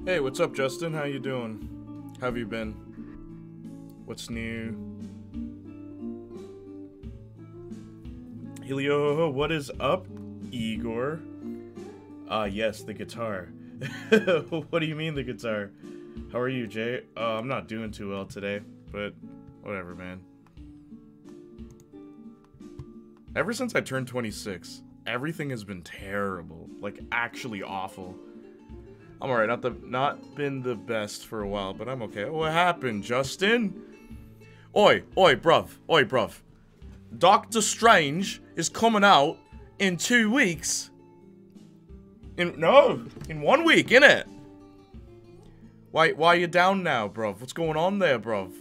Hey, what's up, Justin? How you doing? How have you been? What's new? Helio, what is up, Igor? Yes, the guitar. What do you mean, the guitar? How are you, Jay? I'm not doing too well today, but whatever, man. Ever since I turned 26, everything has been terrible. Like, actually awful. I'm alright, not been the best for a while, but I'm okay. What happened, Justin? Oi, bruv. Doctor Strange is coming out in 2 weeks. In 1 week, innit? Why are you down now, bruv? What's going on there, bruv?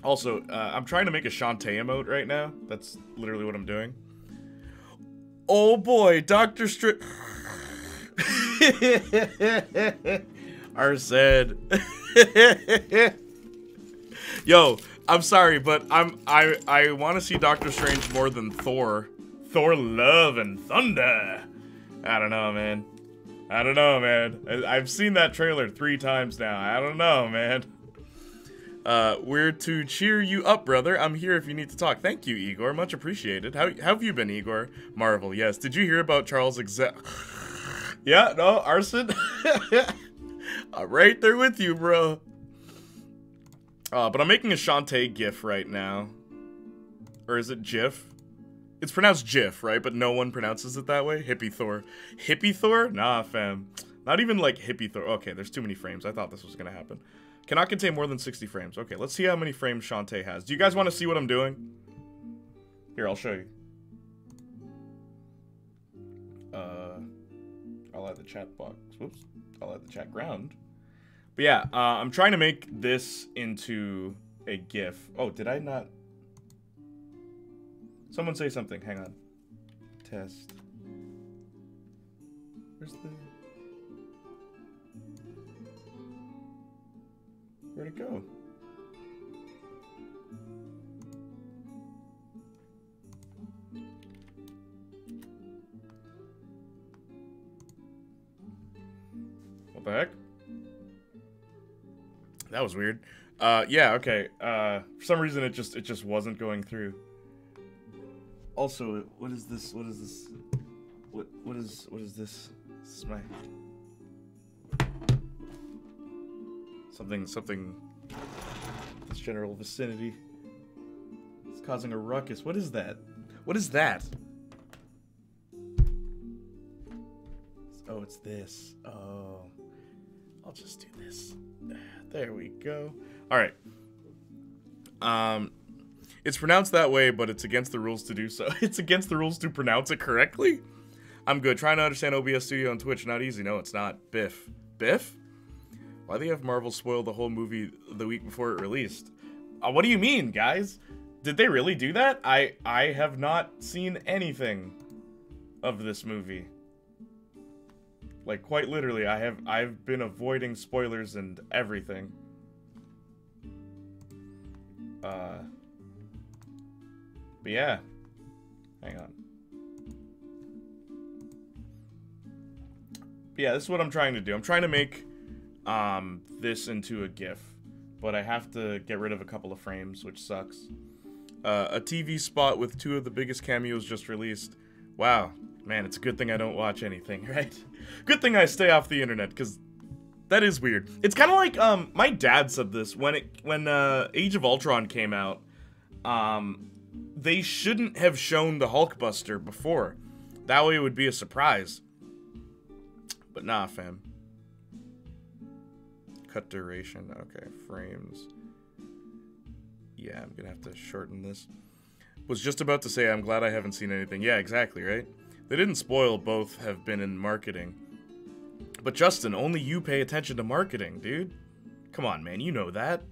Also, I'm trying to make a Shantae emote right now. That's literally what I'm doing. Oh boy, Doctor Strange. Arsed. Yo, I'm sorry, but I want to see Doctor Strange more than Thor. Thor: Love and Thunder. I don't know, man. I've seen that trailer 3 times now. I don't know, man. We're to cheer you up, brother. I'm here if you need to talk. Thank you, Igor. Much appreciated. How have you been, Igor? Marvel, yes. Did you hear about Charles Yeah, no, Arson? I'm right there with you, bro. But I'm making a Shantae gif right now. Or is it GIF? It's pronounced GIF, right? But no one pronounces it that way? Hippie Thor. Hippie Thor? Nah, fam. Not even like Hippie Thor. Okay, there's too many frames. I thought this was gonna happen. Cannot contain more than 60 frames. Okay, let's see how many frames Shantae has. Do you guys want to see what I'm doing? Here, I'll show you. I'll add the chat box. Whoops. I'll add the chat ground. But yeah, I'm trying to make this into a GIF. Oh, did I not? Someone say something. Hang on. Test. Where's the... Where'd it go? What the heck? That was weird. Yeah, okay. For some reason it just wasn't going through. Also, what is this? What is this? What is this? This is my... Something, this general vicinity. It's causing a ruckus. What is that? What is that? Oh, it's this. Oh. I'll just do this. There we go. Alright. It's pronounced that way, but it's against the rules to do so. It's against the rules to pronounce it correctly? I'm good. Trying to understand OBS Studio on Twitch. Not easy. No, it's not. Biff. Biff? Why do you have Marvel spoil the whole movie the week before it released? What do you mean, guys? Did they really do that? I have not seen anything of this movie. Like, quite literally, I've been avoiding spoilers and everything. But yeah. Hang on. But yeah, this is what I'm trying to do. I'm trying to make this into a GIF, but I have to get rid of a couple of frames, which sucks. A TV spot with 2 of the biggest cameos just released. Wow, man, it's a good thing I don't watch anything, right? Good thing I stay off the internet, because that is weird. It's kind of like, my dad said this, when Age of Ultron came out, they shouldn't have shown the Hulkbuster before. That way it would be a surprise. But nah, fam. Cut duration. Okay, frames. Yeah, I'm gonna have to shorten this. Was just about to say I'm glad I haven't seen anything. Yeah, exactly, right? They didn't spoil both have been in marketing. But Justin, only you pay attention to marketing, dude. Come on, man, you know that.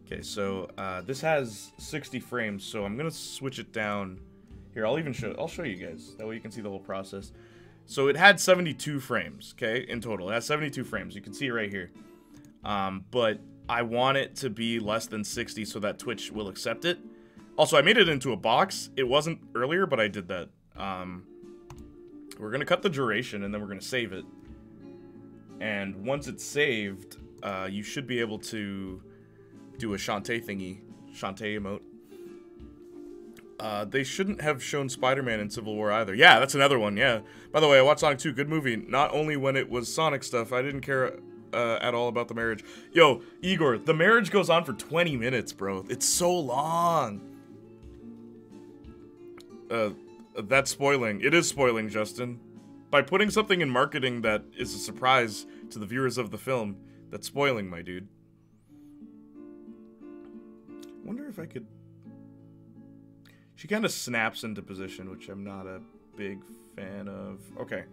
Okay, so this has 60 frames, so I'm gonna switch it down. Here, I'll show you guys. That way you can see the whole process. So it had 72 frames, okay, in total. It has 72 frames. You can see it right here. But I want it to be less than 60 so that Twitch will accept it. Also, I made it into a box. It wasn't earlier, but I did that. we're gonna cut the duration and then we're gonna save it. And once it's saved, you should be able to do a Shantae thingy, Shantae emote. They shouldn't have shown Spider-Man in Civil War either. Yeah, that's another one, yeah. By the way, I watched Sonic 2, good movie. Not only when it was Sonic stuff, I didn't care at all about the marriage. Yo, Igor, the marriage goes on for 20 minutes, bro. It's so long. That's spoiling. It is spoiling, Justin. By putting something in marketing that is a surprise to the viewers of the film, that's spoiling, my dude. Wonder if I could... She kind of snaps into position, which I'm not a big fan of. Okay.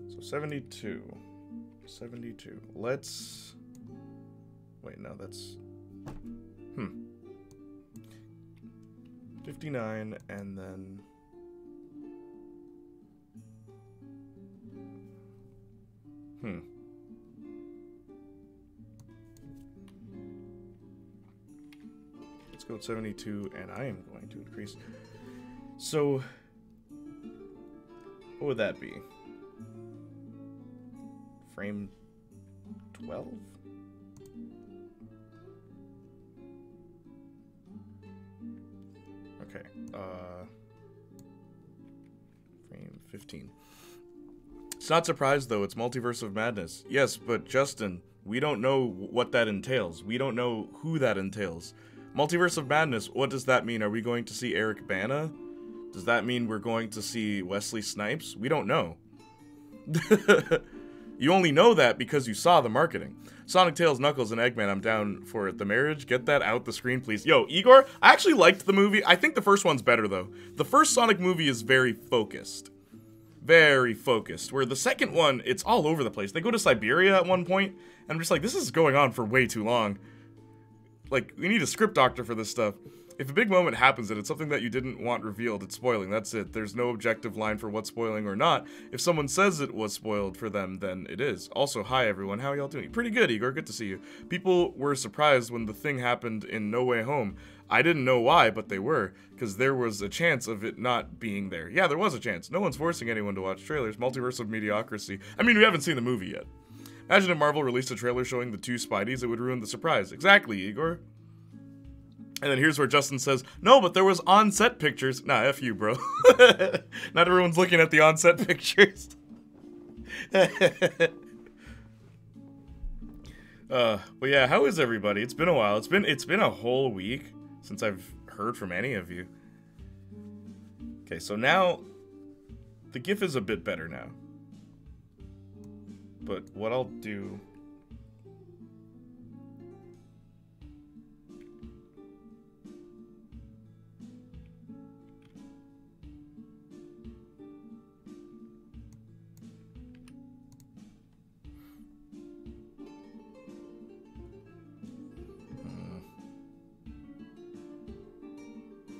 So 72. 72. Let's... Wait, no, that's... 59, and then... Let's go with 72, and I am going to increase. So, what would that be? Frame 12? Okay, frame 15. It's not surprised, though, it's Multiverse of Madness. Yes, but Justin, we don't know what that entails. We don't know who that entails. Multiverse of Madness, what does that mean? Are we going to see Eric Bana? Does that mean we're going to see Wesley Snipes? We don't know. You only know that because you saw the marketing. Sonic, Tails, Knuckles, and Eggman, I'm down for it. The marriage, get that out the screen, please. Yo, Igor, I actually liked the movie. I think the first one's better, though. The first Sonic movie is very focused. Very focused. Where the second one, it's all over the place. They go to Siberia at one point, and I'm just like, this is going on for way too long. Like, we need a script doctor for this stuff. If a big moment happens and it's something that you didn't want revealed, it's spoiling. That's it. There's no objective line for what's spoiling or not. If someone says it was spoiled for them, then it is. Also, hi everyone. How are y'all doing? Pretty good, Igor. Good to see you. People were surprised when the thing happened in No Way Home. I didn't know why, but they were. Because there was a chance of it not being there. Yeah, there was a chance. No one's forcing anyone to watch trailers. Multiverse of mediocrity. I mean, we haven't seen the movie yet. Imagine if Marvel released a trailer showing the two Spideys. It would ruin the surprise. Exactly, Igor. And then here's where Justin says, no, but there was on-set pictures. Nah, F you, bro. Not everyone's looking at the on-set pictures. But yeah, how is everybody? It's been a while. It's been a whole week since I've heard from any of you. Okay, so now the GIF is a bit better now. But what I'll do...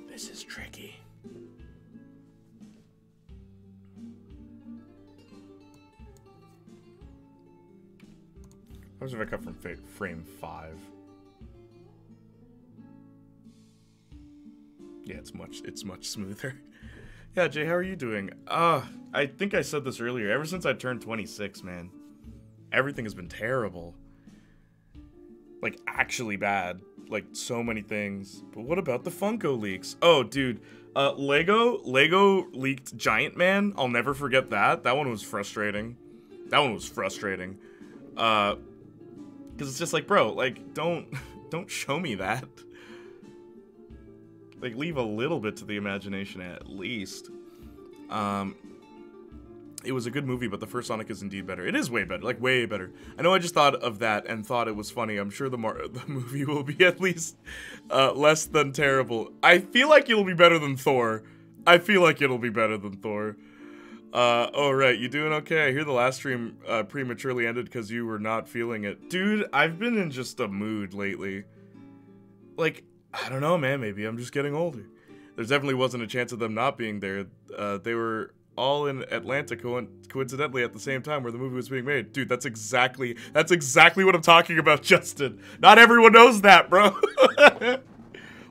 This is tricky. How much have I cut from frame 5? Yeah, it's much smoother. Yeah, Jay, how are you doing? I think I said this earlier. Ever since I turned 26, man, everything has been terrible. Like, actually bad. Like, so many things. But what about the Funko leaks? Oh, dude. Lego leaked Giant Man. I'll never forget that. That one was frustrating. Because it's just like, bro, like, don't show me that. Like, leave a little bit to the imagination at least. It was a good movie, but the first Sonic is indeed better. It is way better, like way better. I know I just thought of that and thought it was funny. I'm sure the movie will be at least less than terrible. I feel like it'll be better than Thor. Oh, right, you doing okay? I hear the last stream prematurely ended because you were not feeling it. Dude, I've been in just a mood lately. Like, I don't know, man, maybe I'm just getting older. There definitely wasn't a chance of them not being there. They were all in Atlanta coincidentally at the same time where the movie was being made. Dude, that's exactly what I'm talking about, Justin. Not everyone knows that, bro.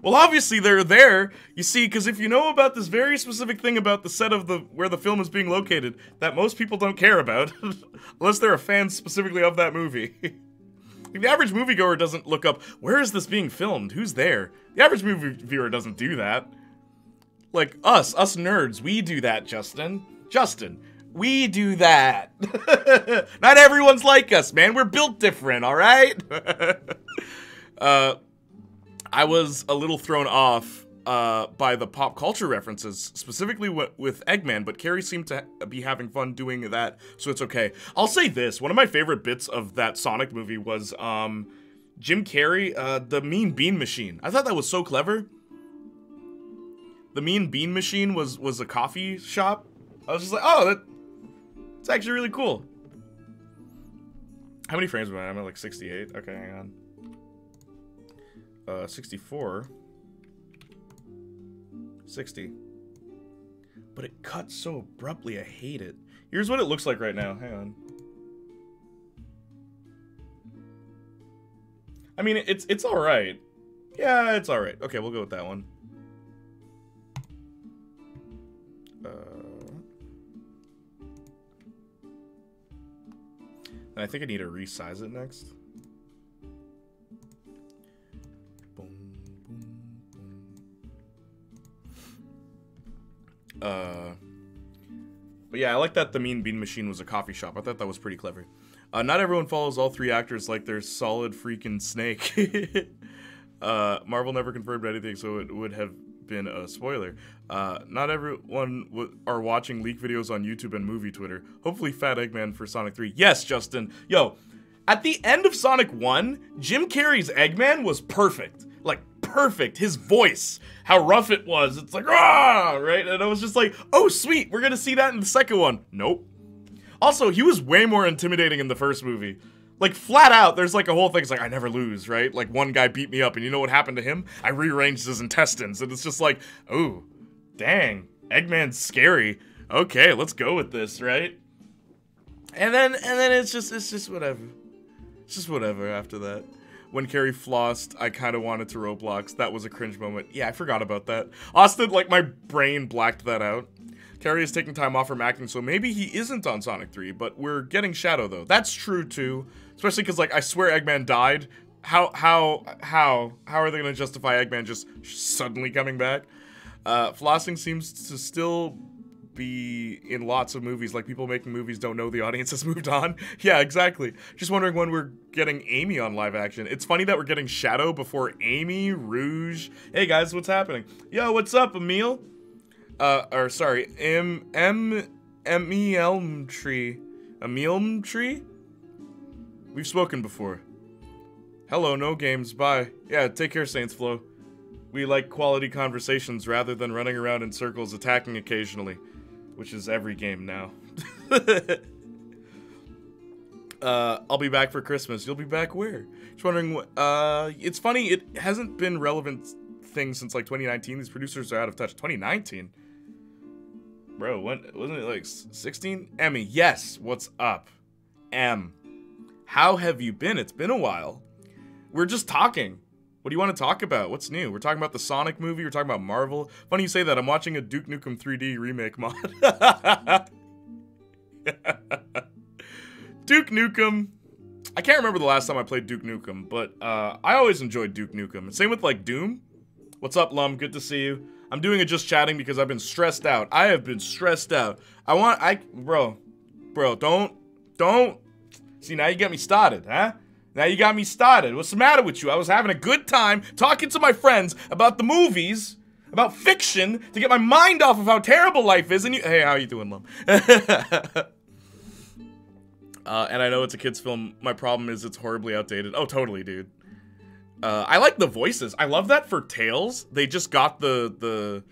Well, obviously they're there. You see, because if you know about this very specific thing about the set of where the film is being located, that most people don't care about, unless they're a fan specifically of that movie. The average moviegoer doesn't look up, where is this being filmed? Who's there? The average movie viewer doesn't do that. Like us nerds, we do that, Justin. Justin, we do that. Not everyone's like us, man. We're built different, all right? I was a little thrown off by the pop culture references, specifically with Eggman, but Carrie seemed to be having fun doing that, so it's okay. I'll say this, one of my favorite bits of that Sonic movie was Jim Carrey, the Mean Bean Machine. I thought that was so clever. The Mean Bean Machine was a coffee shop. I was just like, oh, that's actually really cool. How many frames am I? I'm at like 68. Okay, hang on. 64. 60. But it cuts so abruptly, I hate it. Here's what it looks like right now. Hang on. I mean, it's alright. Yeah, it's alright. Okay, we'll go with that one. And I think I need to resize it next. Boom, boom, boom. But yeah, I like that the Mean Bean Machine was a coffee shop. I thought that was pretty clever. Not everyone follows all three actors like they're solid freaking Snake. Marvel never confirmed anything, so it would have been a spoiler. Not everyone are watching leak videos on YouTube and movie Twitter. Hopefully Fat Eggman for Sonic 3. Yes, Justin. Yo, at the end of Sonic 1, Jim Carrey's Eggman was perfect. Like, perfect. His voice, how rough it was. It's like, ah, right? And I was just like, oh, sweet. We're gonna see that in the second one. Nope. Also, he was way more intimidating in the first movie. Like, flat out, there's like a whole thing, it's like, I never lose, right? Like, one guy beat me up, and you know what happened to him? I rearranged his intestines, and it's just like, ooh, dang, Eggman's scary. Okay, let's go with this, right? And then it's just whatever. It's just whatever after that. When Carrie flossed, I kind of wanted to Roblox. That was a cringe moment. Yeah, I forgot about that. Austin, like, my brain blacked that out. Carrie is taking time off from acting, so maybe he isn't on Sonic 3, but we're getting Shadow, though. That's true, too. Especially because, like, I swear Eggman died. How are they gonna justify Eggman just suddenly coming back? Flossing seems to still be in lots of movies. Like, people making movies don't know the audience has moved on. Yeah, exactly. Just wondering when we're getting Amy on live action. It's funny that we're getting Shadow before Amy, Rouge. Hey, guys, what's happening? Yo, what's up, Emil? Or sorry, Emil Tree. Emil Tree? We've spoken before. Hello, no games, bye. Yeah, take care, Saints Flow. We like quality conversations rather than running around in circles attacking occasionally. Which is every game now. I'll be back for Christmas. You'll be back where? Just wondering what, it's funny, it hasn't been relevant thing since like 2019. These producers are out of touch. 2019? Bro, when wasn't it like 16? Emmy, yes, what's up? M. How have you been? It's been a while. We're just talking. What do you want to talk about? What's new? We're talking about the Sonic movie. We're talking about Marvel. Funny you say that. I'm watching a Duke Nukem 3D remake mod. Duke Nukem. I can't remember the last time I played Duke Nukem, but I always enjoyed Duke Nukem. Same with like Doom. What's up, Lum? Good to see you. I'm doing it just chatting because I've been stressed out. I have been stressed out. Bro, don't. See, now you get me started, huh? Now you got me started. What's the matter with you? I was having a good time talking to my friends about the movies, about fiction, to get my mind off of how terrible life is, and you— Hey, how you doing, Lum? And I know it's a kid's film. My problem is it's horribly outdated. Oh, totally, dude. I like the voices. I love that for Tails. They just got the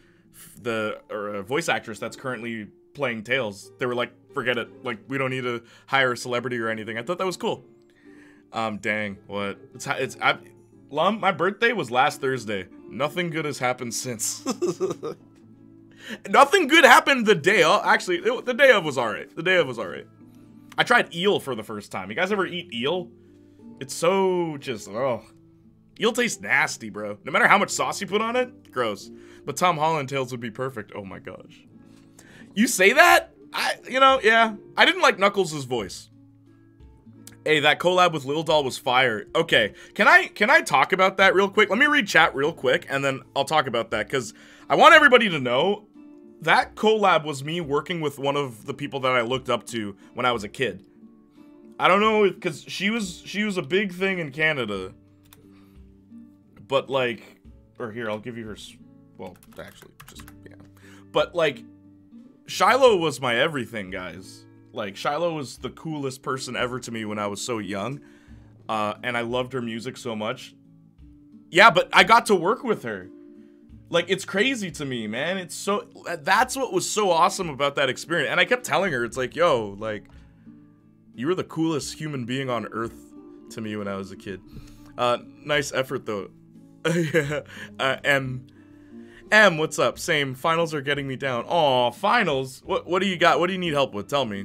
voice actress that's currently playing Tails. They were like, forget it. Like, we don't need to hire a celebrity or anything. I thought that was cool. Dang, what? Lum, my birthday was last Thursday. Nothing good has happened since. Nothing good happened the day of. Actually, the day of was alright. The day of was alright. I tried eel for the first time. You guys ever eat eel? It's so just, oh. Eel tastes nasty, bro. No matter how much sauce you put on it, gross. But Tom Holland tails would be perfect. Oh my gosh. You say that? Yeah. I didn't like Knuckles' voice. Hey, that collab with Lil Doll was fire. Okay, can I talk about that real quick? Let me read chat real quick, and then I'll talk about that, because I want everybody to know that collab was me working with one of the people that I looked up to when I was a kid. I don't know, because she was a big thing in Canada. But, like, or here, I'll give you her, well, actually, just, yeah. But, like, Shiloh was my everything, guys. Like, Shiloh was the coolest person ever to me when I was so young. And I loved her music so much. Yeah, but I got to work with her. Like, it's crazy to me, man. It's so, that's what was so awesome about that experience. And I kept telling her, it's like, yo, like, you were the coolest human being on earth to me when I was a kid. Nice effort, though. Yeah. M, what's up? Same. Finals are getting me down. Aw, finals? What do you got? What do you need help with? Tell me.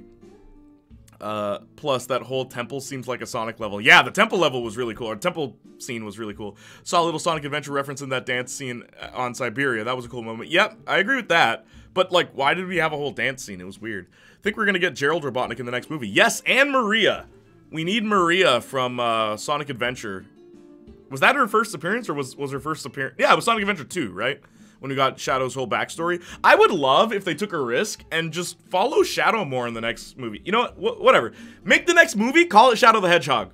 Plus, that whole temple seems like a Sonic level. Yeah, the temple level was really cool. Our temple scene was really cool. Saw a little Sonic Adventure reference in that dance scene on Siberia. That was a cool moment. Yep, I agree with that. But, like, why did we have a whole dance scene? It was weird. Think we're gonna get Gerald Robotnik in the next movie. Yes, and Maria. We need Maria from Sonic Adventure. Was that her first appearance, or was her first appearance? Yeah, it was Sonic Adventure 2, right? When we got Shadow's whole backstory. I would love if they took a risk and just follow Shadow more in the next movie. You know what? Whatever. Make the next movie, call it Shadow the Hedgehog.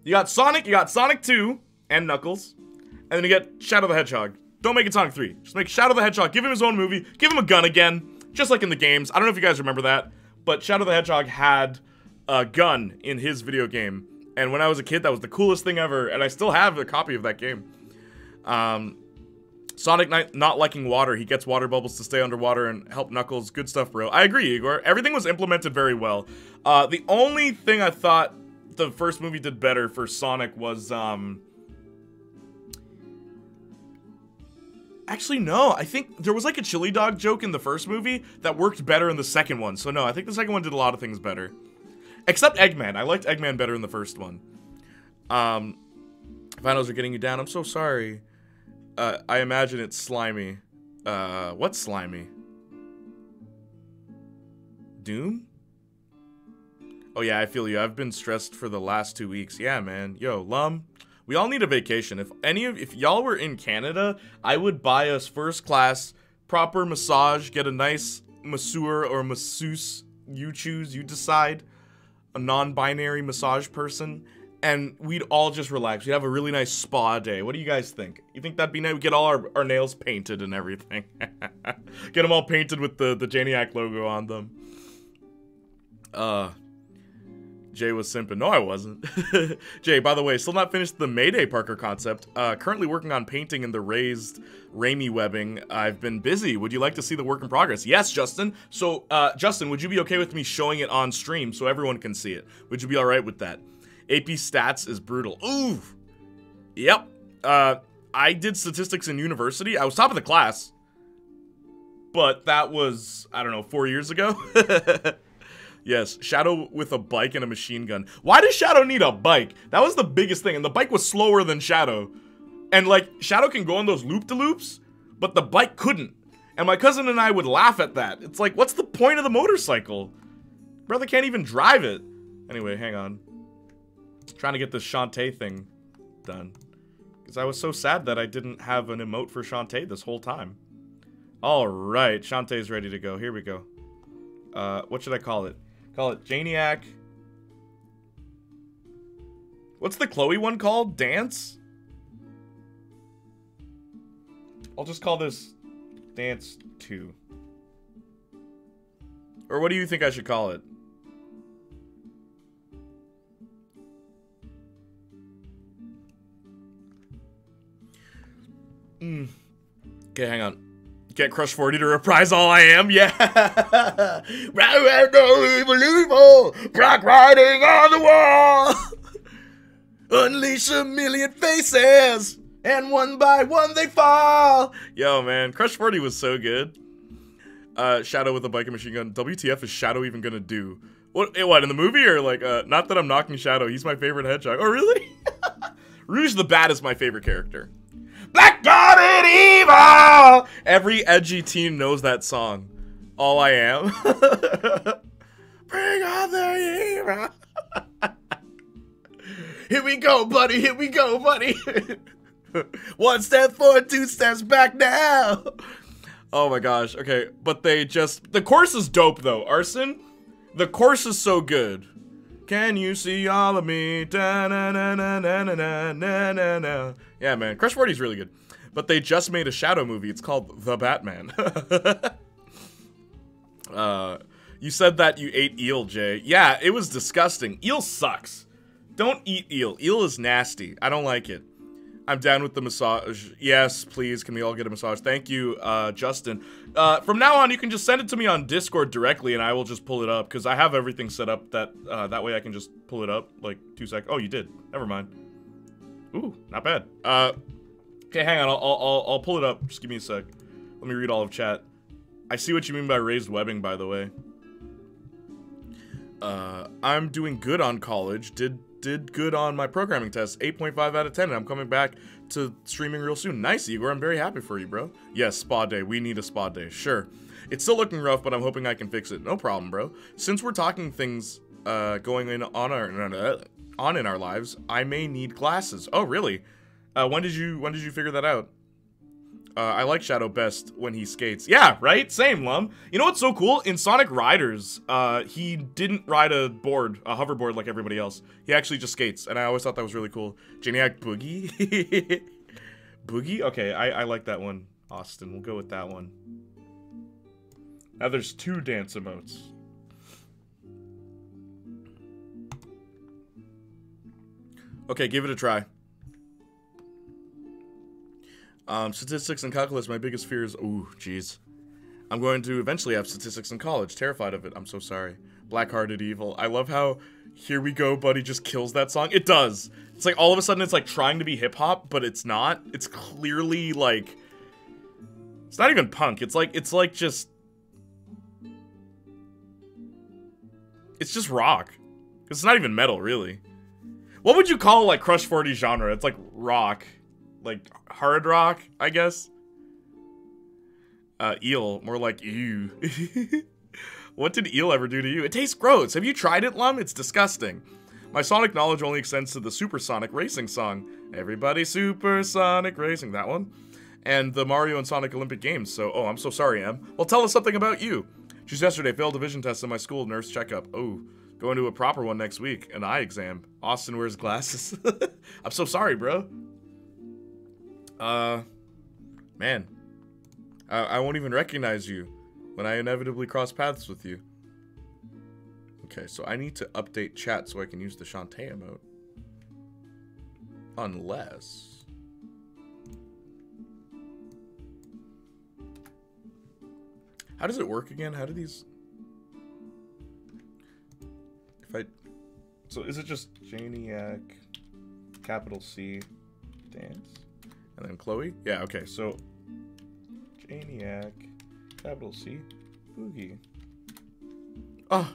You got Sonic 2 and Knuckles, and then you get Shadow the Hedgehog. Don't make it Sonic 3. Just make Shadow the Hedgehog. Give him his own movie. Give him a gun again, just like in the games. I don't know if you guys remember that, but Shadow the Hedgehog had a gun in his video game. And when I was a kid, that was the coolest thing ever, and I still have a copy of that game. Sonic not liking water. He gets water bubbles to stay underwater and help Knuckles. Good stuff, bro. I agree, Igor. Everything was implemented very well. The only thing I thought the first movie did better for Sonic was, actually, no. I think there was like a chili dog joke in the first movie that worked better in the second one. So, no, I think the second one did a lot of things better. Except Eggman. I liked Eggman better in the first one. Finals are getting you down. I'm so sorry. I imagine it's slimy. What's slimy? Doom? Oh yeah, I feel you. I've been stressed for the last 2 weeks. Yeah, man. Yo, Lum, we all need a vacation. If y'all were in Canada, I would buy us first class, proper massage, get a nice masseur or masseuse. You choose, you decide. A non-binary massage person. And we'd all just relax. We'd have a really nice spa day. What do you guys think? You think that'd be nice? We'd get all our nails painted and everything. Get them all painted with the Playniac logo on them. Jay was simping. No, I wasn't. Jay, by the way, still not finished the Mayday Parker concept. Currently working on painting in the raised Raimi webbing. I've been busy. Would you like to see the work in progress? Yes, Justin. So, Justin, would you be okay with me showing it on stream so everyone can see it? Would you be all right with that? AP Stats is brutal. Ooh. Yep. I did statistics in university. I was top of the class. But that was, I don't know, 4 years ago? Yes, Shadow with a bike and a machine gun. Why does Shadow need a bike? That was the biggest thing, and the bike was slower than Shadow. And, like, Shadow can go on those loop-de-loops, but the bike couldn't. And my cousin and I would laugh at that. It's like, what's the point of the motorcycle? Brother can't even drive it. Anyway, hang on. Trying to get this Shantae thing done. Because I was so sad that I didn't have an emote for Shantae this whole time. Alright, Shantae's ready to go. Here we go. What should I call it? Call it Janiac. What's the Chloe one called? Dance? I'll just call this Dance 2. Or what do you think I should call it? Okay, hang on. Get Crush 40 to reprise All I Am? Yeah! Black writing on the wall! Unleash a million faces! And one by one they fall! Yo, man. Crush 40 was so good. Shadow with a bike and machine gun. WTF is Shadow even gonna do? What, in the movie? Or like, not that I'm knocking Shadow. He's my favorite hedgehog. Oh, really? Rouge the Bat is my favorite character. Black-Hearted Evil! Every edgy teen knows that song. All I Am. Bring on the evil. Here we go, buddy. Here we go, buddy. 1 step forward, 2 steps back now. Oh my gosh. Okay, but the chorus is dope though. Arson, the chorus is so good. Can you see all of me? Da, na, na, na, na, na, na, na, na. Yeah, man. Crush 40 is really good. But they just made a Shadow movie. It's called The Batman. You said that you ate eel, Jay. Yeah, it was disgusting. Eel sucks. Don't eat eel. Eel is nasty. I don't like it. I'm down with the massage. Yes, please. Can we all get a massage? Thank you, Justin. From now on, you can just send it to me on Discord directly, and I will just pull it up, because I have everything set up that way I can just pull it up, like, 2 seconds. Oh, you did. Never mind. Ooh, not bad. Okay, hang on. I'll pull it up. Just give me a sec. Let me read all of chat. I see what you mean by raised webbing, by the way. I'm doing good on college. Did good on my programming test. 8.5 out of 10, and I'm coming back to streaming real soon. Nice, Igor. I'm very happy for you, bro. Yes, spa day. We need a spa day. Sure. It's still looking rough, but I'm hoping I can fix it. No problem, bro. Since we're talking things going on in our lives, I may need glasses. Oh, really? When did you figure that out? I like Shadow best when he skates. Yeah, right? Same, Lum. You know what's so cool? In Sonic Riders, he didn't ride a hoverboard like everybody else. He actually just skates, and I always thought that was really cool. Playniac Boogie? Boogie? Okay, I like that one, Austin. We'll go with that one. Now there's 2 dance emotes. Okay, give it a try. Statistics and calculus, my biggest fear is... Ooh, jeez. I'm going to eventually have statistics in college. Terrified of it. I'm so sorry. Black-Hearted Evil. I love how Here We Go, Buddy just kills that song. It does. It's like all of a sudden it's like trying to be hip-hop, but it's not. It's clearly like... It's not even punk. It's like just... It's just rock. It's not even metal, really. What would you call, like, Crush 40 genre? It's like rock. Like, hard rock, I guess. Eel, more like ew. What did eel ever do to you? It tastes gross. Have you tried it, Lum? It's disgusting. My Sonic knowledge only extends to the Supersonic Racing song. Everybody Supersonic Racing, that one. And the Mario and Sonic Olympic Games, so, oh, I'm so sorry, Em. Well, tell us something about you. Just yesterday, failed division test in my school, nurse checkup. Oh, going to a proper one next week, an eye exam. Austin wears glasses. I'm so sorry, bro. Man. I won't even recognize you when I inevitably cross paths with you. Okay, so I need to update chat so I can use the Shantae emote. Unless... How does it work again? How do these... So is it just Playniac, capital C, dance? And then Chloe? Yeah, okay, so... Playniac, capital C, Boogie. Oh!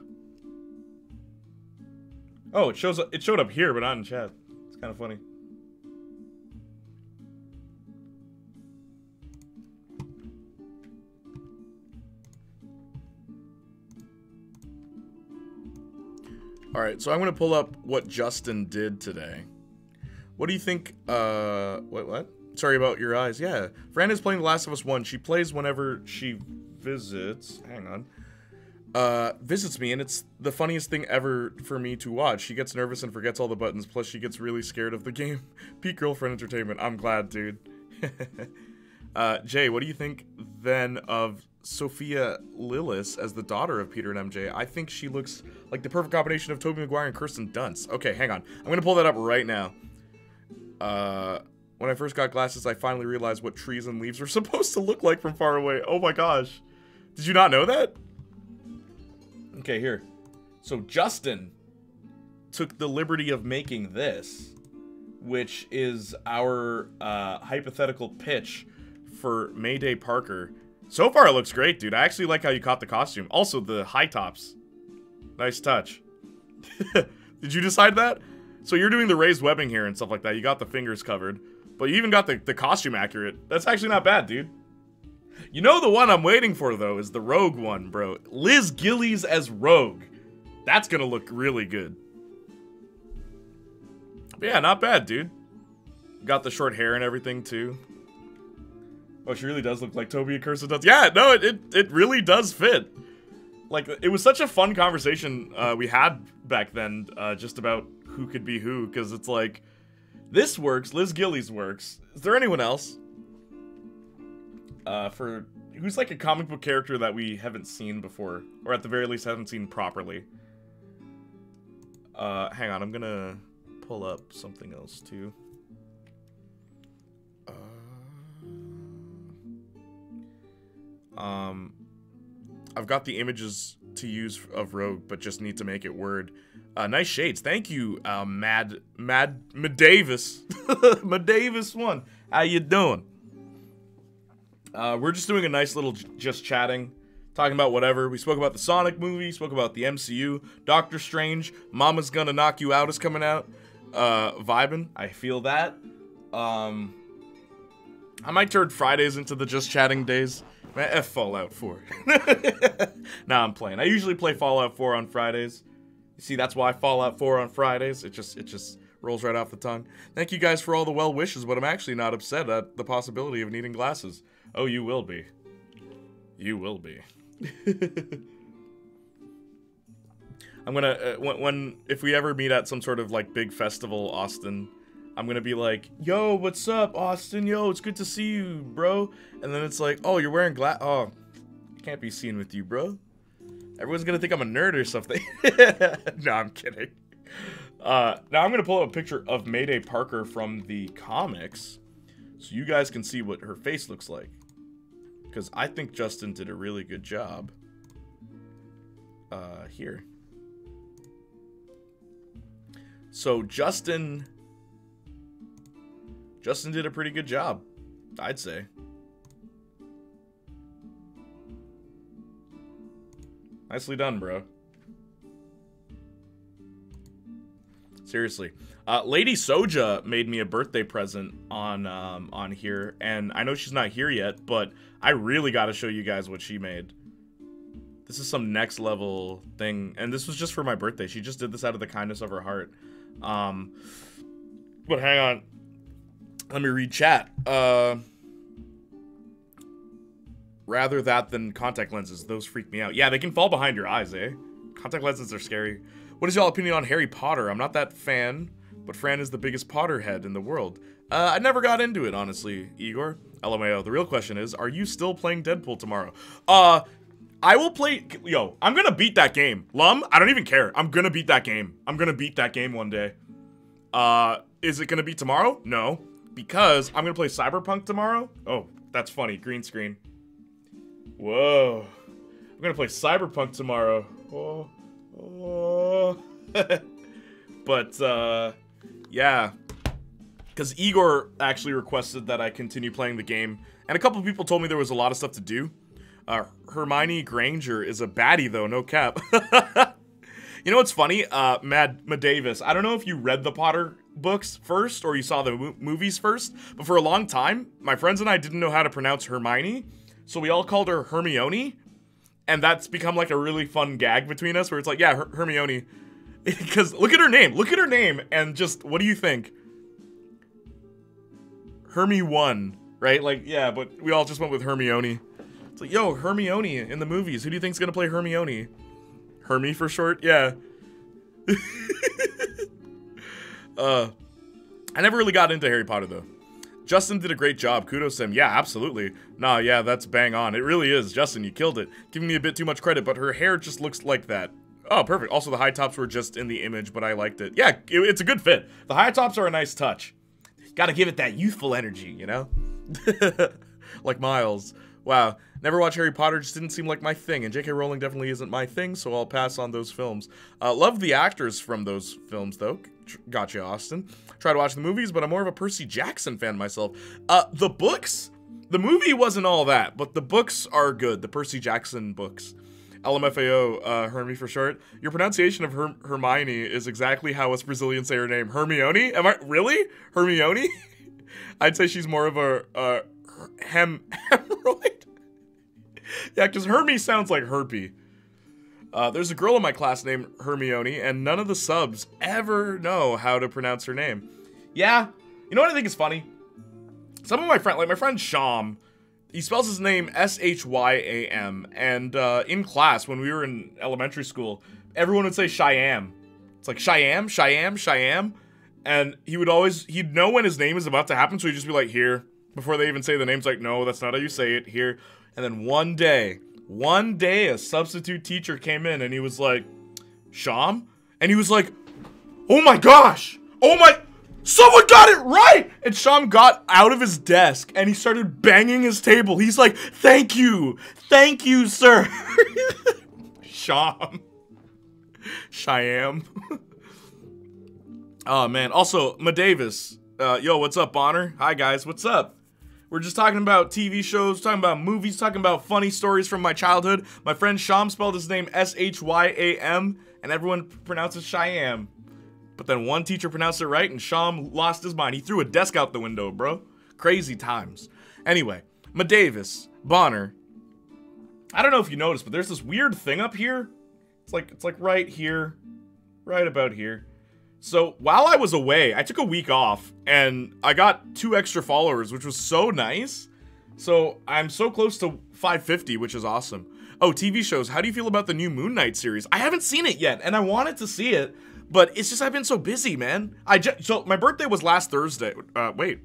Oh, it showed up here, but not in chat. It's kind of funny. Alright, so I'm gonna pull up what Justin did today. What do you think, what? Sorry about your eyes. Yeah, Fran is playing The Last of Us 1. She plays whenever she visits. Hang on. Visits me, and it's the funniest thing ever for me to watch. She gets nervous and forgets all the buttons, plus she gets really scared of the game. Peak girlfriend entertainment. I'm glad, dude. Jay, what do you think, then, of Sophia Lillis as the daughter of Peter and MJ? I think she looks like the perfect combination of Tobey Maguire and Kirsten Dunst. Okay, hang on. I'm gonna pull that up right now. When I first got glasses, I finally realized what trees and leaves were supposed to look like from far away. Oh my gosh. Did you not know that? Okay, here. So Justin took the liberty of making this, which is our hypothetical pitch for Mayday Parker. So far, it looks great, dude. I actually like how you caught the costume. Also, the high tops. Nice touch. Did you decide that? So you're doing the raised webbing here and stuff like that. You got the fingers covered. But you even got the costume accurate. That's actually not bad, dude. You know the one I'm waiting for, though, is the Rogue one, bro. Liz Gillies as Rogue. That's gonna look really good. But yeah, not bad, dude. Got the short hair and everything, too. Oh, she really does look like Toby Accursed does. Yeah, no, it really does fit. Like, it was such a fun conversation we had back then, just about who could be who, because it's like, this works, Liz Gillies works. Is there anyone else? Who's like a comic book character that we haven't seen before, or at the very least haven't seen properly? Hang on, I'm gonna pull up something else, too. I've got the images to use of Rogue, but just need to make it Word. Nice shades. Thank you, Mad Davis. Davis one. How you doing? We're just doing a nice little just chatting, talking about whatever. We spoke about the Sonic movie, spoke about the MCU, Doctor Strange, Mama's Gonna Knock You Out is coming out. Vibing. I feel that. I might turn Fridays into the just chatting days. Man, F Fallout 4. Nah, I'm playing. I usually play Fallout 4 on Fridays. You see, that's why Fallout 4 on Fridays. It just rolls right off the tongue. Thank you guys for all the well wishes, but I'm actually not upset at the possibility of needing glasses. Oh, you will be. You will be. I'm gonna, if we ever meet at some sort of, like, big festival, Austin, I'm gonna be like, yo, what's up, Austin? Yo, it's good to see you, bro. And then it's like, oh, you're wearing oh, can't be seen with you, bro. Everyone's gonna think I'm a nerd or something. No, I'm kidding. Now I'm gonna pull up a picture of Mayday Parker from the comics, so you guys can see what her face looks like. Because I think Justin did a really good job. Here. So Justin did a pretty good job, I'd say. Nicely done, bro. Seriously. Lady Soja made me a birthday present on here, and I know she's not here yet, but I really got to show you guys what she made. This is some next level thing, and this was just for my birthday. She just did this out of the kindness of her heart. But hang on. Let me read chat. Rather that than contact lenses. Those freak me out. Yeah, they can fall behind your eyes, eh? Contact lenses are scary. What is y'all opinion on Harry Potter? I'm not that fan, but Fran is the biggest Potterhead in the world. I never got into it, honestly, Igor. LMAO. The real question is, are you still playing Deadpool tomorrow? I will play... Yo, I'm gonna beat that game. Lum, I don't even care. I'm gonna beat that game. I'm gonna beat that game one day. Is it gonna be tomorrow? No. Because I'm gonna play Cyberpunk tomorrow. Oh, that's funny. Green screen. Whoa. I'm gonna play Cyberpunk tomorrow. Oh. But, yeah. Because Igor actually requested that I continue playing the game. And a couple of people told me there was a lot of stuff to do. Hermione Granger is a baddie, though. No cap. You know what's funny? Mad Davis. I don't know if you read the Potter books first or you saw the movies first, but for a long time, my friends and I didn't know how to pronounce Hermione, so we all called her Hermione, and that's become like a really fun gag between us where it's like, yeah, Hermione. Because look at her name, and just, what do you think? Hermy 1, right? Like, yeah, but we all just went with Hermione. It's like, yo, Hermione in the movies. Who do you think's gonna play Hermione? Hermy for short? Yeah. I never really got into Harry Potter, though. Justin did a great job. Kudos to him. Yeah, absolutely. Nah, yeah, that's bang on. It really is. Justin, you killed it. Giving me a bit too much credit, but her hair just looks like that. Oh, perfect. Also, the high tops were just in the image, but I liked it. Yeah, it's a good fit. The high tops are a nice touch. Gotta give it that youthful energy, you know? Like Miles. Wow. Never watched Harry Potter, just didn't seem like my thing, and J.K. Rowling definitely isn't my thing, so I'll pass on those films. Love the actors from those films, though. Gotcha, Austin. Try to watch the movies, but I'm more of a Percy Jackson fan myself. The books? The movie wasn't all that, but the books are good, the Percy Jackson books. LMFAO, Hermie for short. Your pronunciation of Hermione is exactly how us Brazilians say her name. Hermione? Am I really? Hermione? I'd say she's more of a hemorrhoid. Yeah, because Hermie sounds like herpy. There's a girl in my class named Hermione, and none of the subs ever know how to pronounce her name. Yeah, you know what I think is funny? Some of my friends, like my friend Sham, he spells his name S-H-Y-A-M, and in class, when we were in elementary school, everyone would say Shyam. It's like Shyam, Shyam, Shyam, and he'd know when his name is about to happen, so he'd just be like, here, before they even say the name's like, no, that's not how you say it, here. And then one day, a substitute teacher came in, and he was like, Sham? And he was like, oh my gosh! Oh my... Someone got it right! And Sham got out of his desk, and he started banging his table. He's like, thank you, sir. Sham. Shyam. Oh, man. Also, Madavis. Yo, what's up, Bonner? Hi, guys. What's up? We're just talking about TV shows, talking about movies, talking about funny stories from my childhood. My friend Sham spelled his name S-H-Y-A-M, and everyone pronounces Shyam. But then one teacher pronounced it right, and Sham lost his mind. He threw a desk out the window, bro. Crazy times. Anyway, Madavis, Bonner. I don't know if you noticed, but there's this weird thing up here. It's like right here, right about here. So while I was away, I took a week off, and I got 2 extra followers, which was so nice. So I'm so close to 550, which is awesome. Oh, TV shows. How do you feel about the new Moon Knight series? I haven't seen it yet, and I wanted to see it. But it's just I've been so busy, man. So my birthday was last Thursday. Wait.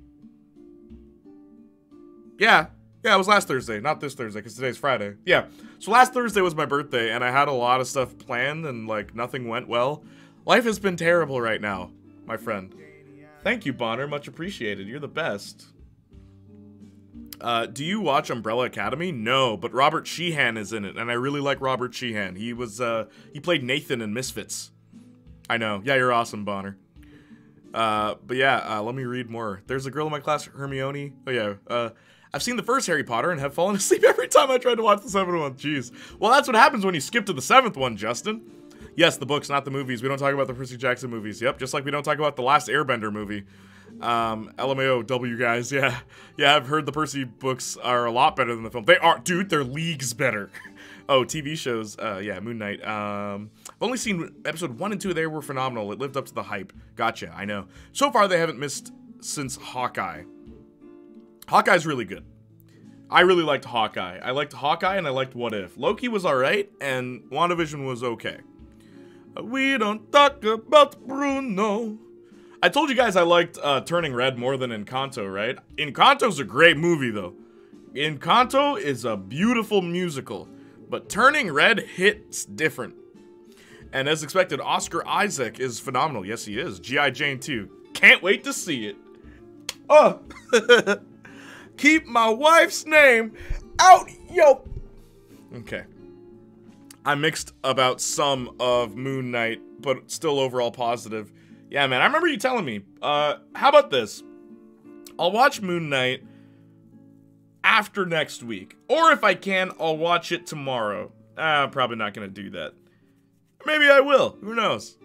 Yeah, it was last Thursday, not this Thursday, because today's Friday. Yeah, so last Thursday was my birthday, and I had a lot of stuff planned, and, like, nothing went well. Life has been terrible right now, my friend. Thank you, Bonner. Much appreciated. You're the best. Do you watch Umbrella Academy? No, but Robert Sheehan is in it, and I really like Robert Sheehan. He played Nathan in Misfits. I know. Yeah, you're awesome, Bonner. But yeah, let me read more. There's a girl in my class, Hermione. Oh yeah. I've seen the first Harry Potter and have fallen asleep every time I tried to watch the 7th one. Jeez. Well, that's what happens when you skip to the 7th one, Justin. Yes, the books, not the movies. We don't talk about the Percy Jackson movies. Yep, just like we don't talk about the last Airbender movie. LMAO, guys. Yeah, I've heard the Percy books are a lot better than the film. They are, dude, they're leagues better. Oh, TV shows, yeah, Moon Knight. I've only seen episode 1 and 2. They were phenomenal. It lived up to the hype. Gotcha, I know. So far, they haven't missed since Hawkeye. Hawkeye's really good. I really liked Hawkeye. I liked Hawkeye and I liked What If. Loki was alright, and WandaVision was okay. We don't talk about Bruno. I told you guys I liked Turning Red more than Encanto, right? Encanto's a great movie, though. Encanto is a beautiful musical. But Turning Red hits different. And as expected, Oscar Isaac is phenomenal. Yes, he is. G.I. Jane 2. Can't wait to see it. Oh! Keep my wife's name out, yo! Okay. I'm mixed about some of Moon Knight, but still overall positive. Yeah, man, I remember you telling me. How about this? I'll watch Moon Knight after next week. Or if I can, I'll watch it tomorrow. I'm probably not going to do that. Maybe I will. Who knows?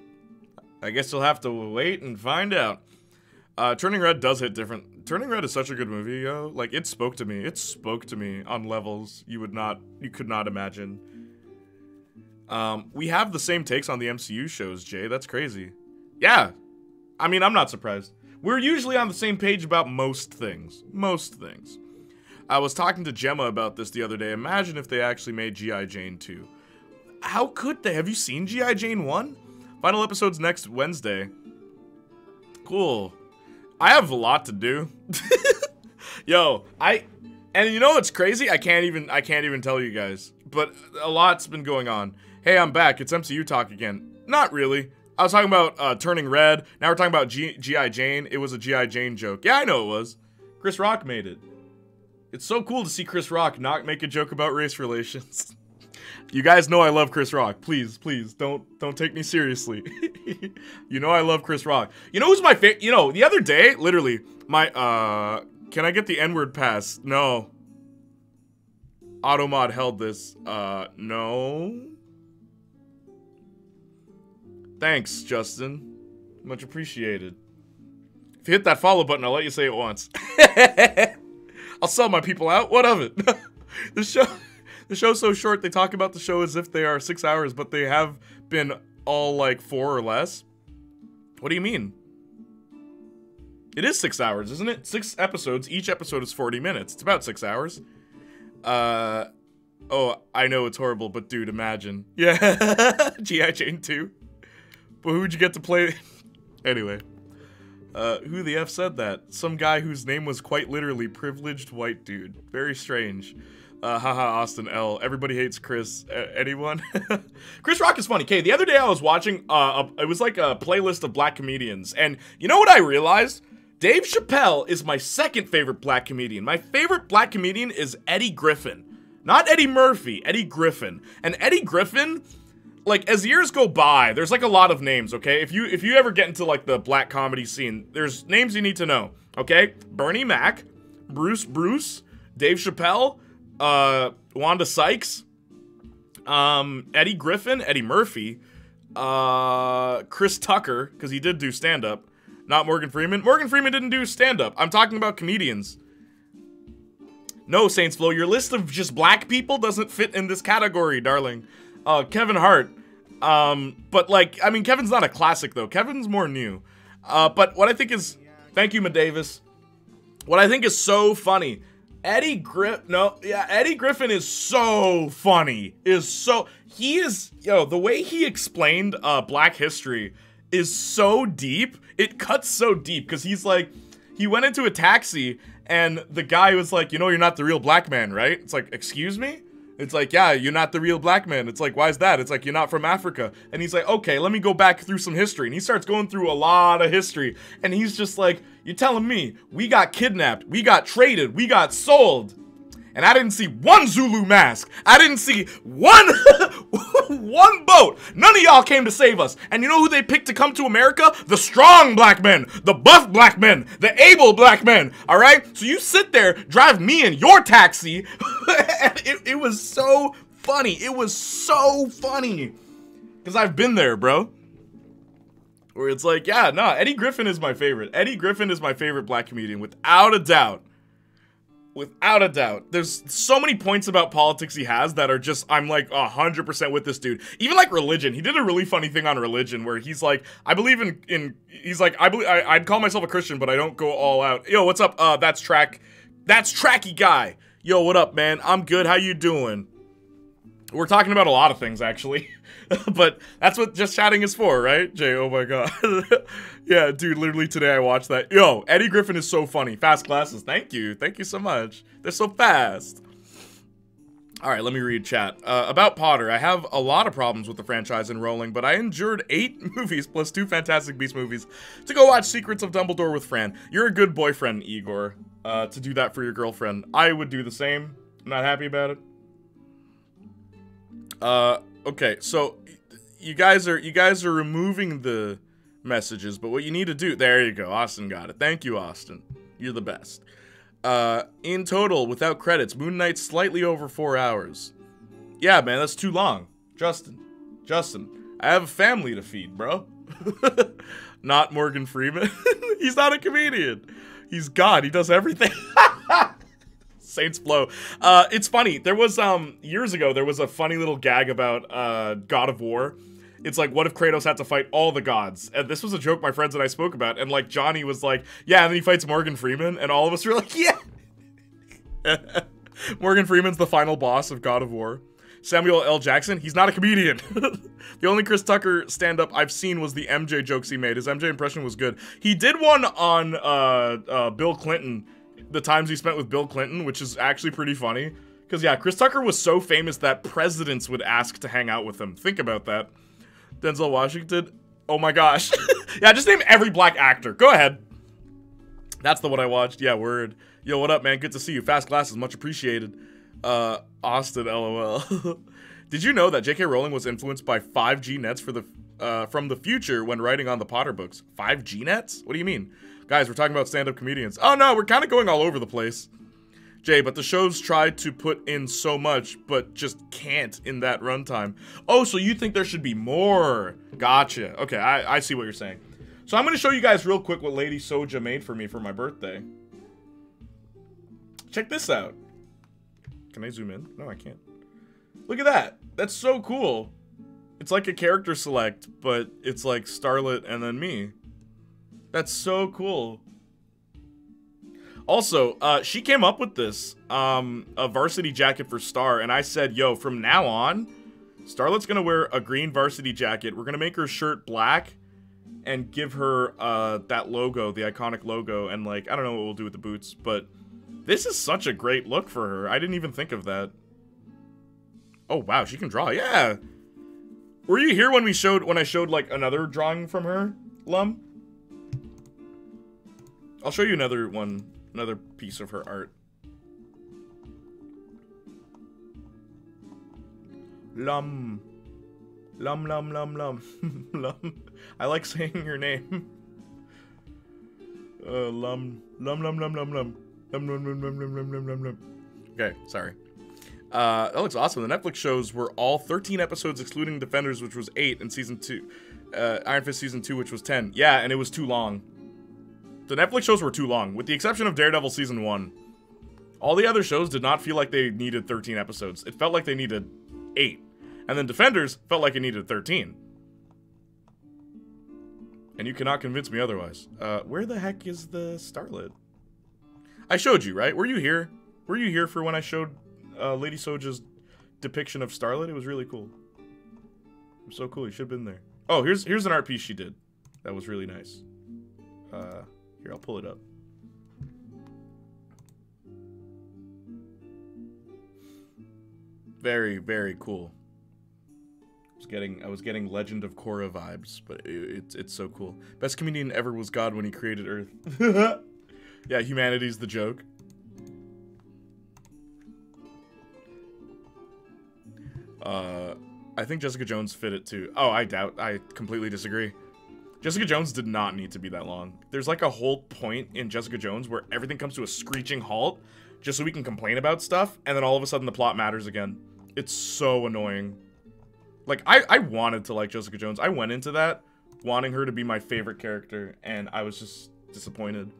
I guess you'll have to wait and find out. Turning Red does hit different. Turning Red is such a good movie, yo. Like, it spoke to me. It spoke to me on levels you could not imagine. We have the same takes on the MCU shows, Jay. That's crazy. Yeah. I mean, I'm not surprised. We're usually on the same page about most things. Most things. I was talking to Gemma about this the other day. Imagine if they actually made G.I. Jane 2. How could they? Have you seen G.I. Jane 1? Final episode's next Wednesday. Cool. I have a lot to do. Yo, and you know what's crazy? I can't even tell you guys. But a lot's been going on. Hey, I'm back. It's MCU talk again. Not really. I was talking about Turning Red. Now we're talking about G.I. Jane. It was a G.I. Jane joke. Yeah, I know it was. Chris Rock made it. It's so cool to see Chris Rock not make a joke about race relations. You guys know I love Chris Rock. Please, don't take me seriously. You know I love Chris Rock. You know who's my favorite? You know, the other day, literally, my, can I get the N-word pass? No. Automod held this. No. Thanks, Justin. Much appreciated. If you hit that follow button, I'll let you say it once. I'll sell my people out. What of it? The show's so short, they talk about the show as if they are 6 hours, but they have been all like 4 or less. What do you mean? It is 6 hours, isn't it? 6 episodes. Each episode is 40 minutes. It's about 6 hours. Oh, I know it's horrible, but dude, imagine. Yeah. G.I. Jane 2. But who'd you get to play? Anyway. Who the F said that? Some guy whose name was quite literally privileged white dude. Very strange. Haha, Austin L. Everybody hates Chris. Anyone? Chris Rock is funny. Okay, the other day I was watching, it was like a playlist of black comedians. And you know what I realized? Dave Chappelle is my second favorite black comedian. My favorite black comedian is Eddie Griffin. Not Eddie Murphy, Eddie Griffin. And Eddie Griffin, like, as years go by, there's like a lot of names, okay? If you ever get into like the black comedy scene, there's names you need to know, okay? Bernie Mac, Bruce, Dave Chappelle, Wanda Sykes, Eddie Griffin, Eddie Murphy, Chris Tucker, because he did do stand-up. Not Morgan Freeman. Morgan Freeman didn't do stand-up. I'm talking about comedians. No, Saints Flow, your list of just black people doesn't fit in this category, darling. Kevin Hart. But like, I mean, Kevin's not a classic though. Kevin's more new. But what I think is, thank you, Madavis. What I think is so funny, Eddie Griffin is so funny. The way he explained black history is so deep. It cuts so deep because he's like, he went into a taxi and the guy was like, you know, you're not the real black man, right? It's like, excuse me? It's like, yeah, you're not the real black man. It's like, why is that? It's like, you're not from Africa. And he's like, okay, let me go back through some history. And he starts going through a lot of history. And he's just like, you're telling me we got kidnapped, we got traded, we got sold. And I didn't see one Zulu mask. I didn't see one boat. None of y'all came to save us. And you know who they picked to come to America? The strong black men, the buff black men, the able black men. All right? So you sit there, drive me in your taxi. And it was so funny. It was so funny. Because I've been there, bro. Where it's like, yeah, no, Eddie Griffin is my favorite. Eddie Griffin is my favorite black comedian, without a doubt. Without a doubt. There's so many points about politics he has that are just, I'm like 100% with this dude. Even like religion. He did a really funny thing on religion where he's like, I believe he's like, I'd call myself a Christian, but I don't go all out. Yo, what's up? That's Tracky Guy. Yo, what up, man? I'm good. How you doing? We're talking about a lot of things, actually. But that's what just chatting is for, right? Jay, oh my god. Yeah, dude, literally today I watched that. Yo, Eddie Griffin is so funny. Fast glasses, thank you. Thank you so much. They're so fast. Alright, let me read chat. About Potter, I have a lot of problems with the franchise enrolling, but I endured 8 movies plus 2 Fantastic Beasts movies to go watch Secrets of Dumbledore with Fran. You're a good boyfriend, Igor, to do that for your girlfriend. I would do the same. I'm not happy about it. Okay, so you guys are removing the messages, but what you need to do, there you go, Austin got it. Thank you, Austin. You're the best. In total, without credits, Moon Knight's slightly over 4 hours. Yeah, man, that's too long. Justin, I have a family to feed, bro. Not Morgan Freeman. He's not a comedian. He's God. He does everything. Saints Blow. It's funny. There was, years ago, there was a funny little gag about, God of War. It's like, what if Kratos had to fight all the gods? And this was a joke my friends and I spoke about. And, like, Johnny was like, yeah, and then he fights Morgan Freeman. And all of us were like, yeah. Morgan Freeman's the final boss of God of War. Samuel L. Jackson, he's not a comedian. The only Chris Tucker stand-up I've seen was the MJ jokes he made. His MJ impression was good. He did one on, Bill Clinton, the times he spent with Bill Clinton, which is actually pretty funny. Because, yeah, Chris Tucker was so famous that presidents would ask to hang out with him. Think about that. Denzel Washington. Oh my gosh. Yeah, just name every black actor. Go ahead. That's the one I watched. Yeah, word. Yo, what up, man? Good to see you. Fast glasses, much appreciated. Austin, LOL. Did you know that J.K. Rowling was influenced by 5G nets for the from the future when writing on the Potter books? 5G nets? What do you mean? Guys, we're talking about stand-up comedians. Oh no, we're kind of going all over the place. Jay, but the show's tried to put in so much, but just can't in that runtime. Oh, so you think there should be more? Gotcha. Okay, I see what you're saying. So I'm going to show you guys real quick what Lady Soja made for me for my birthday. Check this out. Can I zoom in? No, I can't. Look at that. That's so cool. It's like a character select, but it's like Starlet and then me. That's so cool. Also, she came up with this, a varsity jacket for Star, and I said, yo, from now on, Starlet's gonna wear a green varsity jacket. We're gonna make her shirt black and give her, that logo, the iconic logo, and like, I don't know what we'll do with the boots, but this is such a great look for her. I didn't even think of that. Oh, wow, she can draw, yeah. Were you here when I showed, like, another drawing from her, Lum? I'll show you another one. Another piece of her art. Lum. Lum, lum, lum, lum. Lum. I like saying your name. Lum. Lum, lum, lum, lum, lum. Lum, lum, lum, lum, lum, lum, lum, lum. Okay, sorry. That looks awesome. The Netflix shows were all 13 episodes, excluding Defenders, which was 8, and Season 2. Iron Fist Season 2, which was 10. Yeah, and it was too long. The Netflix shows were too long, with the exception of Daredevil Season 1. All the other shows did not feel like they needed 13 episodes. It felt like they needed 8. And then Defenders felt like it needed 13. And you cannot convince me otherwise. Where the heck is the Starlet? I showed you, right? Were you here? Were you here for when I showed Lady Soja's depiction of Starlet? It was really cool. It was so cool. You should have been there. Oh, here's an art piece she did. That was really nice. Here, I'll pull it up. Very, very cool. I was getting Legend of Korra vibes, but it's so cool. Best comedian ever was God when he created Earth. Yeah, humanity's the joke. I think Jessica Jones fit it too. Oh, I completely disagree. Jessica Jones did not need to be that long. There's like a whole point in Jessica Jones where everything comes to a screeching halt just so we can complain about stuff, and then all of a sudden the plot matters again. It's so annoying. Like, I wanted to like Jessica Jones. I went into that wanting her to be my favorite character, and I was just disappointed.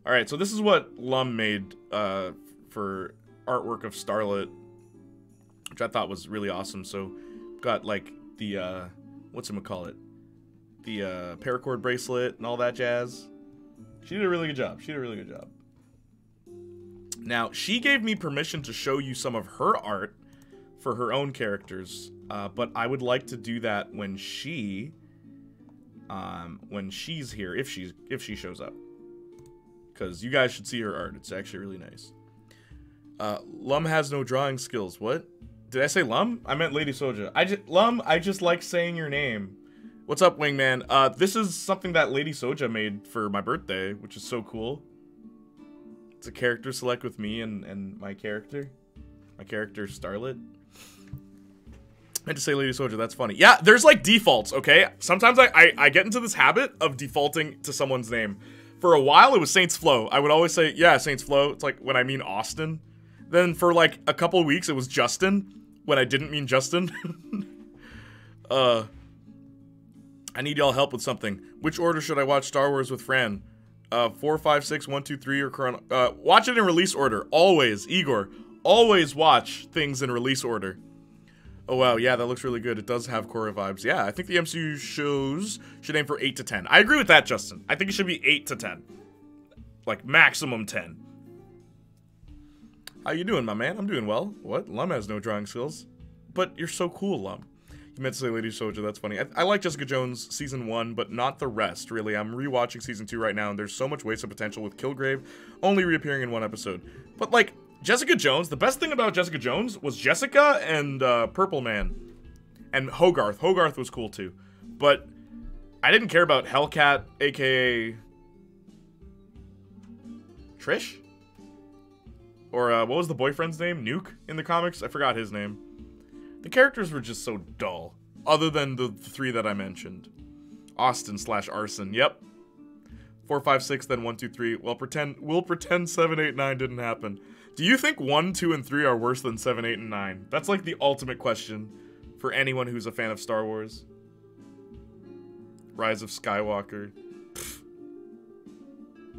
Alright, so this is what Lum made for artwork of Starlet, which I thought was really awesome. So, got like the, whatchamacallit? The paracord bracelet and all that jazz. She did a really good job. She did a really good job. Now, she gave me permission to show you some of her art for her own characters, but I would like to do that when she's here, if she shows up, because you guys should see her art. It's actually really nice. Lum has no drawing skills. What? Did I say Lum? I meant Lady Soja. Lum, I just like saying your name. What's up, Wingman? This is something that Lady Soja made for my birthday, which is so cool. It's a character select with me and my character. My character, Starlet. I had to say Lady Soja, that's funny. Yeah, there's like defaults, okay? Sometimes I get into this habit of defaulting to someone's name. For a while, it was Saints Flow. I would always say, yeah, Saints Flow. It's like when I mean Austin. Then for like a couple of weeks, it was Justin when I didn't mean Justin. I need y'all help with something. Which order should I watch Star Wars with Fran? 4, 5, 6, 1, 2, 3, or chrono? Watch it in release order. Always, Igor. Always watch things in release order. Oh wow, yeah, that looks really good. It does have Korra vibes. Yeah, I think the MCU shows should aim for 8 to 10. I agree with that, Justin. I think it should be 8 to 10. Like, maximum 10. How you doing, my man? I'm doing well. What? Lum has no drawing skills. But you're so cool, Lum. You meant to say Lady Soja, that's funny. I like Jessica Jones Season 1, but not the rest, really. I'm rewatching Season 2 right now, and there's so much wasted potential with Kilgrave only reappearing in one episode. But, like, Jessica Jones, the best thing about Jessica Jones was Jessica and Purple Man. And Hogarth. Hogarth was cool, too. But I didn't care about Hellcat, a.k.a. Trish? Or, what was the boyfriend's name? Nuke in the comics? I forgot his name. The characters were just so dull, other than the 3 that I mentioned. Austin/Arson, yep. 4, 5, 6, then 1, 2, 3. Well, we'll pretend 7, 8, 9 didn't happen. Do you think 1, 2, and 3 are worse than 7, 8, and 9? That's like the ultimate question for anyone who's a fan of Star Wars. Rise of Skywalker. Pfft.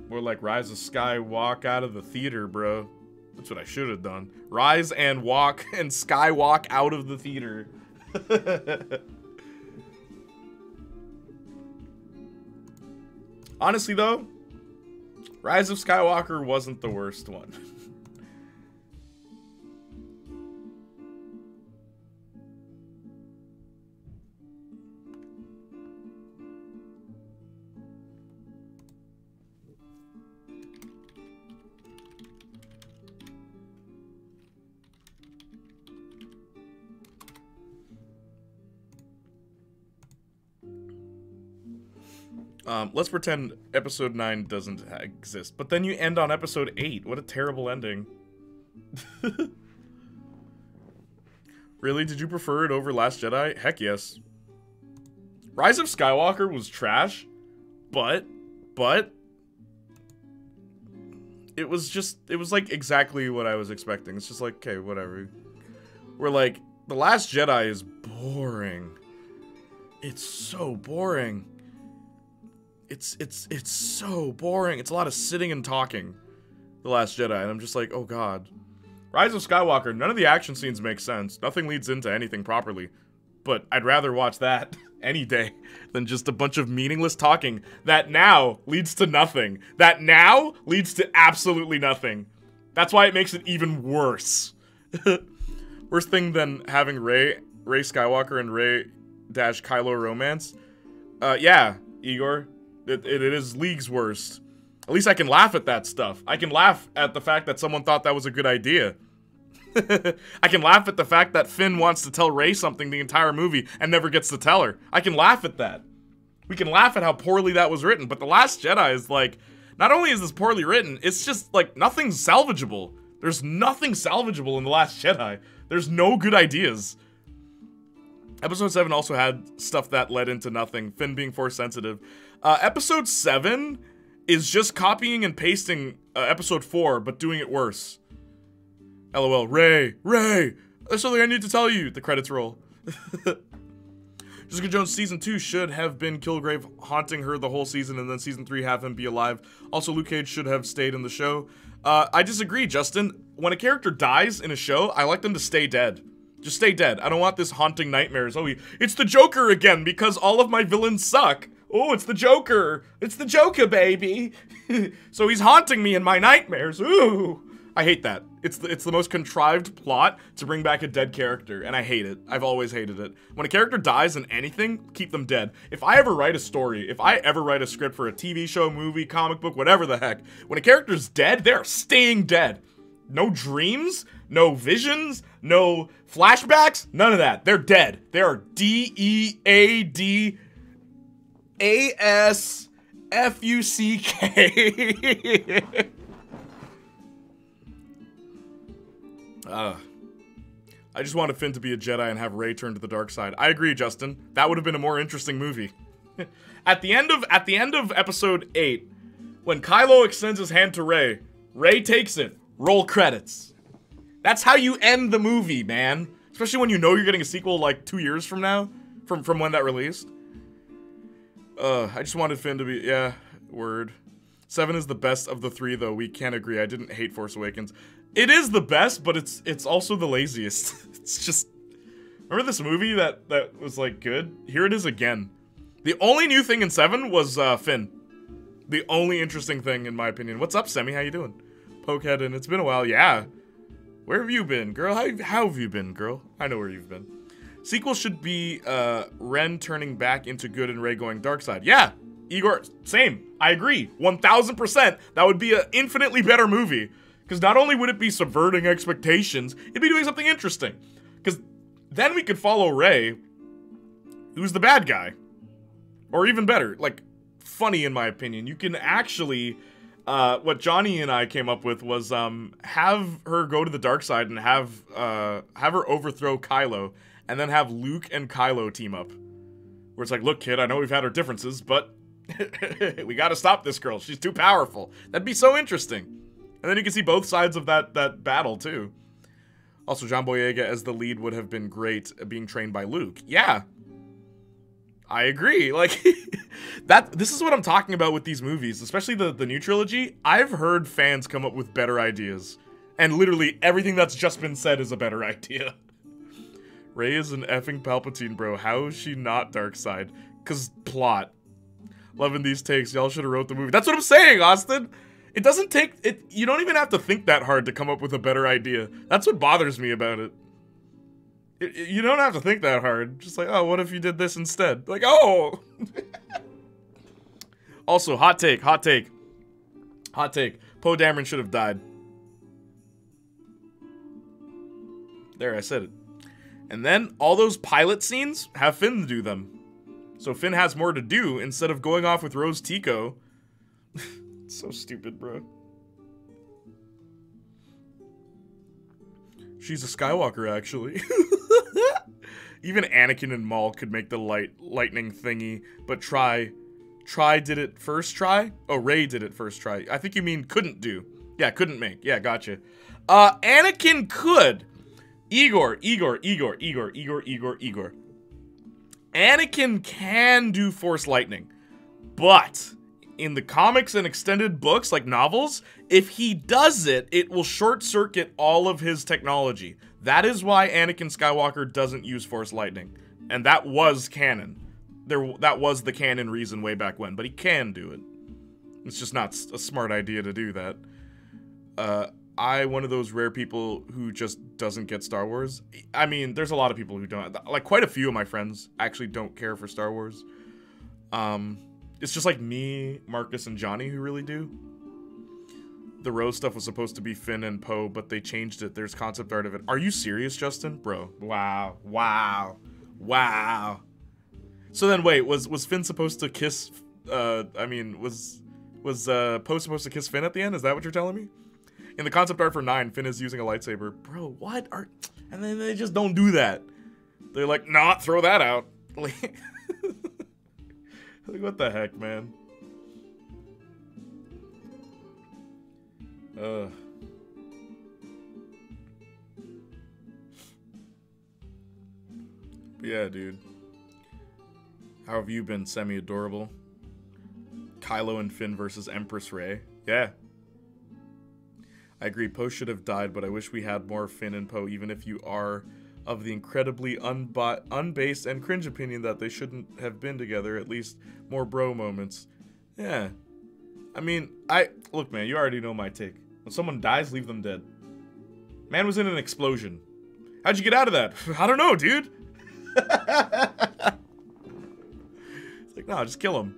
More like Rise of Skywalk out of the theater, bro. That's what I should have done. Rise and walk and skywalk out of the theater. Honestly, though, Rise of Skywalker wasn't the worst one. Let's pretend episode 9 doesn't exist. But then you end on episode 8. What a terrible ending. Really? Did you prefer it over Last Jedi? Heck yes. Rise of Skywalker was trash, but it was like exactly what I was expecting. It's just like, okay, whatever. We're like, The Last Jedi is boring. It's so boring. It's so boring. It's a lot of sitting and talking. The Last Jedi, and I'm just like, oh god. Rise of Skywalker, none of the action scenes make sense. Nothing leads into anything properly. But I'd rather watch that any day than just a bunch of meaningless talking that now leads to nothing. That now leads to absolutely nothing. That's why it makes it even worse. Worse thing than having Rey Skywalker and Rey-Kylo romance? Yeah, Igor. It is leagues worst. At least I can laugh at that stuff. I can laugh at the fact that someone thought that was a good idea. I can laugh at the fact that Finn wants to tell Rey something the entire movie and never gets to tell her. I can laugh at that. We can laugh at how poorly that was written, but The Last Jedi is like, not only is this poorly written, it's just like nothing's salvageable. There's nothing salvageable in The Last Jedi. There's no good ideas. Episode 7 also had stuff that led into nothing. Finn being Force sensitive. Episode 7 is just copying and pasting episode 4, but doing it worse. LOL. Rey! There's something I need to tell you! The credits roll. Jessica Jones season 2 should have been Kilgrave haunting her the whole season, and then season 3 have him be alive. Also, Luke Cage should have stayed in the show. I disagree, Justin. When a character dies in a show, I like them to stay dead. Just stay dead. I don't want this haunting nightmares. Oh, it's the Joker again because all of my villains suck. Oh, it's the Joker. It's the Joker, baby. So he's haunting me in my nightmares. Ooh. I hate that. It's the most contrived plot to bring back a dead character, and I hate it. I've always hated it. When a character dies in anything, keep them dead. If I ever write a story, if I ever write a script for a TV show, movie, comic book, whatever the heck, when a character's dead, they're staying dead. No dreams, no visions, no flashbacks, none of that. They're dead. They are DEADASFUCK. I just wanted Finn to be a Jedi and have Rey turn to the dark side. I agree, Justin. That would have been a more interesting movie. At the end of episode 8, when Kylo extends his hand to Rey, Rey takes it. Roll credits. That's how you end the movie, man. Especially when you know you're getting a sequel like 2 years from now, from when that released. I just wanted Finn to be, yeah, word. 7 is the best of the 3, though. We can't agree. I didn't hate Force Awakens. It is the best, but it's also the laziest. It's just, remember this movie that was like good? Here it is again. The only new thing in 7 was Finn. The only interesting thing, in my opinion. What's up, Semi? How you doing? Pokehead, and it's been a while. Yeah. Where have you been, girl? How have you been, girl? I know where you've been. Sequel should be Ren turning back into good and Rey going dark side. Yeah, Igor, same. I agree. 1000%. That would be an infinitely better movie. Because not only would it be subverting expectations, it'd be doing something interesting. Because then we could follow Rey, who's the bad guy. Or even better, like, funny in my opinion. You can actually... what Johnny and I came up with was have her go to the dark side and have her overthrow Kylo, and then have Luke and Kylo team up. Where it's like, look, kid, I know we've had our differences, but we gotta stop this girl. She's too powerful. That'd be so interesting. And then you can see both sides of that battle, too. Also, John Boyega as the lead would have been great being trained by Luke. Yeah. I agree. Like, this is what I'm talking about with these movies, especially the new trilogy. I've heard fans come up with better ideas. And literally everything that's just been said is a better idea. Rey is an effing Palpatine, bro. How is she not Darkseid? 'Cause plot. Loving these takes. Y'all should have wrote the movie. That's what I'm saying, Austin. It doesn't take it. You don't even have to think that hard to come up with a better idea. That's what bothers me about it. You don't have to think that hard. Just like, oh, what if you did this instead? Like, oh. Also, hot take. Poe Dameron should have died. There, I said it. And then all those pilot scenes have Finn do them. So Finn has more to do instead of going off with Rose Tico. So stupid, bro. She's a Skywalker, actually. Even Anakin and Maul could make the lightning thingy, but Try did it first try? Oh, Rey did it first try. I think you mean couldn't do. Yeah, couldn't make. Yeah, gotcha. Anakin could. Igor. Anakin can do Force lightning, but in the comics and extended books, like novels, if he does it, it will short-circuit all of his technology. That is why Anakin Skywalker doesn't use Force lightning, and that was canon. That was the canon reason way back when, but he can do it. It's just not a smart idea to do that. One of those rare people who just doesn't get Star Wars. I mean, there's a lot of people who don't. Like, quite a few of my friends actually don't care for Star Wars. It's just like me, Marcus, and Johnny who really do. The Rose stuff was supposed to be Finn and Poe, but they changed it. There's concept art of it. Are you serious, Justin? Bro. Wow. So then, wait, was Finn supposed to kiss, was Poe supposed to kiss Finn at the end? Is that what you're telling me? In the concept art for 9, Finn is using a lightsaber. Bro, what? And then they just don't do that. They're like, nah, throw that out. Like, what the heck, man? Yeah, dude. How have you been, semi-adorable? Kylo and Finn versus Empress Rey. Yeah. I agree, Poe should have died, but I wish we had more Finn and Poe, even if you are of the incredibly unbased and cringe opinion that they shouldn't have been together, at least more bro moments. Yeah. I mean, look, man, you already know my take. When someone dies, leave them dead. Man was in an explosion. How'd you get out of that? I don't know, dude. It's like, no, just kill him.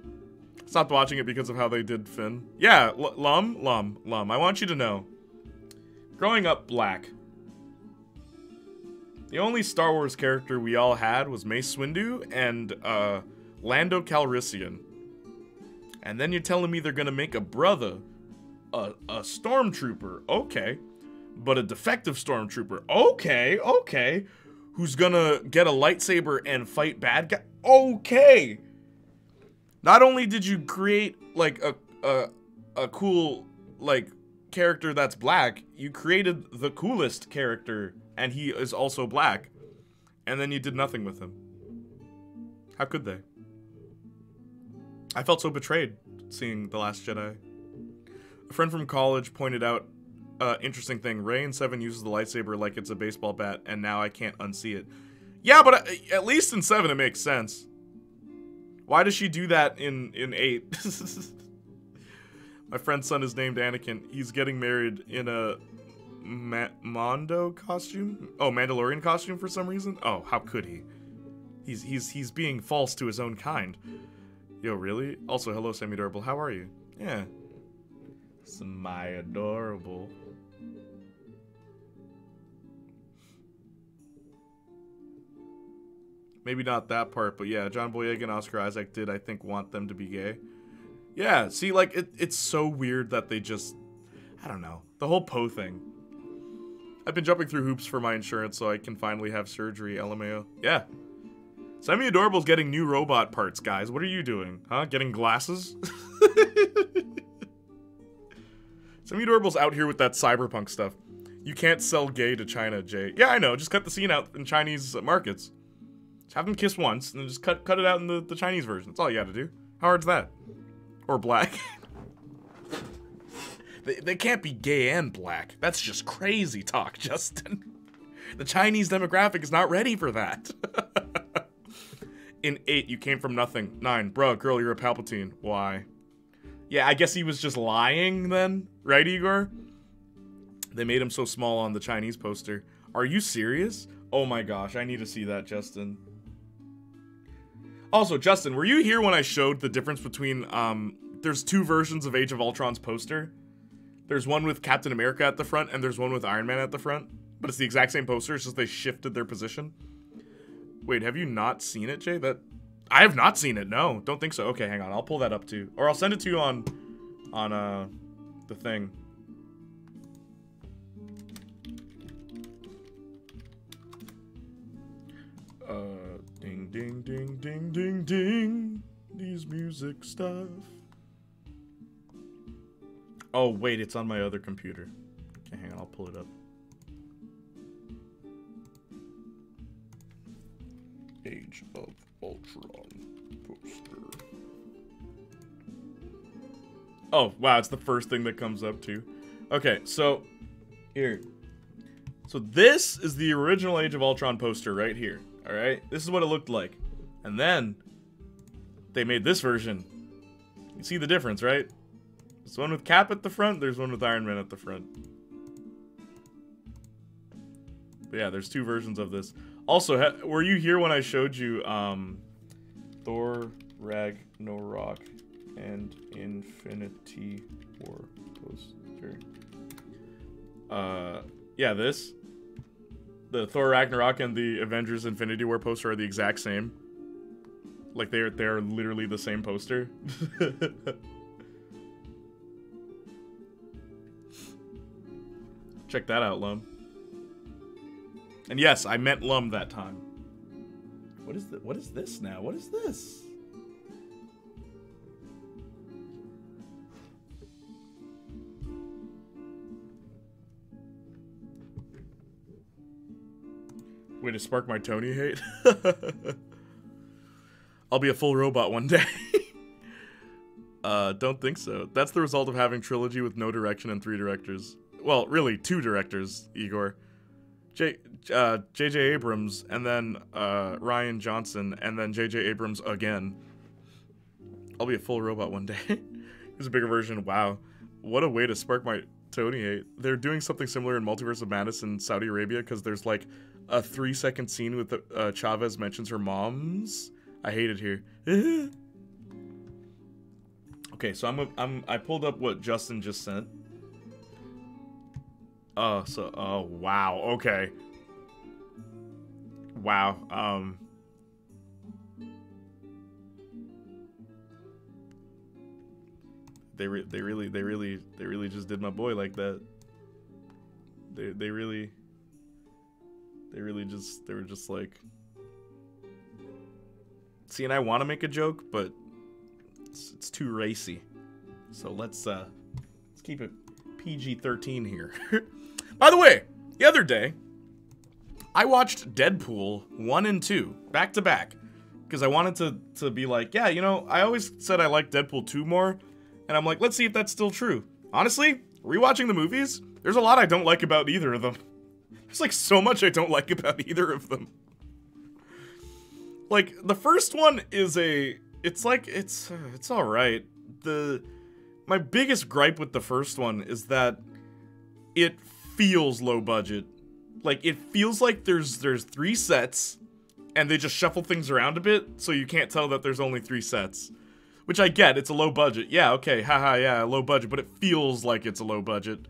Stopped watching it because of how they did Finn. Yeah, Lum. I want you to know. Growing up black, the only Star Wars character we all had was Mace Windu and Lando Calrissian. And then you're telling me they're gonna make a brother, a stormtrooper, okay, but a defective stormtrooper, okay, who's gonna get a lightsaber and fight bad guy, okay. Not only did you create like a cool like character that's black, you created the coolest character, and he is also black, and then you did nothing with him. How could they? I felt so betrayed seeing The Last Jedi. A friend from college pointed out interesting thing. Rey in 7 uses the lightsaber like it's a baseball bat, and now I can't unsee it. Yeah, but at least in 7 it makes sense. Why does she do that in 8? My friend's son is named Anakin. He's getting married in a Mando costume? Oh, Mandalorian costume for some reason? Oh, how could he? He's being false to his own kind. Yo, really? Also, hello, semi-adorable. How are you? Yeah. Semi-adorable. Maybe not that part, but yeah, John Boyega and Oscar Isaac did, I think, want them to be gay. Yeah, see, like, it's so weird that they just, I don't know, the whole Poe thing. I've been jumping through hoops for my insurance so I can finally have surgery, LMAO. Yeah. Semi-Adorable's getting new robot parts, guys. What are you doing? Huh? Getting glasses? Semi-Adorable's out here with that cyberpunk stuff. You can't sell gay to China, Jay. Yeah, I know. Just cut the scene out in Chinese markets. Just have them kiss once, and then just cut it out in the Chinese version. That's all you gotta do. How hard's that? Or black. They can't be gay and black. That's just crazy talk, Justin. The Chinese demographic is not ready for that. In 8, you came from nothing. 9, bro, girl, you're a Palpatine. Why? Yeah, I guess he was just lying then, right, Igor? They made him so small on the Chinese poster. Are you serious? Oh my gosh, I need to see that, Justin. Also, Justin, were you here when I showed the difference between, there's 2 versions of Age of Ultron's poster? There's one with Captain America at the front, and there's one with Iron Man at the front. But it's the exact same poster, it's just they shifted their position. Wait, have you not seen it, Jay? I have not seen it, no. Don't think so. Okay, hang on, I'll pull that up too. Or I'll send it to you on the thing. Ding, ding, ding, ding, ding, ding. These music stuff. Oh, wait, it's on my other computer. Okay, hang on, I'll pull it up. Age of Ultron poster. Oh, wow, it's the first thing that comes up, too. Okay, so, here. So this is the original Age of Ultron poster right here, alright? This is what it looked like. And then, they made this version. You see the difference, right? There's one with Cap at the front, there's one with Iron Man at the front. But yeah, there's 2 versions of this. Also, were you here when I showed you Thor, Ragnarok, and Infinity War poster? Yeah, this. The Thor, Ragnarok, and the Avengers Infinity War poster are the exact same. Like, they're literally the same poster. Check that out, Lum. And yes, I meant Lum that time. What is this now? What is this? Way to spark my Tony hate. I'll be a full robot one day. Don't think so. That's the result of having trilogy with no direction and 3 directors. Well, really, 2 directors, Igor. J.J. Abrams, and then Rian Johnson, and then J.J. Abrams again. I'll be a full robot one day. Here's a bigger version. Wow. What a way to spark my Tony hate. They're doing something similar in Multiverse of Madness in Saudi Arabia, because there's like a 3-second scene with Chavez mentions her moms. I hate it here. Okay, so I pulled up what Justin just sent. Oh, wow, okay. Wow, They really just did my boy like that. They were just like... See, and I want to make a joke, but it's too racy. So let's keep it PG-13 here. By the way, the other day, I watched Deadpool 1 and 2 back to back because I wanted to be like, yeah, you know, I always said I liked Deadpool 2 more, and I'm like, let's see if that's still true. Honestly, rewatching the movies, there's a lot I don't like about either of them. There's like so much I don't like about either of them. Like, the first one is it's alright. My biggest gripe with the first one is that it feels low budget. Like, it feels like there's 3 sets, and they just shuffle things around a bit, so you can't tell that there's only 3 sets. Which I get, it's a low budget. Yeah, okay, haha, yeah, low budget, but it feels like it's a low budget.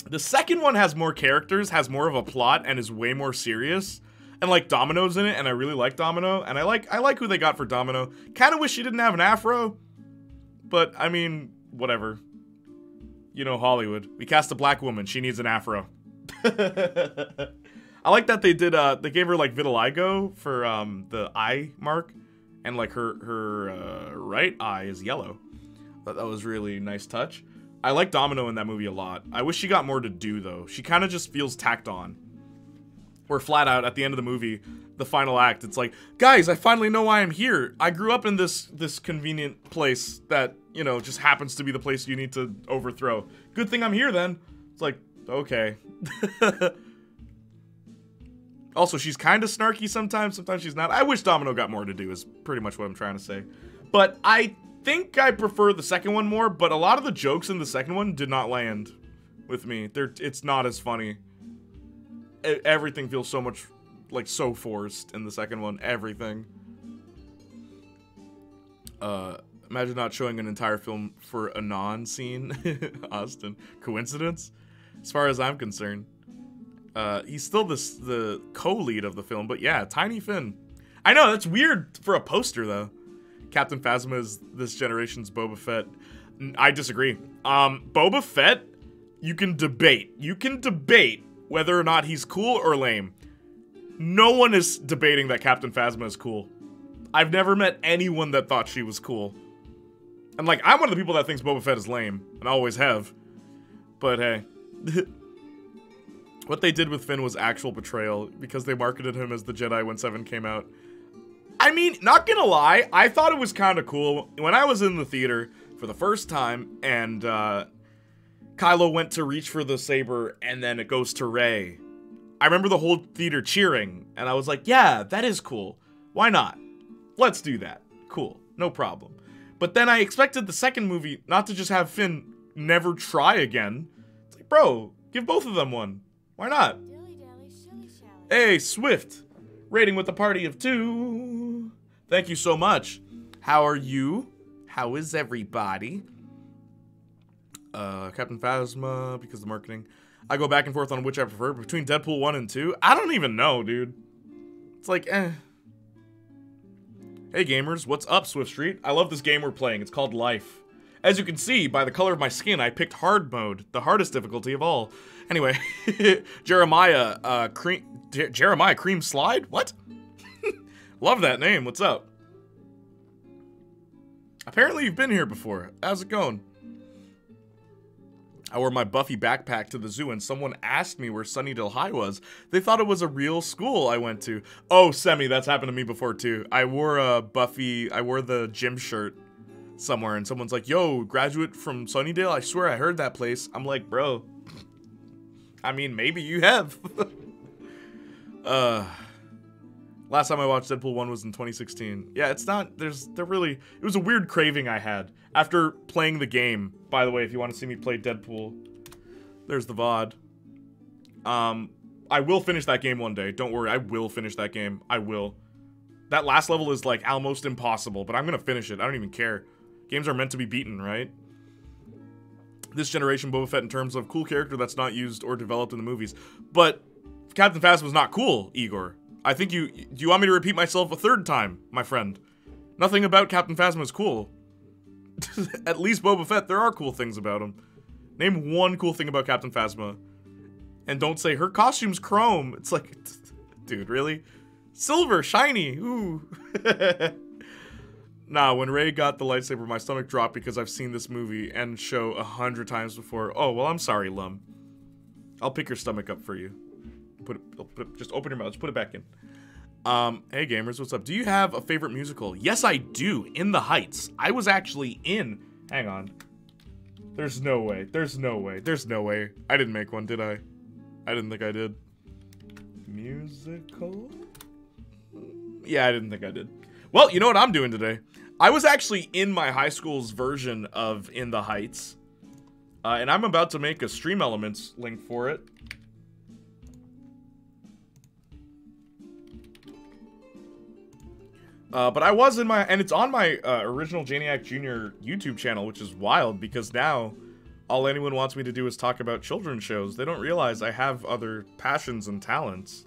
The second one has more characters, has more of a plot, and is way more serious. And like Domino's in it, and I really like Domino, and I like who they got for Domino. Kinda wish she didn't have an afro, but I mean, whatever. You know Hollywood. We cast a black woman, she needs an afro. I like that they did, they gave her like vitiligo for the eye mark, and like her right eye is yellow. Thought that was really nice touch. I like Domino in that movie a lot. I wish she got more to do, though. She kind of just feels tacked on. Where flat out, at the end of the movie, the final act, it's like, guys, I finally know why I'm here. I grew up in this convenient place that, you know, just happens to be the place you need to overthrow. Good thing I'm here, then. It's like, okay. Also, she's kind of snarky sometimes she's not. I wish Domino got more to do, is pretty much what I'm trying to say. But I think I prefer the second one more, but a lot of the jokes in the second one did not land with me. It's not as funny. Everything feels so much, like, so forced in the second one. Everything. Imagine not showing an entire film for a non-scene. Austin. Coincidence? As far as I'm concerned. He's still the co-lead of the film, but yeah, Tiny Finn. I know, that's weird for a poster, though. Captain Phasma is this generation's Boba Fett. I disagree. Boba Fett, you can debate. You can debate whether or not he's cool or lame. No one is debating that Captain Phasma is cool. I've never met anyone that thought she was cool. And, like, I'm one of the people that thinks Boba Fett is lame, and I always have. But, hey. What they did with Finn was actual betrayal, because they marketed him as the Jedi when 7 came out. I mean, not gonna lie, I thought it was kind of cool. When I was in the theater for the first time, and Kylo went to reach for the saber, and then it goes to Rey. I remember the whole theater cheering, and I was like, yeah, that is cool. Why not? Let's do that. Cool. No problem. But then I expected the second movie not to just have Finn never try again. It's like, bro, give both of them one. Why not? Hey, Swift. Rating with a party of 2. Thank you so much. How are you? How is everybody? Captain Phasma, because of the marketing. I go back and forth on which I prefer between Deadpool 1 and 2. I don't even know, dude. It's like, eh. Hey gamers, what's up, Swift Street? I love this game we're playing. It's called Life. As you can see, by the color of my skin, I picked hard mode, the hardest difficulty of all. Anyway, Jeremiah Cream Slide? What? Love that name, what's up? Apparently you've been here before. How's it going? I wore my Buffy backpack to the zoo and someone asked me where Sunnydale High was. They thought it was a real school I went to. Oh, Semi, that's happened to me before too. I wore the gym shirt somewhere and someone's like, yo, graduate from Sunnydale? I swear I heard that place. I'm like, bro, I mean, maybe you have. Last time I watched Deadpool 1 was in 2016. Yeah, it's not, it was a weird craving I had after playing the game. By the way, if you want to see me play Deadpool, there's the VOD. I will finish that game one day. Don't worry, I will finish that game. I will. That last level is like almost impossible, but I'm gonna finish it. I don't even care. Games are meant to be beaten, right? This generation Boba Fett in terms of cool character that's not used or developed in the movies. But Captain Phasma's not cool, Igor. I think do you want me to repeat myself a third time, my friend? Nothing about Captain Phasma is cool. At least Boba Fett, there are cool things about him. Name one cool thing about Captain Phasma. And don't say, her costume's chrome. It's like, dude, really? Silver, shiny, ooh. Nah, when Rey got the lightsaber, my stomach dropped because I've seen this movie and show 100 times before. Oh, well, I'm sorry, Lum. I'll pick your stomach up for you. Just open your mouth, just put it back in. Hey gamers, what's up? Do you have a favorite musical? Yes, I do. In the Heights. I was actually in... Hang on. There's no way. There's no way. There's no way. I didn't make one, did I? I didn't think I did. Musical? Yeah, I didn't think I did. Well, you know what I'm doing today? I was actually in my high school's version of In the Heights. And I'm about to make a Stream Elements link for it. But I was in my, and it's on my original Janiac Jr. YouTube channel, which is wild because now all anyone wants me to do is talk about children's shows. They don't realize I have other passions and talents.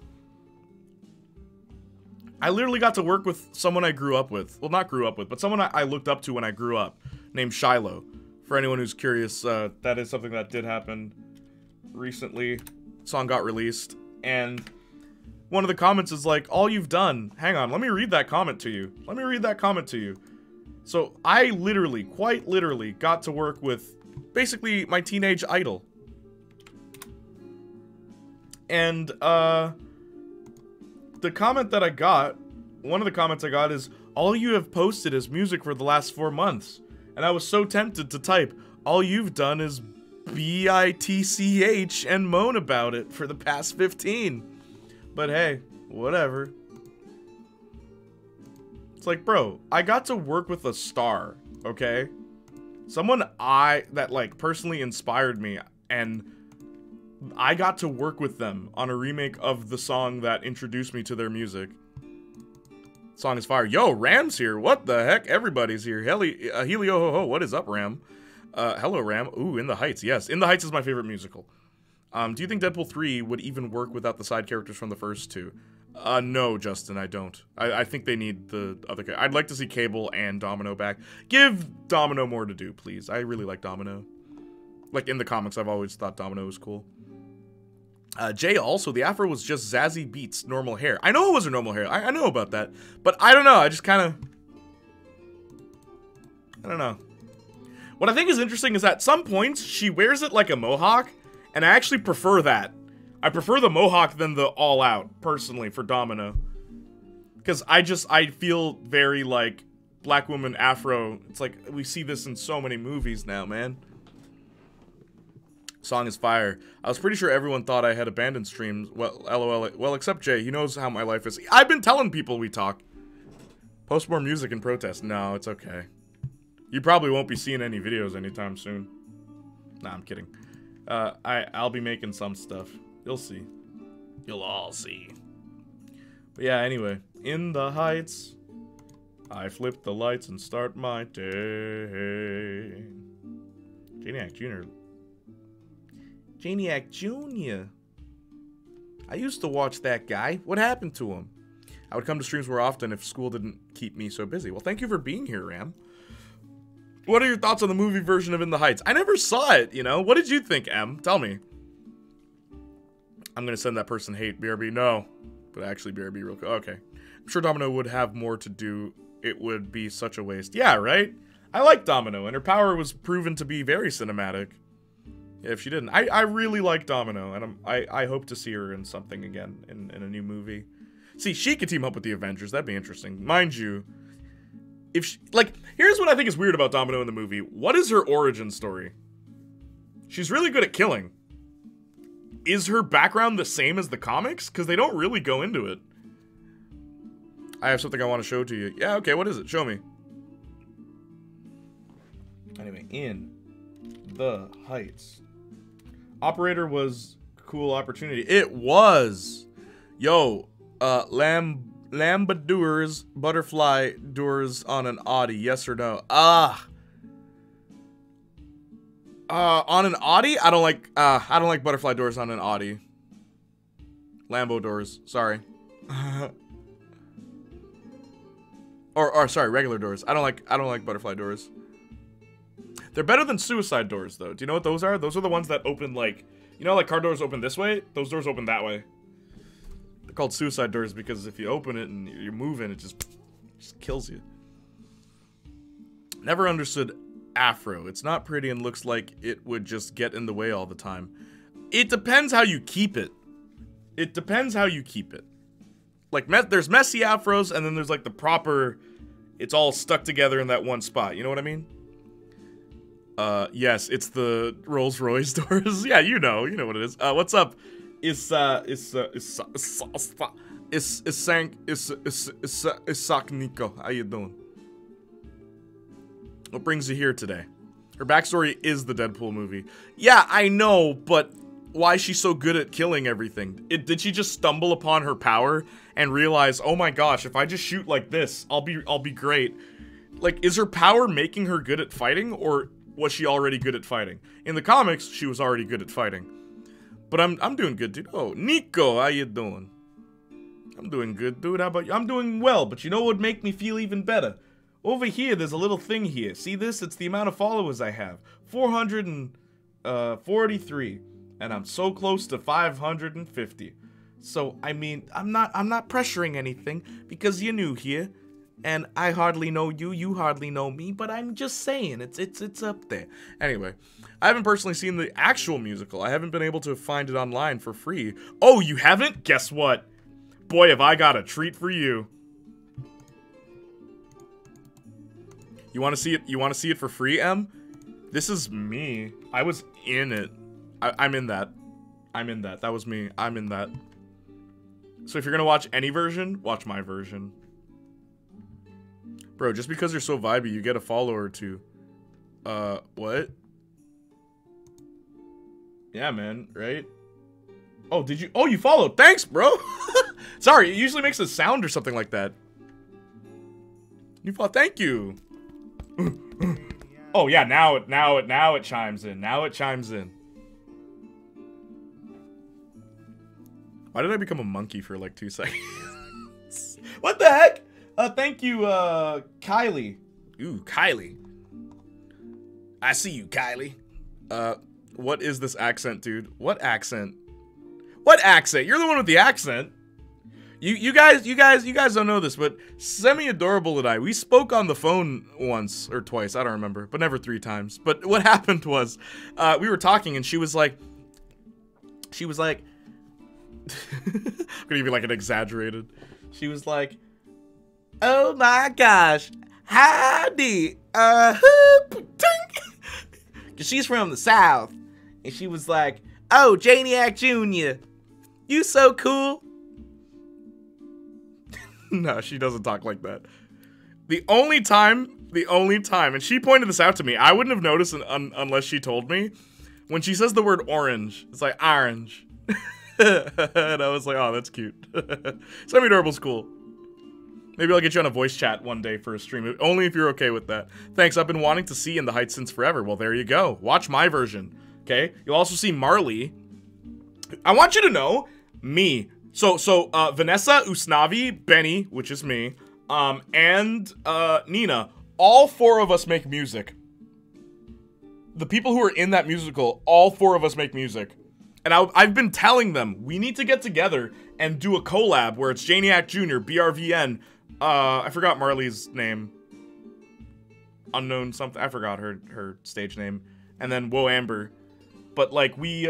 I literally got to work with someone I grew up with. Well, not grew up with, but someone I looked up to when I grew up, named Shiloh. For anyone who's curious, that is something that did happen recently. Song got released, and one of the comments is like, all you've done... Hang on, let me read that comment to you. Let me read that comment to you. So, I literally, quite literally, got to work with basically my teenage idol. And, the comment that I got, one of the comments I got is, all you have posted is music for the last 4 months. And I was so tempted to type, all you've done is bitch and moan about it for the past 15. But hey, whatever. It's like, bro, I got to work with a star, okay? Someone that like personally inspired me, and I got to work with them on a remake of the song that introduced me to their music. Song is fire. Yo, Ram's here. What the heck? Everybody's here. Helio ho ho. What is up, Ram? Hello, Ram. Ooh, In the Heights. Yes, In the Heights is my favorite musical. Do you think Deadpool 3 would even work without the side characters from the first two? No, Justin, I don't. I think they need the other guy. I'd like to see Cable and Domino back. Give Domino more to do, please. I really like Domino. Like, in the comics, I've always thought Domino was cool. Jay, also, the afro was just Zazie Beetz' normal hair. I know it was her normal hair. I know about that. But I don't know. I just kind of... I don't know. What I think is interesting is at some points, she wears it like a mohawk, and I actually prefer that. I prefer the mohawk than the all-out, personally, for Domino. Because I feel very, like, black woman afro. It's like, we see this in so many movies now, man. Song is fire. I was pretty sure everyone thought I had abandoned streams. Well, lol. Well, except Jay. He knows how my life is. I've been telling people we talk. Post more music and protest. No, it's okay. You probably won't be seeing any videos anytime soon. Nah, I'm kidding. I'll be making some stuff. You'll see. You'll all see. But yeah, anyway. In the Heights. I flip the lights and start my day. Playniac Jr. Playniac Jr. I used to watch that guy. What happened to him? I would come to streams more often if school didn't keep me so busy. Well, thank you for being here, Ram. What are your thoughts on the movie version of In the Heights? I never saw it, you know? What did you think, Em? Tell me. I'm gonna send that person hate, BRB. No. But actually, BRB real quick. Okay. I'm sure Domino would have more to do. It would be such a waste. Yeah, right? I like Domino, and her power was proven to be very cinematic. Yeah, if she didn't. I really like Domino, and I hope to see her in something again, in a new movie. See, she could team up with the Avengers. That'd be interesting. Mind you, if she, like, here's what I think is weird about Domino in the movie. What is her origin story? She's really good at killing. Is her background the same as the comics? Because they don't really go into it. I have something I want to show to you. Yeah, okay, what is it? Show me. Anyway, In the Heights. Operator was cool opportunity. It was. Yo, Lambadours, butterfly doors on an Audi, yes or no? On an Audi? I don't like butterfly doors on an Audi. Lambo doors, sorry. or sorry, regular doors. I don't like butterfly doors. They're better than suicide doors, though. Do you know what those are? Those are the ones that open, like, you know, like car doors open this way? Those doors open that way. They're called suicide doors because if you open it and you're moving, it just kills you. Never understood afro. It's not pretty and looks like it would just get in the way all the time. It depends how you keep it. It depends how you keep it. Like, there's messy afros, and then there's, like, the proper, it's all stuck together in that one spot. You know what I mean? Yes, it's the Rolls Royce doors. Yeah, you know what it is. What's up? Nico. How you doing? What brings you here today? Her backstory is the Deadpool movie. Yeah, I know, but why is she so good at killing everything? Did she just stumble upon her power and realize, oh my gosh, if I just shoot like this, I'll be great? Like, is her power making her good at fighting, or was she already good at fighting? In the comics, she was already good at fighting. But I'm doing good, dude. Oh, Nico, how you doing? I'm doing good, dude. How about you? I'm doing well, but you know what would make me feel even better? Over here, there's a little thing here. See this? It's the amount of followers I have. 443. And I'm so close to 550. So, I mean, I'm not pressuring anything because you're new here. And I hardly know you, you hardly know me, but I'm just saying, it's up there. Anyway, I haven't personally seen the actual musical. I haven't been able to find it online for free. Oh, you haven't? Guess what? Boy, have I got a treat for you. You want to see it? You want to see it for free, Em? This is me. I was in it. I'm in that. I'm in that. That was me. I'm in that. So if you're gonna watch any version, watch my version. Bro, just because you're so vibey, you get a follower or two. What? Yeah, man, right? Oh, did you? Oh, you followed. Thanks, bro. Sorry, it usually makes a sound or something like that. You followed. Thank you. Oh yeah, now it chimes in. Now it chimes in. Why did I become a monkey for like 2 seconds? What the heck? Thank you, Kylie. Ooh, Kylie. I see you, Kylie. What is this accent, dude? What accent? What accent? You're the one with the accent. You guys don't know this, but Semi-Adorable and I, we spoke on the phone once or twice, I don't remember, but never 3 times. But what happened was, we were talking and she was like, I'm gonna be like an exaggerated. She was like, oh my gosh, howdy, she's from the South, and she was like, oh, Playniac Jr., you so cool. No, she doesn't talk like that. The only time, and she pointed this out to me, I wouldn't have noticed unless she told me, when she says the word orange, it's like orange. And I was like, oh, that's cute. Semi-Adorable's cool. Maybe I'll get you on a voice chat one day for a stream, only if you're okay with that. Thanks, I've been wanting to see In the Heights since forever. Well, there you go. Watch my version, okay? You'll also see Marley. I want you to know, me. So, Vanessa, Usnavi, Benny, which is me, and Nina, all 4 of us make music. The people who are in that musical, all 4 of us make music. And I've been telling them, we need to get together and do a collab where it's Playniac Jr., BRVN, I forgot Marley's name. Unknown something, I forgot her stage name. And then Whoa Amber. But like, we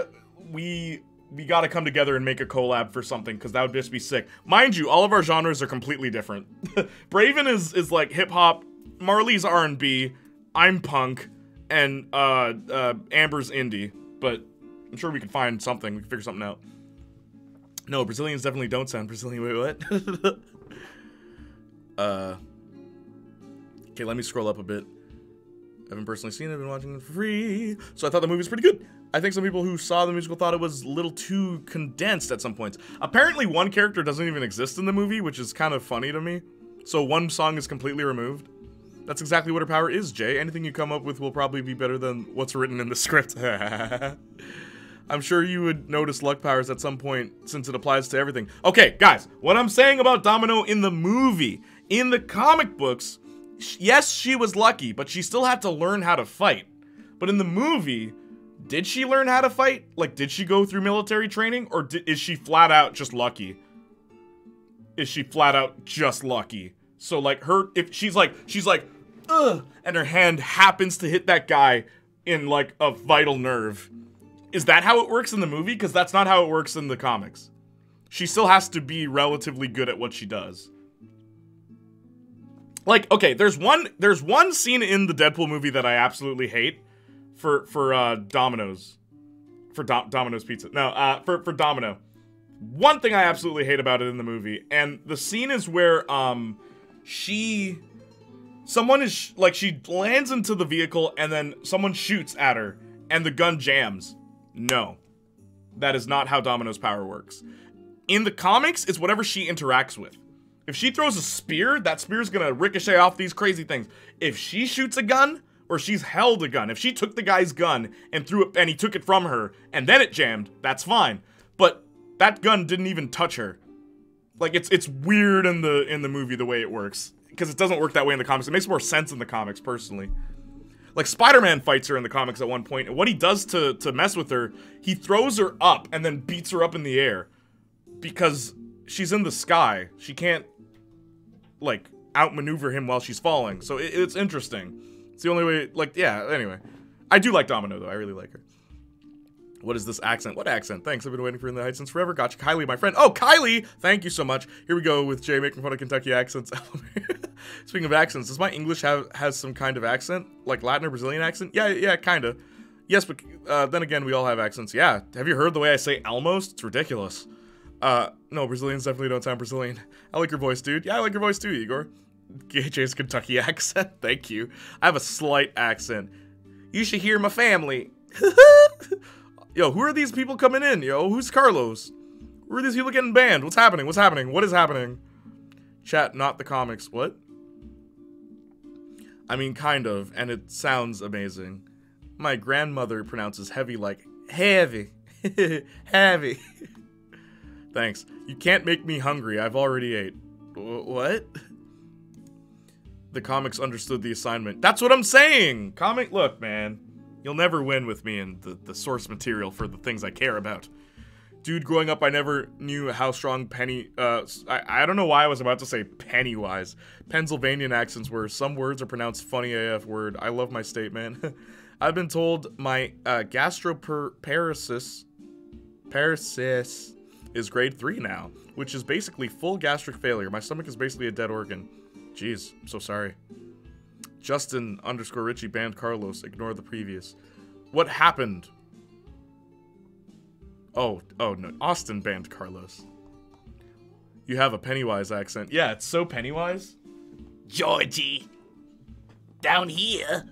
gotta come together and make a collab for something, because that would just be sick. Mind you, all of our genres are completely different. Braven is like hip-hop, Marley's R&B, I'm punk, and Amber's indie. But I'm sure we can find something. We can figure something out. No, Brazilians definitely don't sound Brazilian. Wait, what? Okay, let me scroll up a bit. I haven't personally seen it. I've been watching it for free. So I thought the movie was pretty good. I think some people who saw the musical thought it was a little too condensed at some points. Apparently, one character doesn't even exist in the movie, which is kind of funny to me. So one song is completely removed. That's exactly what her power is, Jay. Anything you come up with will probably be better than what's written in the script. I'm sure you would notice luck powers at some point, since it applies to everything. Okay, guys, what I'm saying about Domino in the movie, in the comic books, yes, she was lucky, but she still had to learn how to fight. But in the movie, did she learn how to fight? Like, did she go through military training, or is she flat out just lucky? Is she flat out just lucky? So, like, if she's like, ugh, and her hand happens to hit that guy in, like, a vital nerve. Is that how it works in the movie? Because that's not how it works in the comics. She still has to be relatively good at what she does. Like, okay, there's one scene in the Deadpool movie that I absolutely hate for Domino's. For Domino's Pizza. No, for Domino. One thing I absolutely hate about it in the movie, and the scene is where, she lands into the vehicle and then someone shoots at her and the gun jams. No. That is not how Domino's power works. In the comics, it's whatever she interacts with. If she throws a spear, that spear's gonna ricochet off these crazy things. If she shoots a gun, or she's held a gun, if she took the guy's gun and threw it, and he took it from her, and then it jammed, that's fine. But that gun didn't even touch her. Like, it's weird in the movie the way it works. Because it doesn't work that way in the comics. It makes more sense in the comics, personally. Like, Spider-Man fights her in the comics at one point, and what he does to mess with her, he throws her up and then beats her up in the air. Because she's in the sky. She can't, like, outmaneuver him while she's falling. So it's interesting. It's the only way, like, yeah, anyway. I do like Domino, though. I really like her. What is this accent? What accent? Thanks, I've been waiting for In the Heights since forever. Gotcha, Kylie, my friend. Oh, Kylie! Thank you so much. Here we go with Jay making fun of Kentucky accents. Speaking of accents, does my English has some kind of accent? Like Latin or Brazilian accent? Yeah, kinda. Yes, but then again, we all have accents. Yeah, have you heard the way I say almost? It's ridiculous. No, Brazilians definitely don't sound Brazilian. I like your voice, dude. Yeah, I like your voice too, Igor. JJ's Kentucky accent. Thank you. I have a slight accent. You should hear my family. Yo, who are these people coming in, yo? Who's Carlos? Who are these people getting banned? What's happening? What's happening? What is happening? Chat, not the comics. What? I mean, kind of, and it sounds amazing. My grandmother pronounces heavy like heavy. Heavy. Thanks. You can't make me hungry. I've already ate. What? The comics understood the assignment. That's what I'm saying! Look, man. You'll never win with me in the source material for the things I care about. Dude, growing up, I never knew how strong I don't know why I was about to say Pennywise. Pennsylvanian accents were. Some words are pronounced funny AF word. I love my state, man. I've been told my gastroparesis is grade 3 now, which is basically full gastric failure. My stomach is basically a dead organ. Jeez, I'm so sorry. Justin _ Richie banned Carlos. Ignore the previous. What happened? Oh no. Austin banned Carlos. You have a Pennywise accent. Yeah, it's so Pennywise. Georgie. Down here,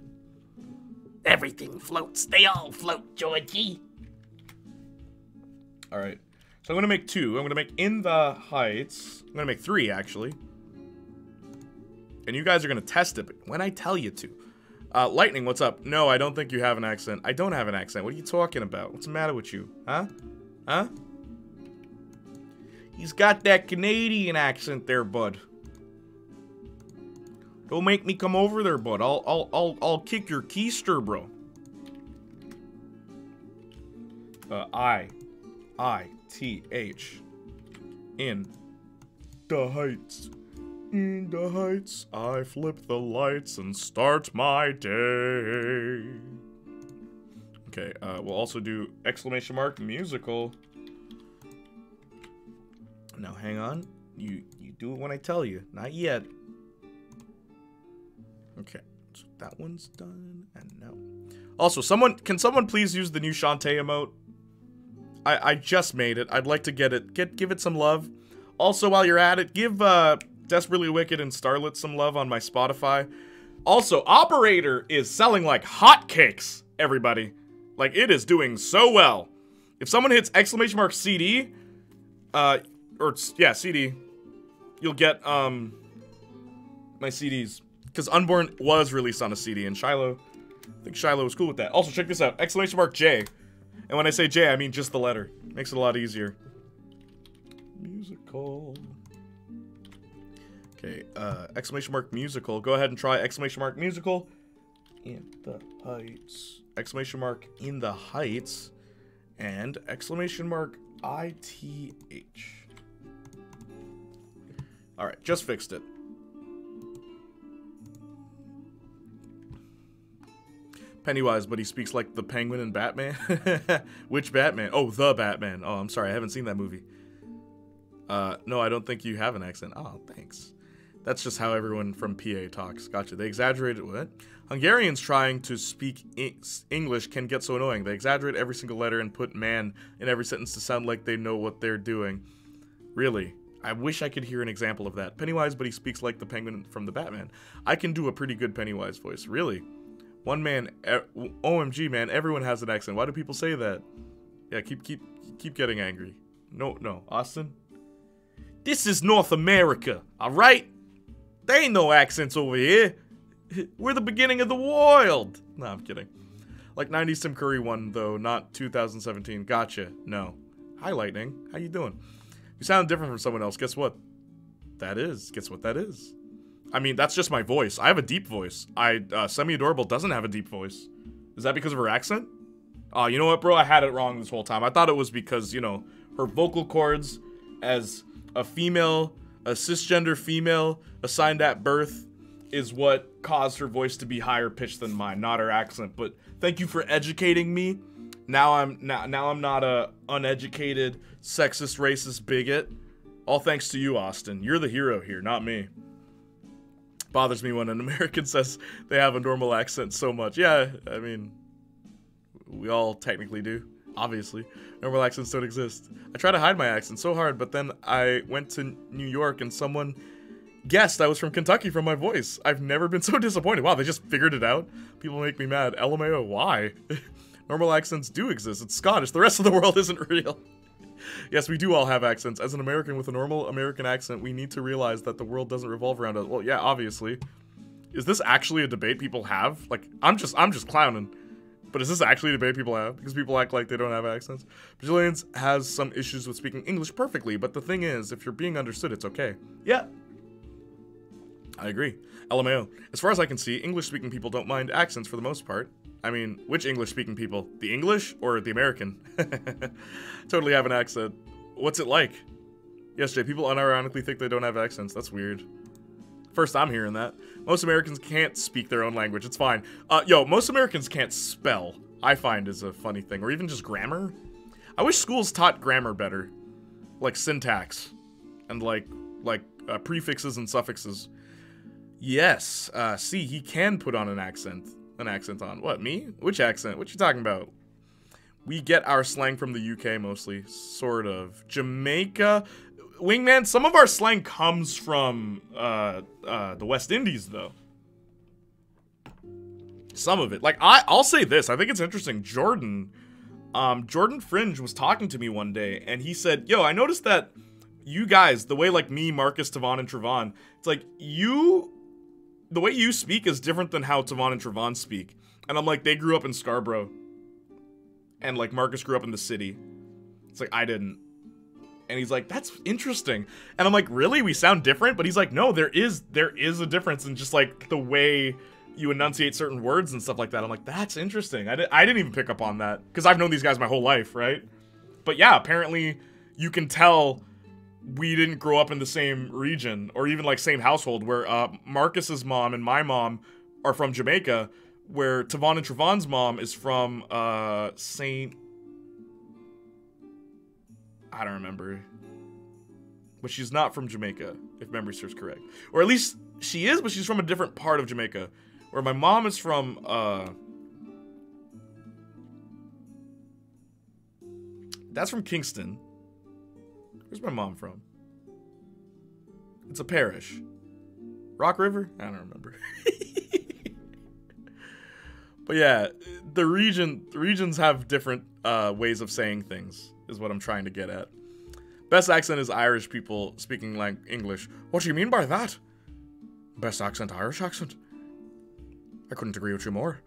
everything floats. They all float, Georgie. Alright. So I'm gonna make 2. I'm gonna make In the Heights. I'm gonna make 3, actually. And you guys are gonna test it when I tell you to. Lightning, what's up? No, I don't think you have an accent. I don't have an accent. What are you talking about? What's the matter with you? Huh? Huh? He's got that Canadian accent there, bud. Don't make me come over there, bud. I'll kick your keister, bro. I-T-H. In the Heights. In the Heights, I flip the lights and start my day. Okay, we'll also do exclamation mark musical. Now, hang on. You do it when I tell you. Not yet. Okay, so that one's done, and no. Also, can someone please use the new Shantae emote? I just made it. I'd like to give it some love. Also, while you're at it, give, Desperately Wicked and Starlet some love on my Spotify. Also, Operator is selling like hotcakes, everybody. Like, it is doing so well. If someone hits exclamation mark CD, CD, you'll get, my CDs. Because Unborn was released on a CD, and Shiloh, I think Shiloh was cool with that. Also, check this out, exclamation mark J. And when I say J, I mean just the letter. Makes it a lot easier. Musical. Okay, exclamation mark musical. Go ahead and try exclamation mark musical. In the Heights. Exclamation mark In the Heights. And exclamation mark ITH. Alright, just fixed it. Pennywise, but he speaks like the Penguin in Batman. Which Batman? Oh, the Batman. Oh, I'm sorry, I haven't seen that movie. No, I don't think you have an accent. Oh, thanks. That's just how everyone from PA talks. Gotcha. They exaggerated what? Hungarians trying to speak English can get so annoying. They exaggerate every single letter and put man in every sentence to sound like they know what they're doing. Really? I wish I could hear an example of that. Pennywise, but he speaks like the Penguin from the Batman. I can do a pretty good Pennywise voice. Really? One man, OMG, man, everyone has an accent. Why do people say that? Yeah, keep getting angry. No, Austin? This is North America, alright? There ain't no accents over here. We're the beginning of the world. No, I'm kidding. Like 90s Tim Curry one, though, not 2017. Gotcha. No. Hi, Lightning. How you doing? You sound different from someone else. Guess what? Guess what that is? I mean, that's just my voice. I have a deep voice. Semi-Adorable doesn't have a deep voice. Is that because of her accent? Oh, you know what, bro? I had it wrong this whole time. I thought it was because, you know, her vocal cords as a female A cisgender female assigned at birth is what caused her voice to be higher pitched than mine, not her accent. But thank you for educating me. Now I'm not a uneducated, sexist, racist bigot. All thanks to you, Austin. You're the hero here, not me. Bothers me when an American says they have a normal accent so much. Yeah, I mean, we all technically do. Obviously, normal accents don't exist. I try to hide my accent so hard, but then I went to New York and someone guessed I was from Kentucky from my voice. I've never been so disappointed. Wow, they just figured it out? People make me mad. LMAO, why? Normal accents do exist. It's Scottish. The rest of the world isn't real. Yes, we do all have accents. As an American with a normal American accent, we need to realize that the world doesn't revolve around us. Well, yeah, obviously. Is this actually a debate people have? Like, I'm just clowning. But is this actually a debate people have? Because people act like they don't have accents. Brazilians has some issues with speaking English perfectly, but the thing is, if you're being understood, it's okay. Yeah. I agree. LMAO. As far as I can see, English-speaking people don't mind accents for the most part. I mean, which English-speaking people? The English or the American? Totally have an accent. What's it like? Yes, Jay, people unironically think they don't have accents. That's weird. First, I'm hearing that. Most Americans can't speak their own language. It's fine. Most Americans can't spell. I find is a funny thing. Or even just grammar. I wish schools taught grammar better. Like syntax. And like prefixes and suffixes. Yes. See, he can put on an accent. An accent on. What, me? Which accent? What you talking about? We get our slang from the UK mostly. Sort of. Jamaica... Wingman, some of our slang comes from the West Indies, though. Some of it. Like, I'll say this. I think it's interesting. Jordan Fringe was talking to me one day, and he said, yo, I noticed that you guys, the way, like, me, Marcus, Tavon, and Trevon, it's like, the way you speak is different than how Tavon and Trevon speak. And I'm like, they grew up in Scarborough. And, like, Marcus grew up in the city. It's like, I didn't. And he's like, that's interesting. And I'm like, really? We sound different? But he's like, no, there is a difference in just like the way you enunciate certain words and stuff like that. I'm like, that's interesting. I didn't even pick up on that because I've known these guys my whole life, right? But yeah, apparently you can tell we didn't grow up in the same region or even like same household where Marcus's mom and my mom are from Jamaica, where Tavon and Trevon's mom is from I don't remember. But she's not from Jamaica, if memory serves correct. Or at least she is, but she's from a different part of Jamaica. Where my mom is from, that's from Kingston. Where's my mom from? It's a parish. Rock River? I don't remember. But yeah, the regions have different ways of saying things. Is what I'm trying to get at. Best accent is Irish people speaking like English. What do you mean by that? Best accent, Irish accent? I couldn't agree with you more.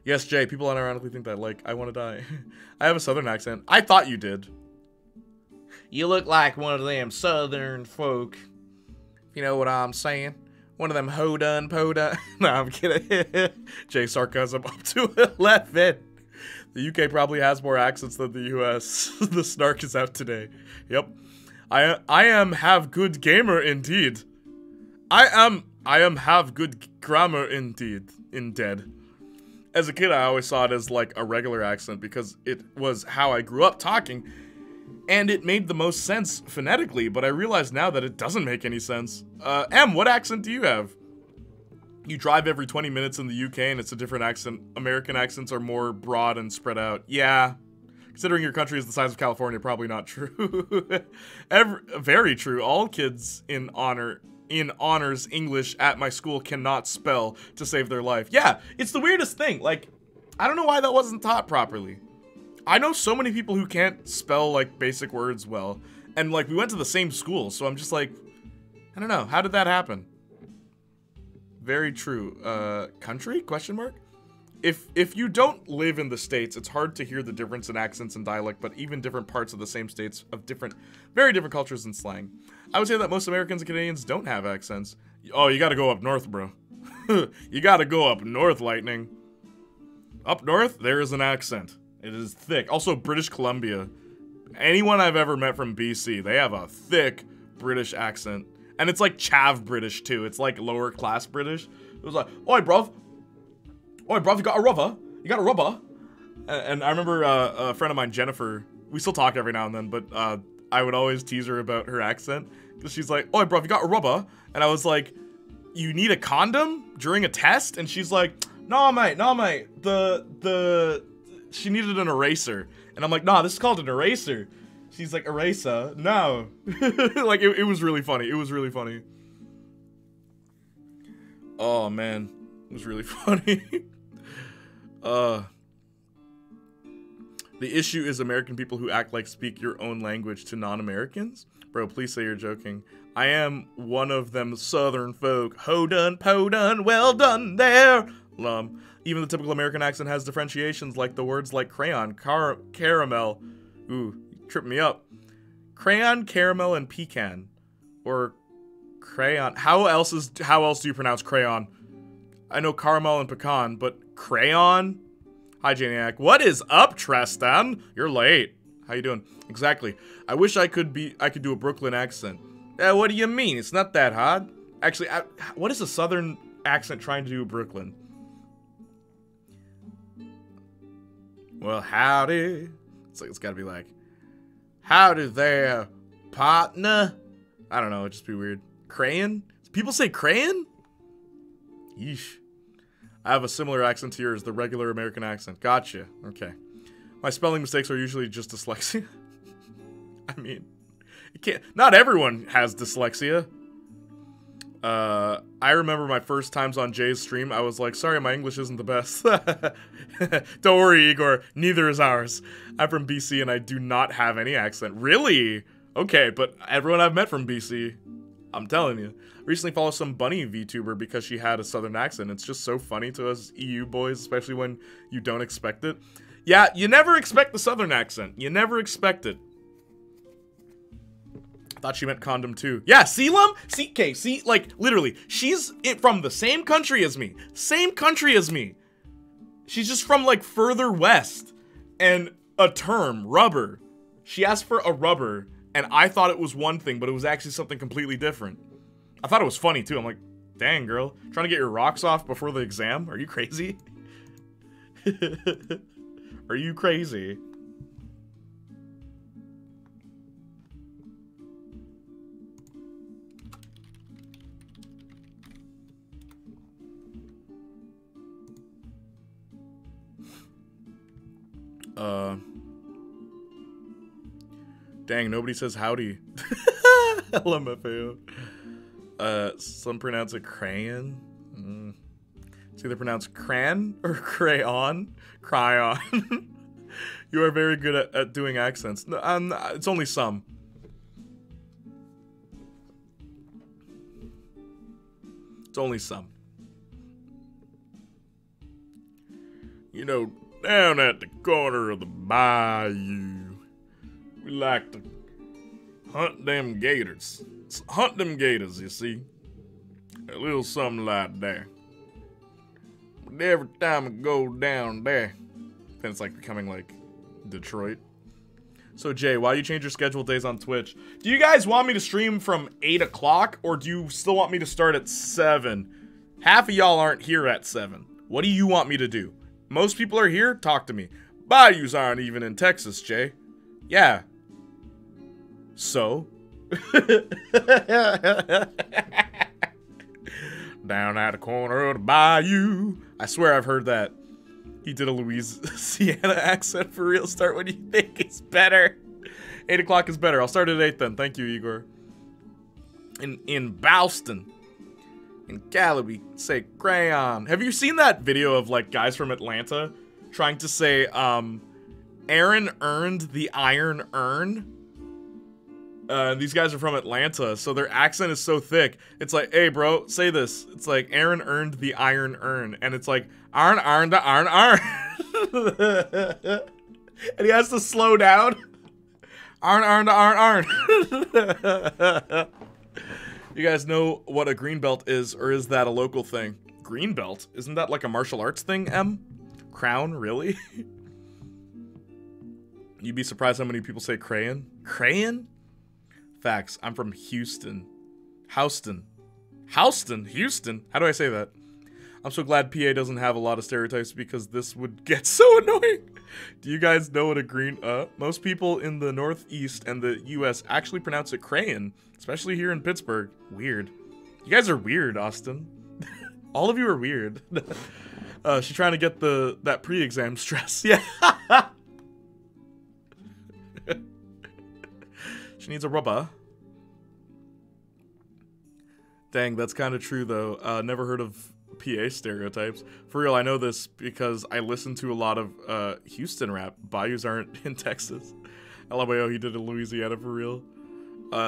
Yes, Jay, people unironically think that, like, I want to die. I have a southern accent. I thought you did. You look like one of them southern folk. You know what I'm saying? One of them ho-dun, po-dun. No, I'm kidding. Jay, sarcasm up to 11. The UK probably has more accents than the US. The snark is out today. Yep. I am have good gamer indeed. I am have good grammar indeed. As a kid, I always saw it as like a regular accent because it was how I grew up talking. And it made the most sense phonetically, but I realize now that it doesn't make any sense. Em, what accent do you have? You drive every 20 minutes in the UK and it's a different accent. American accents are more broad and spread out. Yeah. Considering your country is the size of California, probably not true. Very true. All kids in honors English at my school cannot spell to save their life. Yeah, it's the weirdest thing. Like, I don't know why that wasn't taught properly. I know so many people who can't spell, like, basic words well. And, like, we went to the same school, so I'm just like, I don't know. How did that happen? Very true. Country? Question mark? If you don't live in the States, it's hard to hear the difference in accents and dialect, but even different parts of the same states of very different cultures and slang. I would say that most Americans and Canadians don't have accents. Oh, you gotta go up north, bro. You gotta go up north, Lightning. Up north, there is an accent. It is thick. Also, British Columbia. Anyone I've ever met from BC, they have a thick British accent. And it's like chav British too. It's like lower class British. It was like, oi bruv, you got a rubber? You got a rubber? And I remember a friend of mine, Jennifer, we still talk every now and then, but I would always tease her about her accent. Because she's like, oi bruv, you got a rubber? And I was like, you need a condom during a test? And she's like, no mate, she needed an eraser. And I'm like, nah, this is called an eraser. She's like, eraser? No. Like, it was really funny. It was really funny. Oh, man. It was really funny. The issue is American people who act like speak your own language to non-Americans? Bro, please say you're joking. I am one of them southern folk. Ho done, po done, well done there. Even the typical American accent has differentiations like the words like crayon, caramel. Ooh, trip me up. Crayon, caramel, and pecan. Or crayon. How else do you pronounce crayon? I know caramel and pecan, but crayon? Hi, Playniac. What is up, Tristan? You're late. How you doing? Exactly. I wish I could do a Brooklyn accent. What do you mean? It's not that hard. Actually, what is a southern accent trying to do Brooklyn? Well, howdy. It's gotta be like, howdy there, partner. I don't know, it'd just be weird. Crayon? People say crayon? Yeesh. I have a similar accent to yours, the regular American accent. Gotcha. Okay. My spelling mistakes are usually just dyslexia. I mean, not everyone has dyslexia. I remember my first times on Jay's stream, I was like, sorry, my English isn't the best. Don't worry, Igor, neither is ours. I'm from BC and I do not have any accent. Really? Okay, but everyone I've met from BC, I'm telling you. Recently followed some bunny VTuber because she had a southern accent. It's just so funny to us EU boys, especially when you don't expect it. Yeah, you never expect the southern accent. You never expect it. Thought she meant condom too. Yeah, Selam? See, like, literally, she's from the same country as me. Same country as me. She's just from, like, further west. And a term, rubber. She asked for a rubber, and I thought it was one thing, but it was actually something completely different. I thought it was funny, too. I'm like, dang, girl. Trying to get your rocks off before the exam? Are you crazy? Are you crazy? Dang, nobody says howdy. LMFAO. Some pronounce it crayon. It's either pronounced cran or crayon. Cryon. You are very good at doing accents. No, it's only some. It's only some. You know, down at the corner of the bayou, we like to hunt them gators. Hunt them gators, you see. A little something like that. But every time I go down there, then it's like becoming like Detroit. So Jay, why do you change your scheduled days on Twitch? Do you guys want me to stream from 8 o'clock or do you still want me to start at 7? Half of y'all aren't here at 7. What do you want me to do? Most people are here? Talk to me. Bayous aren't even in Texas, Jay. Yeah. So? Down at the corner of the bayou. I swear I've heard that. He did a Louisiana accent for real. Start when you think it's better. 8 o'clock is better. I'll start at 8 then. Thank you, Igor. In Boston. In Cali, we say crayon. Have you seen that video of like guys from Atlanta trying to say, Aaron earned the iron urn? These guys are from Atlanta, so their accent is so thick. It's like, hey, bro, say this. It's like, Aaron earned the iron urn. And it's like, Arn, the Arn. And he has to slow down. Arn, the Arn. You guys know what a greenbelt is, or is that a local thing? Greenbelt? Isn't that like a martial arts thing, M? Crown, really? You'd be surprised how many people say crayon. Crayon? Facts. I'm from Houston. Houston. Houston? Houston? How do I say that? I'm so glad PA doesn't have a lot of stereotypes because this would get so annoying. Do you guys know what a green, most people in the Northeast and the US actually pronounce it crayon, especially here in Pittsburgh. Weird. You guys are weird, Austin. All of you are weird. She's trying to get that pre-exam stress. Yeah. She needs a rubber. Dang, that's kind of true, though. Never heard of PA stereotypes. For real, I know this because I listen to a lot of Houston rap. Bayous aren't in Texas. LMAO, he did in Louisiana for real.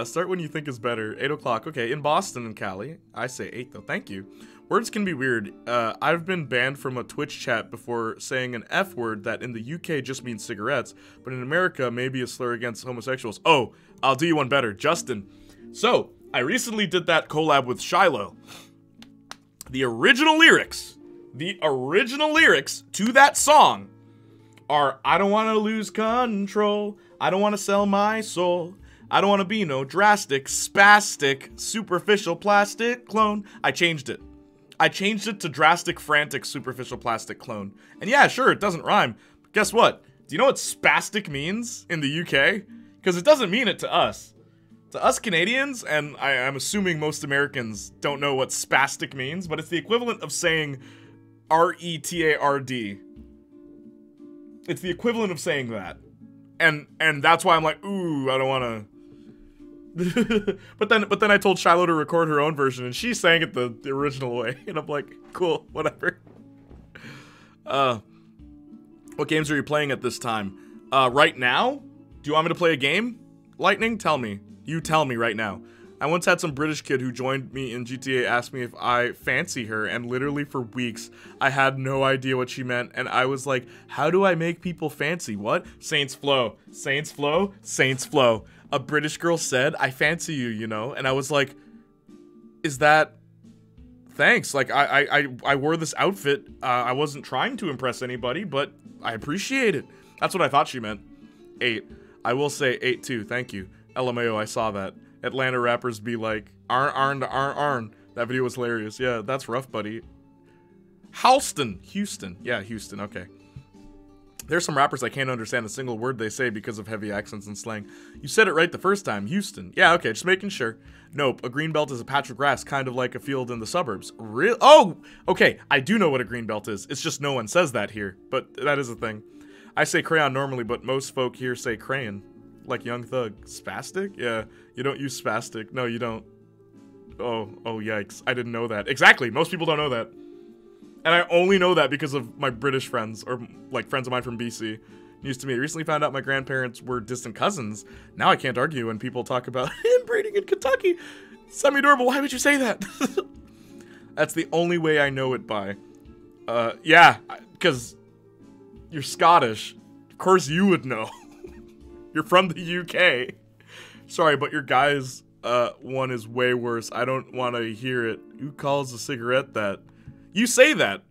Start when you think is better. 8 o'clock. Okay, in Boston and Cali. I say 8, though. Thank you. Words can be weird. I've been banned from a Twitch chat before saying an F word that in the UK just means cigarettes, but in America may be a slur against homosexuals. Oh, I'll do you one better. Justin. So, I recently did that collab with Shiloh. The original lyrics to that song are, I don't want to lose control. I don't want to sell my soul. I don't want to be no drastic, spastic, superficial plastic clone. I changed it. I changed it to drastic, frantic, superficial plastic clone. And yeah, sure, it doesn't rhyme. But guess what? Do you know what spastic means in the UK? Because it doesn't mean it to us. To us Canadians, and I'm assuming most Americans don't know what spastic means, but it's the equivalent of saying R-E-T-A-R-D. It's the equivalent of saying that. And that's why I'm like, ooh, I don't want to... but then I told Shiloh to record her own version, and she sang it the original way, and I'm like, cool, whatever. What games are you playing at this time? Right now? Do you want me to play a game? Lightning, tell me. You tell me right now. I once had some British kid who joined me in GTA ask me if I fancy her, and literally for weeks, I had no idea what she meant, and I was like, how do I make people fancy? What? Saints Flow. Saints Flow? Saints Flow. A British girl said, I fancy you, you know? And I was like, is that... Thanks. Like, I wore this outfit. I wasn't trying to impress anybody, but I appreciate it. That's what I thought she meant. 8. I will say 8 too. Thank you. LMAO, I saw that. Atlanta rappers be like, arn. That video was hilarious. Yeah, that's rough, buddy. Houston. Yeah, Houston. Okay. There's some rappers I can't understand a single word they say because of heavy accents and slang. You said it right the first time. Houston. Yeah, okay, just making sure. Nope, a green belt is a patch of grass, kind of like a field in the suburbs. Real? Oh, okay, I do know what a green belt is. It's just no one says that here, but that is a thing. I say crayon normally, but most folk here say crayon. Like Young Thug. Spastic? Yeah, you don't use spastic. No, you don't. Oh, yikes. I didn't know that. Exactly, most people don't know that. And I only know that because of my British friends, or like friends of mine from BC. News to me. I recently found out my grandparents were distant cousins. Now I can't argue when people talk about inbreeding in Kentucky. Semi-adorable, why would you say that? That's the only way I know it by. Yeah, because you're Scottish. Of course you would know. You're from the UK. Sorry, but your guy's one is way worse. I don't want to hear it. Who calls a cigarette that? You say that,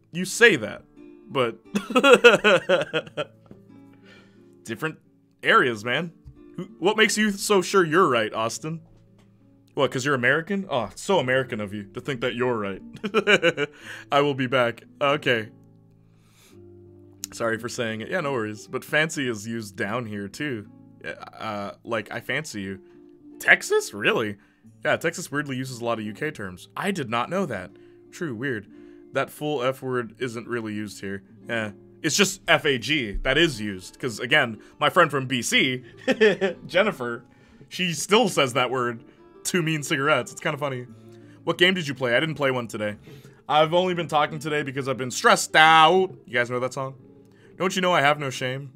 but different areas, man. What makes you so sure you're right, Austin? What, because you're American? Oh, it's so American of you to think that you're right. I will be back. Okay. Sorry for saying it. Yeah, no worries. But fancy is used down here, too. Like, I fancy you. Texas? Really? Yeah, Texas weirdly uses a lot of UK terms. I did not know that. True, weird. That full F word isn't really used here. It's just F-A-G. That is used. Because, again, my friend from BC, Jennifer, she still says that word to mean cigarettes. It's kind of funny. What game did you play? I didn't play one today. I've only been talking today because I've been stressed out. You guys know that song? Don't you know I have no shame?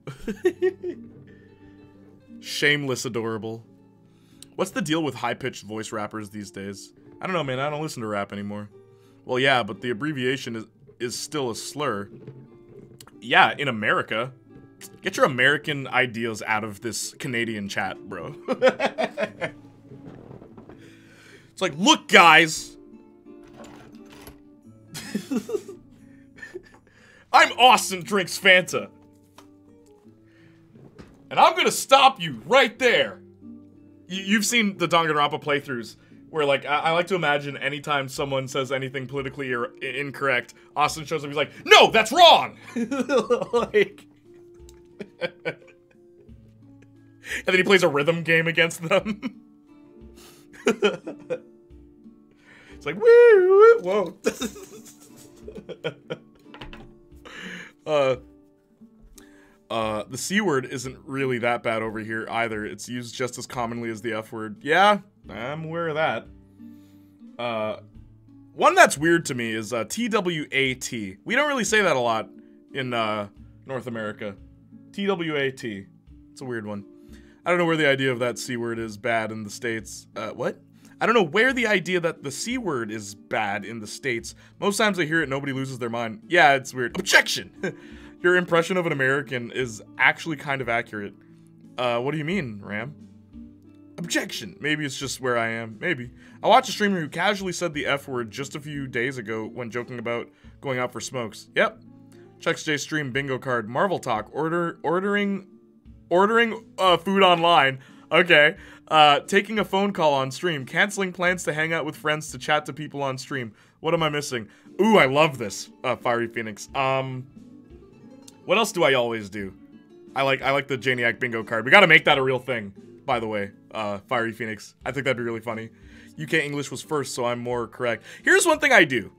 Shameless adorable. What's the deal with high-pitched voice rappers these days? I don't know, man. I don't listen to rap anymore. Well, yeah, but the abbreviation is still a slur. Yeah, in America. Get your American ideas out of this Canadian chat, bro. It's like, look, guys. I'm Austin Drinks Fanta. And I'm gonna stop you right there. You've seen the Danganronpa playthroughs. Where, like, I like to imagine anytime someone says anything politically incorrect, Austin shows up, he's like, no, that's wrong! Like... and then he plays a rhythm game against them. It's like, woo, whoa. The C word isn't really that bad over here either. It's used just as commonly as the F word. Yeah, I'm aware of that. One that's weird to me is TWAT. We don't really say that a lot in North America. TWAT. It's a weird one. I don't know where the idea of that C word is bad in the States. What? I don't know where the idea that the C word is bad in the States. Most times I hear it, nobody loses their mind. Yeah, it's weird. Objection! Your impression of an American is actually kind of accurate. What do you mean, Ram? Objection. Maybe it's just where I am. Maybe. I watched a streamer who casually said the F word just a few days ago when joking about going out for smokes. Yep. Checks J stream bingo card. Marvel talk. Ordering food online. Okay. Taking a phone call on stream. Canceling plans to hang out with friends to chat to people on stream. What am I missing? Ooh, I love this. Fiery Phoenix. What else do I always do? I like the Playniac bingo card. We gotta make that a real thing, by the way. Fiery Phoenix. I think that'd be really funny. UK English was first, so I'm more correct. Here's one thing I do.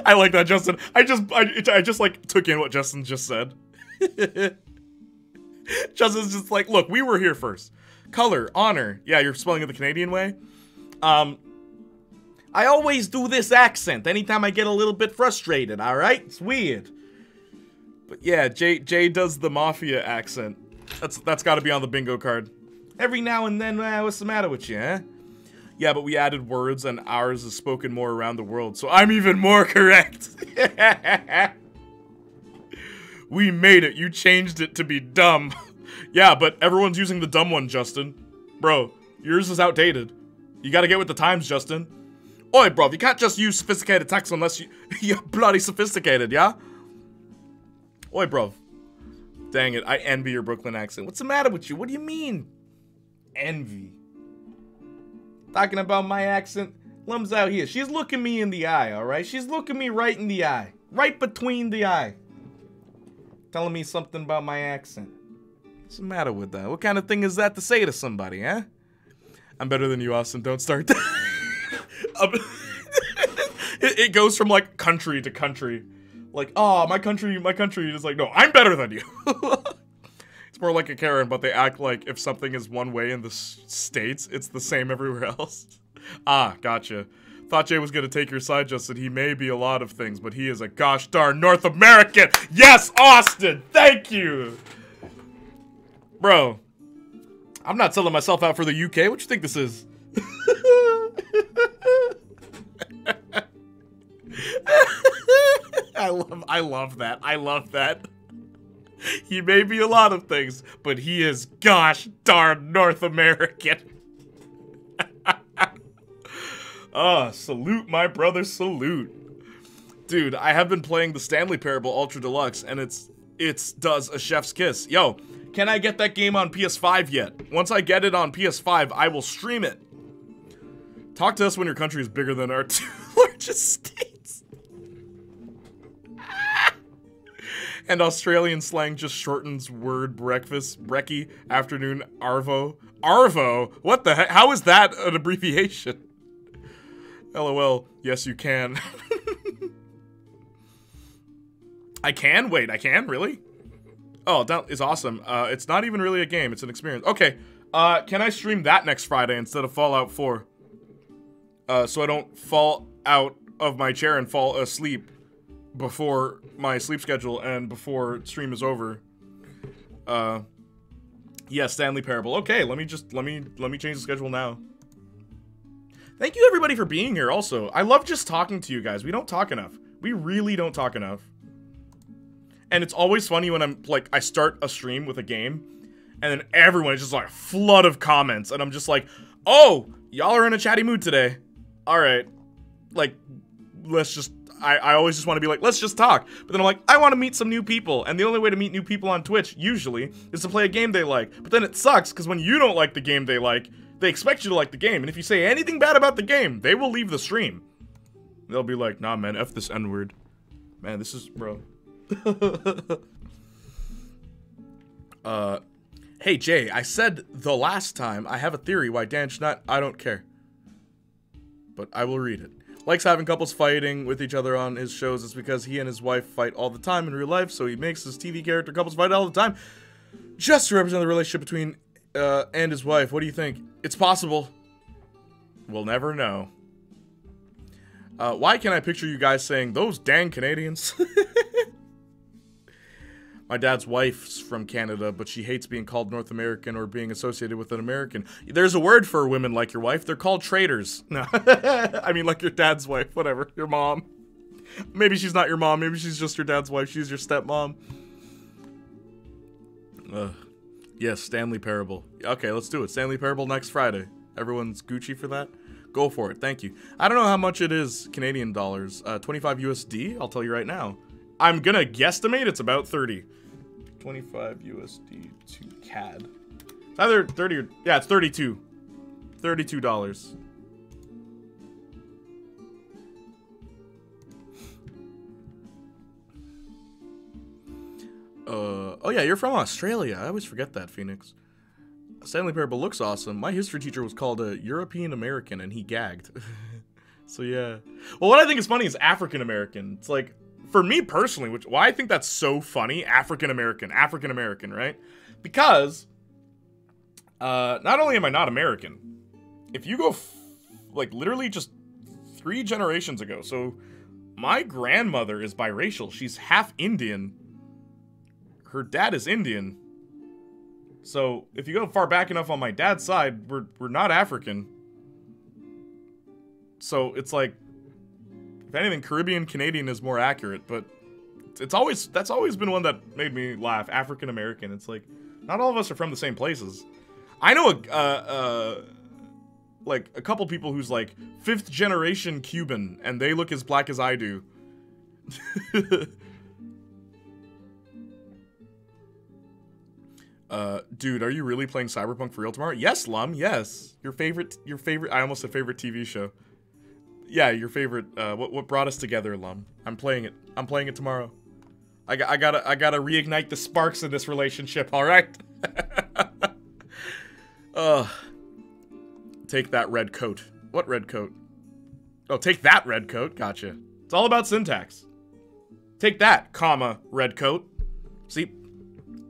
I like that, Justin. I just like took in what Justin just said. Justin's just like, look, we were here first. Color, honor. Yeah, you're spelling it the Canadian way. I always do this accent anytime I get a little bit frustrated, alright? It's weird. But yeah, Jay does the mafia accent. That's gotta be on the bingo card. Every now and then, what's the matter with you, huh? Yeah, but we added words and ours is spoken more around the world, so I'm even more correct. We made it. You changed it to be dumb. Yeah, but everyone's using the dumb one, Justin. Bro, yours is outdated. You gotta get with the times, Justin. Oi, bro, you can't just use sophisticated text unless you're bloody sophisticated, yeah? Oi, bro. Dang it, I envy your Brooklyn accent. What's the matter with you? What do you mean? Envy. Talking about my accent? Lum's out here. She's looking me in the eye, alright? She's looking me right in the eye. Right between the eye. Telling me something about my accent. What's the matter with that? What kind of thing is that to say to somebody, huh? I'm better than you, Austin. Don't start that. It goes from, like, country to country. Like, oh, my country is like, no, I'm better than you. It's more like a Karen, but they act like if something is one way in the States, it's the same everywhere else. Ah, gotcha. Thought Jay was gonna take your side, Justin. He may be a lot of things, but he is a gosh darn North American. Yes, Austin! Thank you! Bro, I'm not selling myself out for the UK. What you think this is? I love that. I love that. He may be a lot of things, but he is gosh darn North American. Oh, salute my brother, salute. Dude, I have been playing the Stanley Parable Ultra Deluxe, and it does a chef's kiss. Yo, can I get that game on PS5 yet? Once I get it on PS5, I will stream it. Talk to us when your country is bigger than our two largest states. And Australian slang just shortens word breakfast, brekkie, afternoon, arvo. Arvo? What the heck? How is that an abbreviation? LOL. Yes, you can. I can? Wait, I can? Really? Oh, that is awesome. It's not even really a game. It's an experience. Okay. Can I stream that next Friday instead of Fallout 4? So I don't fall out of my chair and fall asleep before my sleep schedule and before stream is over. Yeah, Stanley Parable. Okay, let me change the schedule now. Thank you everybody for being here also. I love just talking to you guys. We don't talk enough. We really don't talk enough. And it's always funny when I'm like, I start a stream with a game and then everyone is just like a flood of comments and I'm just like, oh, y'all are in a chatty mood today. All right. Like, let's just, I always just want to be like, let's just talk. But then I'm like, I want to meet some new people. And the only way to meet new people on Twitch, usually, is to play a game they like. But then it sucks, because when you don't like the game they like, They expect you to like the game, and if you say anything bad about the game, they will leave the stream. They'll be like, nah, man, F this N-word. Man, this is, bro. Hey, Jay, I said the last time I have a theory why Dan should not, I don't care. But I will read it. Likes having couples fighting with each other on his shows. It's because he and his wife fight all the time in real life, so he makes his TV character couples fight all the time just to represent the relationship between and his wife. What do you think? It's possible. We'll never know. Why can't I picture you guys saying, those dang Canadians? My dad's wife's from Canada, but she hates being called North American or being associated with an American. There's a word for women like your wife. They're called traitors. No, I mean like your dad's wife, whatever. Your mom. Maybe she's not your mom. Maybe she's just your dad's wife. She's your stepmom. Yes, Stanley Parable. Okay, let's do it. Stanley Parable next Friday. Everyone's Gucci for that? Go for it. Thank you. I don't know how much it is Canadian dollars. 25 USD? I'll tell you right now. I'm gonna guesstimate it's about 30. 25 USD to CAD. It's either 30 or... Yeah, it's 32. $32. Oh yeah, you're from Australia. I always forget that, Phoenix. Stanley Parable looks awesome. My history teacher was called a European American and he gagged. So yeah. Well, what I think is funny is African American. It's like... For me personally, why I think that's so funny, African American, right? Because, not only am I not American, if you go, like, literally just 3 generations ago, so my grandmother is biracial. She's half Indian. Her dad is Indian. So, if you go far back enough on my dad's side, we're not African. So, it's like, if anything, Caribbean Canadian is more accurate, but that's always been one that made me laugh. African American. It's like, not all of us are from the same places. I know like a couple people who's like 5th generation Cuban, and they look as black as I do. Dude, are you really playing Cyberpunk for real tomorrow? Yes, Lum. Yes. Your favorite. I almost said favorite TV show. Yeah, your favorite, what brought us together, Lum. I'm playing it. I'm playing it tomorrow. I gotta reignite the sparks in this relationship, alright? Take that red coat. What red coat? Oh, take that red coat. Gotcha. It's all about syntax. Take that, comma, red coat. See?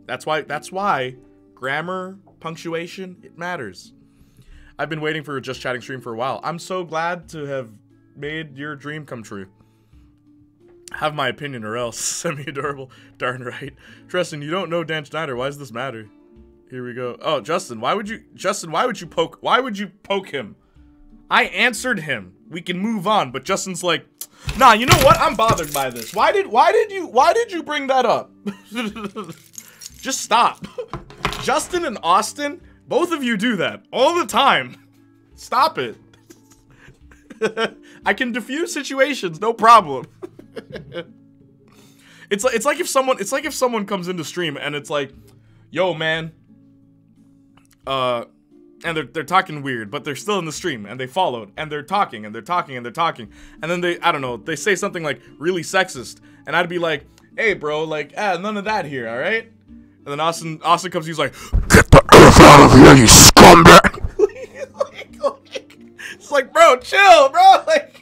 That's why grammar, punctuation, it matters. I've been waiting for a Just Chatting stream for a while. I'm so glad to have made your dream come true. Have my opinion or else. Semi-adorable. Darn right. Tristan, you don't know Dan Schneider. Why does this matter? Here we go. Oh, Justin, why would you poke him? I answered him. We can move on, but Justin's like, nah, you know what? I'm bothered by this. Why did you bring that up? Just stop. Justin and Austin, both of you do that all the time. Stop it. I can diffuse situations, no problem. It's like if someone comes into stream and it's like, yo man, and they're talking weird, but they're still in the stream and they followed and they're talking and they're talking and they're talking, and then I don't know, they say something like really sexist, and I'd be like, hey bro, like, none of that here, all right? And then Austin comes, he's like, get the F out of here, you scumbag. It's like, bro, chill, bro, like.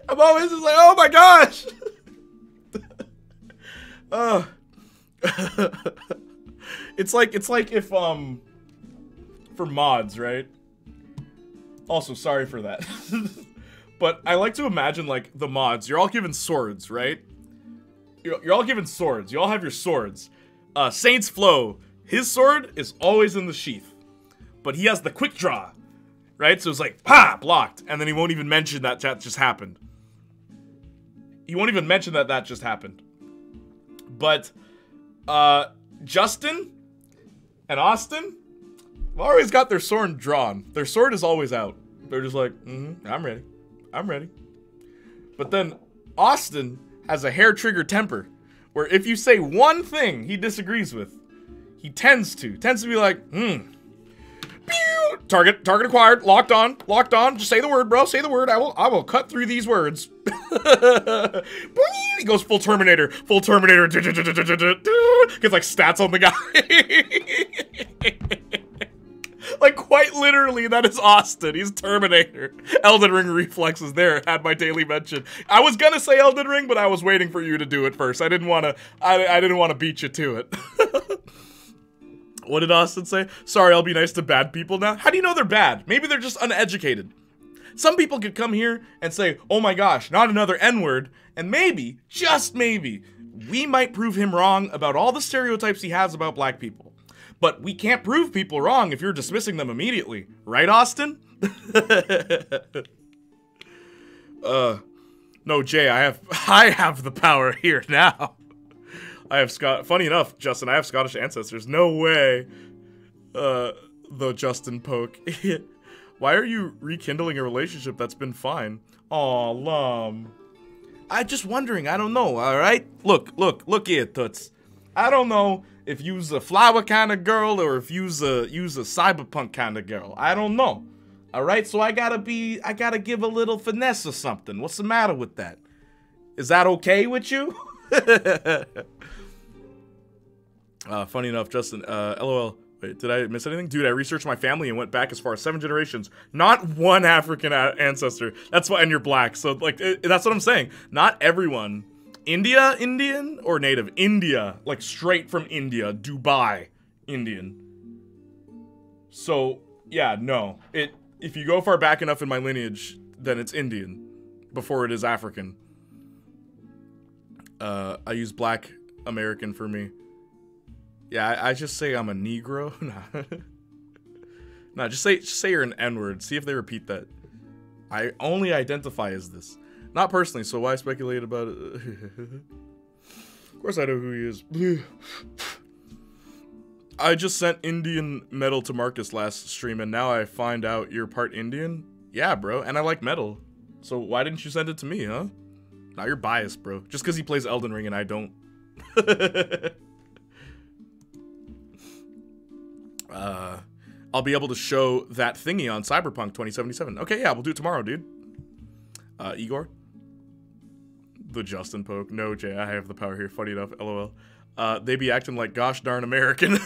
I'm always just like, oh my gosh. It's like if for mods, right? Also, sorry for that. But I like to imagine like the mods, you're all given swords, right? You're all given swords. You all have your swords. Saints Flow, his sword is always in the sheath, but he has the quick draw, right? So it's like, pa, blocked, and then he won't even mention that just happened. He won't even mention that just happened. But Justin and Austin have always got their sword drawn. Their sword is always out. They're just like, I'm ready. I'm ready. But then Austin has a hair trigger temper. where if you say one thing he disagrees with, he tends to be like, Pew! Target acquired, locked on. Just say the word, bro. Say the word. I will cut through these words. He goes full Terminator. Gets like stats on the guy. Like quite literally, that is Austin. He's Terminator. Elden Ring reflexes there. Had my daily mention. I was gonna say Elden Ring, but I was waiting for you to do it first. I didn't want to beat you to it. What did Austin say? Sorry, I'll be nice to bad people now. How do you know they're bad? Maybe they're just uneducated. Some people could come here and say, oh my gosh, not another N-word, and maybe, just maybe, we might prove him wrong about all the stereotypes he has about black people. But we can't prove people wrong if you're dismissing them immediately. Right, Austin? No, Jay, I have the power here now. Funny enough, Justin, I have Scottish ancestors. No way. The Justin poke. Why are you rekindling a relationship that's been fine? Aw, Lum. I'm just wondering, I don't know, alright? Look here, Toots. I don't know if you's a flower kind of girl or if you's a cyberpunk kind of girl. I don't know. Alright, so I gotta give a little finesse or something. What's the matter with that? Is that okay with you? Funny enough, Justin, LOL. Wait, did I miss anything? Dude, I researched my family and went back as far as 7 generations. Not one African ancestor. That's why, and you're black. So, like, that's what I'm saying. Not everyone. Indian or native? India. Like, straight from India. Dubai. Indian. So, yeah, no. If you go far back enough in my lineage, then it's Indian. Before it is African. I use black American for me. Yeah, I just say I'm a Negro. Nah, just say you're an N-word. See if they repeat that. I only identify as this. Not personally, so why speculate about it? Of course I know who he is. I just sent Indian metal to Marcus last stream, and now I find out you're part Indian? Yeah, bro, and I like metal. So why didn't you send it to me, huh? Now you're biased, bro. Just because he plays Elden Ring and I don't. I'll be able to show that thingy on Cyberpunk 2077. Okay, yeah, we'll do it tomorrow, dude. Igor? The Justin poke. No, Jay, I have the power here. Funny enough, LOL. They be acting like gosh darn American.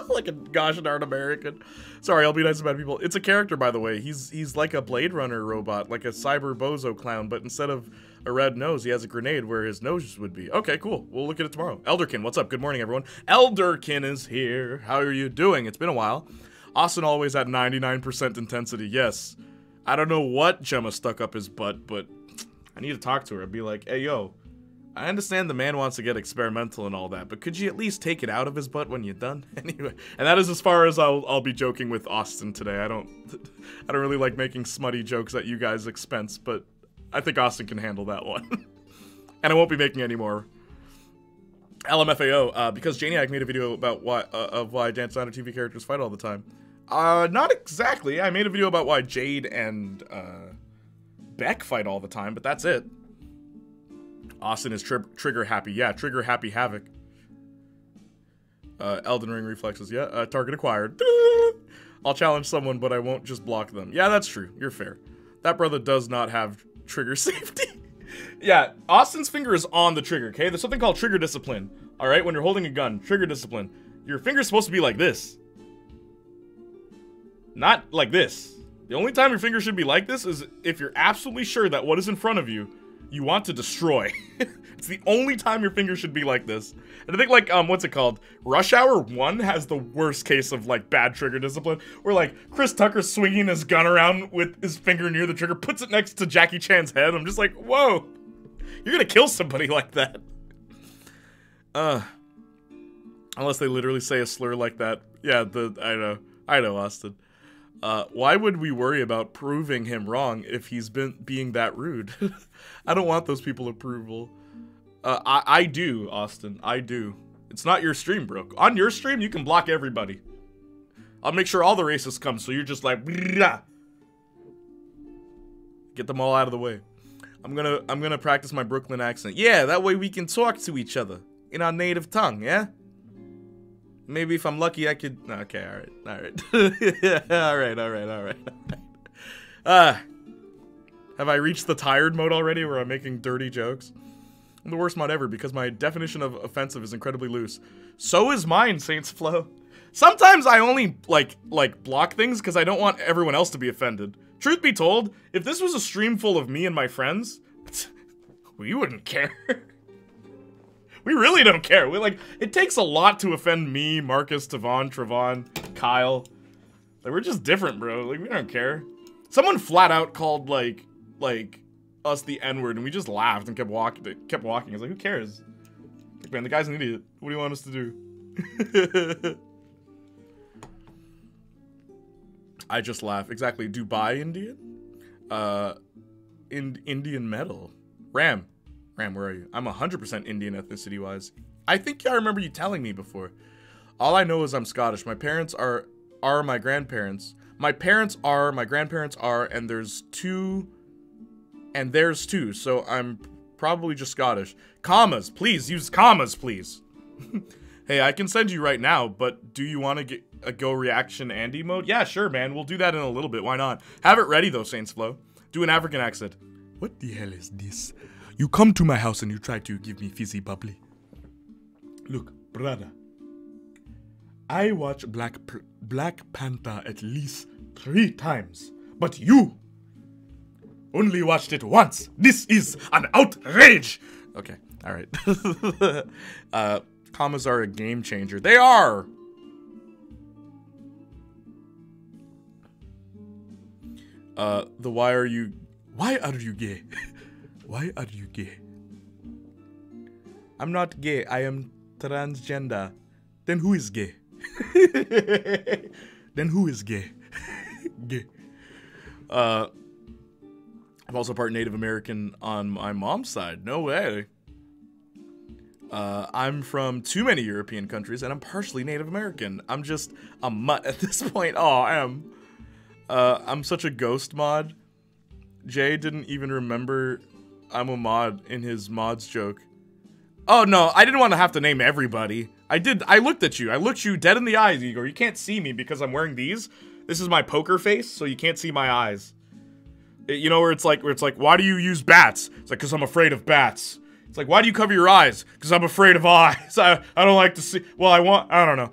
Like a gosh darn American. Sorry, I'll be nice to bad people. It's a character, by the way. He's like a Blade Runner robot, like a cyber bozo clown, but instead of a red nose, he has a grenade where his nose would be. Okay, cool. We'll look at it tomorrow. Elderkin, what's up? Good morning, everyone. Elderkin is here. How are you doing? It's been a while. Austin always at 99% intensity. Yes. I don't know what Gemma stuck up his butt, but I need to talk to her. I'd be like, hey, yo, I understand the man wants to get experimental and all that, but could you at least take it out of his butt when you're done? Anyway, and that is as far as I'll be joking with Austin today. I don't really like making smutty jokes at you guys' expense, but I think Austin can handle that one. And I won't be making any more. LMFAO, because Janiac made a video about why Dance Diner TV characters fight all the time. Not exactly. I made a video about why Jade and Beck fight all the time, but that's it. Austin is trigger happy. Yeah, trigger happy havoc. Elden Ring reflexes. Yeah, target acquired. I'll challenge someone, but I won't just block them. Yeah, that's true. You're fair. That brother does not have trigger safety. Yeah, Austin's finger is on the trigger, okay? There's something called trigger discipline. Alright, when you're holding a gun, trigger discipline. Your finger's supposed to be like this. Not like this. The only time your finger should be like this is if you're absolutely sure that what is in front of you, you want to destroy. It's the only time your finger should be like this. And I think, like, what's it called? Rush Hour 1 has the worst case of, like, bad trigger discipline. Where, like, Chris Tucker's swinging his gun around with his finger near the trigger, puts it next to Jackie Chan's head. I'm just like, whoa. You're gonna kill somebody like that. Unless they literally say a slur like that. Yeah, I know, Austin. Why would we worry about proving him wrong if he's being that rude? I don't want those people approval. I do, Austin. I do. It's not your stream, bro. On your stream, you can block everybody. I'll make sure all the racists come, so you're just like, Bleh. Get them all out of the way. I'm gonna practice my Brooklyn accent. Yeah, that way we can talk to each other in our native tongue, yeah? Maybe if I'm lucky I could... Okay, alright. Alright. Have I reached the tired mode already where I'm making dirty jokes? I'm the worst mod ever because my definition of offensive is incredibly loose. So is mine, Saints Flow. Sometimes I only, like block things because I don't want everyone else to be offended. Truth be told, if this was a stream full of me and my friends, we wouldn't care. We really don't care. It takes a lot to offend me, Marcus, Tavon, Trevon, Kyle. Like, we're just different, bro. Like, we don't care. Someone flat out called, like, us the N-word, and we just laughed and kept walking. I was like, who cares? Like, man, the guy's an idiot. What do you want us to do? I just laugh. Exactly. Dubai Indian? Indian metal. Ram, where are you? I'm 100% Indian ethnicity-wise. I think I remember you telling me before. All I know is I'm Scottish. My parents are my grandparents. My parents are, my grandparents are, and there's two, so I'm probably just Scottish. Commas, please, use commas, please. Hey, I can send you right now, but do you want to get a go reaction Andy mode? Yeah, sure, man. We'll do that in a little bit. Why not? Have it ready, though, Saints Flow. Do an African accent. What the hell is this? You come to my house and you try to give me fizzy bubbly. Look, brother. I watch Black Panther at least 3 times, but you only watched it once. This is an outrage. Okay, all right. Commas are a game changer. They are. Why are you gay? Why are you gay? I'm not gay. I am transgender. Then who is gay? Then who is gay? Gay. I'm also part Native American on my mom's side. No way. I'm from too many European countries, and I'm partially Native American. I'm just a mutt at this point. Oh, I am. I'm such a ghost mod. Jay didn't even remember I'm a mod in his mods joke. Oh, no, I didn't want to have to name everybody. I looked at you. I looked you dead in the eyes, Igor. You can't see me because I'm wearing these. This is my poker face, so you can't see my eyes. You know, where it's like, why do you use bats? It's like, because I'm afraid of bats. It's like, why do you cover your eyes? Because I'm afraid of eyes. I don't like to see. Well, I don't know.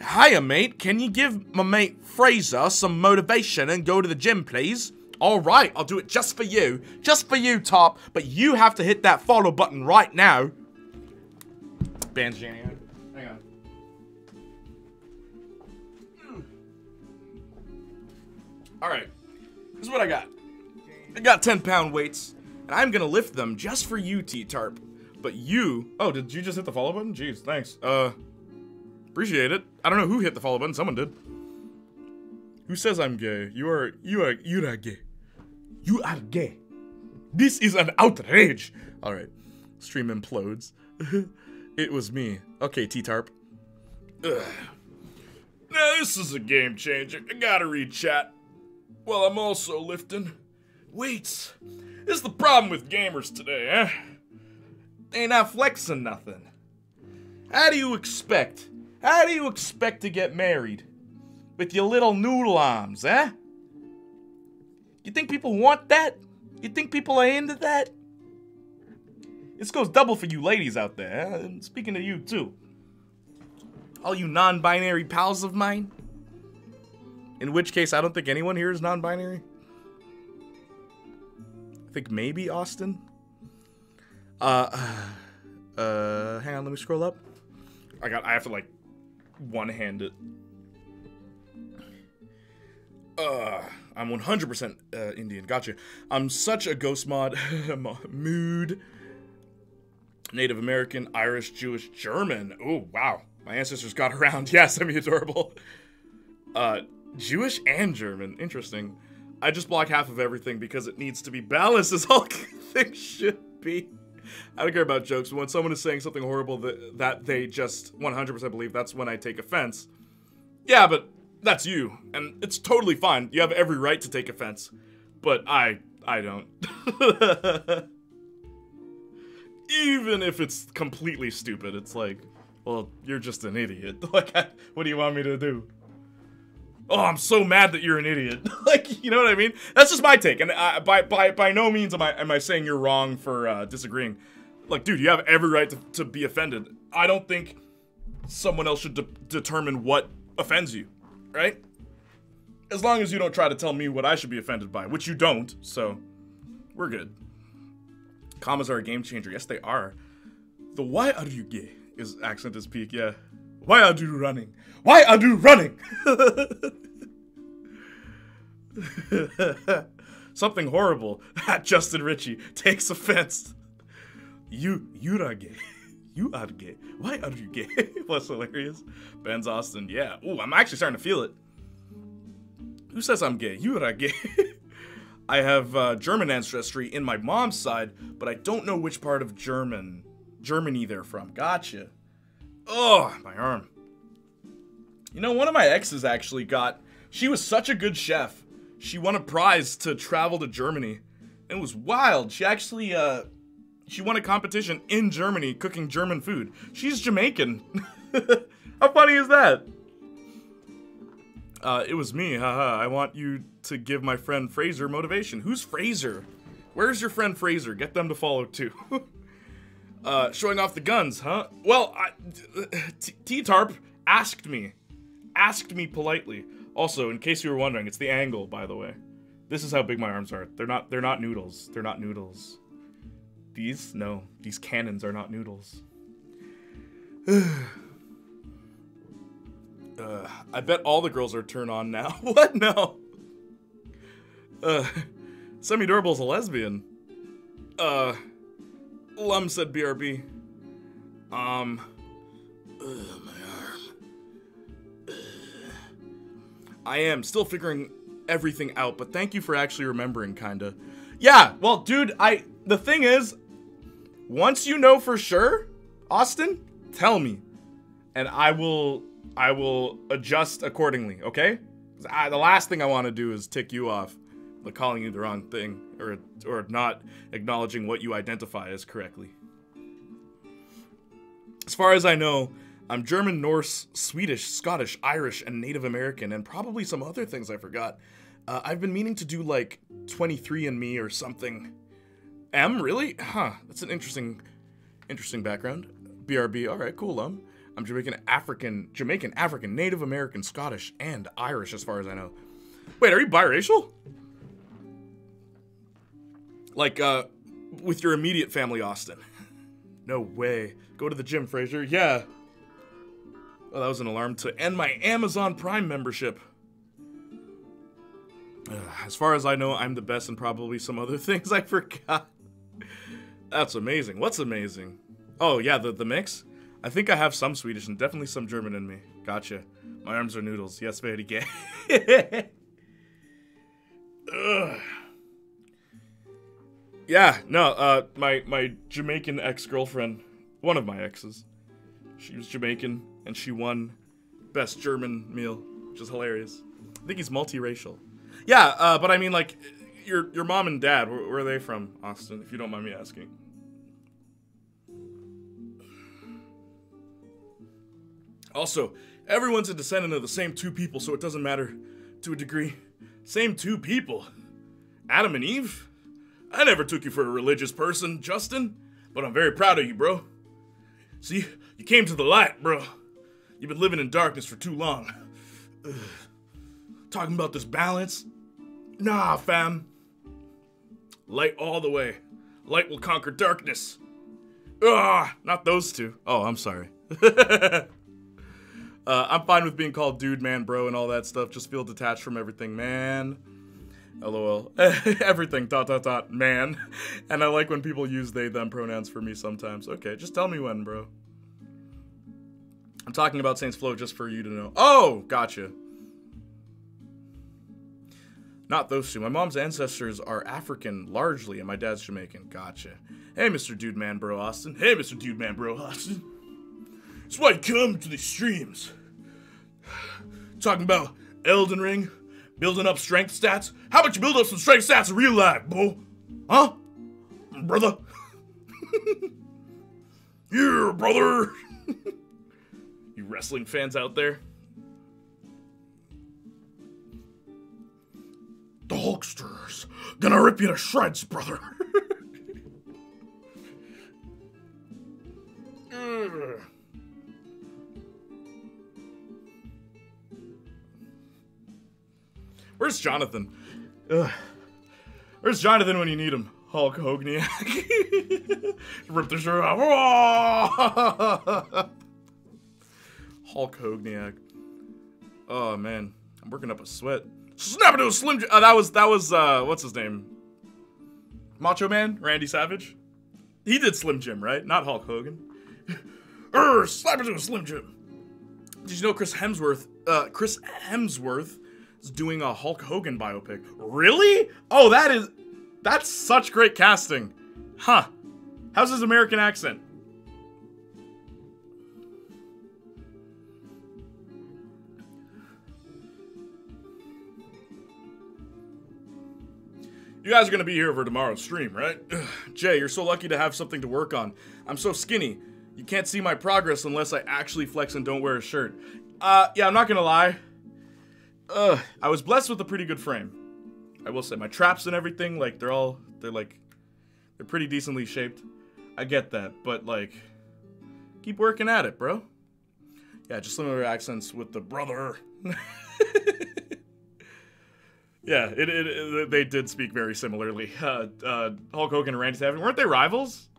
Hiya, mate. Can you give my mate Fraser some motivation and go to the gym, please? All right, I'll do it just for you. Just for you, Top. But you have to hit that follow button right now. Bands jamming. Hang on. All right. Here's what I got. I got 10-pound weights, and I'm gonna lift them just for you, T-Tarp. But you... Oh, did you just hit the follow button? Jeez, thanks. Appreciate it. I don't know who hit the follow button. Someone did. Who says I'm gay? You're gay. You are gay. This is an outrage. All right. Stream implodes. It was me. Okay, T-Tarp. Now, this is a game changer. I gotta read chat. Well, I'm also lifting weights. This is the problem with gamers today, eh? They ain't not flexing nothing. How do you expect to get married? With your little noodle arms, eh? You think people want that? You think people are into that? This goes double for you ladies out there, eh? And speaking to you, too. All you non-binary pals of mine. In which case, I don't think anyone here is non-binary. I think maybe Austin. Hang on, let me scroll up. I have to, like, one-hand it. I'm 100% Indian. Gotcha. I'm such a ghost mod. Mood. Native American, Irish, Jewish, German. Oh, wow. My ancestors got around. Yeah, semi-adorable. Jewish and German. Interesting. I just block half of everything because it needs to be balanced as all things should be. I don't care about jokes, but when someone is saying something horrible that they just 100% believe, that's when I take offense. Yeah, but that's you, and it's totally fine. You have every right to take offense. But I I don't. Even if it's completely stupid, it's like, well, you're just an idiot. Like, what do you want me to do? Oh, I'm so mad that you're an idiot. Like, you know what I mean? That's just my take. And by no means am I saying you're wrong for disagreeing. Like, dude, you have every right to be offended. I don't think someone else should determine what offends you, right? As long as you don't try to tell me what I should be offended by, which you don't, so we're good. Commas are a game changer. Yes, they are. The why are you gay accent is peak, yeah. Why are you running? Why are you running? Something horrible. Justin Ritchie takes offense. You are gay. You are gay. Why are you gay? That's hilarious. Ben's Austin, yeah. Ooh, I'm actually starting to feel it. Who says I'm gay? You are gay. I have German ancestry in my mom's side, but I don't know which part of Germany they're from. Gotcha. Oh, my arm. You know, one of my exes actually she was such a good chef. She won a prize to travel to Germany. It was wild. She actually, she won a competition in Germany cooking German food. She's Jamaican. How funny is that? It was me, haha. I want you to give my friend Fraser motivation. Who's Fraser? Where's your friend Fraser? Get them to follow too. Showing off the guns, huh? Well, T-Tarp asked me politely. Also, in case you were wondering, it's the angle, by the way. This is how big my arms are. They're not noodles. They're not noodles. These cannons are not noodles. I bet all the girls are turned on now. What? No. Semi-Durable's a lesbian. Lum said BRB. My arm. I am still figuring everything out, but thank you for actually remembering, kinda. Yeah, well, dude, the thing is, once you know for sure, Austin, tell me, and I will adjust accordingly, okay? The last thing I want to do is tick you off by calling you the wrong thing, or not acknowledging what you identify as correctly. As far as I know, I'm German, Norse, Swedish, Scottish, Irish, and Native American, and probably some other things I forgot. I've been meaning to do, like, 23andMe or something. Really? Huh, that's an interesting background. BRB, alright, cool, I'm Jamaican, African, Native American, Scottish, and Irish, as far as I know. Wait, are you biracial? Like, with your immediate family, Austin. No way. Go to the gym, Fraser. Yeah. Oh, that was an alarm to end my Amazon Prime membership. As far as I know, I'm the best and probably some other things I forgot. That's amazing. What's amazing? Oh, yeah, the mix? I think I have some Swedish and definitely some German in me. Gotcha. My arms are noodles. Yes, very gay. Yeah, no, my Jamaican ex-girlfriend, one of my exes, she was Jamaican, and she won Best German Meal, which is hilarious. I think he's multiracial. Yeah, but I mean, like, your mom and dad, where are they from, Austin, if you don't mind me asking? Also, everyone's a descendant of the same two people, so it doesn't matter to a degree. Same two people. Adam and Eve? I never took you for a religious person, Justin, but I'm very proud of you, bro. See, you came to the light, bro. You've been living in darkness for too long. Ugh. Talking about this balance? Nah, fam. Light all the way. Light will conquer darkness. Ah, not those two. Oh, I'm sorry. I'm fine with being called dude, man, bro, and all that stuff. Just feel detached from everything, man. LOL. Everything, ... man. And I like when people use they, them pronouns for me sometimes. Okay, just tell me when, bro. I'm talking about Saints Flow just for you to know. Oh, gotcha. Not those two. My mom's ancestors are African, largely, and my dad's Jamaican. Gotcha. Hey, Mr. Dude Man Bro Austin. Hey, Mr. Dude Man Bro Austin. That's why I come to these streams. Talking about Elden Ring, Building up strength stats? How about you build up some strength stats in real life, bro? Huh? Brother? Yeah, brother! You wrestling fans out there? The Hulksters gonna rip you to shreds, brother. Where's Jonathan? Where's Jonathan when you need him? Hulk Hogniak. Rip the shirt off. Hulk Hogniak. Oh man, I'm working up a sweat. Snap into a Slim Jim. That was what's his name? Macho Man, Randy Savage. He did Slim Jim, right? Not Hulk Hogan. Slap into a Slim Jim. Did you know Chris Hemsworth is doing a Hulk Hogan biopic? Really? Oh, that's such great casting. Huh. How's his American accent? You guys are gonna be here for tomorrow's stream, right? Jay, you're so lucky to have something to work on. I'm so skinny. You can't see my progress unless I actually flex and don't wear a shirt. Yeah, I'm not gonna lie. I was blessed with a pretty good frame. I will say, my traps and everything, like, they're pretty decently shaped. I get that, but, like, keep working at it, bro. Yeah, just similar accents with the brother. Yeah, they did speak very similarly. Hulk Hogan and Randy Savage, weren't they rivals?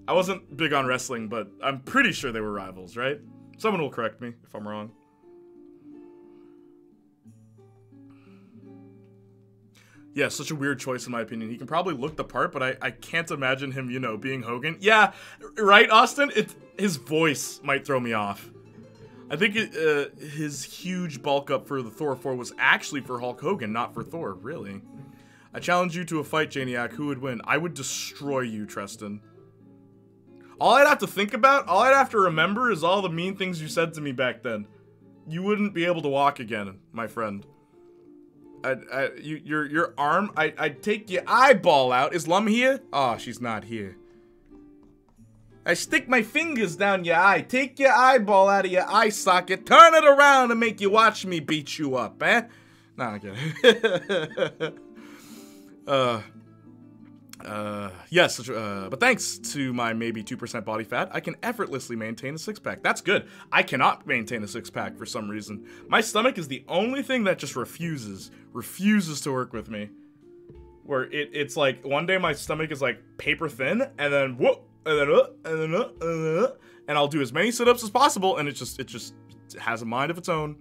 I wasn't big on wrestling, but I'm pretty sure they were rivals, right? Someone will correct me if I'm wrong. Yeah, such a weird choice in my opinion. He can probably look the part, but I can't imagine him, you know, being Hogan. Yeah, right, Austin? His voice might throw me off. I think his huge bulk up for the Thor 4 was actually for Hulk Hogan, not for Thor, really. I challenge you to a fight, Janiac. Who would win? I would destroy you, Treston. All I'd have to think about, all I'd have to remember is all the mean things you said to me back then. You wouldn't be able to walk again, my friend. Your arm, I'd take your eyeball out. Is Lum here? Oh, she's not here. I stick my fingers down your eye, take your eyeball out of your eye socket, turn it around and make you watch me beat you up, eh? Nah, I get it. Yes, but thanks to my maybe 2% body fat, I can effortlessly maintain a six-pack. That's good. I cannot maintain a six-pack for some reason. My stomach is the only thing that just refuses to work with me. Where it's like, one day my stomach is like paper thin, and then whoop, and I'll do as many sit-ups as possible, and it just has a mind of its own.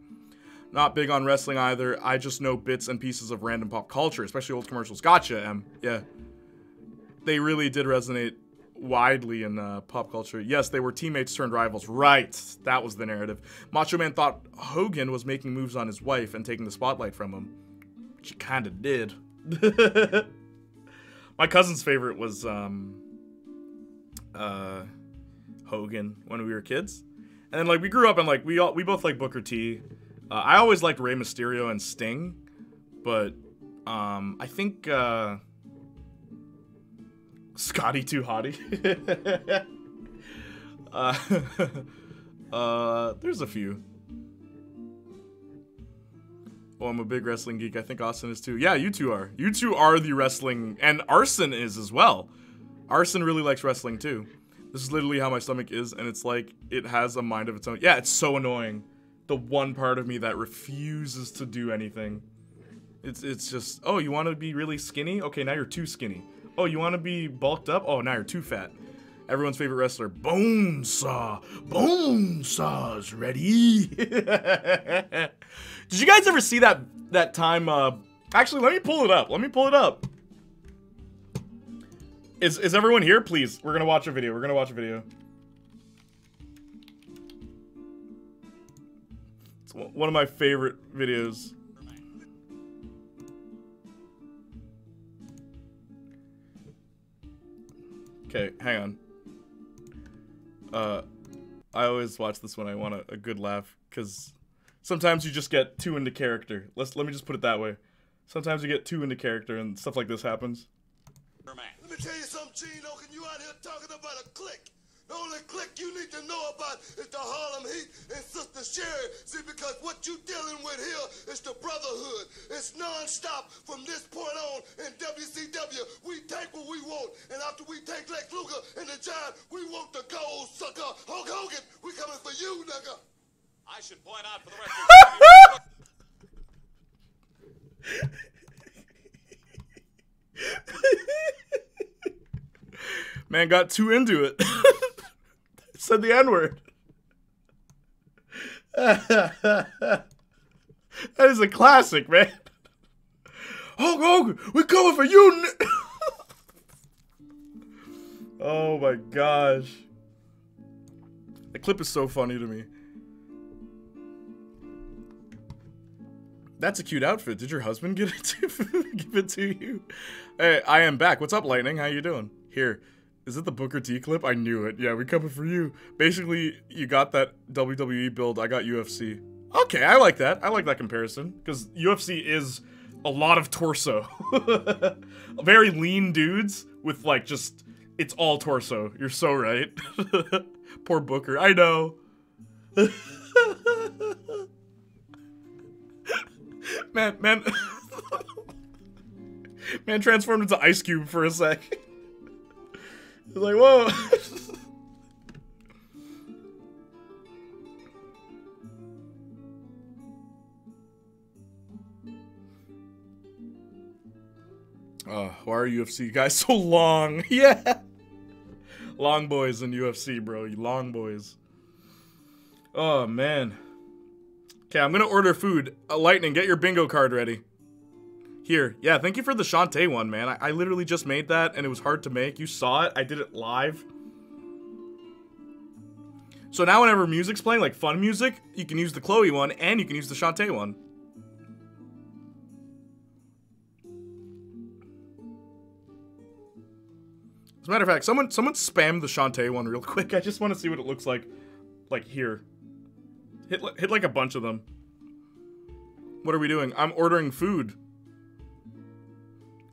Not big on wrestling either. I just know bits and pieces of random pop culture, especially old commercials. Gotcha, Em. Yeah. They really did resonate widely in pop culture. Yes, they were teammates turned rivals. Right. That was the narrative. Macho Man thought Hogan was making moves on his wife and taking the spotlight from him. Which he kind of did. My cousin's favorite was Hogan when we were kids. And then, like, we grew up and, like, we both like Booker T. I always liked Rey Mysterio and Sting. But, I think, Scotty Too Hottie. There's a few. Oh, I'm a big wrestling geek. I think Austin is too. Yeah, you two are. You two are the wrestling, and Arson is as well. Arson really likes wrestling too. This is literally how my stomach is, and it's like, it has a mind of its own. Yeah, it's so annoying. The one part of me that refuses to do anything. It's just, oh, you want to be really skinny? Okay, now you're too skinny. Oh, you want to be bulked up? Oh, now you're too fat. Everyone's favorite wrestler, Bonesaw. Bonesaw's ready. Did you guys ever see that time? Actually, let me pull it up. Is everyone here? Please, we're gonna watch a video. It's one of my favorite videos. Okay, hang on. I always watch this when I want a good laugh, because Sometimes you just get too into character. Let me just put it that way. Sometimes you get too into character and stuff like this happens. Let me tell you something, Gino. Can you out here talking about a clique? The only clique you need to know about is the Harlem Heat and Sister Sherry. See, because what you dealing with here is the brotherhood. It's non-stop from this point on in WCW. We take what we want, and after we take Lex Luger and the Giant, we want the gold sucker. Hulk Hogan, we coming for you, nigga. I should point out for the rest of Man got too into it. Said the N-word. That is a classic, man. Hulk Hogan, we're coming for you. Oh my gosh. The clip is so funny to me. That's a cute outfit. Did your husband get it give it to you? Hey, I am back. What's up, Lightning? How you doing? Here. Is it the Booker T clip? I knew it. Yeah, we coming for you. Basically, you got that WWE build. I got UFC. Okay, I like that. I like that comparison. Because UFC is a lot of torso. Very lean dudes with, like, just... It's all torso. You're so right. Poor Booker. I know. Man transformed into Ice Cube for a sec. He's like, whoa. Why are UFC guys so long? Yeah. Long boys in UFC, bro. You long boys. Oh, man. Okay, I'm gonna order food. Lightning, get your bingo card ready. Here. Yeah, thank you for the Shantae one, man. I literally just made that, and it was hard to make. You saw it. I did it live. So now whenever music's playing, like fun music, you can use the Chloe one, and you can use the Shantae one. As a matter of fact, someone spam the Shantae one real quick. I just want to see what it looks like. Like here. Hit like a bunch of them. What are we doing? I'm ordering food.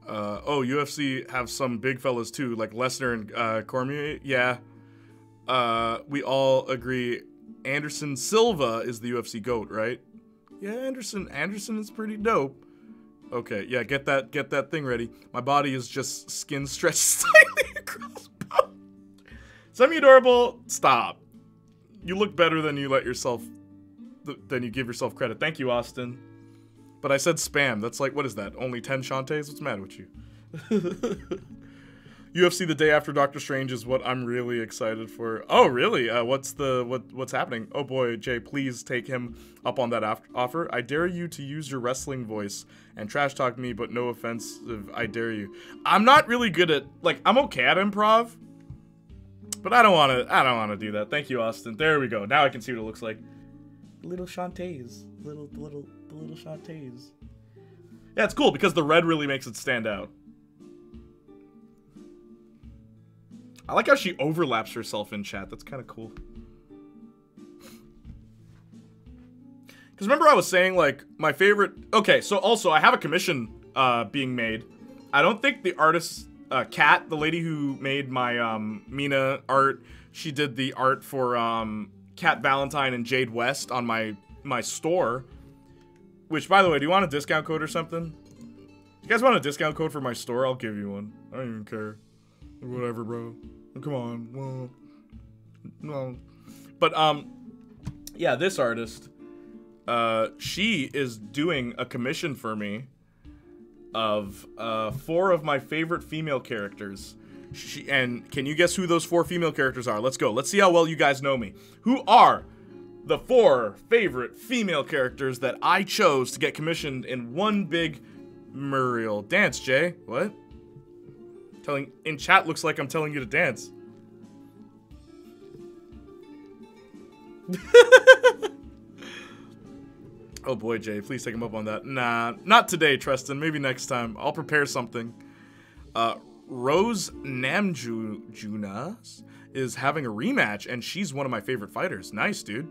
Oh, UFC have some big fellas too, like Lesnar and Cormier. Yeah. We all agree Anderson Silva is the UFC GOAT, right? Yeah, Anderson is pretty dope. Okay, yeah, get that thing ready. My body is just skin stretched slightly across both. Semi-adorable, stop. You look better than you than you give yourself credit. Thank you, Austin. But I said spam. That's like, what is that? Only 10 Shantaes? What's the matter with you? UFC the day after Doctor Strange is what I'm really excited for. Oh, really? What's happening? Oh boy, Jay, please take him up on that offer. I dare you to use your wrestling voice and trash talk me, but no offense, I dare you. I'm not really good at, like, I'm okay at improv, but I don't want to do that. Thank you, Austin. There we go. Now I can see what it looks like. Little Shantaes. The little Shantaes. Yeah, it's cool because the red really makes it stand out. I like how she overlaps herself in chat. That's kind of cool. Because remember I was saying, like, my favorite... Okay, so also, I have a commission being made. I don't think the artist, Kat, the lady who made my Mina art, she did the art for Kat Valentine and Jade West on my store. Which, by the way, do you want a discount code or something? You guys want a discount code for my store? I'll give you one. I don't even care. Whatever, bro. Come on. Well, no. But, yeah, this artist, she is doing a commission for me of 4 of my favorite female characters. And can you guess who those 4 female characters are? Let's go. Let's see how well you guys know me. Who are the 4 favorite female characters that I chose to get commissioned in one big Muriel dance, Jay? What? In chat looks like I'm telling you to dance. Oh boy, Jay, please take him up on that. Nah, not today, Tristan. Maybe next time. I'll prepare something. Rose Namjunas is having a rematch, and she's one of my favorite fighters. Nice, dude. Do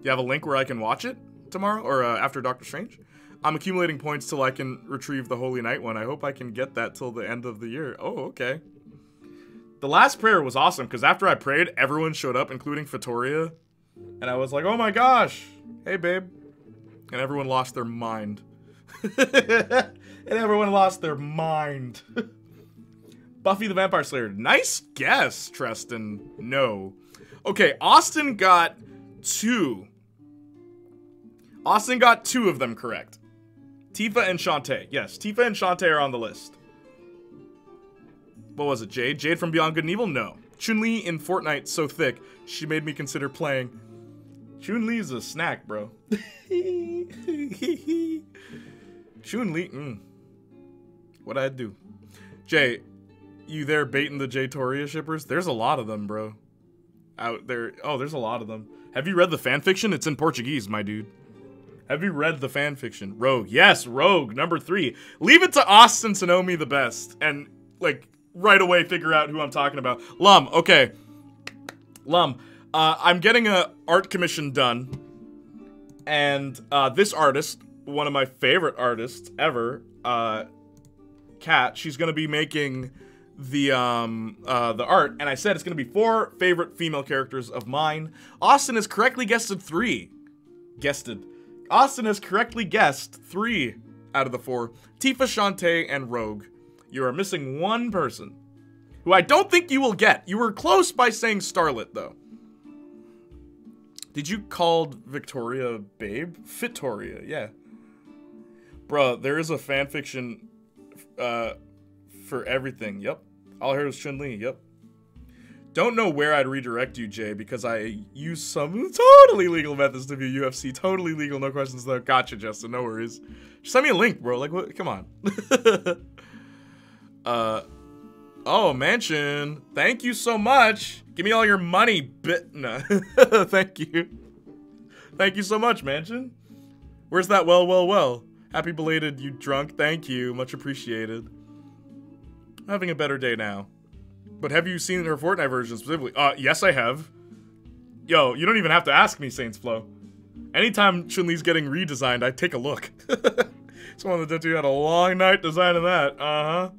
you have a link where I can watch it? tomorrow, or after Doctor Strange. I'm accumulating points till I can retrieve the Holy Night one. I hope I can get that till the end of the year. Oh, okay. The last prayer was awesome, because after I prayed, everyone showed up, including Fatoria. And I was like, oh my gosh. Hey, babe. And everyone lost their mind. And everyone lost their mind. Buffy the Vampire Slayer. Nice guess, Treston. No. Okay, Austin got 2. Austin got 2 of them correct. Tifa and Shantae. Yes, Tifa and Shantae are on the list. What was it, Jade? Jade from Beyond Good and Evil? No. Chun-Li in Fortnite so thick, she made me consider playing. Chun-Li's a snack, bro. Chun-Li, what'd I do? Jay, you there baiting the Jay-Toria shippers? There's a lot of them, bro. Out there. Oh, there's a lot of them. Have you read the fanfiction? It's in Portuguese, my dude. Have you read the fanfiction? Rogue. Yes, Rogue. Number 3. Leave it to Austin to know me the best. And, like, right away figure out who I'm talking about. Lum. Okay. Lum. I'm getting a art commission done. And this artist, one of my favorite artists ever, Kat, she's going to be making the art. And I said it's going to be 4 favorite female characters of mine. Austin has correctly guessed 3. Austin has correctly guessed 3 out of the 4. Tifa, Shantae, and Rogue. You are missing 1 person, who I don't think you will get. You were close by saying Starlet, though. Did you call Victoria babe? Fitoria, yeah. Bruh, there is a fanfiction for everything. Yep. All I heard was Chun-Li. Yep. Don't know where I'd redirect you, Jay, because I use some totally legal methods to view UFC. Totally legal, no questions though. Gotcha, Justin. No worries. Just send me a link, bro. Like, what? Come on. Oh, Mansion. Thank you so much. Give me all your money, no. Thank you. Thank you so much, Mansion. Where's that well? Happy belated, you drunk. Thank you. Much appreciated. I'm having a better day now. But have you seen her Fortnite version specifically? Yes, I have. Yo, you don't even have to ask me, Saints Flow. Anytime Chun-Li's getting redesigned, I take a look. Someone that did had a long night designing that. Uh-huh.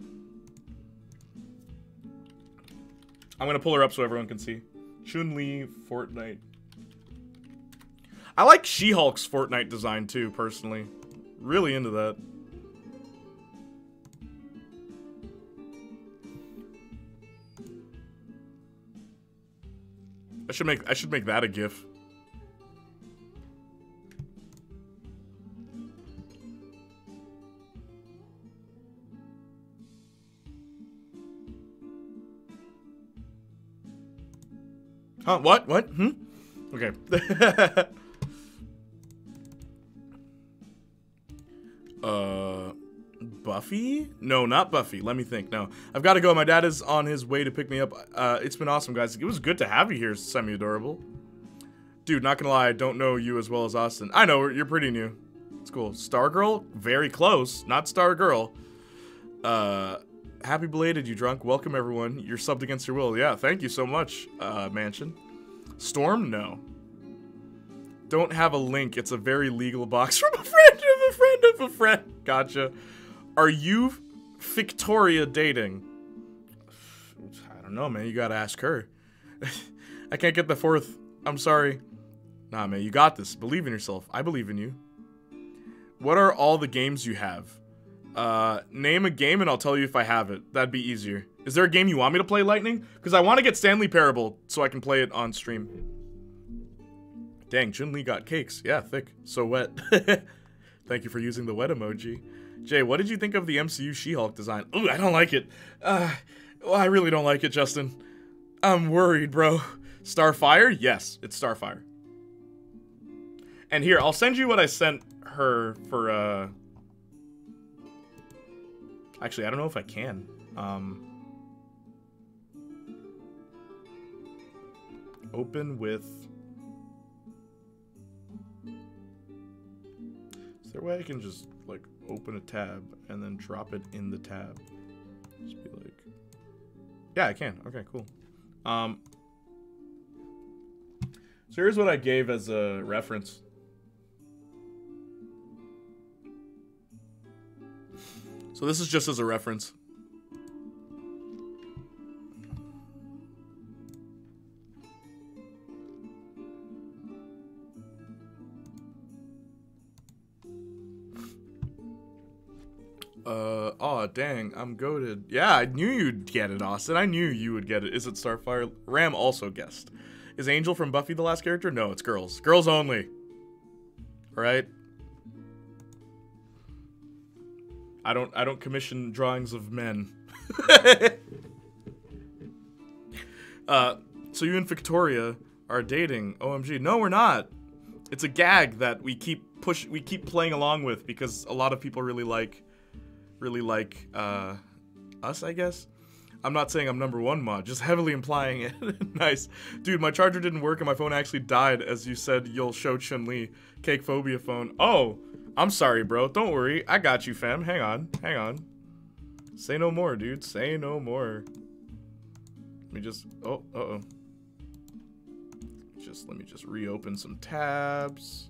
I'm gonna pull her up so everyone can see. Chun-Li Fortnite. I like She-Hulk's Fortnite design too, personally. Really into that. I should make that a GIF. Huh? What? What? Okay. Buffy? No, not Buffy. Let me think. No. I've got to go. My dad is on his way to pick me up. It's been awesome, guys. It was good to have you here, Semi-Adorable. Dude, not gonna lie, I don't know you as well as Austin. I know, you're pretty new. It's cool. Stargirl? Very close. Not Stargirl. Happy belated, you drunk. Welcome, everyone. You're subbed against your will. Yeah, thank you so much, Mansion. Storm? No. Don't have a link. It's a very legal box from a friend of a friend of a friend. Gotcha. Are you Victoria dating? I don't know, man. You gotta ask her. I can't get the 4th. I'm sorry. Nah, man. You got this. Believe in yourself. I believe in you. What are all the games you have? Name a game and I'll tell you if I have it. That'd be easier. Is there a game you want me to play, Lightning? Because I want to get Stanley Parable so I can play it on stream. Dang, Chun-Li got cakes. Yeah, thick. So wet. Thank you for using the wet emoji. Jay, what did you think of the MCU She-Hulk design? Ooh, I don't like it. Well, I really don't like it, Justin. I'm worried, bro. Starfire? Yes, it's Starfire. And here, I'll send you what I sent her for, Actually, I don't know if I can. Open with... Is there a way I can just, like, open a tab and then drop it in the tab? Just be like... Yeah, I can. Okay, cool. So here's what I gave as a reference. So this is just as a reference. Oh dang, I'm goated. Yeah, I knew you'd get it, Austin. I knew you would get it. Is it Starfire? Ram also guessed. Is Angel from Buffy the last character? No, it's girls. Girls only. Right? I don't commission drawings of men. So you and Victoria are dating. OMG. No, we're not. It's a gag that we keep playing along with because a lot of people really like us, I guess. I'm not saying I'm #1 mod, just heavily implying it. Nice. Dude, my charger didn't work and my phone actually died as you said you'll show Chun-Li. Cake phobia phone. Oh, I'm sorry, bro. Don't worry. I got you, fam. Hang on. Hang on. Say no more, dude. Say no more. Let me just... Oh, uh-oh. Let me just reopen some tabs.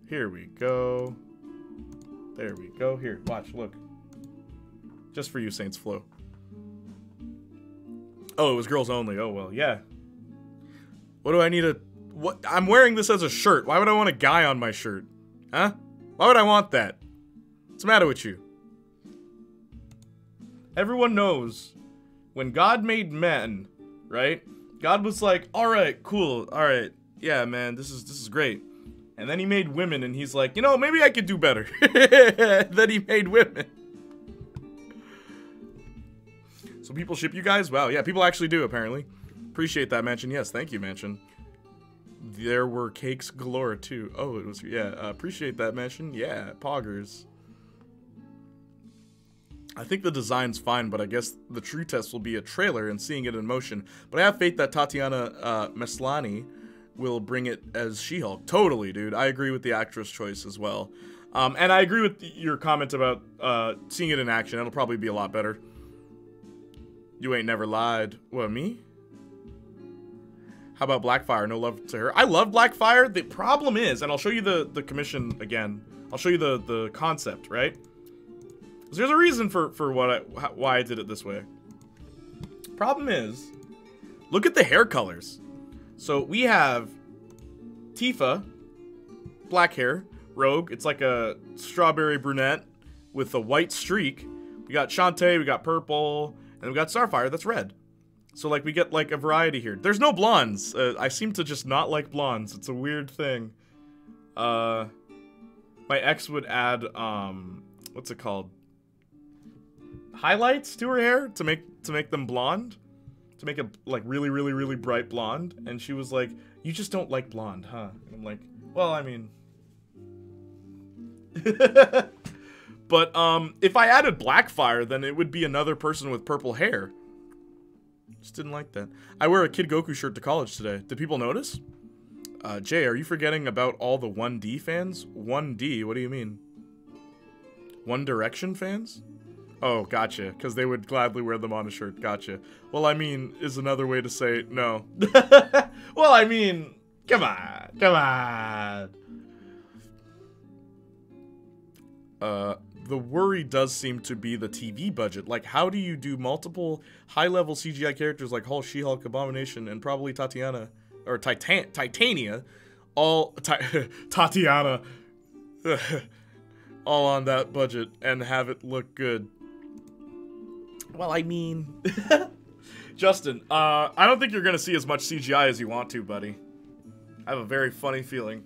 Here we go. There we go. Here, watch, look. Just for you, Saints Flow. Oh, it was girls only. Oh, well, yeah. What do I need a... What? I'm wearing this as a shirt. Why would I want a guy on my shirt? Huh? Why would I want that? What's the matter with you? Everyone knows when God made men, right? God was like, all right, cool. All right. Yeah, man, this is great. And then he made women and he's like, you know, maybe I could do better. Then he made women. So people ship you guys? Wow, yeah, people actually do, apparently. Appreciate that, Mansion. Yes, thank you, Mansion. There were cakes galore, too. Oh, it was, yeah, appreciate that, Mansion. Yeah, poggers. I think the design's fine, but I guess the true test will be a trailer and seeing it in motion. But I have faith that Tatiana Maslany will bring it as She-Hulk. Totally, dude. I agree with the actress choice as well. And I agree with your comment about seeing it in action. It'll probably be a lot better. You ain't never lied. What, me? How about Blackfire? No love to her. I love Blackfire. The problem is, and I'll show you the commission again. I'll show you the concept, right? There's a reason for why I did it this way. Problem is, look at the hair colors. So we have Tifa, black hair, Rogue. It's like a strawberry brunette with a white streak. We got Shantae, we got purple, and we got Starfire. That's red. So like we get like a variety here. There's no blondes. I seem to just not like blondes. It's a weird thing. My ex would add what's it called? Highlights to her hair to make them blonde, to make it like really bright blonde. And she was like, "You just don't like blonde, huh?" And I'm like, "Well, I mean." But if I added Blackfire, then it would be another person with purple hair. Just didn't like that. I wear a Kid Goku shirt to college today. Did people notice? Jay, are you forgetting about all the 1D fans? 1D, what do you mean? One Direction fans? Oh, gotcha. Because they would gladly wear them on a shirt. Gotcha. Well, I mean, is another way to say no. Well, I mean, come on. Come on. The worry does seem to be the TV budget. Like, how do you do multiple high-level CGI characters like Hulk, She-Hulk, Abomination, and probably Tatiana, or Titania, all, Tatiana, all on that budget and have it look good? Well, I mean, Justin, I don't think you're gonna see as much CGI as you want to, buddy. I have a very funny feeling.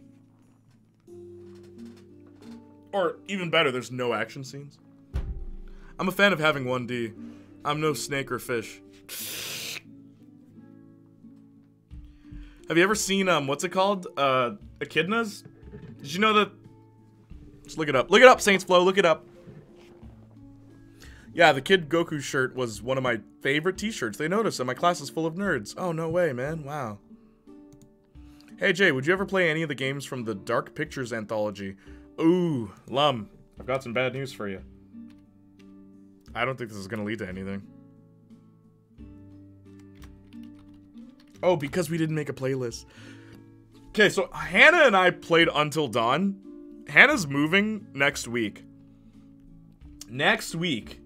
Or, even better, there's no action scenes. I'm a fan of having 1D. I'm no snake or fish. Have you ever seen, what's it called? Echidnas? Did you know that? Just look it up. Look it up, Saints Flow, look it up. Yeah, the Kid Goku shirt was one of my favorite t-shirts. They noticed that my class is full of nerds. Oh, no way, man. Wow. Hey, Jay, would you ever play any of the games from the Dark Pictures anthology? Ooh, Lum, I've got some bad news for you. I don't think this is going to lead to anything. Oh, because we didn't make a playlist. Okay, so Hannah and I played Until Dawn. Hannah's moving next week. Next week,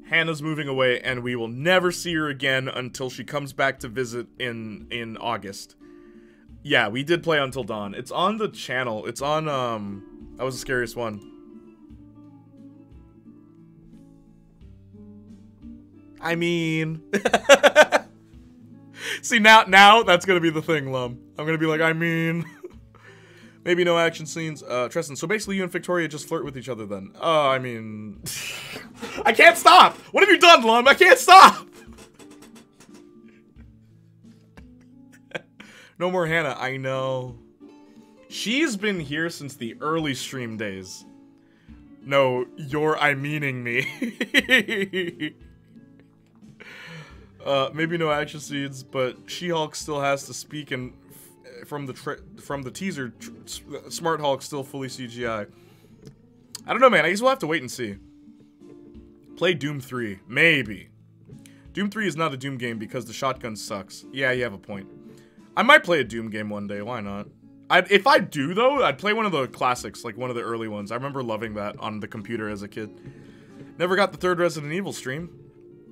Hannah's moving away, and we will never see her again until she comes back to visit in August. Yeah, we did play Until Dawn. It's on the channel. It's on, that was the scariest one. I mean... See, now that's gonna be the thing, Lum. I'm gonna be like, I mean... Maybe no action scenes. Tristan, so basically you and Victoria just flirt with each other then. Oh, I mean... I can't stop! What have you done, Lum? I can't stop! No more Hannah, I know. She's been here since the early stream days. No, you're I-meaning me. Maybe no action scenes, but She-Hulk still has to speak, and from the teaser, Smart Hulk still fully CGI. I don't know, man. I guess we'll have to wait and see. Play Doom 3. Maybe. Doom 3 is not a Doom game because the shotgun sucks. Yeah, you have a point. I might play a Doom game one day. Why not? If I do, though, I'd play one of the classics, like one of the early ones. I remember loving that on the computer as a kid. Never got the third Resident Evil stream.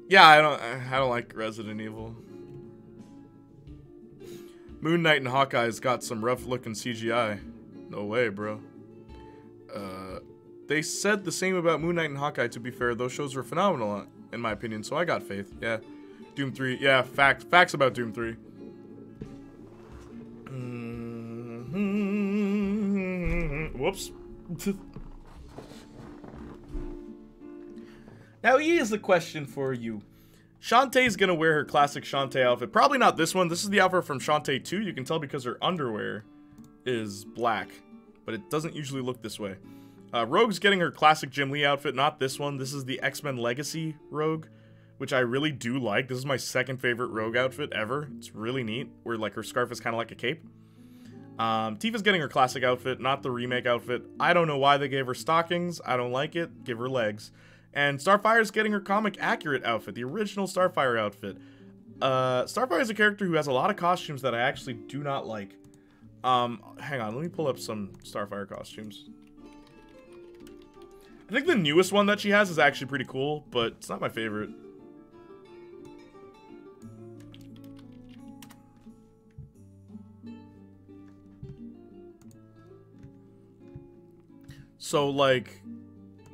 Yeah, I don't like Resident Evil. Moon Knight and Hawkeye's got some rough-looking CGI. No way, bro. They said the same about Moon Knight and Hawkeye, to be fair. Those shows were phenomenal, in my opinion, so I got faith. Yeah. Doom 3. Yeah, facts about Doom 3. Whoops. Now, here's the question for you. Shantae's gonna wear her classic Shantae outfit. Probably not this one. This is the outfit from Shantae 2. You can tell because her underwear is black. But it doesn't usually look this way. Rogue's getting her classic Jim Lee outfit. Not this one. This is the X-Men Legacy Rogue, which I really do like. This is my second favorite Rogue outfit ever. It's really neat, where like her scarf is kind of like a cape. Tifa's getting her classic outfit, not the remake outfit. I don't know why they gave her stockings. I don't like it. Give her legs. And Starfire's getting her comic accurate outfit, the original Starfire outfit. Starfire is a character who has a lot of costumes that I actually do not like. Hang on, let me pull up some Starfire costumes. I think the newest one that she has is actually pretty cool, but it's not my favorite. So, like,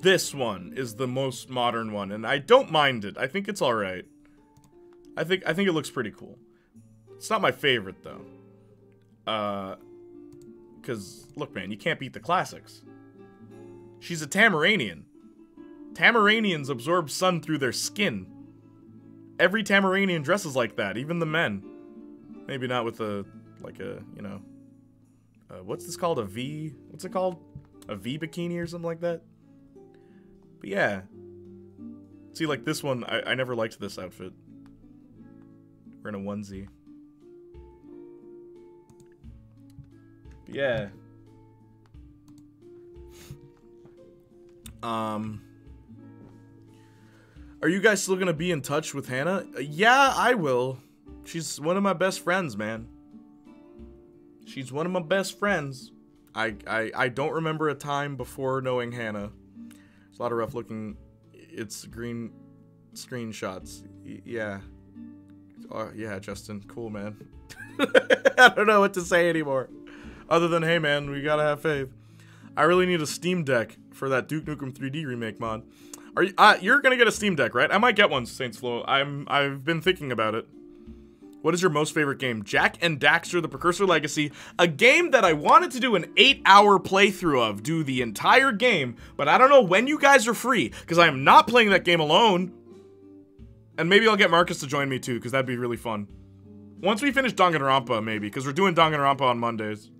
this one is the most modern one, and I don't mind it. I think it's alright. I think it looks pretty cool. It's not my favorite, though. Because, look, man, you can't beat the classics. She's a Tamaranian. Tamaranians absorb sun through their skin. Every Tamaranian dresses like that, even the men. Maybe not with a, like a, you know... what's this called? A V? What's it called? A V bikini or something like that? But yeah. See, like this one, I never liked this outfit. We're in a onesie. But yeah. Are you guys still gonna be in touch with Hannah? Yeah, I will. She's one of my best friends, man. She's one of my best friends. I don't remember a time before knowing Hannah. There's a lot of rough looking. It's green screenshots. Yeah. Oh, yeah, Justin. Cool, man. I don't know what to say anymore. Other than, hey, man, we gotta have faith. I really need a Steam Deck for that Duke Nukem 3D remake mod. Are you? You're gonna get a Steam Deck, right? I might get one, Saints Flow. I've been thinking about it. What is your most favorite game? Jack and Daxter: The Precursor Legacy, a game that I wanted to do an 8-hour playthrough of, do the entire game, but I don't know when you guys are free, because I am not playing that game alone. And maybe I'll get Marcus to join me too, because that'd be really fun. Once we finish Danganronpa, maybe, because we're doing Danganronpa on Mondays.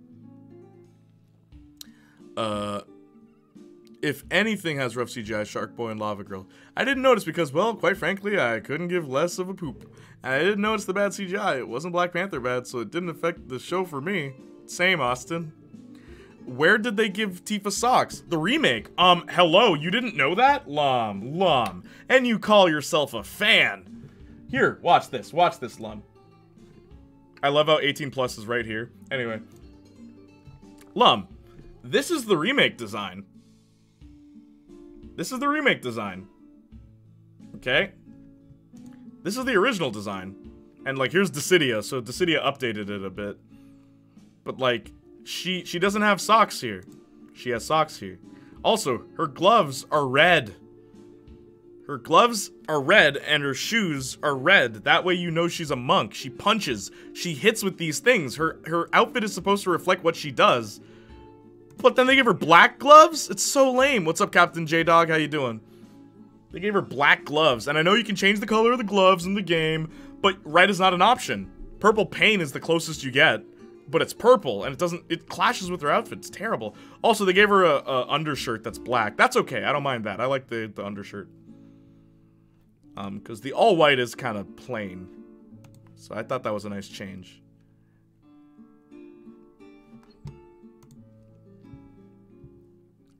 If anything has rough CGI, Shark Boy and Lava Girl. I didn't notice because, well, quite frankly, I couldn't give less of a poop. And I didn't notice the bad CGI. It wasn't Black Panther bad, so it didn't affect the show for me. Same, Austin. Where did they give Tifa socks? The remake. Hello, you didn't know that? Lum. And you call yourself a fan. Here, watch this, Lum. I love how 18 plus is right here. Anyway. Lum, this is the remake design. This is the remake design. Okay? This is the original design. And, like, here's Dissidia, so Dissidia updated it a bit. But, like, she doesn't have socks here. She has socks here. Also, her gloves are red. Her gloves are red and her shoes are red. That way you know she's a monk. She punches. She hits with these things. Her outfit is supposed to reflect what she does. But then they give her black gloves? It's so lame. What's up, Captain J-Dog? How you doing? They gave her black gloves. And I know you can change the color of the gloves in the game, but red is not an option. Purple paint is the closest you get. But it's purple, and it clashes with her outfit. It's terrible. Also, they gave her a undershirt that's black. That's okay. I don't mind that. I like the undershirt. Because the all-white is kind of plain. So I thought that was a nice change.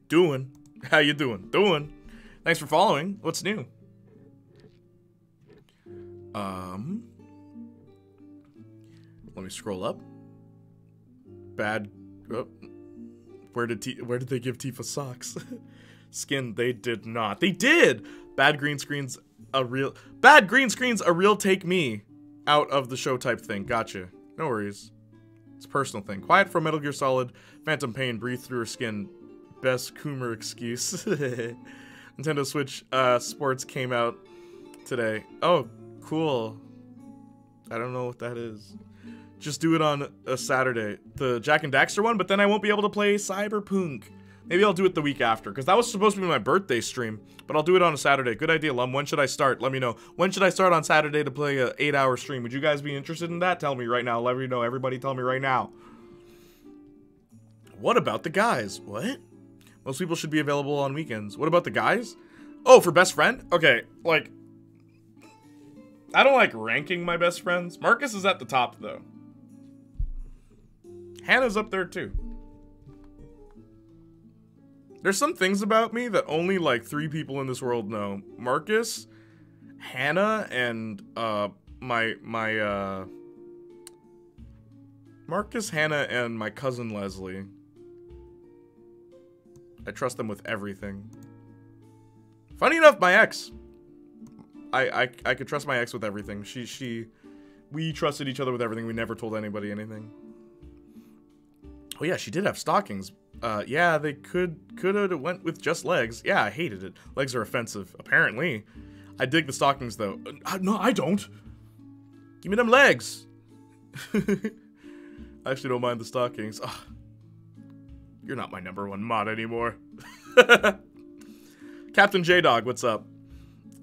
Doing. How you doing? Doing. Thanks for following. What's new? Let me scroll up. Bad. Oh, where did they give Tifa socks? Skin. They did not. They did. Bad green screens a real take me out of the show type thing. Gotcha. No worries. It's a personal thing. Quiet from Metal Gear Solid. Phantom Pain. Breathe through her skin. Best Coomer excuse. Nintendo Switch Sports came out today. Oh, cool. I don't know what that is. Just do it on a Saturday. The Jack and Daxter one, but then I won't be able to play Cyberpunk. Maybe I'll do it the week after, because that was supposed to be my birthday stream, but I'll do it on a Saturday. Good idea, Lum. When should I start? Let me know. When should I start on Saturday to play a 8-hour stream? Would you guys be interested in that? Tell me right now. Let me know. Everybody tell me right now. What about the guys? What? Most people should be available on weekends. What about the guys? Oh, for best friend? Okay, like, I don't like ranking my best friends. Marcus is at the top, though. Hannah's up there, too. There's some things about me that only, like, 3 people in this world know. Marcus, Hannah, and, Marcus, Hannah, and my cousin Leslie. I trust them with everything. Funny enough, my ex. I could trust my ex with everything. We trusted each other with everything. We never told anybody anything. Oh yeah, she did have stockings. Yeah, they could have went with just legs. Yeah, I hated it. Legs are offensive, apparently. I dig the stockings, though. No, I don't. Give me them legs. I actually don't mind the stockings. Ugh. You're not my #1 mod anymore. Captain J-Dog, what's up?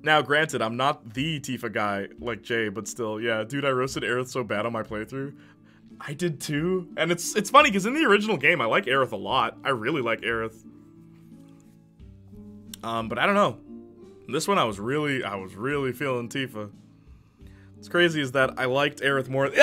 Now, granted, I'm not the Tifa guy like Jay, but still, yeah. Dude, I roasted Aerith so bad on my playthrough. I did too. And it's funny, because in the original game, I like Aerith a lot. I really like Aerith. But I don't know. This one, I was really feeling Tifa. What's crazy is that I liked Aerith more. And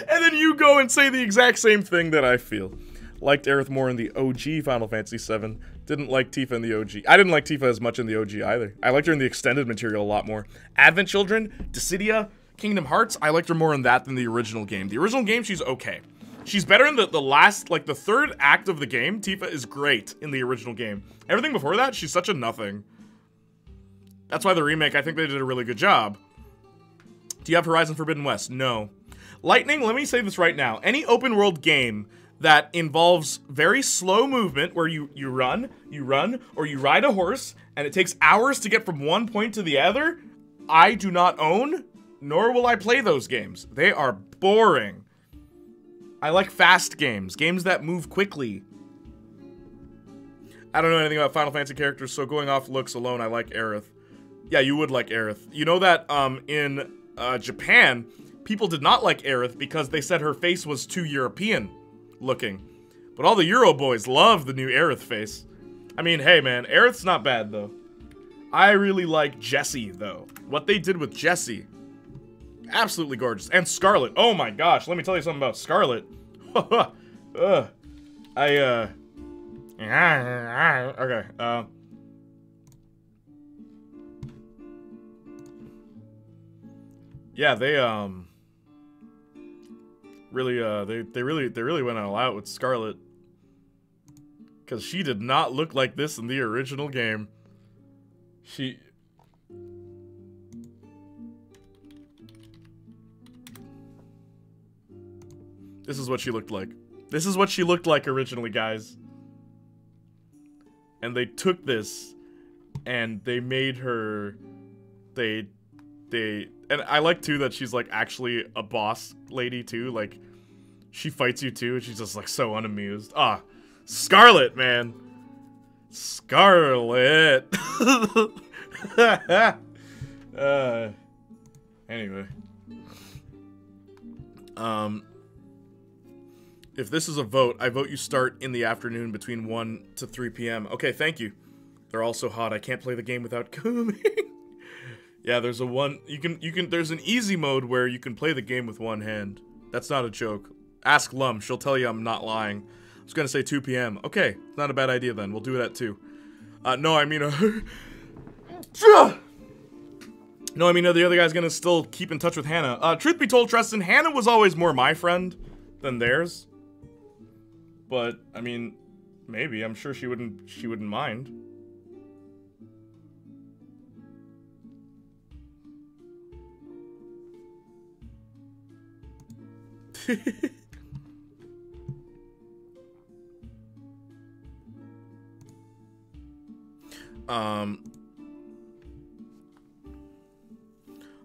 then you go and say the exact same thing that I feel. Liked Aerith more in the OG Final Fantasy VII. Didn't like Tifa in the OG. I didn't like Tifa as much in the OG either. I liked her in the extended material a lot more. Advent Children, Dissidia, Kingdom Hearts, I liked her more in that than the original game. The original game, she's okay. She's better in the last, like, the third act of the game. Tifa is great in the original game. Everything before that, she's such a nothing. That's why the remake, I think they did a really good job. Do you have Horizon Forbidden West? No. Lightning, let me say this right now. Any open world game that involves very slow movement where you run, or you ride a horse, and it takes hours to get from one point to the other, I do not own, nor will I play those games. They are boring. I like fast games, games that move quickly. I don't know anything about Final Fantasy characters, so going off looks alone, I like Aerith. Yeah, you would like Aerith. You know that in Japan, people did not like Aerith because they said her face was too European looking. But all the Euro boys love the new Aerith face. I mean, hey man, Aerith's not bad though. I really like Jessie though. What they did with Jessie, absolutely gorgeous. And Scarlet, oh my gosh, let me tell you something about Scarlet. Okay, yeah, they really went all out with Scarlet, Because she did not look like this in the original game. This is what she looked like. This is what she looked like originally, guys. And they took this and they made her... And I like, too, that she's, like, actually a boss lady, too. Like, she fights you, too, and she's just, like, so unamused. Ah, Scarlet, man. Scarlet. Anyway. If this is a vote, I vote you start in the afternoon between 1 to 3 p.m. Okay, thank you. They're all so hot, I can't play the game without coming. Yeah, there's there's an easy mode where you can play the game with one hand. That's not a joke. Ask Lum, she'll tell you I'm not lying. I was gonna say 2 p.m. Okay, not a bad idea then. We'll do it at 2. No, I mean, the other guy's gonna still keep in touch with Hannah. Truth be told, Tristan, Hannah was always more my friend than theirs. But, I mean, maybe. I'm sure she wouldn't mind.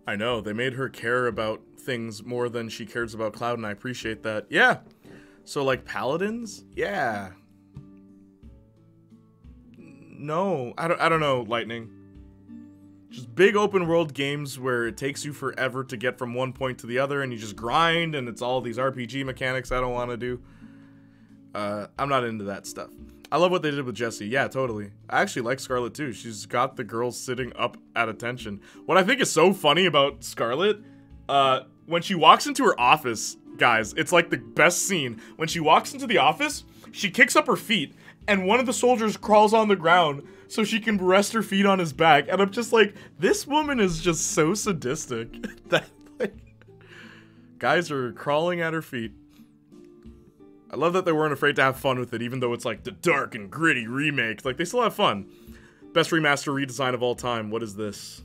I know, they made her care about things more than she cares about Cloud, and I appreciate that. Yeah! So, like, paladins? Yeah. No, I don't know, Lightning. Just big open world games where it takes you forever to get from one point to the other, and you just grind, and it's all these RPG mechanics I don't want to do. I'm not into that stuff. I love what they did with Jessie. Yeah, totally. I actually like Scarlet too. She's got the girls sitting up at attention. What I think is so funny about Scarlet, when she walks into her office, guys, it's like the best scene. When she walks into the office, she kicks up her feet, and one of the soldiers crawls on the ground so she can rest her feet on his back. And I'm just like, this woman is just so sadistic that, like, guys are crawling at her feet. I love that they weren't afraid to have fun with it, even though it's like the dark and gritty remake. Like, they still have fun. Best remaster redesign of all time. What is this?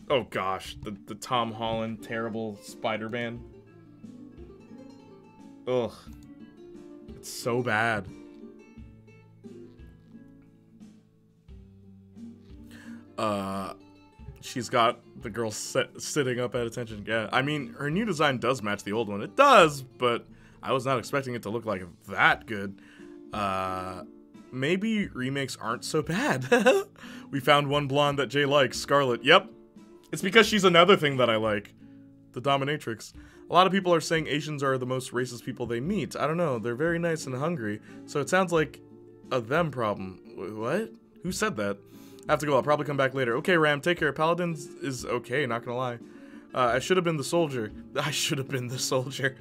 Oh gosh, the Tom Holland terrible Spider-Man. Ugh. It's so bad. She's got the girl sitting up at attention. Yeah, I mean, her new design does match the old one. It does, but I was not expecting it to look like that good. Maybe remakes aren't so bad. We found one blonde that Jay likes, Scarlet. Yep. It's because she's another thing that I like. The dominatrix. A lot of people are saying Asians are the most racist people they meet. I don't know. They're very nice and hungry. So it sounds like a them problem. What? Who said that? I have to go. I'll probably come back later. Okay, Ram, take care. Paladins is okay, not gonna lie. I should have been the soldier. I should have been the soldier.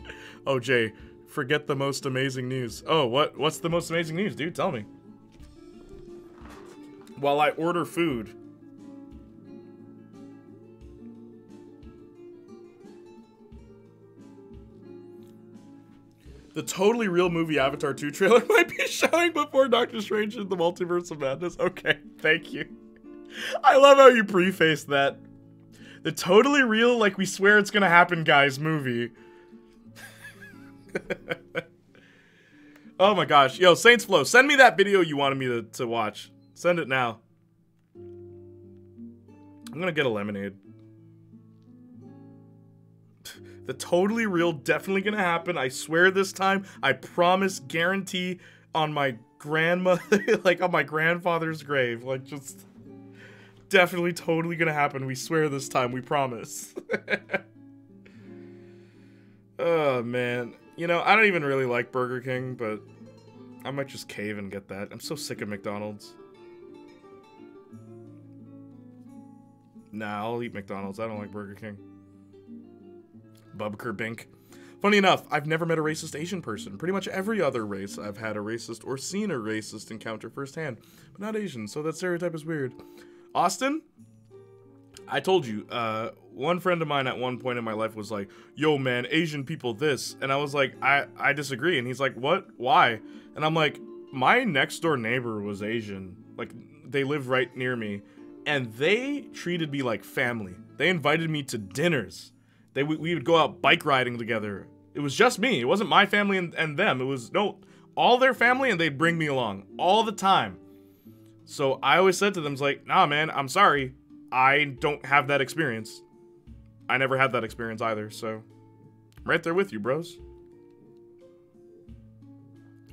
Oh, Jay, forget the most amazing news. Oh, what's the most amazing news, dude? Tell me. While I order food. The totally real movie Avatar 2 trailer might be showing before Doctor Strange in the Multiverse of Madness. Okay, thank you. I love how you preface that. The totally real, like we swear it's gonna happen, guys, movie. Oh my gosh. Yo, Saints Flow, send me that video you wanted me to watch. Send it now. I'm gonna get a lemonade. The totally real, definitely gonna happen. I swear this time. I promise, guarantee on my grandmother, like on my grandfather's grave. Like, just definitely totally gonna happen. We swear this time. We promise. Oh, man. You know, I don't even really like Burger King, but I might just cave and get that. I'm so sick of McDonald's. Nah, I'll eat McDonald's. I don't like Burger King. Bubker Bink. Funny enough, I've never met a racist Asian person. Pretty much every other race I've had a racist or seen a racist encounter firsthand, but not Asian, so that stereotype is weird. Austin? I told you, one friend of mine at one point in my life was like, yo man, Asian people this, and I was like, I disagree, and he's like, what? Why? And I'm like, my next door neighbor was Asian. Like, they lived right near me, and they treated me like family. They invited me to dinners. We would go out bike riding together. It was just me. It wasn't my family and them. It was, no, all their family, and they'd bring me along all the time. So I always said to them, like, nah, man, I'm sorry. I don't have that experience. I never had that experience either, so I'm right there with you, bros.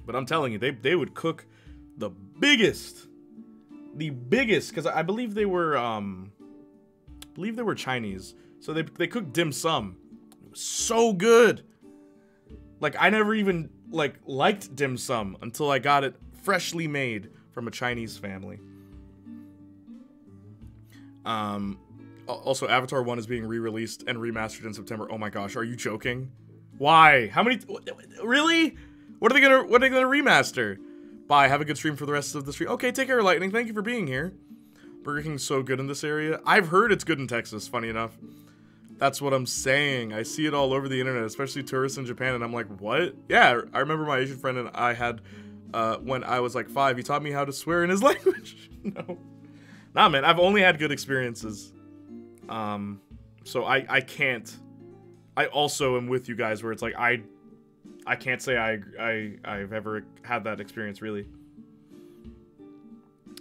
But I'm telling you, they would cook the biggest, because I believe they were Chinese. So they cooked dim sum. It was so good. Like, I never even liked dim sum until I got it freshly made from a Chinese family. Also, Avatar 1 is being re-released and remastered in September. Oh my gosh, are you joking? Why? How many? Really? What are they gonna remaster? Bye. Have a good stream for the rest of the stream. Okay, take care, Lightning. Thank you for being here. Burger King's so good in this area. I've heard it's good in Texas. Funny enough. That's what I'm saying. I see it all over the internet, especially tourists in Japan, and I'm like, what? Yeah, I remember my Asian friend and I had, when I was like 5, he taught me how to swear in his language. No. Nah, man, I've only had good experiences. So I can't. I also am with you guys where it's like, I can't say I've ever had that experience, really.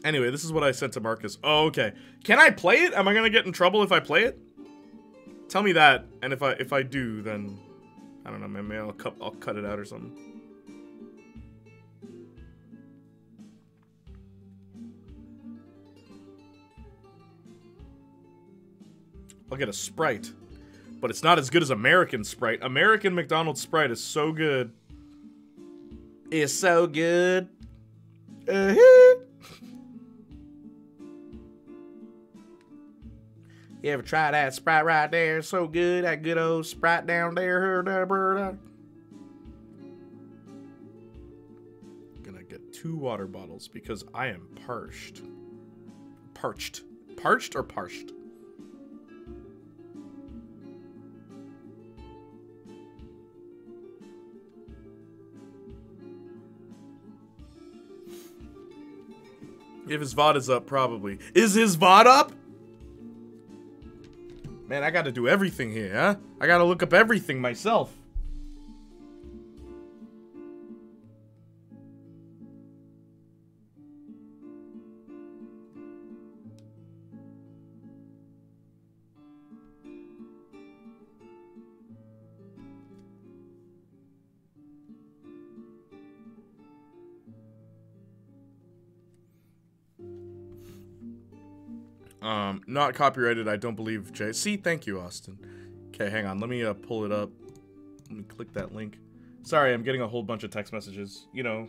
Anyway, this is what I sent to Marcus. Oh, okay. Can I play it? Am I gonna get in trouble if I play it? Tell me that, and if I do, then I don't know. Maybe I'll cut it out or something. I'll get a Sprite, but it's not as good as American Sprite. American McDonald's Sprite is so good. It's so good. You ever try that Sprite right there? It's so good. That good old Sprite down there. Gonna get 2 water bottles because I am parched. Parched. Parched or parched? If his VOD is up, probably. Is his VOD up? Man, I gotta do everything here, huh? I gotta look up everything myself. Not copyrighted, I don't believe, Jay. See, thank you, Austin. Okay, hang on. Let me pull it up. Let me click that link. Sorry, I'm getting a whole bunch of text messages. You know,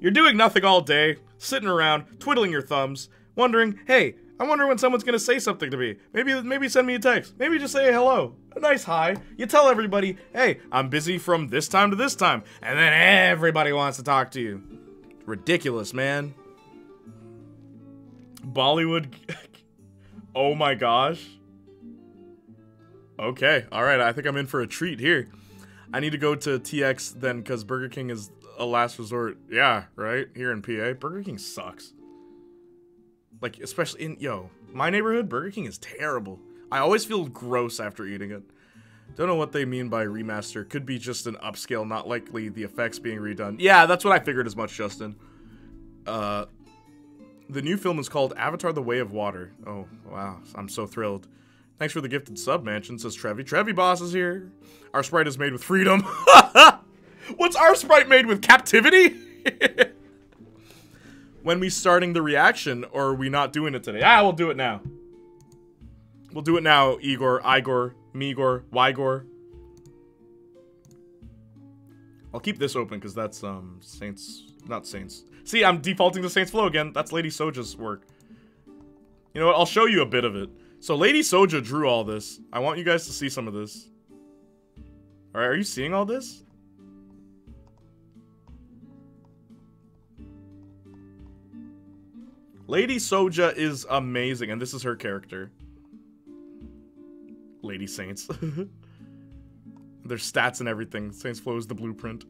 you're doing nothing all day, sitting around, twiddling your thumbs, wondering, hey, I wonder when someone's gonna say something to me. Maybe send me a text. Maybe just say hello. A nice hi. You tell everybody, hey, I'm busy from this time to this time. And then everybody wants to talk to you. Ridiculous, man. Bollywood. Oh my gosh. Okay, alright, I think I'm in for a treat here. I need to go to TX then, because Burger King is a last resort. Yeah, right? Here in PA. Burger King sucks. Like, especially in, my neighborhood, Burger King is terrible. I always feel gross after eating it. Don't know what they mean by remaster. Could be just an upscale, not likely the effects being redone. Yeah, that's what I figured as much, Justin. The new film is called Avatar: The Way of Water. Oh, wow. I'm so thrilled. Thanks for the gifted sub, Mansion, says Trevi. Trevi Boss is here. Our Sprite is made with freedom. What's our Sprite made with? Captivity? When we starting the reaction, or are we not doing it today? Ah, we'll do it now. We'll do it now, Igor, Megor, Wygor. I'll keep this open, because that's, Saints, not Saints. See, I'm defaulting to Saints Flow again. That's Lady Soja's work. You know what? I'll show you a bit of it. So Lady Soja drew all this. I want you guys to see some of this. Alright, are you seeing all this? Lady Soja is amazing, and this is her character. Lady Saints. Their stats and everything. Saints Flow is the blueprint.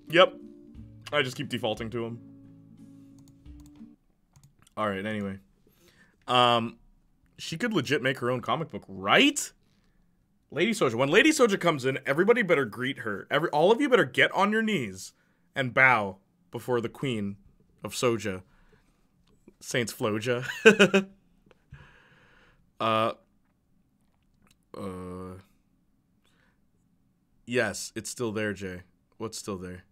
Yep. I just keep defaulting to him. Alright, anyway. She could legit make her own comic book, right? Lady Soja. When Lady Soja comes in, everybody better greet her. All of you better get on your knees and bow before the queen of Soja. Saints Floja. Yes, it's still there, Jay. What's still there?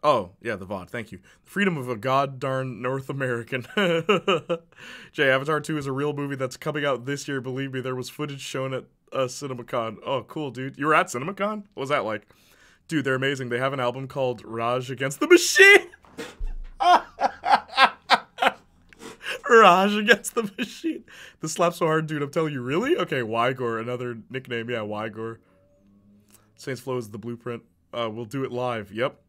Oh, yeah, the VOD. Thank you. The freedom of a god-darn North American. Jay, Avatar 2 is a real movie that's coming out this year. Believe me, there was footage shown at CinemaCon. Oh, cool, dude. You were at CinemaCon? What was that like? Dude, they're amazing. They have an album called Rage Against the Machine. Rage Against the Machine. This slaps so hard, dude. I'm telling you, really? Okay, Wygor, another nickname. Yeah, Wygor. Saints Flow is the blueprint. We'll do it live. Yep.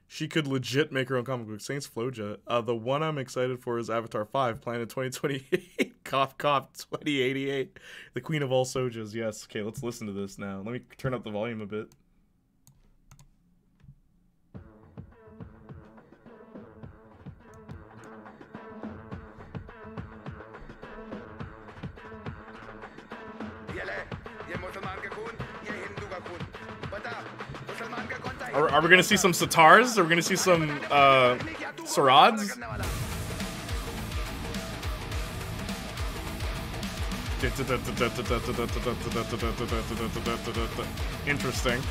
She could legit make her own comic book. Saints Floja. The one I'm excited for is Avatar 5, planned in 2028. Cough, cough, 2088. The queen of all Sojas. Yes. Okay, let's listen to this now. Let me turn up the volume a bit. Are we gonna see some sitars? Are we gonna see some sarads? Interesting.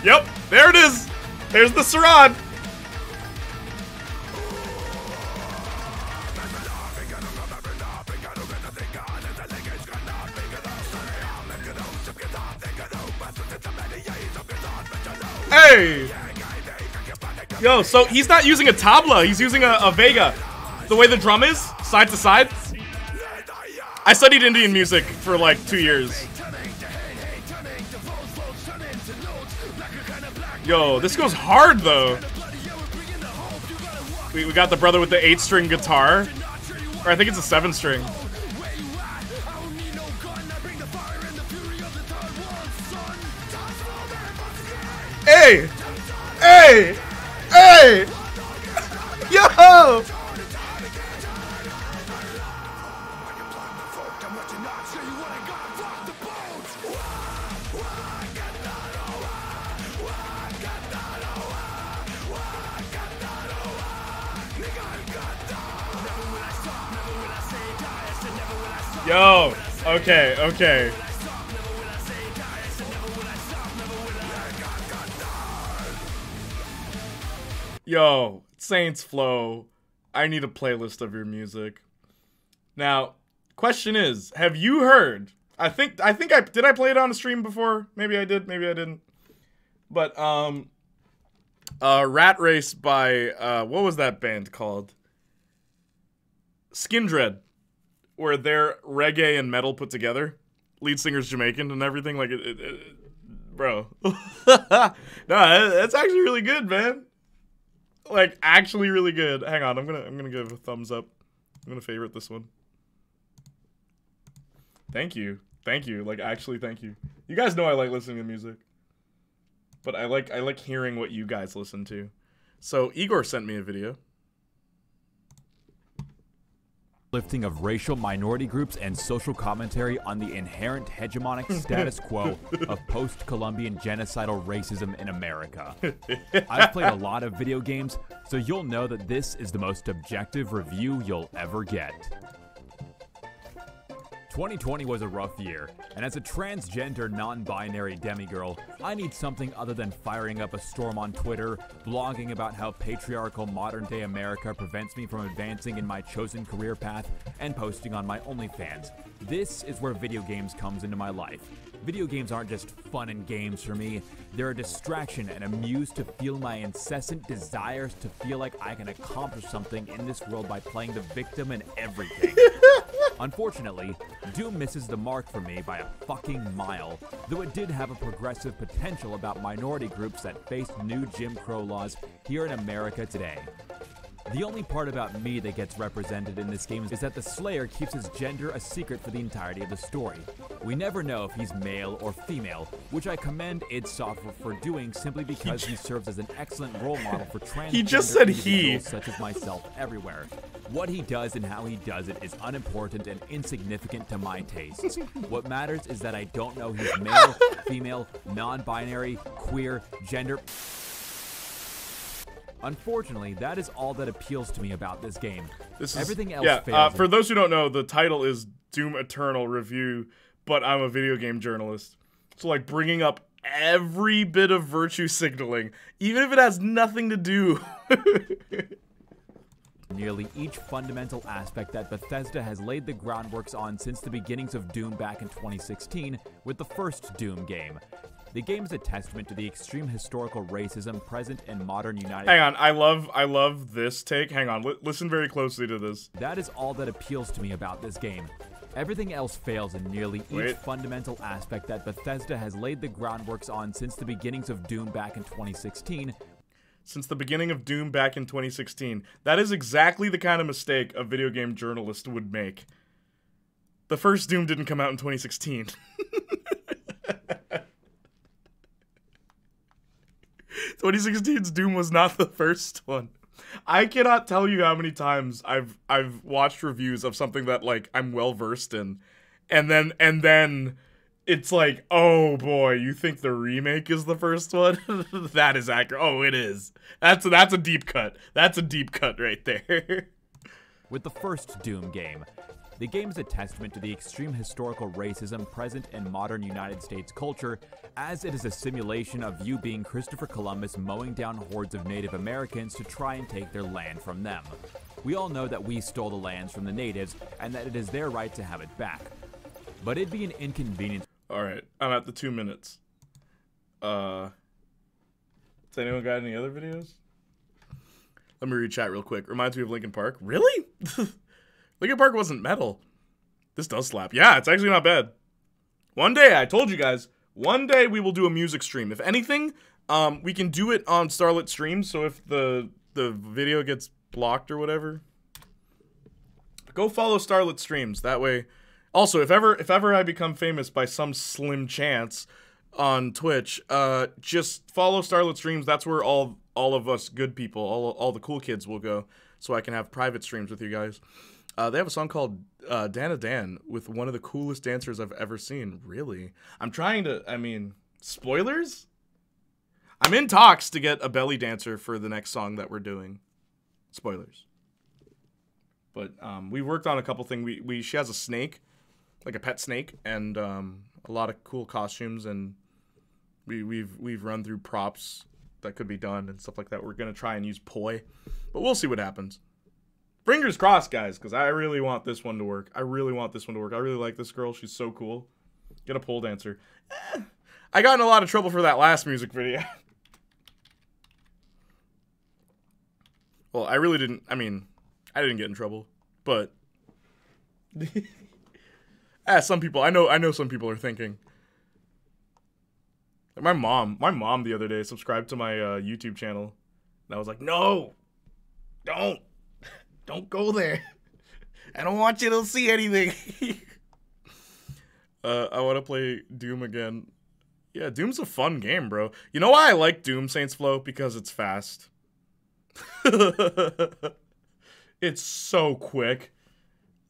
Yep, there it is. There's the sarad. Hey! Yo, so he's not using a tabla, he's using a vega. The way the drum is, side to side. I studied Indian music for like 2 years. Yo, this goes hard though. We got the brother with the 8-string guitar. Or I think it's a 7-string. Hey! Hey! Hey! Yo! Yo! Okay, okay. Yo, Saints Flow, I need a playlist of your music. Now, question is, have you heard? I think I did I play it on a stream before? Maybe I did, maybe I didn't. But Rat Race by what was that band called? Skin Dread, where they're reggae and metal put together. Lead singer's Jamaican and everything, like bro. No, that's actually really good, man. Like, actually really good. Hang on, I'm gonna give a thumbs up. I'm gonna favorite this one. Thank you. Thank you. Like, actually, thank you. You guys know I like listening to music. But I like hearing what you guys listen to. So, Igor sent me a video. Lifting of racial minority groups and social commentary on the inherent hegemonic status quo of post-Columbian genocidal racism in America. I've played a lot of video games, so you'll know that this is the most objective review you'll ever get. 2020 was a rough year, and as a transgender, non-binary demigirl, I need something other than firing up a storm on Twitter, blogging about how patriarchal modern-day America prevents me from advancing in my chosen career path, and posting on my OnlyFans. This is where video games comes into my life. Video games aren't just fun and games for me, they're a distraction and a muse to feel my incessant desires to feel like I can accomplish something in this world by playing the victim in everything. Unfortunately, Doom misses the mark for me by a fucking mile, though it did have a progressive potential about minority groups that face new Jim Crow laws here in America today. The only part about me that gets represented in this game is that the Slayer keeps his gender a secret for the entirety of the story. We never know if he's male or female, which I commend id Software for doing simply because he serves as an excellent role model for transgender individuals such as myself everywhere. What he does and how he does it is unimportant and insignificant to my tastes. What matters is that I don't know he's male, female, non-binary, queer, gender. Unfortunately, that is all that appeals to me about this game. Everything else fails. For those who don't know, the title is Doom Eternal Review, but I'm a video game journalist. So, like, bringing up every bit of virtue signaling, even if it has nothing to do. Nearly each fundamental aspect that Bethesda has laid the groundworks on since the beginnings of Doom back in 2016 with the first Doom game. The game is a testament to the extreme historical racism present in modern United... Hang on, I love this take. Hang on, listen very closely to this. That is all that appeals to me about this game. Everything else fails in nearly each fundamental aspect that Bethesda has laid the groundworks on since the beginnings of Doom back in 2016. Since the beginning of Doom back in 2016. That is exactly the kind of mistake a video game journalist would make. The first Doom didn't come out in 2016. 2016's Doom was not the first one. I cannot tell you how many times I've watched reviews of something that, like, I'm well versed in, and then it's like, oh boy, you think the remake is the first one? That is accurate. Oh, it is. That's a deep cut. That's a deep cut right there. With the first Doom game, the game is a testament to the extreme historical racism present in modern United States culture, as it is a simulation of you being Christopher Columbus mowing down hordes of Native Americans to try and take their land from them. We all know that we stole the lands from the natives, and that it is their right to have it back. But it'd be an inconvenience. Alright, I'm at the 2 minutes. Has anyone got any other videos? Let me read chat real quick. Reminds me of Linkin Park. Really? Linkin Park wasn't metal. This does slap. Yeah, it's actually not bad. One day, I told you guys, one day we will do a music stream. If anything, we can do it on Starlit Streams, so if the video gets blocked or whatever, go follow Starlit Streams. That way, also, if ever I become famous by some slim chance on Twitch, just follow Starlit Streams. That's where all of us good people, all the cool kids will go, so I can have private streams with you guys. They have a song called Dana Dan with one of the coolest dancers I've ever seen. Really? I'm trying to, I mean, spoilers? I'm in talks to get a belly dancer for the next song that we're doing. Spoilers. But we worked on a couple things. She has a snake, like a pet snake, and a lot of cool costumes, and we've run through props that could be done and stuff like that. We're gonna try and use poi, but we'll see what happens. Fingers crossed, guys, because I really want this one to work. I really want this one to work. I really like this girl. She's so cool. Get a pole dancer. I got in a lot of trouble for that last music video. Well, I really didn't. I mean, I didn't get in trouble, but some people. I know some people are thinking. Like my mom the other day subscribed to my YouTube channel, and I was like, no, don't go there. I don't want you to see anything. I want to play Doom again. Yeah, Doom's a fun game, bro. You know why I like Doom, Saints Flow? Because it's fast. It's so quick.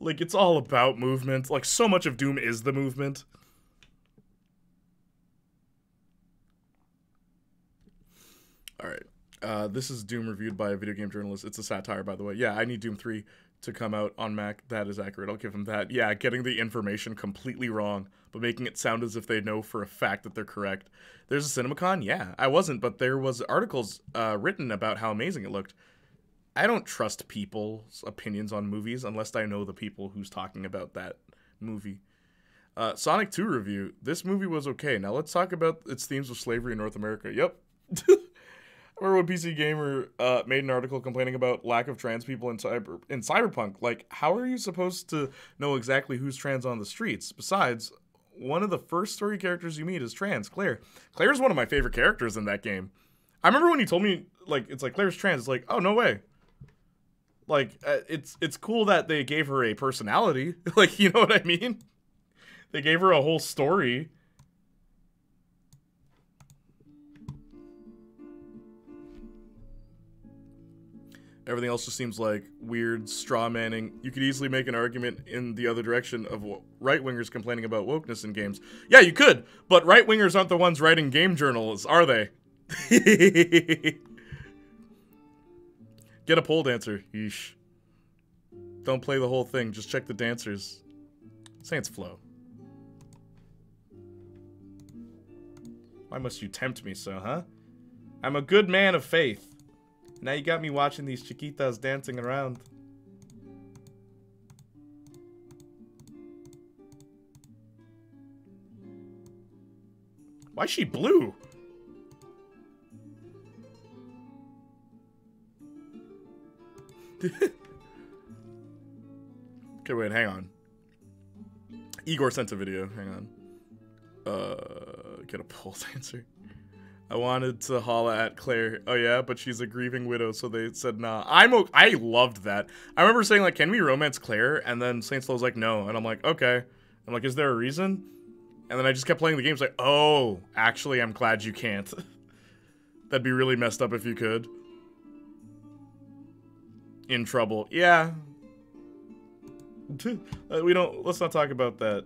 Like, it's all about movement. Like, so much of Doom is the movement. Alright. This is Doom reviewed by a video game journalist. It's a satire, by the way. Yeah, I need Doom 3 to come out on Mac. That is accurate. I'll give him that. Yeah, getting the information completely wrong, but making it sound as if they know for a fact that they're correct. There's a CinemaCon? Yeah, I wasn't, but there was articles written about how amazing it looked. I don't trust people's opinions on movies unless I know the people who's talking about that movie. Sonic 2 review. This movie was okay. Now let's talk about its themes of slavery in North America. Yep. I remember when PC Gamer made an article complaining about lack of trans people in Cyberpunk. Like, how are you supposed to know exactly who's trans on the streets? Besides, one of the first story characters you meet is trans, Claire. Claire's one of my favorite characters in that game. I remember when you told me, like, it's like, Claire's trans. It's like, oh, no way. Like, it's cool that they gave her a personality. Like, you know what I mean? They gave her a whole story. Everything else just seems like weird straw manning. You could easily make an argument in the other direction of right-wingers complaining about wokeness in games. Yeah, you could, but right-wingers aren't the ones writing game journals, are they? Get a pole dancer. Yeesh. Don't play the whole thing, just check the dancers. Saints flow. Why must you tempt me so, huh? I'm a good man of faith. Now you got me watching these chiquitas dancing around. Why's she blue? Okay, wait, hang on. Igor sent a video. Hang on. Get a pole dancer. I wanted to holla at Claire. Oh yeah, but she's a grieving widow, so they said nah. I loved that. I remember saying like, can we romance Claire? And then Saints Low was like, no. And I'm like, okay. I'm like, is there a reason? And then I just kept playing the game. It's like, oh, actually, I'm glad you can't. That'd be really messed up if you could. In trouble. Yeah. Let's not talk about that.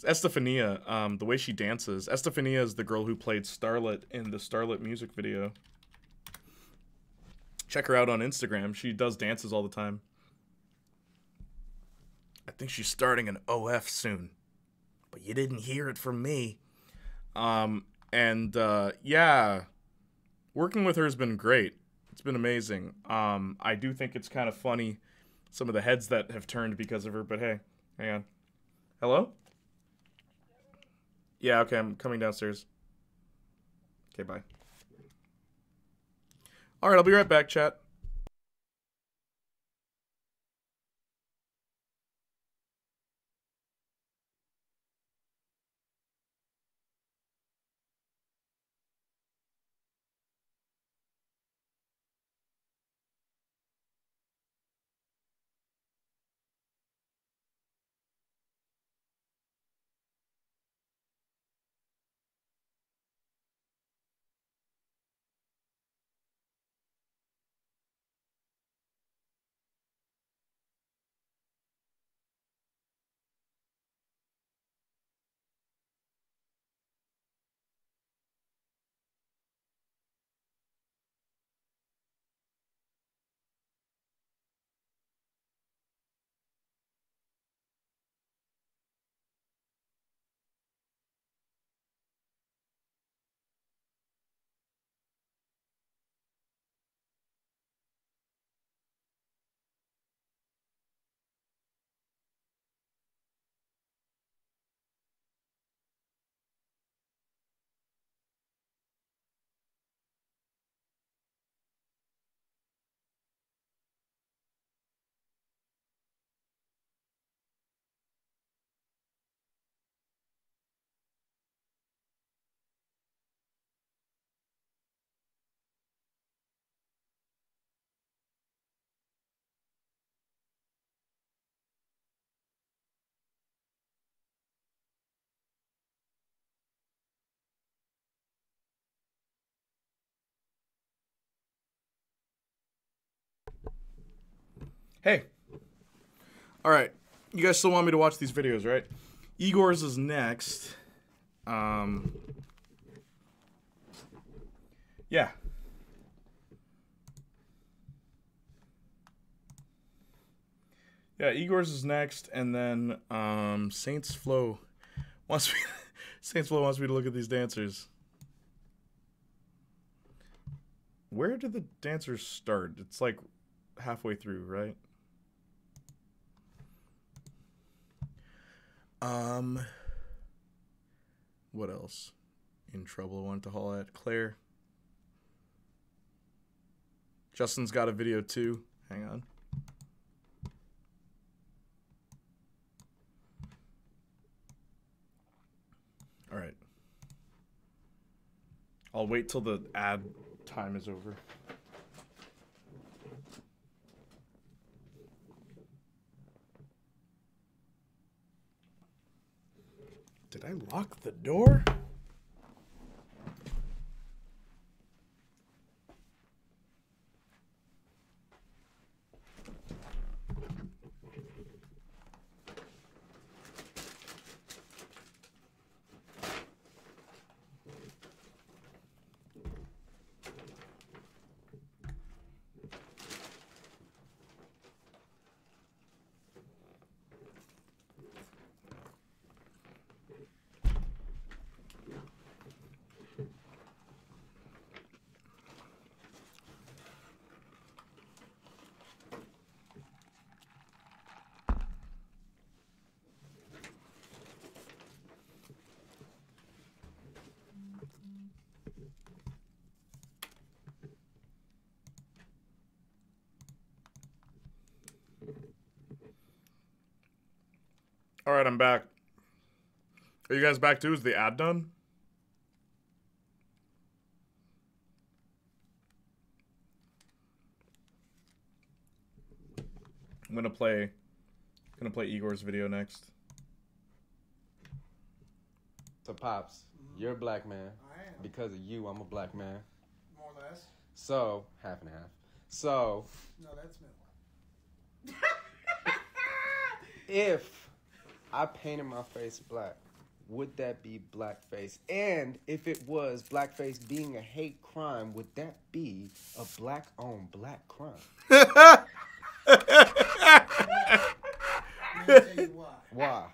Estefania, the way she dances. Estefania is the girl who played Starlet in the Starlet music video. Check her out on Instagram. She does dances all the time. I think she's starting an OF soon. But you didn't hear it from me. Yeah. Working with her has been great. It's been amazing. I do think it's kind of funny, some of the heads that have turned because of her, but hey, hang on. Hello? Yeah, okay, I'm coming downstairs. Okay, bye. Alright, I'll be right back, chat. Hey. Alright. You guys still want me to watch these videos, right? Igor's is next. Yeah. Yeah, Igor's is next, and then Saints Flow wants me Saints Flow wants me to look at these dancers. Where did the dancers start? It's like halfway through, right? What else? In trouble, I wanted to haul at Claire. Justin's got a video too. Hang on. All right. I'll wait till the ad time is over. Did I lock the door? All right, I'm back. Are you guys back too? Is the ad done? I'm gonna play Igor's video next. So Pops, you're a black man. I am. Because of you, I'm a black man. More or less. So, half and half. So, No, that's middle. if I painted my face black, would that be blackface? And if it was blackface being a hate crime, would that be a black-on-black crime? Let me tell you why. Why?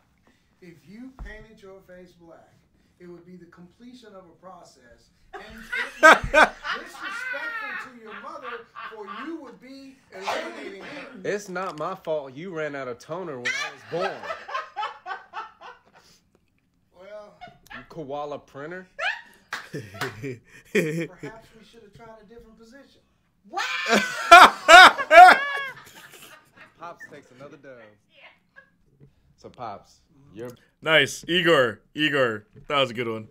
If you painted your face black, it would be the completion of a process, and it would be disrespectful to your mother, for you would be eliminating her. It's not my fault you ran out of toner when I was born. Well, You koala printer? perhaps we should have tried a different position. Pops takes another dove. So Pops, you're... Nice, Igor. That was a good one.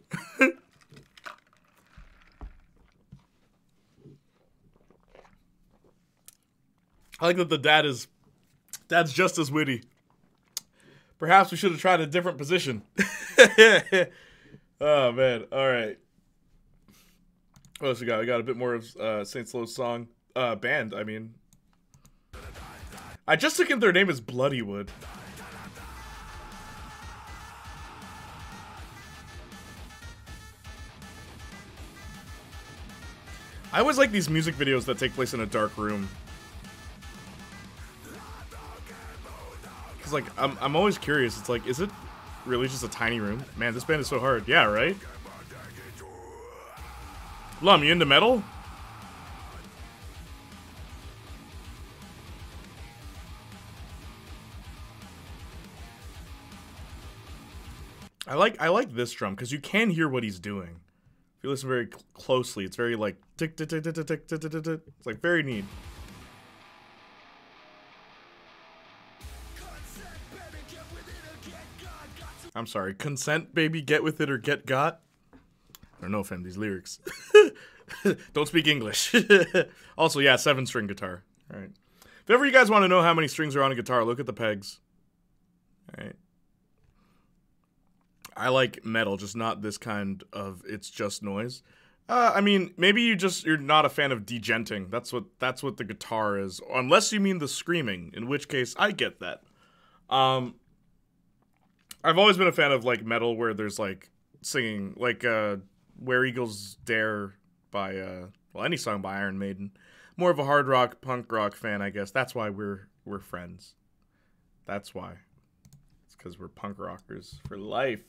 I like that the dad's just as witty. Perhaps we should have tried a different position. Oh man, all right. What else we got? We got a bit more of Saints Low's song. Band, I mean. I just took in their name as Bloodywood. I always like these music videos that take place in a dark room. Cause like I'm always curious. It's like, is it really just a tiny room? Man, this band is so hard. Yeah, right? Lum, you into metal? I like this drum because you can hear what he's doing. If you listen very closely, it's very like tick tick tick tick tick tick tick tick tick. It's like very neat. I'm sorry, consent, baby, get with it or get got. I don't know, fam, these lyrics. Don't speak English. Also, yeah, 7-string guitar. All right. If ever you guys want to know how many strings are on a guitar, look at the pegs. All right. I like metal, just not this kind of it's just noise. I mean, maybe you're not a fan of degenting. That's what the guitar is. Unless you mean the screaming, in which case I get that. I've always been a fan of like metal where there's like singing, like Where Eagles Dare by well, any song by Iron Maiden. More of a hard rock, punk rock fan, I guess. That's why we're friends. That's why. It's because we're punk rockers for life.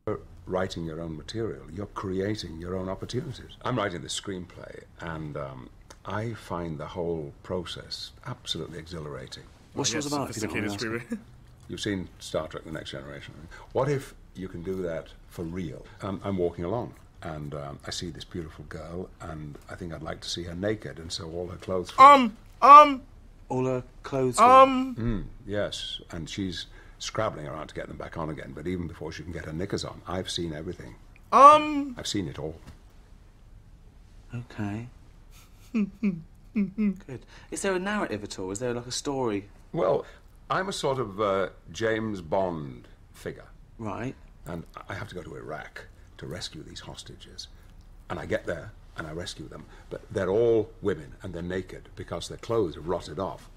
You're writing your own material. You're creating your own opportunities. I'm writing the screenplay, and I find the whole process absolutely exhilarating. What's it about? Sophisticated screaming. You've seen Star Trek: The Next Generation. What if you can do that for real? I'm walking along, and I see this beautiful girl, and I think I'd like to see her naked, and so all her clothes. All her clothes. Yes, and she's scrabbling around to get them back on again. But even before she can get her knickers on, I've seen everything. I've seen it all. Okay. Good. Is there a narrative at all? Is there like a story? Well, I'm a sort of James Bond figure. Right. And I have to go to Iraq to rescue these hostages. And I get there and I rescue them. But they're all women and they're naked because their clothes have rotted off.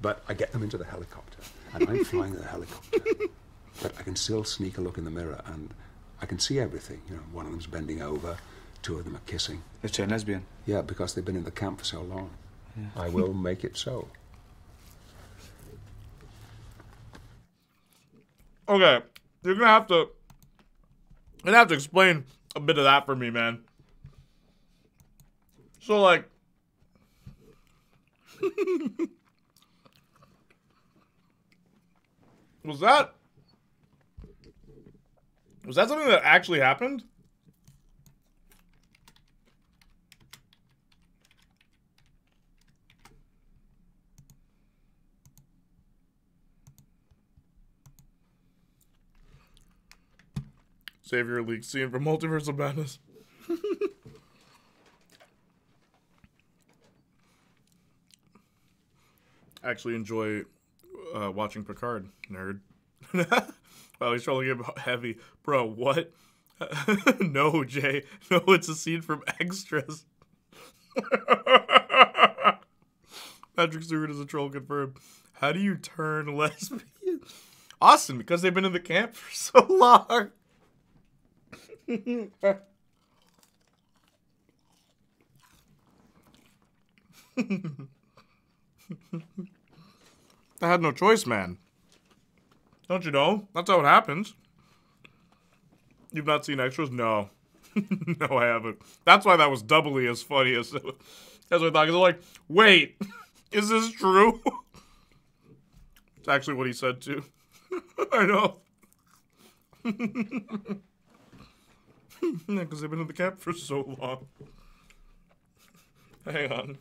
But I get them into the helicopter and I'm flying the helicopter. But I can still sneak a look in the mirror and I can see everything. You know, one of them's bending over, two of them are kissing. They've turned lesbian. Yeah, because they've been in the camp for so long. Yeah. I will make it so. Okay, you're gonna have to explain a bit of that for me, man. So like, was that something that actually happened? Savior leak scene from Multiverse of Madness. I actually enjoy watching Picard, nerd. Wow, he's trying to get heavy. Bro, what? No, Jay. No, it's a scene from Extras. Patrick Stewart is a troll confirmed. How do you turn lesbian? Austin, because they've been in the camp for so long. I had no choice, man. Don't you know? That's how it happens. You've not seen Extras? No. No, I haven't. That's why that was doubly as funny as I thought. Because I'm like, wait, is this true? It's actually what he said, too. I know. Yeah, because they've been in the camp for so long. Hang on.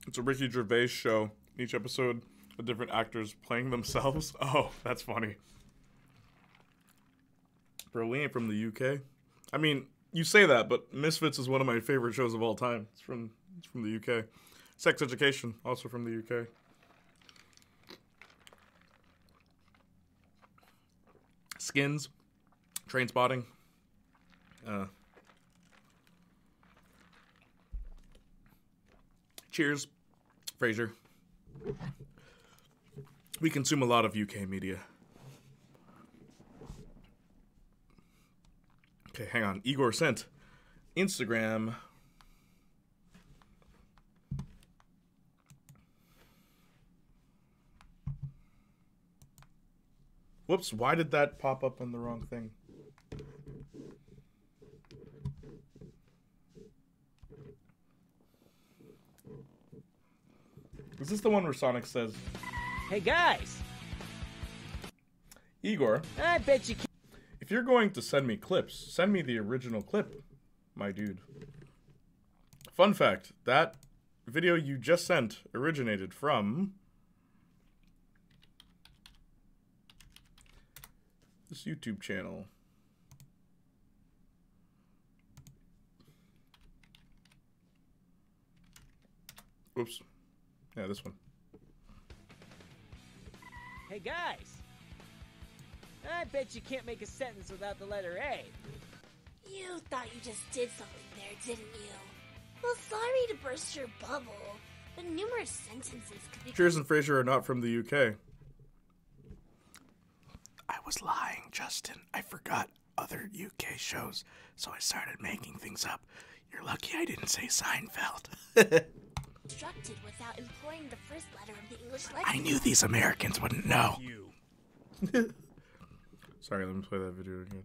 It's a Ricky Gervais show. Each episode, a different actors playing themselves. Oh, that's funny. Bro, we ain't from the UK. I mean, you say that, but Misfits is one of my favorite shows of all time. It's from the UK. Sex Education, also from the UK. Skins, Trainspotting. Cheers, Frasier. We consume a lot of UK media. Okay, hang on. Igor sent Instagram. Whoops, why did that pop up in the wrong thing? Is this the one where Sonic says, "Hey guys, Igor, I bet you can't." If you're going to send me clips, send me the original clip, my dude. Fun fact, that video you just sent originated from this YouTube channel. Oops. Yeah, this one. Hey guys, I bet you can't make a sentence without the letter A. You thought you just did something there, didn't you? Well, sorry to burst your bubble, but numerous sentences could be... Cheers and Frasier are not from the UK. I was lying, Justin. I forgot other UK shows, so I started making things up. You're lucky I didn't say Seinfeld. Constructed without employing the first letter of the English letter. I knew these Americans wouldn't know. Sorry, let me play that video again.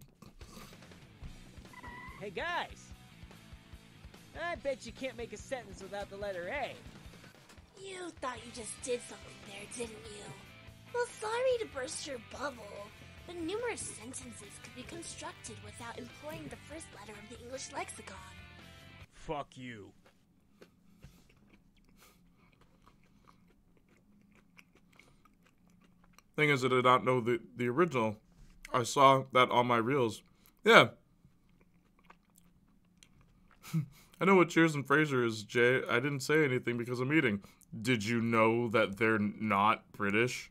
Hey guys, I bet you can't make a sentence without the letter A. You thought you just did something there, didn't you? Well, sorry to burst your bubble, but numerous sentences could be constructed without employing the first letter of the English lexicon. Fuck you. Thing is, I did not know the original. I saw that on my reels. Yeah. I know what Cheers and Fraser is, Jay. I didn't say anything because I'm eating. Did you know that they're not British?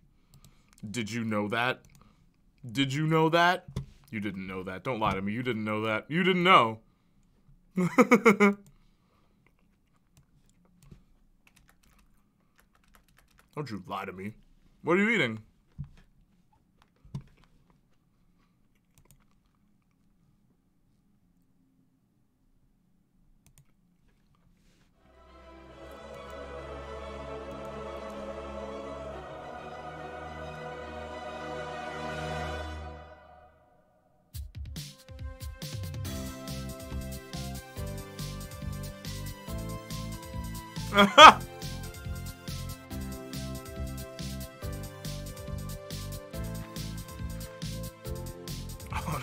Did you know that? Did you know that? You didn't know that. Don't lie to me. You didn't know that. You didn't know. Don't you lie to me. What are you eating?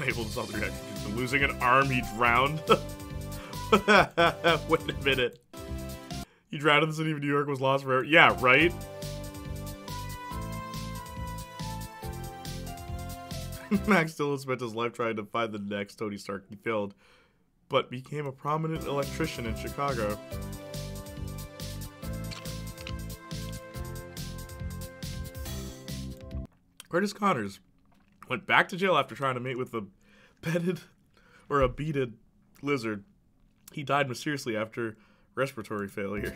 Unable to solve the reaction to losing an arm, he drowned. Wait a minute. He drowned in the city of New York, was lost forever. Yeah, right? Max Dillon spent his life trying to find the next Tony Stark he failed, but became a prominent electrician in Chicago. Curtis Connors went back to jail after trying to mate with a beaded lizard. He died mysteriously after respiratory failure.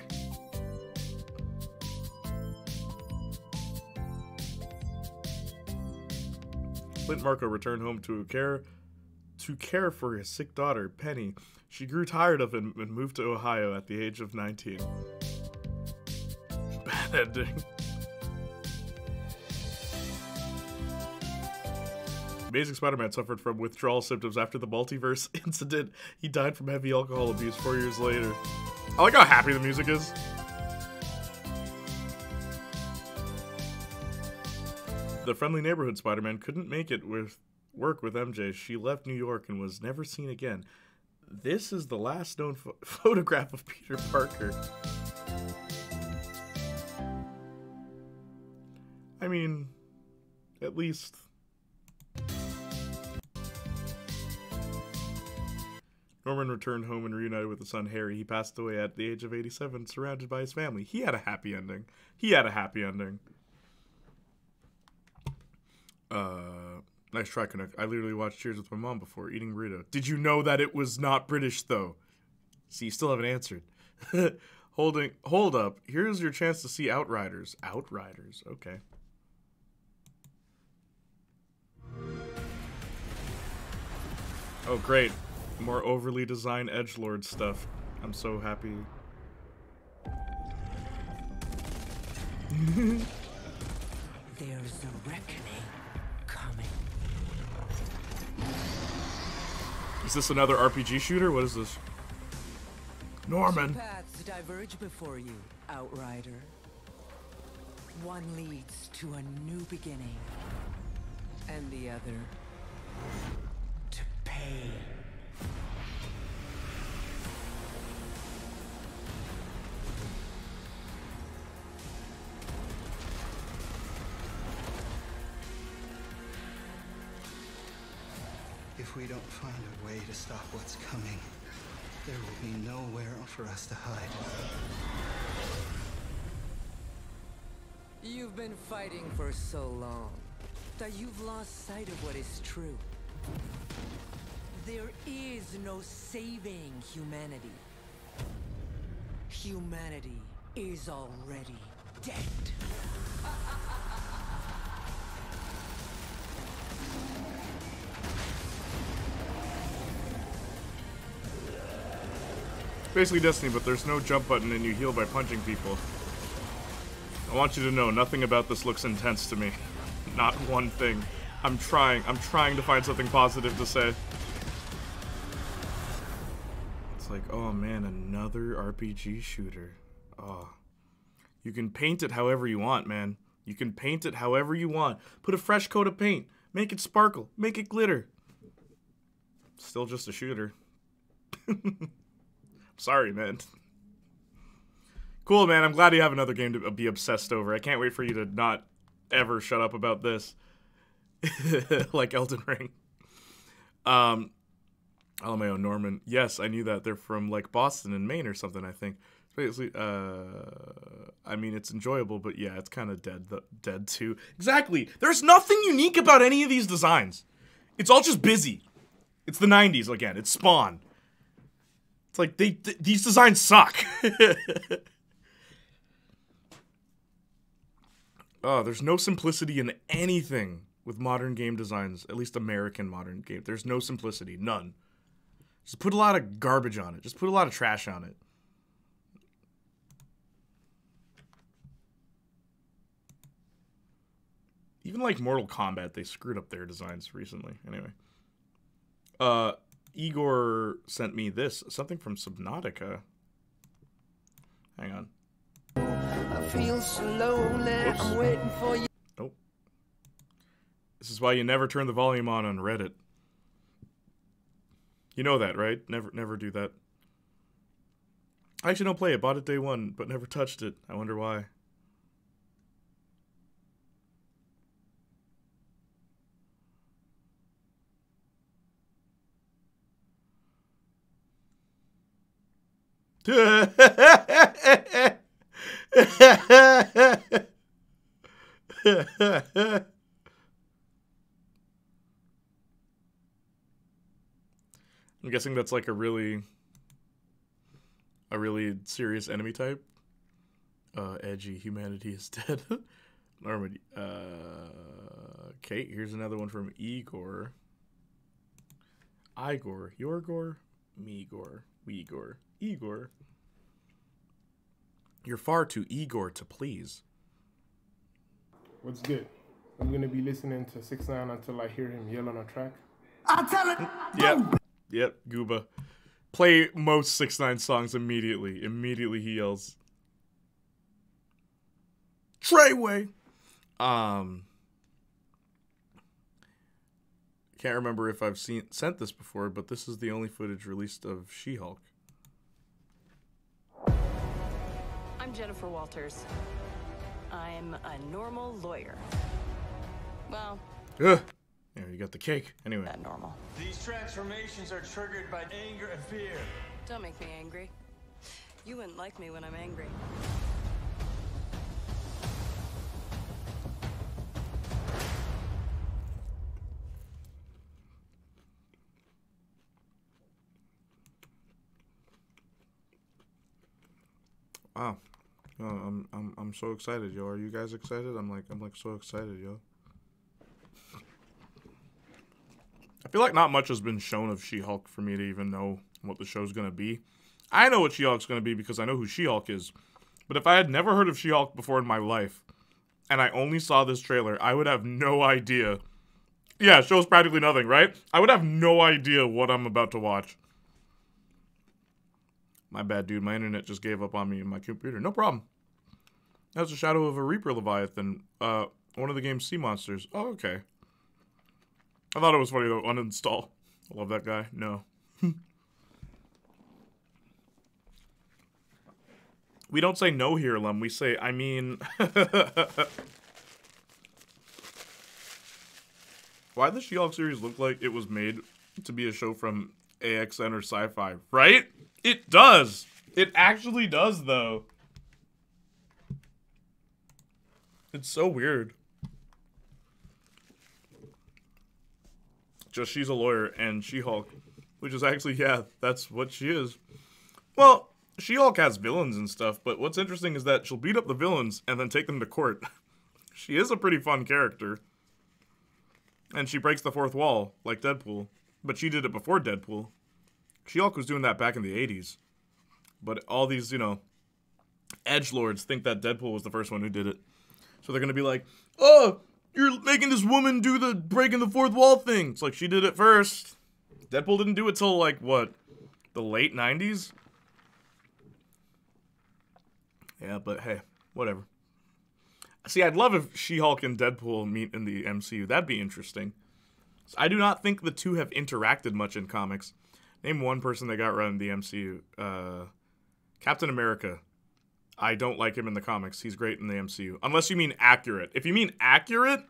Clint Marco returned home to care for his sick daughter, Penny. She grew tired of him and moved to Ohio at the age of 19. Bad ending. Amazing Spider-Man suffered from withdrawal symptoms after the multiverse incident. He died from heavy alcohol abuse 4 years later. I like how happy the music is. The friendly neighborhood Spider-Man couldn't make it work with MJ. She left New York and was never seen again. This is the last known photograph of Peter Parker. I mean, at least... Norman returned home and reunited with his son Harry. He passed away at the age of 87, surrounded by his family. He had a happy ending. Nice try, Connect. I literally watched Cheers with my mom before eating burrito. Did you know that it was not British, though? See, you still haven't answered. Hold up. Here's your chance to see Outriders. Outriders, okay. Oh, great. More overly designed edgelord stuff. I'm so happy. There's a reckoning coming. Is this another RPG shooter? What is this? Norman. Two paths diverge before you, Outrider. One leads to a new beginning, and the other to pain. If we don't find a way to stop what's coming, there will be nowhere for us to hide. You've been fighting for so long that you've lost sight of what is true. There is no saving humanity. Humanity is already dead. Basically Destiny, but there's no jump button and you heal by punching people. I want you to know, nothing about this looks intense to me. Not one thing. I'm trying to find something positive to say. It's like, oh man, another RPG shooter. Oh. You can paint it however you want, man. You can paint it however you want. Put a fresh coat of paint. Make it sparkle. Make it glitter. Still just a shooter. Sorry, man. Cool, man. I'm glad you have another game to be obsessed over. I can't wait for you to not ever shut up about this. Like Elden Ring. LMAO Norman. Yes, I knew that. They're from like Boston and Maine or something, I think. Basically, I mean, it's enjoyable, but yeah, it's kind of dead too. Exactly. There's nothing unique about any of these designs. It's all just busy. It's the 90s again. It's Spawn. It's like these designs suck. Oh, there's no simplicity in anything with modern game designs, at least American modern game. There's no simplicity, none. Just put a lot of garbage on it. Just put a lot of trash on it. Even like Mortal Kombat, they screwed up their designs recently. Anyway. Igor sent me this. Something from Subnautica. Hang on. I feel so lonely. I'm waiting for you. Nope. This is why you never turn the volume on Reddit. You know that, right? Never do that. I actually don't play it. Bought it day one, but never touched it. I wonder why. I'm guessing that's like a really serious enemy type. Edgy, humanity is dead. Normandy. Okay, here's another one from Igor. Igor. Yorgor? Megor. Igor. Igor. You're far too Igor to please. What's good? I'm gonna be listening to 6ix9ine until I hear him yell on a track. I'll tell it. Yep, Gooba. Play most 6ix9ine songs immediately. Immediately he yells. Treyway! Can't remember if I've sent this before, but this is the only footage released of She-Hulk. I'm Jennifer Walters. I'm a normal lawyer. Well... Ugh. Yeah, you got the cake. Anyway. Not normal. These transformations are triggered by anger and fear. Don't make me angry. You wouldn't like me when I'm angry. Wow. I'm so excited, yo. Are you guys excited? I'm like so excited, yo. I feel like not much has been shown of She-Hulk for me to even know what the show's gonna be. I know what She-Hulk's gonna be because I know who She-Hulk is. But if I had never heard of She-Hulk before in my life, and I only saw this trailer, I would have no idea. Yeah, show's practically nothing, right? I would have no idea what I'm about to watch. My bad, dude. My internet just gave up on me and my computer. No problem. That's the Shadow of a Reaper Leviathan. One of the game's sea monsters. Oh, okay. I thought it was funny though. Uninstall. I love that guy. No. We don't say no here, Lum. We say, I mean... Why does the She-Hulk series look like it was made to be a show from AXN or Sci-Fi? Right? It does. It actually does, though. It's so weird. Just she's a lawyer and She-Hulk, which is actually, yeah, that's what she is. Well, She-Hulk has villains and stuff, but what's interesting is that she'll beat up the villains and then take them to court. She is a pretty fun character. And she breaks the fourth wall, like Deadpool. But she did it before Deadpool. She-Hulk was doing that back in the 80s. But all these, you know, edgelords think that Deadpool was the first one who did it. So they're going to be like, oh, you're making this woman do the breaking the fourth wall thing. It's like she did it first. Deadpool didn't do it till, like, what, the late 90s? Yeah, but hey, whatever. See, I'd love if She-Hulk and Deadpool meet in the MCU. That'd be interesting. I do not think the two have interacted much in comics. Name one person that got run in the MCU. Captain America. I don't like him in the comics. He's great in the MCU. Unless you mean accurate. If you mean accurate,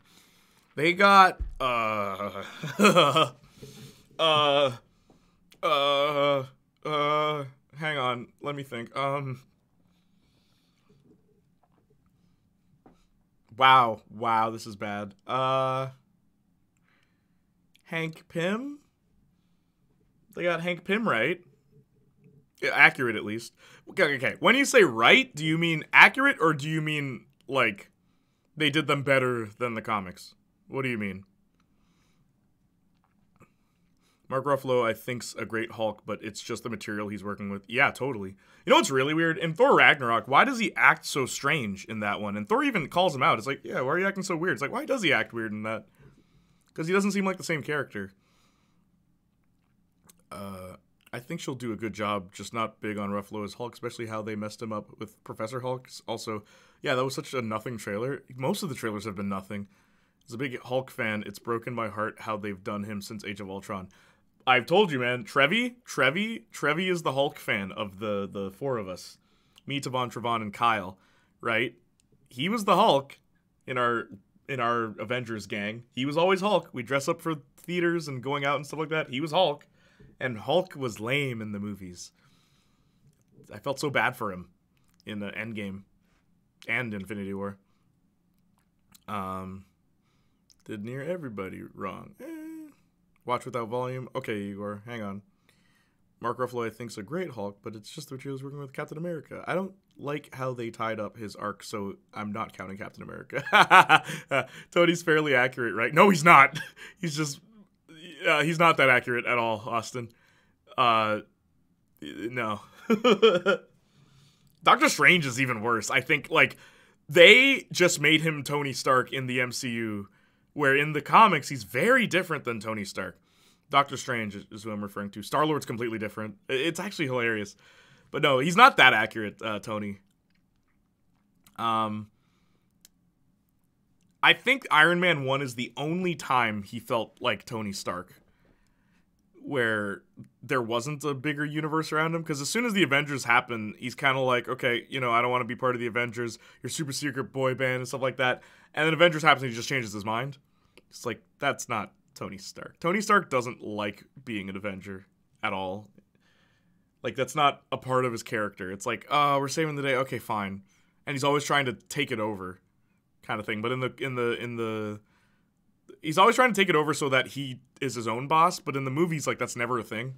they got hang on, let me think. Wow, this is bad. Hank Pym? They got Hank Pym right. Yeah, accurate, at least. Okay. When you say right, do you mean accurate, or do you mean, like, they did them better than the comics? What do you mean? Mark Ruffalo, I think's a great Hulk, but it's just the material he's working with. Yeah, totally. You know what's really weird? In Thor Ragnarok, why does he act so strange in that one? And Thor even calls him out. It's like, yeah, why are you acting so weird? It's like, why does he act weird in that? Because he doesn't seem like the same character. I think she'll do a good job, just not big on Ruffalo as Hulk, especially how they messed him up with Professor Hulk. Also, yeah, that was such a nothing trailer. Most of the trailers have been nothing. As a big Hulk fan, it's broken my heart how they've done him since Age of Ultron. I've told you, man, Trevi is the Hulk fan of the four of us. Me, Tavon, Trevon, and Kyle, right? He was the Hulk in our Avengers gang. He was always Hulk. We dress up for theaters and going out and stuff like that. He was Hulk. And Hulk was lame in the movies. I felt so bad for him in the Endgame and Infinity War. Did near everybody wrong. Watch without volume. Okay, Igor, hang on. Mark Ruffalo, I think's a great Hulk, but it's just the material he's working with Captain America. I don't like how they tied up his arc, so I'm not counting Captain America. Tony's fairly accurate, right? No, he's not. He's just... he's not that accurate at all, Austin. No. Doctor Strange is even worse. I think, like, they just made him Tony Stark in the MCU, where in the comics, he's very different than Tony Stark. Doctor Strange is who I'm referring to. Star-Lord's completely different. It's actually hilarious. But no, he's not that accurate, Tony. I think Iron Man 1 is the only time he felt like Tony Stark, where there wasn't a bigger universe around him. Because as soon as the Avengers happen, he's kind of like, okay, you know, I don't want to be part of the Avengers, your super secret boy band and stuff like that. And then Avengers happens and he just changes his mind. It's like, that's not Tony Stark. Tony Stark doesn't like being an Avenger at all. Like, that's not a part of his character. It's like, oh, we're saving the day. Okay, fine. And he's always trying to take it over, kind of thing. But he's always trying to take it over so that he is his own boss. But in the movies, like, that's never a thing.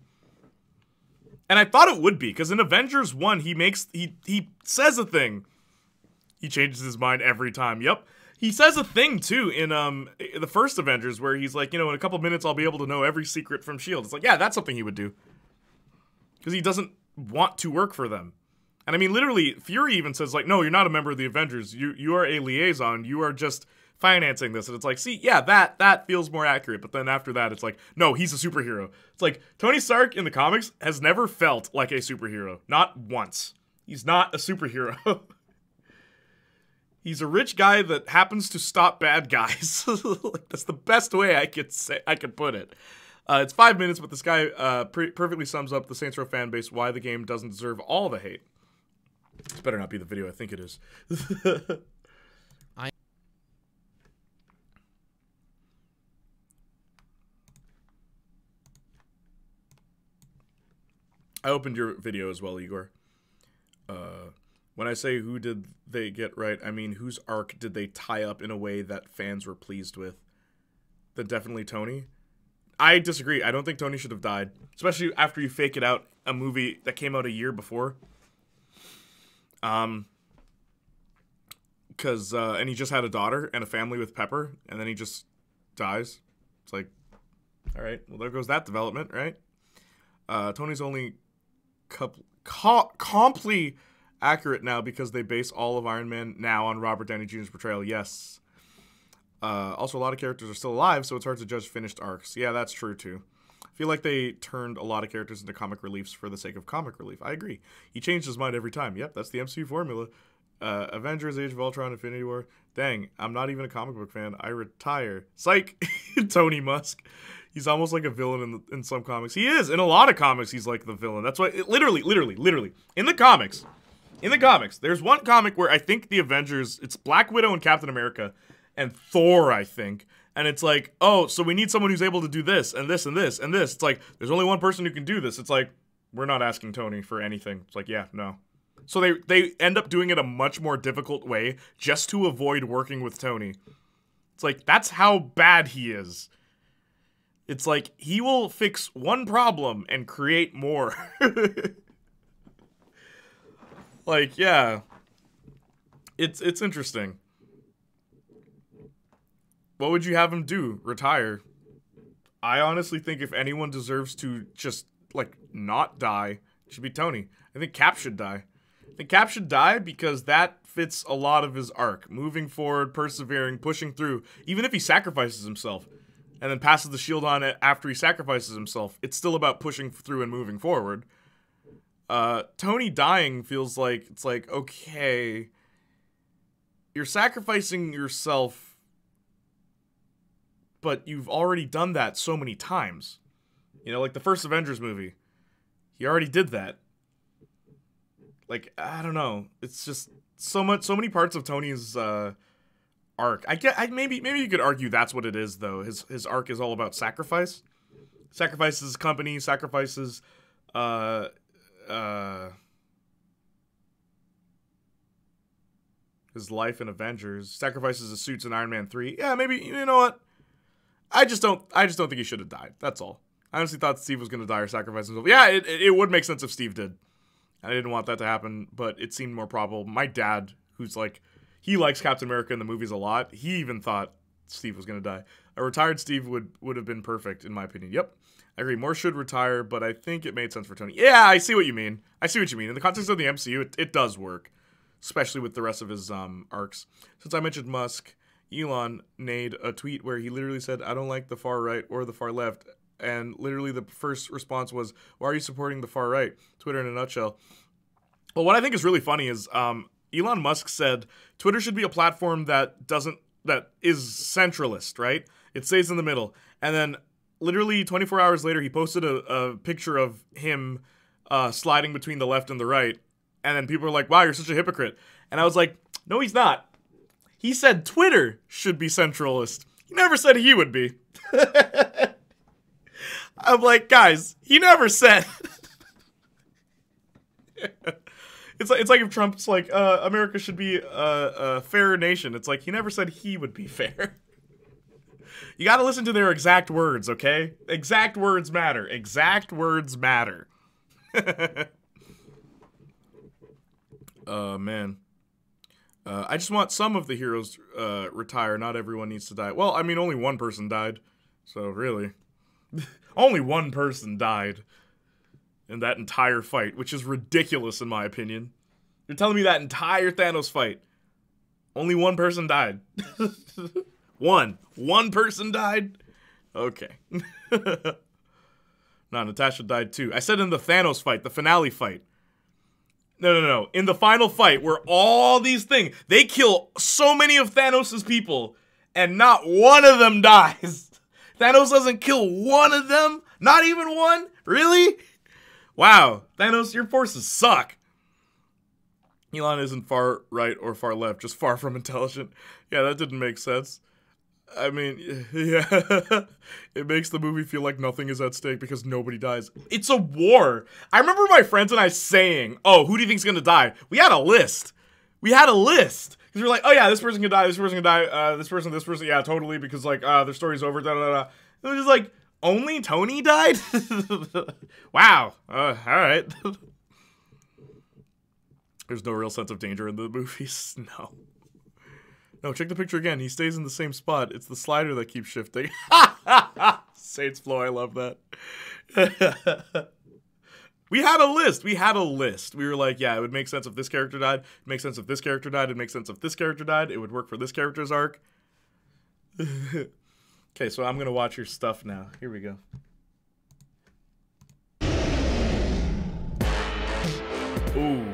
And I thought it would be, because in Avengers 1, he says a thing. He changes his mind every time. Yep. He says a thing, too, in the first Avengers, where he's like, you know, in a couple minutes, I'll be able to know every secret from S.H.I.E.L.D. It's like, yeah, that's something he would do. Because he doesn't want to work for them. And I mean, literally, Fury even says, like, no, you're not a member of the Avengers. You are a liaison. You are just financing this. And it's like, see, yeah, that feels more accurate. But then after that, it's like, no, he's a superhero. It's like, Tony Stark in the comics has never felt like a superhero. Not once. He's not a superhero. He's a rich guy that happens to stop bad guys. Like, that's the best way I could put it. It's 5 minutes, but this guy perfectly sums up the Saints Row fan base, why the game doesn't deserve all the hate. This better not be the video I think it is. I opened your video as well, Igor. When I say who did they get right, I mean whose arc did they tie up in a way that fans were pleased with? Then definitely Tony. I disagree. I don't think Tony should have died. Especially after you fake it out a movie that came out a year before. And he just had a daughter and a family with Pepper, and then he just dies. It's like, all right, well, there goes that development, right? Tony's only completely accurate now because they base all of Iron Man now on Robert Downey Jr.'s portrayal. Yes. Also, a lot of characters are still alive, so it's hard to judge finished arcs. Yeah, that's true, too. I feel like they turned a lot of characters into comic reliefs for the sake of comic relief. I agree. He changed his mind every time. Yep, that's the MCU formula. Avengers, Age of Ultron, Infinity War. Dang, I'm not even a comic book fan. I retire. Psych. Tony Musk. He's almost like a villain in some comics. He is. In a lot of comics, he's like the villain. That's why, literally, in the comics, there's one comic where I think the Avengers, it's Black Widow and Captain America and Thor, I think. And it's like, oh, so we need someone who's able to do this and this and this and this. It's like, there's only one person who can do this. It's like, we're not asking Tony for anything. It's like, yeah, no. So they end up doing it a much more difficult way just to avoid working with Tony. It's like, that's how bad he is. It's like, he will fix one problem and create more. Like, yeah. It's interesting. What would you have him do? Retire? I honestly think if anyone deserves to just, like, not die, it should be Tony. I think Cap should die. I think Cap should die because that fits a lot of his arc. Moving forward, persevering, pushing through. Even if he sacrifices himself and then passes the shield on it after he sacrifices himself, it's still about pushing through and moving forward. Tony dying feels like, it's like, okay, you're sacrificing yourself, but you've already done that so many times. You know, like the first Avengers movie. He already did that. Like, I don't know. It's just so many parts of Tony's arc. Maybe you could argue that's what it is, though. His arc is all about sacrifice. Sacrifices his company, sacrifices his life in Avengers, sacrifices his suits in Iron Man 3. Yeah, maybe, you know what? I just don't think he should have died. That's all. I honestly thought Steve was going to die or sacrifice himself. Yeah, it would make sense if Steve did. I didn't want that to happen, but it seemed more probable. My dad, who's like, he likes Captain America in the movies a lot, he even thought Steve was going to die. A retired Steve would have been perfect, in my opinion. Yep, I agree. Moore should retire, but I think it made sense for Tony. Yeah, I see what you mean. In the context of the MCU, it does work, especially with the rest of his arcs. Since I mentioned Musk, Elon made a tweet where he literally said, I don't like the far right or the far left. And literally the first response was, why are you supporting the far right? Twitter in a nutshell. Well, what I think is really funny is Elon Musk said Twitter should be a platform that is centralist, right? It stays in the middle. And then literally 24 hours later, he posted a picture of him sliding between the left and the right. And then people were like, wow, you're such a hypocrite. And I was like, no, he's not. He said Twitter should be centralist. He never said he would be. I'm like, guys, he never said. It's like if Trump's like, America should be a fair nation. It's like, he never said he would be fair. You gotta listen to their exact words, okay? Exact words matter. Exact words matter. Man. I just want some of the heroes retire. Not everyone needs to die. Well, I mean, only one person died. So, really. Only one person died in that entire fight, which is ridiculous in my opinion. You're telling me that entire Thanos fight, only one person died? One person died? Okay. No, Natasha died too. I said in the Thanos fight, the finale fight. No. In the final fight where all these things, they kill so many of Thanos' people and not one of them dies. Thanos doesn't kill one of them? Not even one? Really? Wow. Thanos, your forces suck. Elon isn't far right or far left, just far from intelligent. Yeah, that didn't make sense. I mean, yeah. It makes the movie feel like nothing is at stake because nobody dies. It's a war. I remember my friends and I saying, oh, who do you think's gonna die? We had a list. Because we were like, oh yeah, this person can die, this person can die, this person, yeah, totally, because like, their story's over, da-da-da-da. It was just like, only Tony died? Wow. Alright. There's no real sense of danger in the movies. No, check the picture again. He stays in the same spot. It's the slider that keeps shifting. Saints Flow, I love that. We had a list. We were like, yeah, it would make sense if this character died. It makes sense if this character died. It makes sense if this character died. It would work for this character's arc. Okay, so I'm going to watch your stuff now. Here we go. Ooh.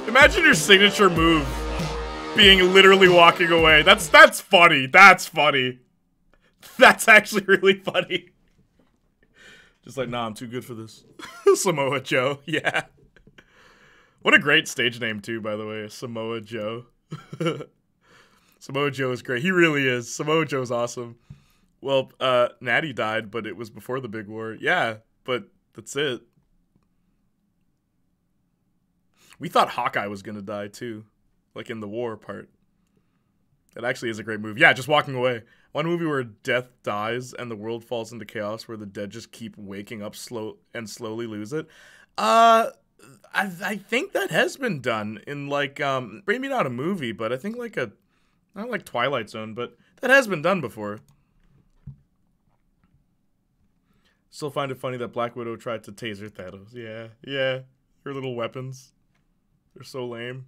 Imagine your signature move being literally walking away. That's funny. That's funny. That's actually really funny. Just like, nah, I'm too good for this. Samoa Joe. Yeah. What a great stage name too, by the way. Samoa Joe. Samoa Joe is great. He really is. Samoa Joe's awesome. Well, Natty died, but it was before the big war. Yeah, but that's it. We thought Hawkeye was gonna die too, like in the war part. It actually is a great movie. Yeah, just walking away. One movie where death dies and the world falls into chaos, where the dead just keep waking up slowly lose it. I think that has been done in like maybe not a movie, but I think like not like Twilight Zone, but that has been done before. Still find it funny that Black Widow tried to taser Thanos. Yeah, yeah, her little weapons. They're so lame.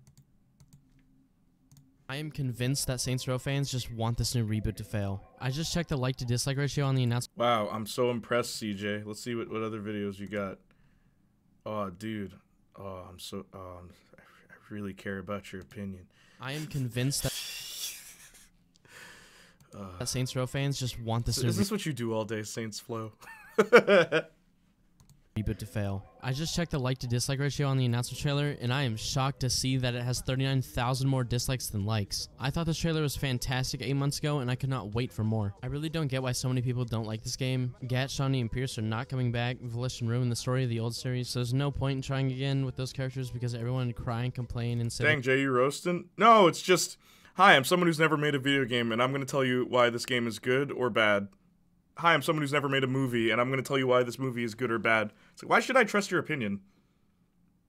I am convinced that Saints Row fans just want this new reboot to fail. I just checked the like to dislike ratio on the announcement. Wow, I'm so impressed, CJ. Let's see what other videos you got. Oh, dude. Oh, I really care about your opinion. I am convinced that Saints Row fans just want this new Is this what you do all day, Saints Flow? reboot to fail. I just checked the like to dislike ratio on the announcement trailer, and I am shocked to see that it has 39,000 more dislikes than likes. I thought this trailer was fantastic 8 months ago, and I could not wait for more. I really don't get why so many people don't like this game. Gat, Shawnee, and Pierce are not coming back. Volition ruined the story of the old series, so there's no point in trying again with those characters because everyone would cry and complain and say, Dang, Jay, you roasting? No, it's just, hi, I'm someone who's never made a video game, and I'm going to tell you why this game is good or bad. Hi, I'm someone who's never made a movie, and I'm going to tell you why this movie is good or bad. It's like, why should I trust your opinion?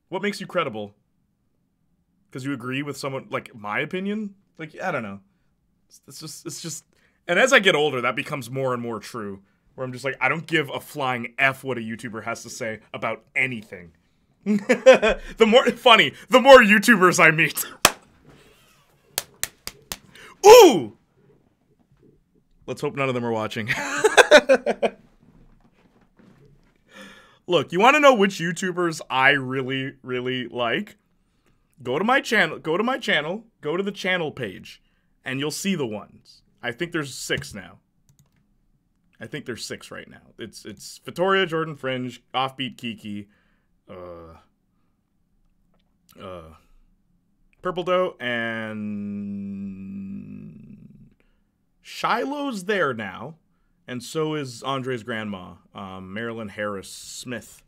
What makes you credible? Because you agree with someone, like, my opinion? Like, I don't know. It's just, and as I get older, that becomes more and more true. Where I'm just like, I don't give a flying F what a YouTuber has to say about anything. The more YouTubers I meet. Ooh! Let's hope none of them are watching. Look, you want to know which YouTubers I really, really like? Go to my channel, go to the channel page, and you'll see the ones. I think there's 6 now. I think there's 6 right now. It's Vittoria, Jordan Fringe, Offbeat Kiki, Purple Dough, and Shiloh's there now. And so is Andre's grandma, Marilyn Harris Smith,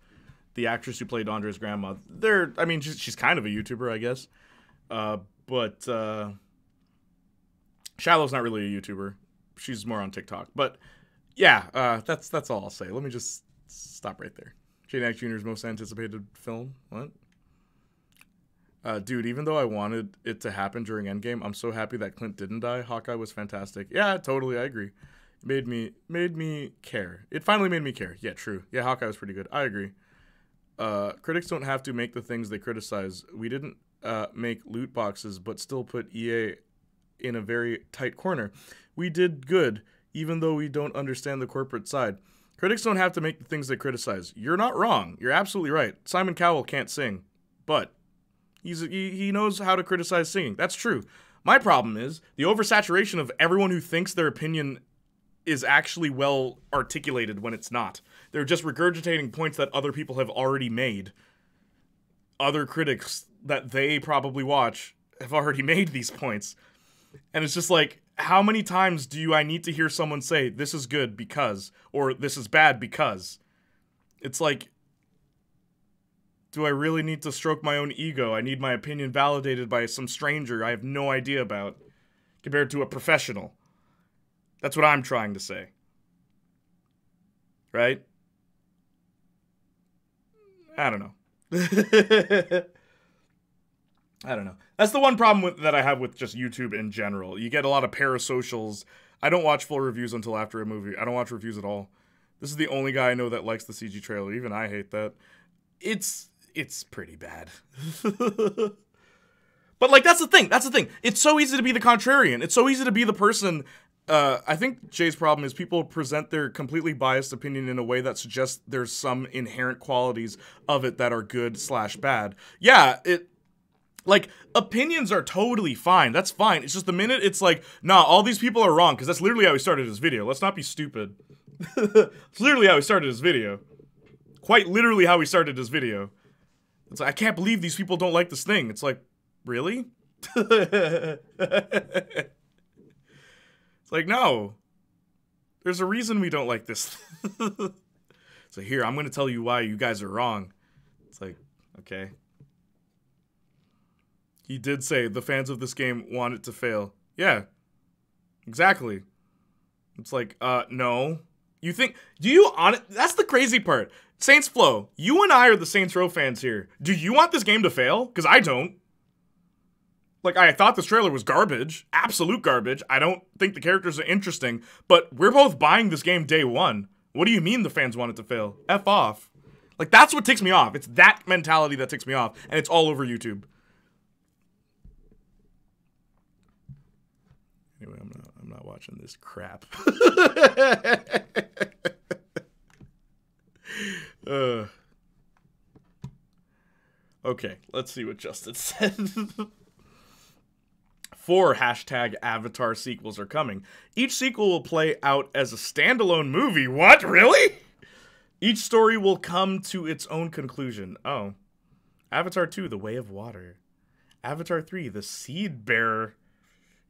the actress who played Andre's grandma. I mean, she's kind of a YouTuber, I guess. But Shiloh's not really a YouTuber. She's more on TikTok. But yeah, that's all I'll say. Let me just stop right there. Playniac Jr.'s most anticipated film. What? Dude, even though I wanted it to happen during Endgame, I'm so happy that Clint didn't die. Hawkeye was fantastic. Yeah, totally, I agree. Made me care. It finally made me care. Yeah, true. Yeah, Hawkeye was pretty good. I agree. Critics don't have to make the things they criticize. We didn't make loot boxes, but still put EA in a very tight corner. We did good, even though we don't understand the corporate side. Critics don't have to make the things they criticize. You're not wrong. You're absolutely right. Simon Cowell can't sing, but he knows how to criticize singing. That's true. My problem is the oversaturation of everyone who thinks their opinion is actually well articulated when it's not. They're just regurgitating points that other people have already made. Other critics that they probably watch have already made these points. And it's just like, how many times do I need to hear someone say, this is good because, or this is bad because? It's like, do I really need to stroke my own ego? I need my opinion validated by some stranger I have no idea about, compared to a professional. That's what I'm trying to say. Right? I don't know. I don't know. That's the one problem that I have with just YouTube in general. You get a lot of parasocials. I don't watch full reviews until after a movie. I don't watch reviews at all. This is the only guy I know that likes the CG trailer. Even I hate that. It's pretty bad. But, like, that's the thing. That's the thing. It's so easy to be the contrarian. It's so easy to be the person. I think Jay's problem is people present their completely biased opinion in a way that suggests there's some inherent qualities of it that are good/bad. Yeah, like, opinions are totally fine. That's fine. It's just the minute it's like, nah, all these people are wrong, because that's literally how he started his video. Let's not be stupid. It's literally how he started his video. Quite literally how he started his video. It's like, I can't believe these people don't like this thing. It's like, really? It's like, no. There's a reason we don't like this. So here, I'm going to tell you why you guys are wrong. It's like, okay. He did say the fans of this game want it to fail. Yeah. Exactly. It's like, no. You think, that's the crazy part. Saints Flow, you and I are the Saints Row fans here. Do you want this game to fail? Because I don't. Like, I thought this trailer was garbage. Absolute garbage. I don't think the characters are interesting. But we're both buying this game day one. What do you mean the fans want it to fail? F off. Like, that's what ticks me off. It's that mentality that ticks me off. And it's all over YouTube. Anyway, I'm not watching this crap. Okay, let's see what Justin said. 4 #Avatar sequels are coming. Each sequel will play out as a standalone movie. What? Really? Each story will come to its own conclusion. Oh. Avatar 2, The Way of Water. Avatar 3, The Seed Bearer.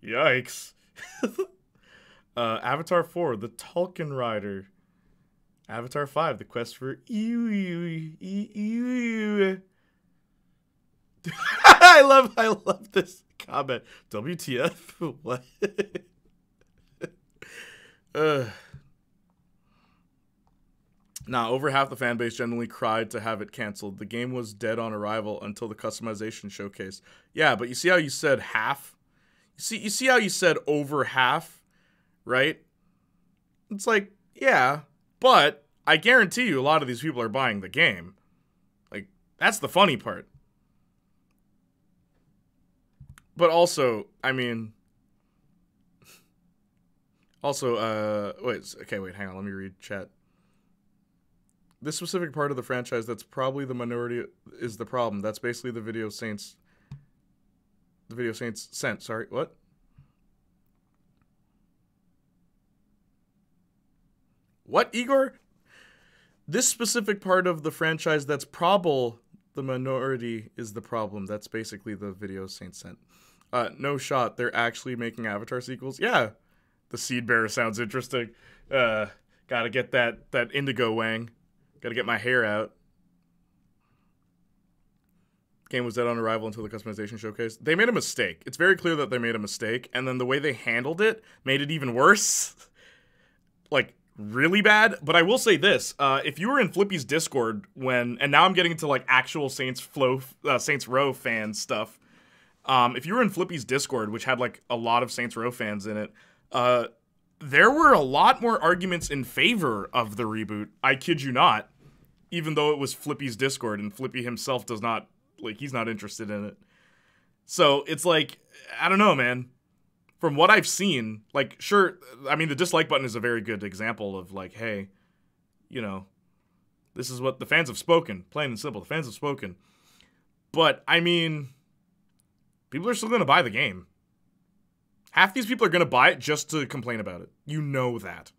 Yikes. Avatar 4, The Tulkun Rider. Avatar 5, The Quest for I love this comment. WTF? What? Nah, over half the fan base generally cried to have it canceled. The game was dead on arrival until the customization showcase. Yeah, but you see how you said half? You see how you said over half, right? It's like, yeah, but I guarantee you a lot of these people are buying the game. Like, that's the funny part. But also, I mean, also, wait, hang on, let me read chat. This specific part of the franchise that's probably the minority is the problem. That's basically the Video Saints sent, sorry, what? What, Igor? This specific part of the franchise that's probable the minority is the problem. That's basically the Video Saints sent. No shot. They're actually making Avatar sequels? Yeah. The Seed Bearer sounds interesting. Gotta get that indigo wang. Gotta get my hair out. Game was dead on arrival until the customization showcase. They made a mistake. It's very clear that they made a mistake, and then the way they handled it made it even worse. Like, really bad. But I will say this. If you were in Flippy's Discord and now I'm getting into, like, actual Saints Row fan stuff. If you were in Flippy's Discord, which had, like, a lot of Saints Row fans in it, there were a lot more arguments in favor of the reboot. I kid you not. Even though it was Flippy's Discord, and Flippy himself does not, like, he's not interested in it. So, it's like, I don't know, man. From what I've seen, like, sure, I mean, the dislike button is a very good example of, like, hey, you know, this is what the fans have spoken. Plain and simple, the fans have spoken. But, I mean, people are still going to buy the game. Half these people are going to buy it just to complain about it. You know that.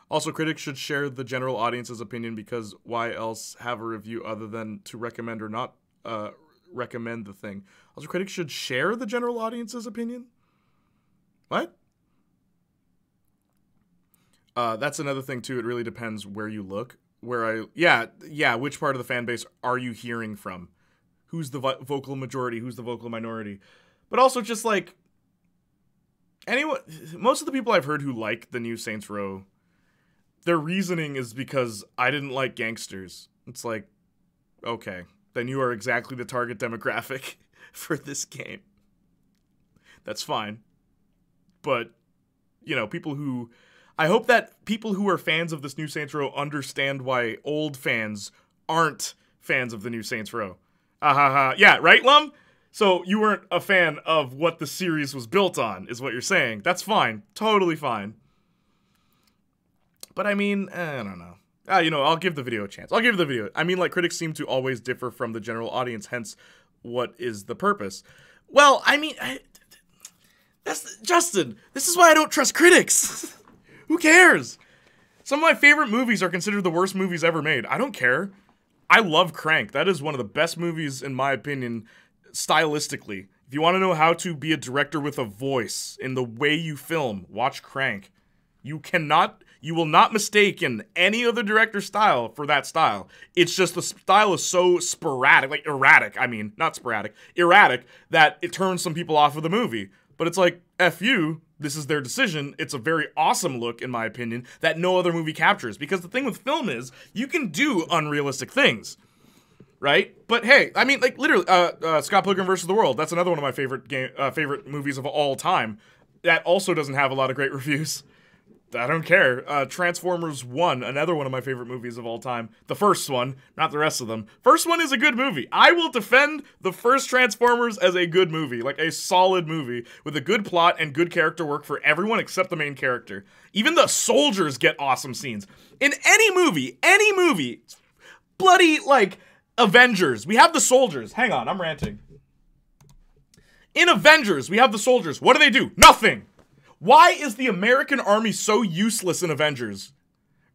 Also, critics should share the general audience's opinion, because why else have a review other than to recommend or not recommend the thing? Also, critics should share the general audience's opinion? What? That's another thing, too. It really depends where you look. Yeah, which part of the fan base are you hearing from? Who's the vocal majority? Who's the vocal minority? But also just, like, most of the people I've heard who like the new Saints Row, their reasoning is because I didn't like gangsters. It's like, okay, then you are exactly the target demographic for this game. That's fine. But, you know, people who, I hope that people who are fans of this new Saints Row understand why old fans aren't fans of the new Saints Row. Yeah, right, Lum? So you weren't a fan of what the series was built on, is what you're saying. That's fine. Totally fine. But I mean, I don't know. I'll give the video a chance. I'll give the video. I mean, like, critics seem to always differ from the general audience, hence, what is the purpose? Well, I mean, Justin, this is why I don't trust critics. Who cares? Some of my favorite movies are considered the worst movies ever made. I don't care. I love Crank. That is one of the best movies, in my opinion, stylistically. If you want to know how to be a director with a voice in the way you film, watch Crank. You will not mistake any other director's style for that style. It's just the style is so sporadic, like erratic. I mean, not sporadic, erratic, that it turns some people off of the movie. But it's like, F you, this is their decision. It's a very awesome look, in my opinion, that no other movie captures. Because the thing with film is, you can do unrealistic things, right? But hey, I mean, like, literally, Scott Pilgrim vs. the World, that's another one of my favorite movies of all time. That also doesn't have a lot of great reviews. I don't care. Transformers 1, another one of my favorite movies of all time. The first one, not the rest of them. First one is a good movie. I will defend the first Transformers as a good movie, like a solid movie, with a good plot and good character work for everyone except the main character. Even the soldiers get awesome scenes. In any movie, bloody, like, Avengers, we have the soldiers. Hang on, I'm ranting. In Avengers, we have the soldiers. What do? Nothing! Why is the American army so useless in Avengers?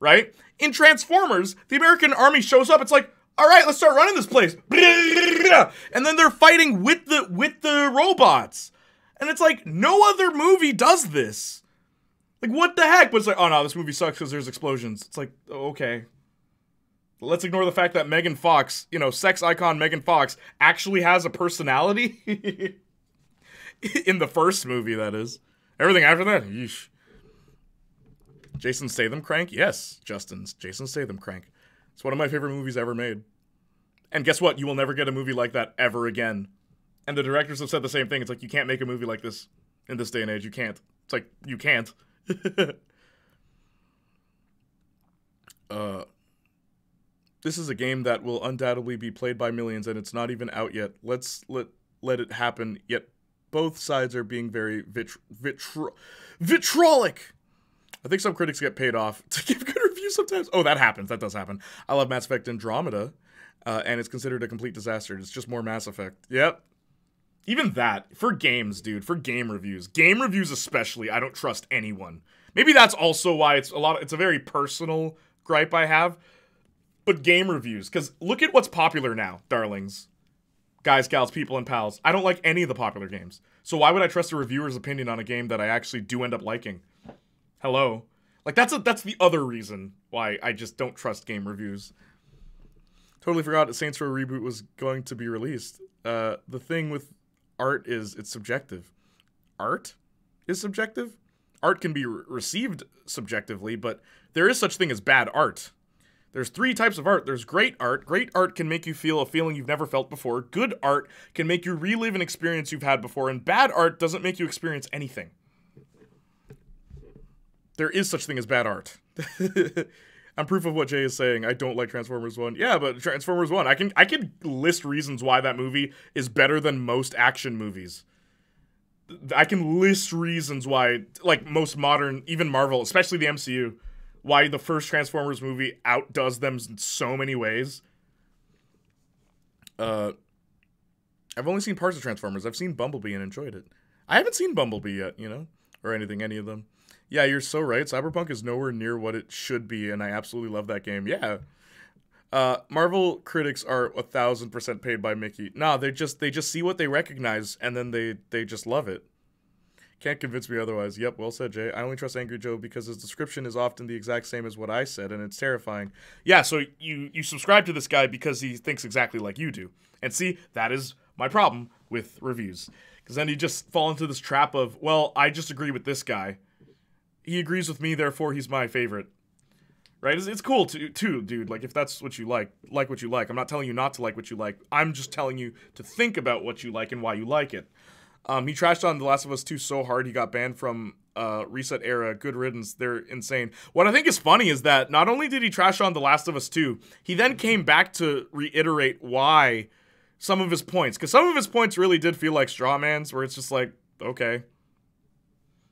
Right? In Transformers, the American army shows up. It's like, all right, let's start running this place. And then they're fighting with the robots. And it's like, no other movie does this. Like, what the heck? But it's like, oh no, this movie sucks because there's explosions. It's like, okay. Let's ignore the fact that Megan Fox, sex icon Megan Fox, actually has a personality. In the first movie, that is. Everything after that, yeesh. Jason Statham crank? Yes, Justin's Jason Statham crank. It's one of my favorite movies ever made. And guess what? You will never get a movie like that ever again. And the directors have said the same thing. It's like, you can't make a movie like this in this day and age. You can't. It's like, you can't. This is a game that will undoubtedly be played by millions, and it's not even out yet. Let it happen, yet both sides are being very vitrolic. I think some critics get paid off to give good reviews sometimes. Oh, that happens. That does happen. I love Mass Effect Andromeda, and it's considered a complete disaster. It's just more Mass Effect. Yep. Even that, for games, dude, for game reviews especially, I don't trust anyone. Maybe that's also why it's a very personal gripe I have. But game reviews, because look at what's popular now, darlings. Guys, gals, people, and pals. I don't like any of the popular games. So why would I trust a reviewer's opinion on a game that I actually do end up liking? Hello? Like, that's the other reason why I just don't trust game reviews. Totally forgot that Saints Row Reboot was going to be released. The thing with art is it's subjective. Art is subjective? Art can be received subjectively, but there is such thing as bad art. There's 3 types of art. There's great art. Great art can make you feel a feeling you've never felt before. Good art can make you relive an experience you've had before. And bad art doesn't make you experience anything. There is such thing as bad art. I'm proof of what Jay is saying. I don't like Transformers 1. Yeah, but Transformers 1, I can list reasons why that movie is better than most action movies. I can list reasons why, like most modern, even Marvel, especially the MCU, why the first Transformers movie outdoes them in so many ways. I've only seen parts of Transformers. I've seen Bumblebee and enjoyed it. I haven't seen Bumblebee yet, or any of them. Yeah, you're so right. Cyberpunk is nowhere near what it should be, and I absolutely love that game. Yeah. Marvel critics are 1,000% paid by Mickey. Nah, they just see what they recognize, and then they just love it. Can't convince me otherwise. Yep, well said, Jay. I only trust Angry Joe because his description is often the exact same as what I said, and it's terrifying. Yeah, so you subscribe to this guy because he thinks exactly like you do. And see, that is my problem with reviews. Because then you just fall into this trap of, well, I just agree with this guy. He agrees with me, therefore he's my favorite. Right? It's cool too, dude. Like, if that's what you like what you like. I'm not telling you not to like what you like. I'm just telling you to think about what you like and why you like it. He trashed on The Last of Us 2 so hard he got banned from Reset Era, Good Riddance, they're insane. What I think is funny is that not only did he trash on The Last of Us 2, he then came back to reiterate why some of his points, because some of his points really did feel like straw mans, where it's just like, okay.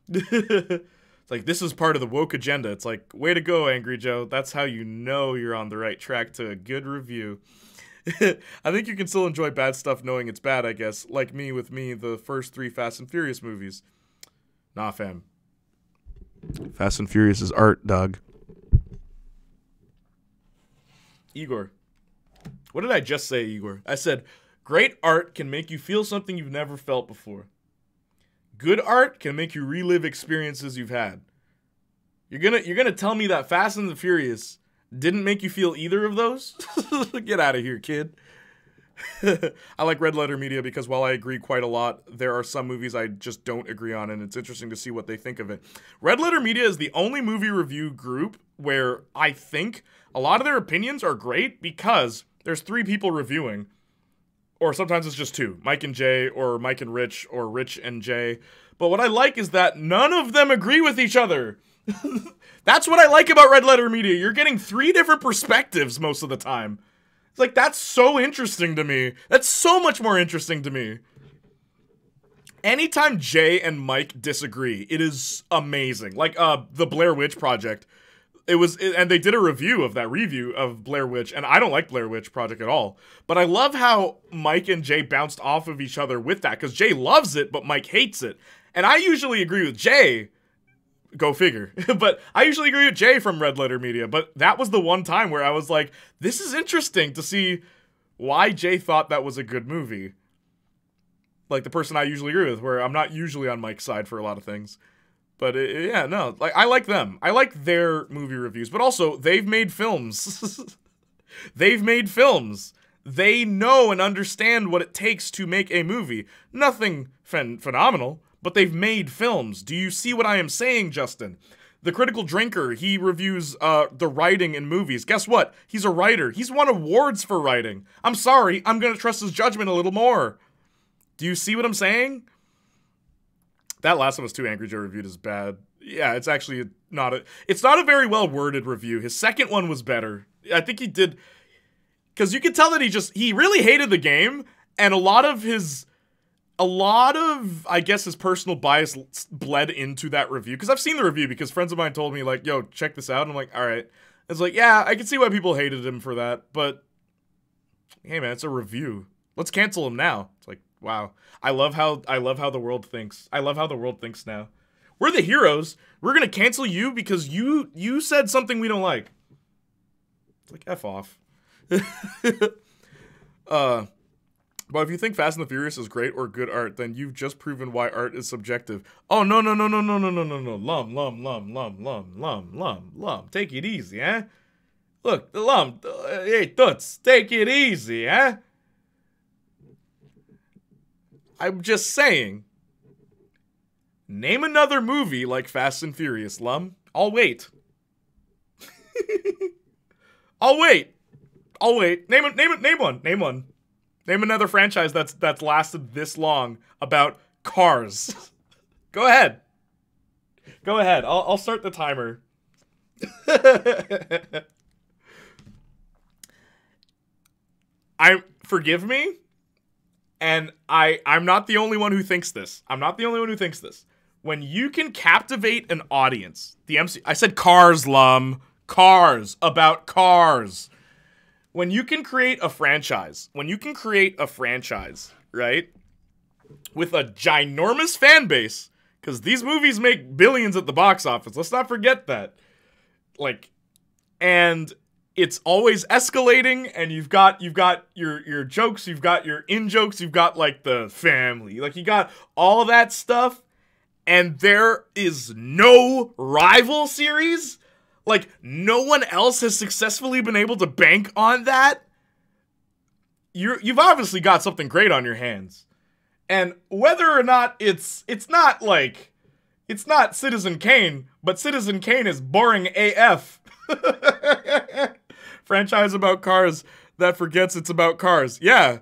It's like, this is part of the woke agenda. It's like, way to go, Angry Joe. That's how you know you're on the right track to a good review. I think you can still enjoy bad stuff knowing it's bad, I guess. Like me with the first 3 Fast and Furious movies. Nah, fam. Fast and Furious is art, dog. Igor. What did I just say, Igor? I said, great art can make you feel something you've never felt before. Good art can make you relive experiences you've had. You're gonna tell me that Fast and the Furious didn't make you feel either of those? Get out of here, kid. I like Red Letter Media because while I agree quite a lot, there are some movies I just don't agree on, and it's interesting to see what they think of it. Red Letter Media is the only movie review group where I think a lot of their opinions are great because there's 3 people reviewing. Or sometimes it's just 2, Mike and Jay, or Mike and Rich, or Rich and Jay. But what I like is that none of them agree with each other. That's what I like about Red Letter Media. You're getting 3 different perspectives most of the time. It's like, that's so interesting to me. That's so much more interesting to me. Anytime Jay and Mike disagree, it is amazing. Like, the Blair Witch Project. And they did a review of Blair Witch, and I don't like Blair Witch Project at all. But I love how Mike and Jay bounced off of each other with that, because Jay loves it, but Mike hates it. And I usually agree with Jay. Go figure. But I usually agree with Jay from Red Letter Media, but that was the one time where I was like, this is interesting to see why Jay thought that was a good movie. Like the person I usually agree with, where I'm not usually on Mike's side for a lot of things. But yeah, no, like I like them. I like their movie reviews, but also they've made films. They've made films. They know and understand what it takes to make a movie. Nothing phenomenal, but they've made films. Do you see what I am saying, Justin? The Critical Drinker, he reviews the writing in movies. Guess what? He's a writer. He's won awards for writing. I'm sorry, I'm gonna trust his judgment a little more. Do you see what I'm saying? That Last of Us 2 Angry Joe reviewed is bad. Yeah, it's actually not a very well worded review. His second one was better. I think he did, because you could tell that he really hated the game, and a lot of I guess his personal bias bled into that review. Because I've seen the review, because friends of mine told me like, yo, check this out. And I'm like, all right. It's like, yeah, I can see why people hated him for that, but hey man, it's a review. Let's cancel him now. It's like, wow. I love how the world thinks. I love how the world thinks now. We're the heroes. We're gonna cancel you because you said something we don't like. It's like, F off. But if you think Fast and the Furious is great or good art, then you've just proven why art is subjective. Oh, no. Lum. Take it easy, eh? Look, Lum, hey, Toots, take it easy, eh? I'm just saying. Name another movie like Fast and Furious, Lum. I'll wait. I'll wait. Name one. Name another franchise that's lasted this long about cars. Go ahead. I'll start the timer. Forgive me, and I'm not the only one who thinks this. When you can captivate an audience, I said cars, Lum. Cars, about cars. When you can create a franchise, right, with a ginormous fan base, because these movies make billions at the box office, let's not forget that, like, and it's always escalating, and you've got your jokes, you've got your in-jokes, you've got, like, the family, like, you got all that stuff, and there is no rival series. Like, no one else has successfully been able to bank on that. You've obviously got something great on your hands. And whether or not it's not Citizen Kane, but Citizen Kane is boring AF. Franchise about cars that forgets it's about cars. Yeah.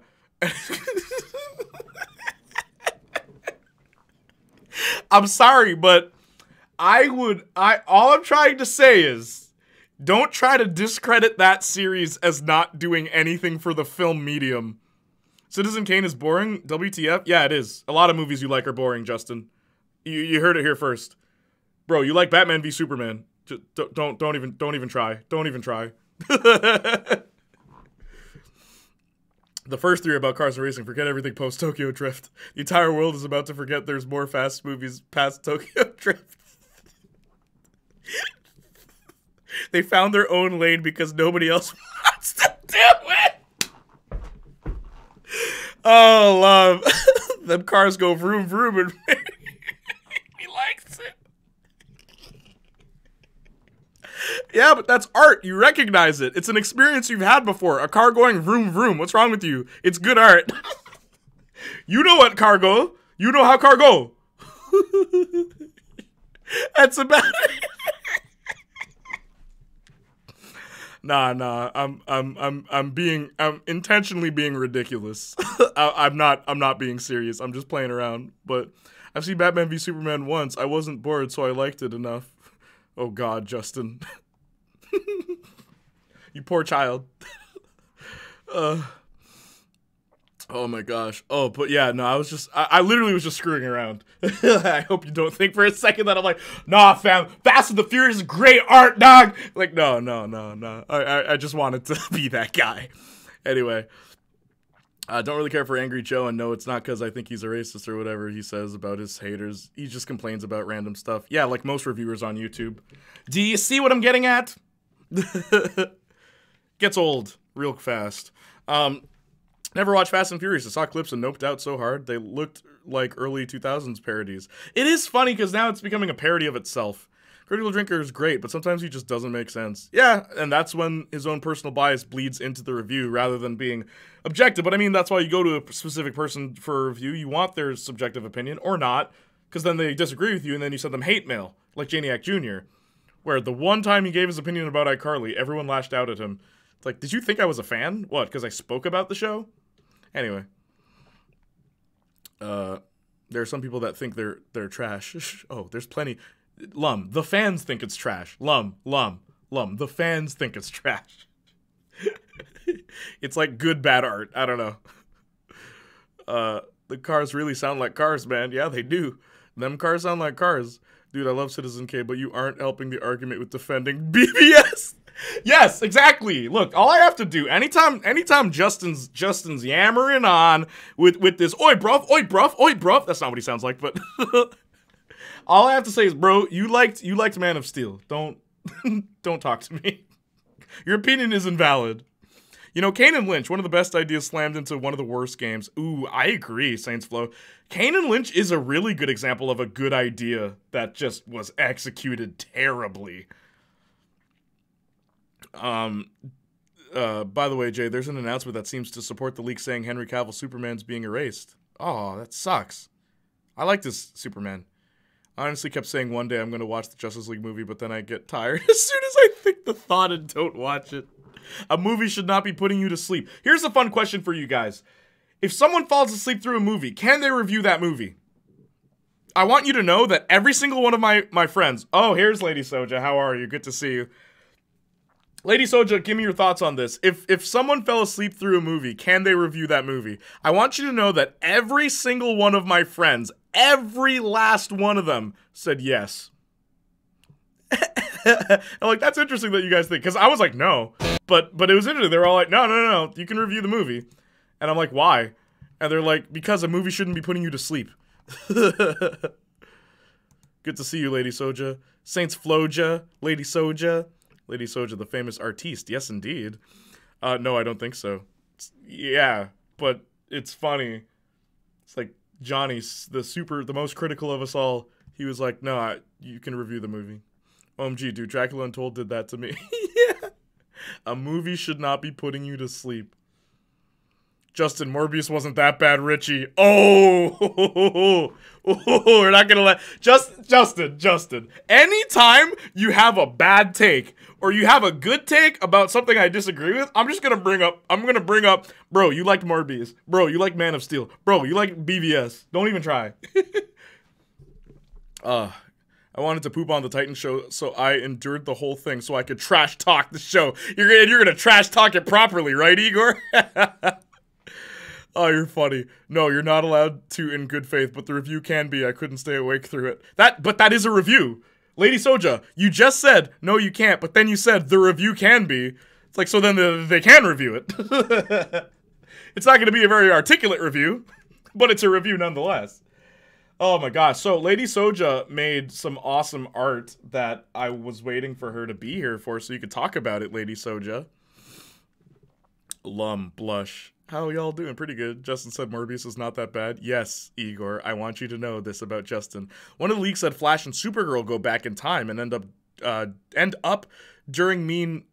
I'm sorry, but all I'm trying to say is, don't try to discredit that series as not doing anything for the film medium. Citizen Kane is boring? WTF? Yeah, it is. A lot of movies you like are boring, Justin. You heard it here first. Bro, you like Batman v Superman. Just don't even try. Don't even try. The first three are about cars and racing. Forget everything post Tokyo Drift. The entire world is about to forget there's more fast movies past Tokyo Drift. They found their own lane because nobody else wants to do it. Oh, love. Them cars go vroom vroom and he likes it. Yeah, but that's art. You recognize it. It's an experience you've had before. A car going vroom vroom. What's wrong with you? It's good art. You know what car go. You know how car go. That's about it. Nah. I'm intentionally being ridiculous. I'm not being serious. I'm just playing around. But I've seen Batman v Superman once. I wasn't bored, so I liked it enough. Oh God, Justin. You poor child. Oh my gosh. Oh, but yeah, no, I literally was just screwing around. I hope you don't think for a second that I'm like, nah, fam, Fast and the Furious is great art, dog. Like, no. I just wanted to be that guy. Anyway, I don't really care for Angry Joe, and no, it's not because I think he's a racist or whatever he says about his haters. He just complains about random stuff. Yeah, like most reviewers on YouTube. Do you see what I'm getting at? Gets old real fast. Never watched Fast and Furious. I saw clips and noped out so hard. They looked like early 2000s parodies. It is funny because now it's becoming a parody of itself. Critical Drinker is great, but sometimes he just doesn't make sense. Yeah, and that's when his own personal bias bleeds into the review rather than being objective. But I mean, that's why you go to a specific person for a review. You want their subjective opinion or not, because then they disagree with you and then you send them hate mail, like Janiac Jr., where the one time he gave his opinion about iCarly, everyone lashed out at him. It's like, did you think I was a fan? What, because I spoke about the show? Anyway. There are some people that think they're trash. Oh, there's plenty. Lum, the fans think it's trash. Lum, the fans think it's trash. It's like good, bad art. I don't know. The cars really sound like cars, man. Yeah, they do. Them cars sound like cars. Dude, I love Citizen K, but you aren't helping the argument with defending BBS. Yes, exactly. Look, all I have to do, anytime Justin's yammering on with this, oi bruv. That's not what he sounds like, but all I have to say is, bro, you liked Man of Steel. Don't talk to me. Your opinion is invalid. You know, Kane and Lynch, one of the best ideas slammed into one of the worst games. Ooh, I agree, Saints Flow. Kane and Lynch is a really good example of a good idea that just was executed terribly. By the way, Jay, there's an announcement that seems to support the leak saying Henry Cavill Superman's being erased. Oh, that sucks. I like this Superman. I honestly kept saying one day I'm going to watch the Justice League movie, but then I get tired as soon as I think the thought and don't watch it. A movie should not be putting you to sleep. Here's a fun question for you guys. If someone falls asleep through a movie, can they review that movie? I want you to know that every single one of my friends... Oh, here's Lady Soja. How are you? Good to see you. Lady Soja, give me your thoughts on this. If someone fell asleep through a movie, can they review that movie? I want you to know that every single one of my friends, every last one of them, said yes. I'm like, that's interesting that you guys think, because I was like, no. But it was interesting. They were all like, no, you can review the movie. And I'm like, why? And they're like, because a movie shouldn't be putting you to sleep. Good to see you, Lady Soja. Saints Floja, Lady Soja. Lady Soja, the famous artiste. Yes, indeed. No, I don't think so. Yeah, but it's funny. It's like Johnny, the most critical of us all. He was like, no, you can review the movie. OMG, dude, Dracula Untold did that to me. Yeah. A movie should not be putting you to sleep. Justin, Morbius wasn't that bad, Richie. Oh, we're not gonna let Justin. Anytime you have a bad take or you have a good take about something I disagree with, I'm gonna bring up, bro, you liked Morbius. Bro, you like Man of Steel. Bro, you like BVS. Don't even try. I wanted to poop on the Titan show, so I endured the whole thing so I could trash talk the show. You're gonna trash talk it properly, right, Igor? Oh, you're funny. No, you're not allowed to in good faith, but the review can be. I couldn't stay awake through it. But that is a review. Lady Soja, you just said, no, you can't, but then you said the review can be. It's like, so then they can review it. It's not going to be a very articulate review, but it's a review nonetheless. Oh my gosh. So Lady Soja made some awesome art that I was waiting for her to be here for so you could talk about it, Lady Soja. Blush. How y'all doing? Pretty good. Justin said Morbius is not that bad. Yes, Igor, I want you to know this about Justin. One of the leaks said Flash and Supergirl go back in time and end up during Man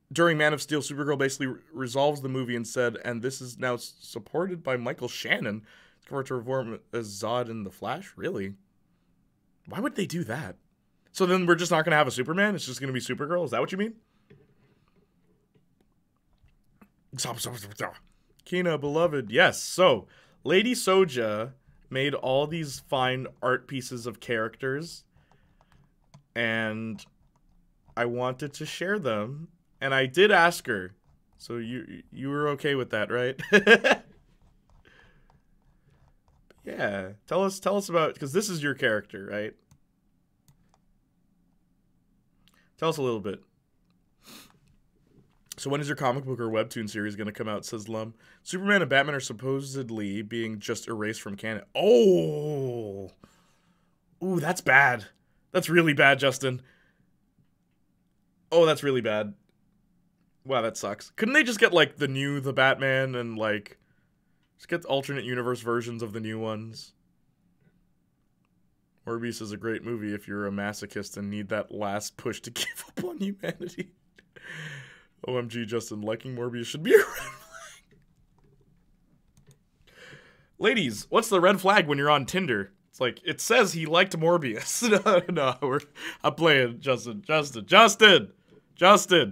of Steel. Supergirl basically resolves the movie and said, and this is now supported by Michael Shannon, to perform as Zod in the Flash. Really? Why would they do that? So then we're just not going to have a Superman? It's just going to be Supergirl? Is that what you mean? Kina, beloved, yes. So, Lady Soja made all these fine art pieces of characters, and I wanted to share them, and I did ask her. So you were okay with that, right? Yeah, tell us about, because this is your character, right? Tell us a little bit. So when is your comic book or webtoon series going to come out, says Lum. Superman and Batman are supposedly being just erased from canon. Oh! Ooh, that's bad. That's really bad, Justin. Oh, that's really bad. Wow, that sucks. Couldn't they just get, like, the Batman and, like, just get alternate universe versions of the new ones? Morbius is a great movie if you're a masochist and need that last push to give up on humanity. OMG, Justin, liking Morbius should be a red flag. Ladies, what's the red flag when you're on Tinder? It's like, it says he liked Morbius. No, I'm playing, Justin,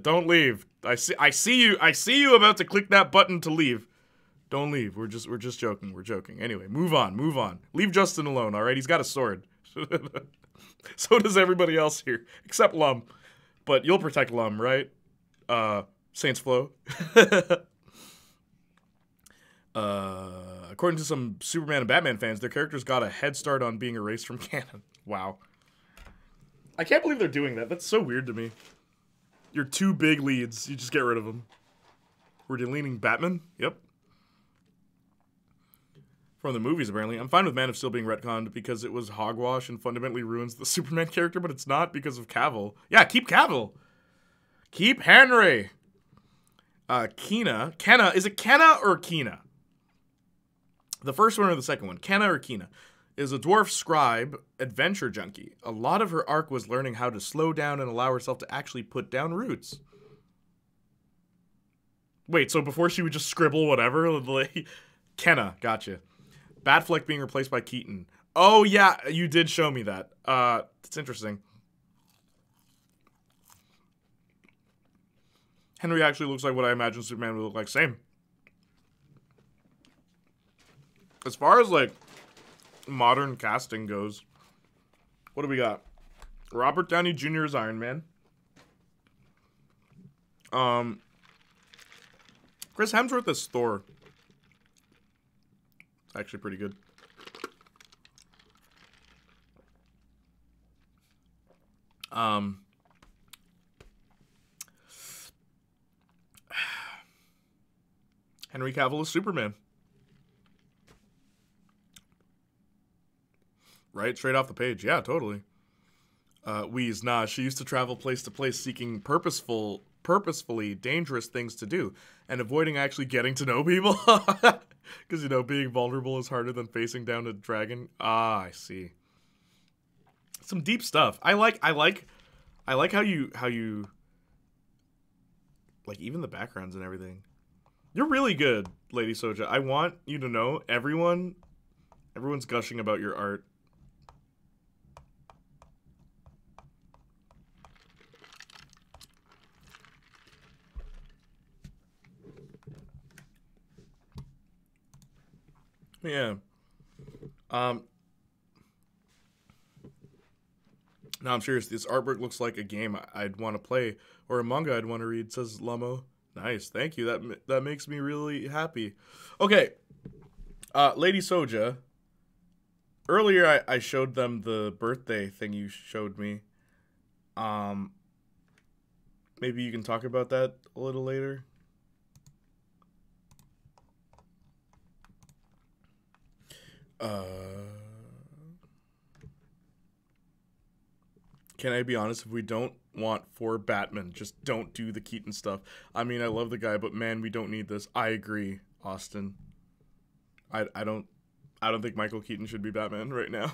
don't leave. I see you about to click that button to leave. Don't leave. We're just joking. We're joking. Anyway, move on. Leave Justin alone, all right? He's got a sword. So does everybody else here, except Lum. But you'll protect Lum, right? Saints Flow. According to some Superman and Batman fans, their characters got a head start on being erased from canon. Wow. I can't believe they're doing that. That's so weird to me. Your two big leads, you just get rid of them. We're deleting Batman? Yep. From the movies, apparently. I'm fine with Man of Steel being retconned because it was hogwash and fundamentally ruins the Superman character, but it's not because of Cavill. Yeah, keep Cavill. Keep Henry. Kenna, is it Kenna or Kina? The first one or the second one? Kenna or Kina? Is a dwarf scribe adventure junkie. A lot of her arc was learning how to slow down and allow herself to actually put down roots. Wait, so before she would just scribble whatever? Like, Kenna, gotcha. Batfleck being replaced by Keaton. Oh yeah, you did show me that. It's interesting. Henry actually looks like what I imagine Superman would look like. Same. As far as, like, modern casting goes, what do we got? Robert Downey Jr. as Iron Man. Chris Hemsworth as Thor. It's actually pretty good. Henry Cavill is Superman. Right? Straight off the page. Yeah, totally. Wheeze, nah, she used to travel place to place seeking purposefully dangerous things to do and avoiding actually getting to know people. Because, you know, being vulnerable is harder than facing down a dragon. Ah, I see. Some deep stuff. I like how you like even the backgrounds and everything. You're really good, Lady Soja. I want you to know everyone's gushing about your art. Yeah. Now No, I'm serious. This artwork looks like a game I'd want to play or a manga I'd want to read, says Lamo. Nice, thank you. That makes me really happy. Okay, Lady Soja. Earlier, I showed them the birthday thing you showed me. Maybe you can talk about that a little later. Can I be honest? If we don't want 4 Batman, just don't do the Keaton stuff. I mean, I love the guy, but man, we don't need this. I agree, Austin. I don't think Michael Keaton should be Batman right now.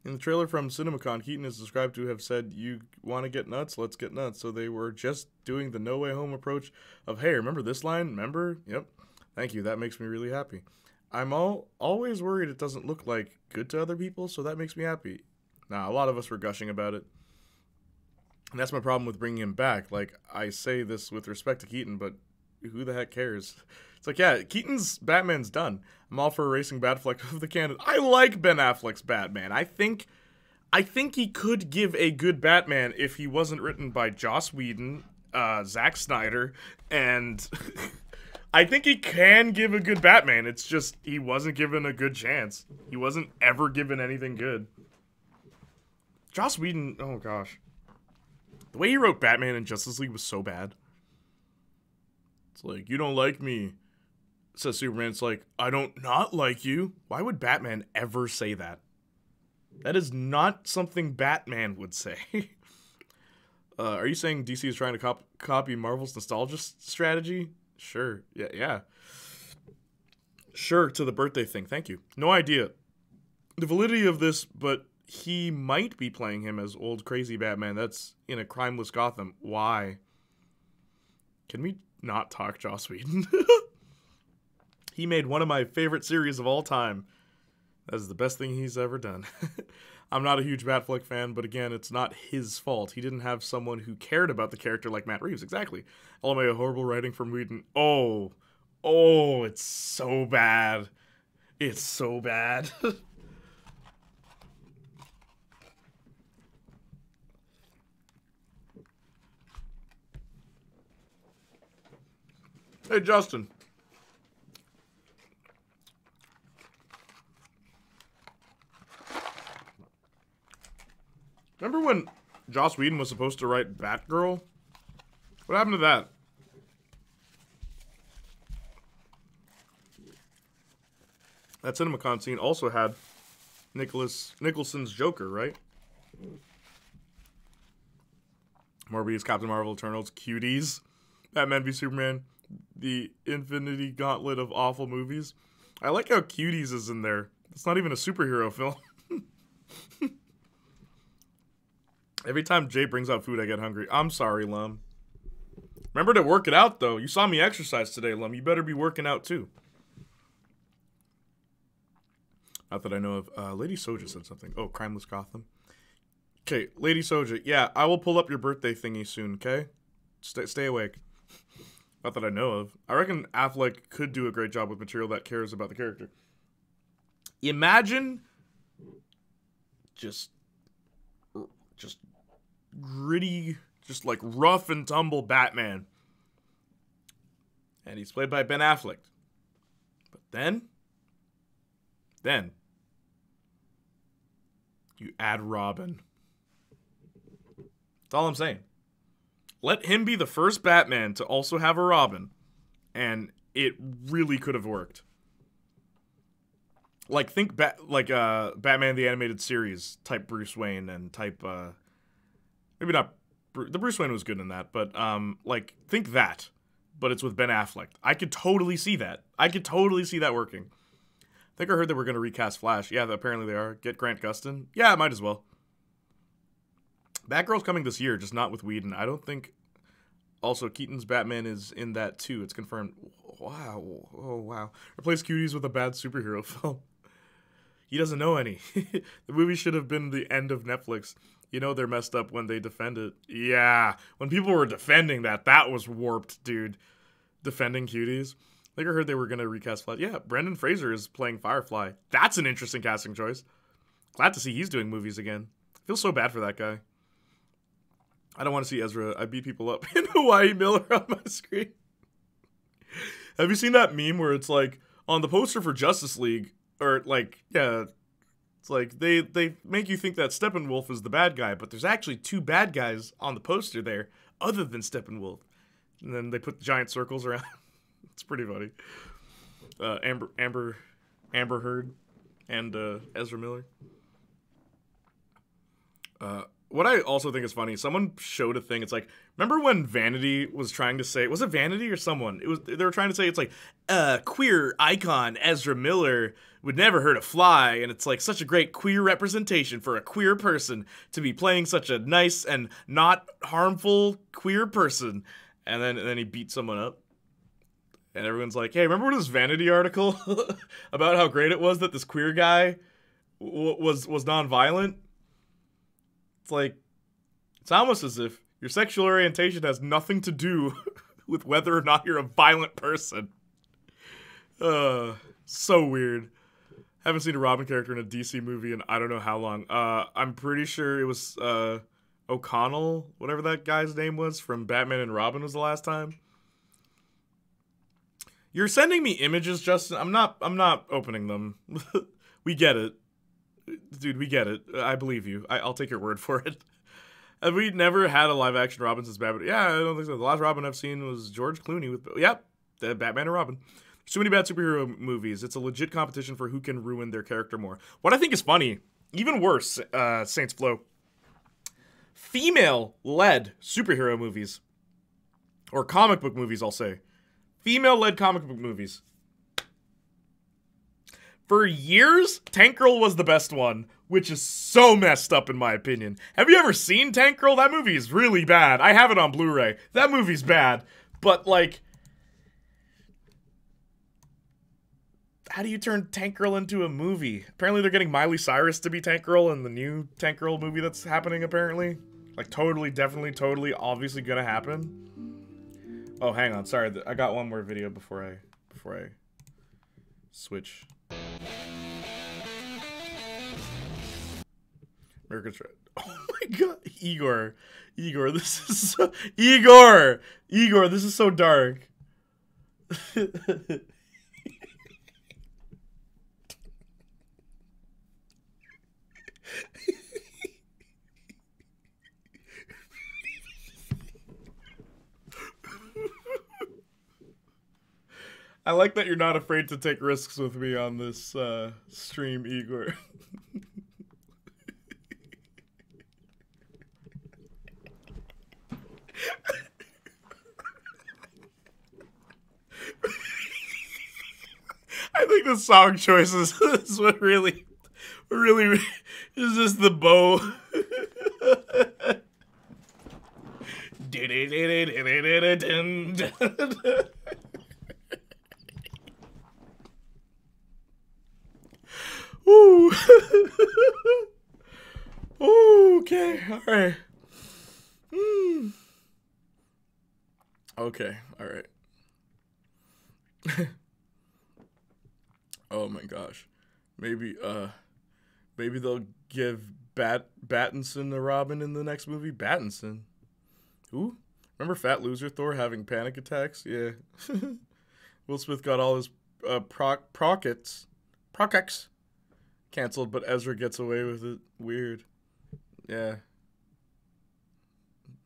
In the trailer from CinemaCon, Keaton is described to have said, "You want to get nuts? Let's get nuts." So they were just doing the No Way Home approach of, "Hey, remember this line? Remember? Yep. Thank you. That makes me really happy." I'm always worried it doesn't look like good to other people, so that makes me happy. Nah, a lot of us were gushing about it. And that's my problem with bringing him back. Like, I say this with respect to Keaton, but who the heck cares? It's like, yeah, Keaton's Batman's done. I'm all for erasing Batfleck of the canon. I like Ben Affleck's Batman. I think he could give a good Batman if he wasn't written by Joss Whedon, Zack Snyder, and I think he can give a good Batman. It's just he wasn't given a good chance. He wasn't ever given anything good. Joss Whedon, oh gosh. The way he wrote Batman in Justice League was so bad. It's like, you don't like me, says Superman. It's like, I don't not like you. Why would Batman ever say that? That is not something Batman would say. Are you saying DC is trying to copy Marvel's nostalgia strategy? Sure. Yeah. Sure, to the birthday thing. Thank you. No idea the validity of this, but he might be playing him as old crazy Batman. That's in a crimeless Gotham. Why? Can we not talk Joss Whedon? He made one of my favorite series of all time. That's the best thing he's ever done. I'm not a huge Batfleck fan, but again, it's not his fault. He didn't have someone who cared about the character like Matt Reeves. Exactly. LMA, horrible writing from Whedon. Oh, it's so bad. It's so bad. Hey, Justin. Remember when Joss Whedon was supposed to write Batgirl? What happened to that? That CinemaCon scene also had Nicholson's Joker, right? Morbius, Captain Marvel, Eternals, Cuties, Batman v Superman, the Infinity Gauntlet of awful movies. I like how Cuties is in there. It's not even a superhero film. Every time Jay brings out food, I get hungry. I'm sorry, Lum. Remember to work it out, though. You saw me exercise today, Lum. You better be working out, too. Not that I know of. Lady Soja said something. Oh, Crimeless Gotham. Okay, Lady Soja. Yeah, I will pull up your birthday thingy soon, okay? Stay awake. Not that I know of. I reckon Affleck could do a great job with material that cares about the character. Imagine just gritty, just like rough and tumble Batman. And he's played by Ben Affleck. But then you add Robin. That's all I'm saying. Let him be the first Batman to also have a Robin, and it really could have worked. Like, think Batman the Animated Series type Bruce Wayne and type, maybe not, the Bruce Wayne was good in that, but, like, think that, but it's with Ben Affleck. I could totally see that. I could totally see that working. I think I heard that we're going to recast Flash. Yeah, apparently they are. Get Grant Gustin. Yeah, might as well. Batgirl's coming this year, just not with Whedon. I don't think... Also, Keaton's Batman is in that, too. It's confirmed. Wow. Oh, wow. Replace Cuties with a bad superhero film. He doesn't know any. The movie should have been the end of Netflix. You know they're messed up when they defend it. Yeah. When people were defending that was warped, dude. Defending Cuties. I think I heard they were going to recast Flash. Yeah, Brendan Fraser is playing Firefly. That's an interesting casting choice. Glad to see he's doing movies again. feel so bad for that guy. I don't want to see Ezra. I beat people up in Hawaii Miller on my screen. Have you seen that meme where it's like on the poster for Justice League, or like, yeah, it's like they make you think that Steppenwolf is the bad guy, but there's actually 2 bad guys on the poster there other than Steppenwolf. And then they put giant circles around. It's pretty funny. Amber Heard and Ezra Miller. What I also think is funny, someone showed a thing. It's like, remember when Vanity was trying to say, was it Vanity or someone? They were trying to say it's like, queer icon Ezra Miller would never hurt a fly, and it's like such a great queer representation for a queer person to be playing such a nice and not harmful queer person. And then he beat someone up. And everyone's like, hey, remember this Vanity article about how great it was that this queer guy was nonviolent? It's like, it's almost as if your sexual orientation has nothing to do with whether or not you're a violent person. So weird. Haven't seen a Robin character in a DC movie in I don't know how long. I'm pretty sure it was O'Connell, whatever that guy's name was, from Batman and Robin was the last time. You're sending me images, Justin. I'm not opening them. We get it. Dude, we get it. I believe you. I'll take your word for it. Have we never had a live-action Robin since Batman? Yeah, I don't think so. The last Robin I've seen was George Clooney with... Yep, the Batman and Robin. There's too many bad superhero movies. It's a legit competition for who can ruin their character more. What I think is funny, even worse, Saints Flow, female-led superhero movies, or comic book movies, I'll say. Female-led comic book movies. For years, Tank Girl was the best one, which is so messed up in my opinion. Have you ever seen Tank Girl? That movie is really bad. I have it on Blu-ray. That movie's bad. But, like, how do you turn Tank Girl into a movie? Apparently they're getting Miley Cyrus to be Tank Girl in the new Tank Girl movie that's happening, apparently. Like, totally, definitely, totally, obviously gonna happen. Oh, hang on. Sorry. I got one more video before I switch. America's Red. Oh my god. Igor, this is so... Igor, this is so dark. I like that you're not afraid to take risks with me on this stream, Igor. I think the song choices is what really is just the bow. Woo. Okay, alright. Okay, alright. Oh my gosh. Maybe they'll give Battinson a Robin in the next movie? Battinson? Who? Remember Fat Loser Thor having panic attacks? Yeah. Will Smith got all his prockets canceled, but Ezra gets away with it. Weird. Yeah.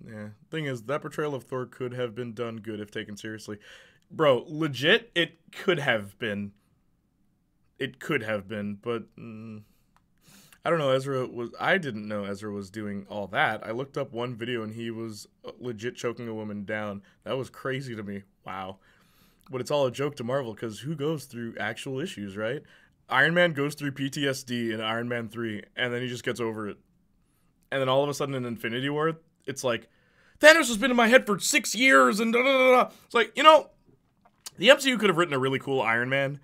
Yeah. Thing is, that portrayal of Thor could have been done good if taken seriously. Bro, legit, it could have been. It could have been, but I don't know. I didn't know Ezra was doing all that. I looked up one video and he was legit choking a woman down. That was crazy to me. Wow. But it's all a joke to Marvel, because who goes through actual issues, right? Iron Man goes through PTSD in Iron Man 3, and then he just gets over it. And then all of a sudden in Infinity War, it's like, Thanos has been in my head for 6 years, and da-da-da-da. It's like, you know, the MCU could have written a really cool Iron Man,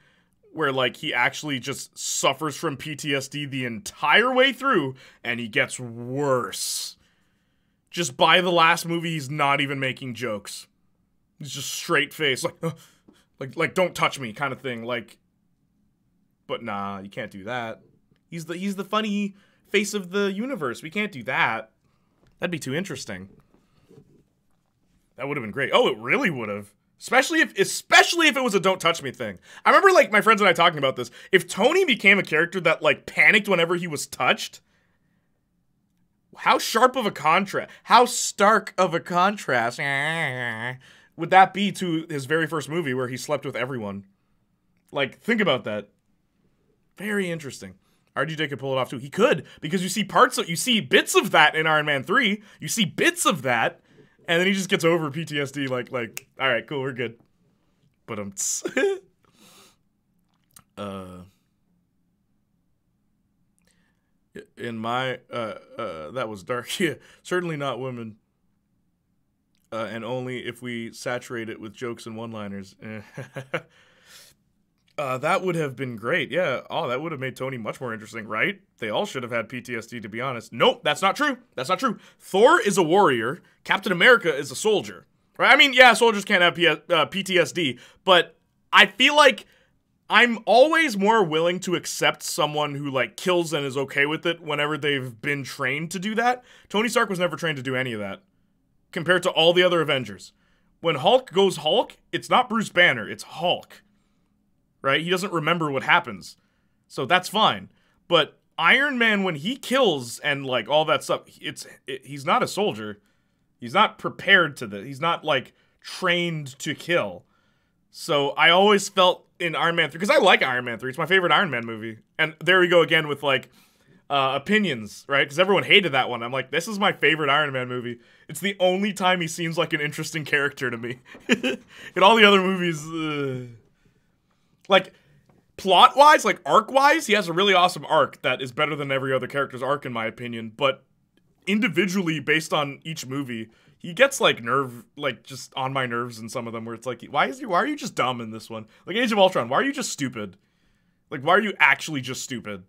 where, like, he actually just suffers from PTSD the entire way through, and he gets worse. Just by the last movie, he's not even making jokes. He's just straight face, like don't touch me kind of thing, like. But nah, you can't do that. He's the funny face of the universe. We can't do that. That'd be too interesting. That would have been great. Oh, it really would have. Especially if it was a don't touch me thing. I remember, like, my friends and I talking about this. If Tony became a character that, like, panicked whenever he was touched, how sharp of a contrast, how stark of a contrast would that be to his very first movie where he slept with everyone? Like, think about that. Very interesting. RDJ could pull it off too. He could, because you see bits of that in Iron Man 3. You see bits of that, and then he just gets over PTSD like, all right, cool, we're good. But in my that was dark. Yeah, certainly not women. And only if we saturate it with jokes and one-liners. That would have been great. Yeah. Oh, that would have made Tony much more interesting, right? They all should have had PTSD, to be honest. Nope, that's not true. That's not true. Thor is a warrior. Captain America is a soldier. Right? I mean, yeah, soldiers can't have PTSD, but I feel like I'm always more willing to accept someone who, like, kills and is okay with it whenever they've been trained to do that. Tony Stark was never trained to do any of that, compared to all the other Avengers. When Hulk goes Hulk, it's not Bruce Banner, it's Hulk. Right? He doesn't remember what happens. So that's fine. But Iron Man, when he kills and, like, all that stuff, he's not a soldier. He's not prepared to this. He's not, like, trained to kill. So I always felt in Iron Man 3, because I like Iron Man 3. It's my favorite Iron Man movie. And there we go again with, like, opinions, right? Because everyone hated that one. I'm like, this is my favorite Iron Man movie. It's the only time he seems like an interesting character to me. In all the other movies, like, plot-wise, like, arc-wise, he has a really awesome arc that is better than every other character's arc, in my opinion. But individually, based on each movie, he gets, like, just on my nerves in some of them, where it's like, why are you just dumb in this one? Like, Age of Ultron, why are you just stupid? Like, why are you actually just stupid?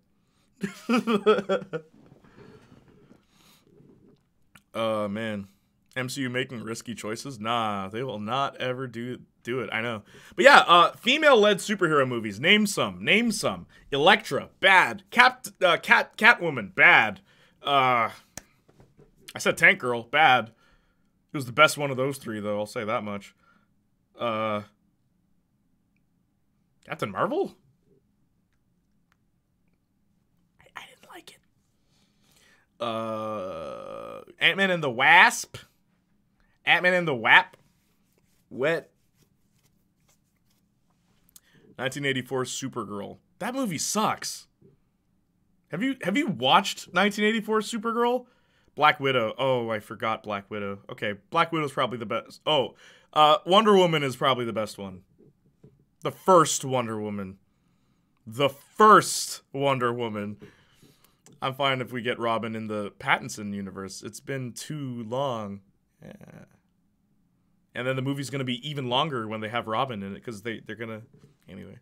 Man. MCU making risky choices? Nah, they will not ever do it. I know. But yeah, female-led superhero movies. Name some. Elektra, bad. Catwoman, bad. I said Tank Girl, bad. It was the best one of those three, though, I'll say that much. Captain Marvel? I didn't like it. Ant-Man and the Wasp? Ant-Man and the Wap? Wet. 1984 Supergirl. That movie sucks. Have you watched 1984 Supergirl? Black Widow. Oh, I forgot Black Widow. Okay, Black Widow's probably the best. Oh, Wonder Woman is probably the best one. The first Wonder Woman. The first Wonder Woman. I'm fine if we get Robin in the Pattinson universe. It's been too long. Yeah. And then the movie's going to be even longer when they have Robin in it, because they're going to... Anyway.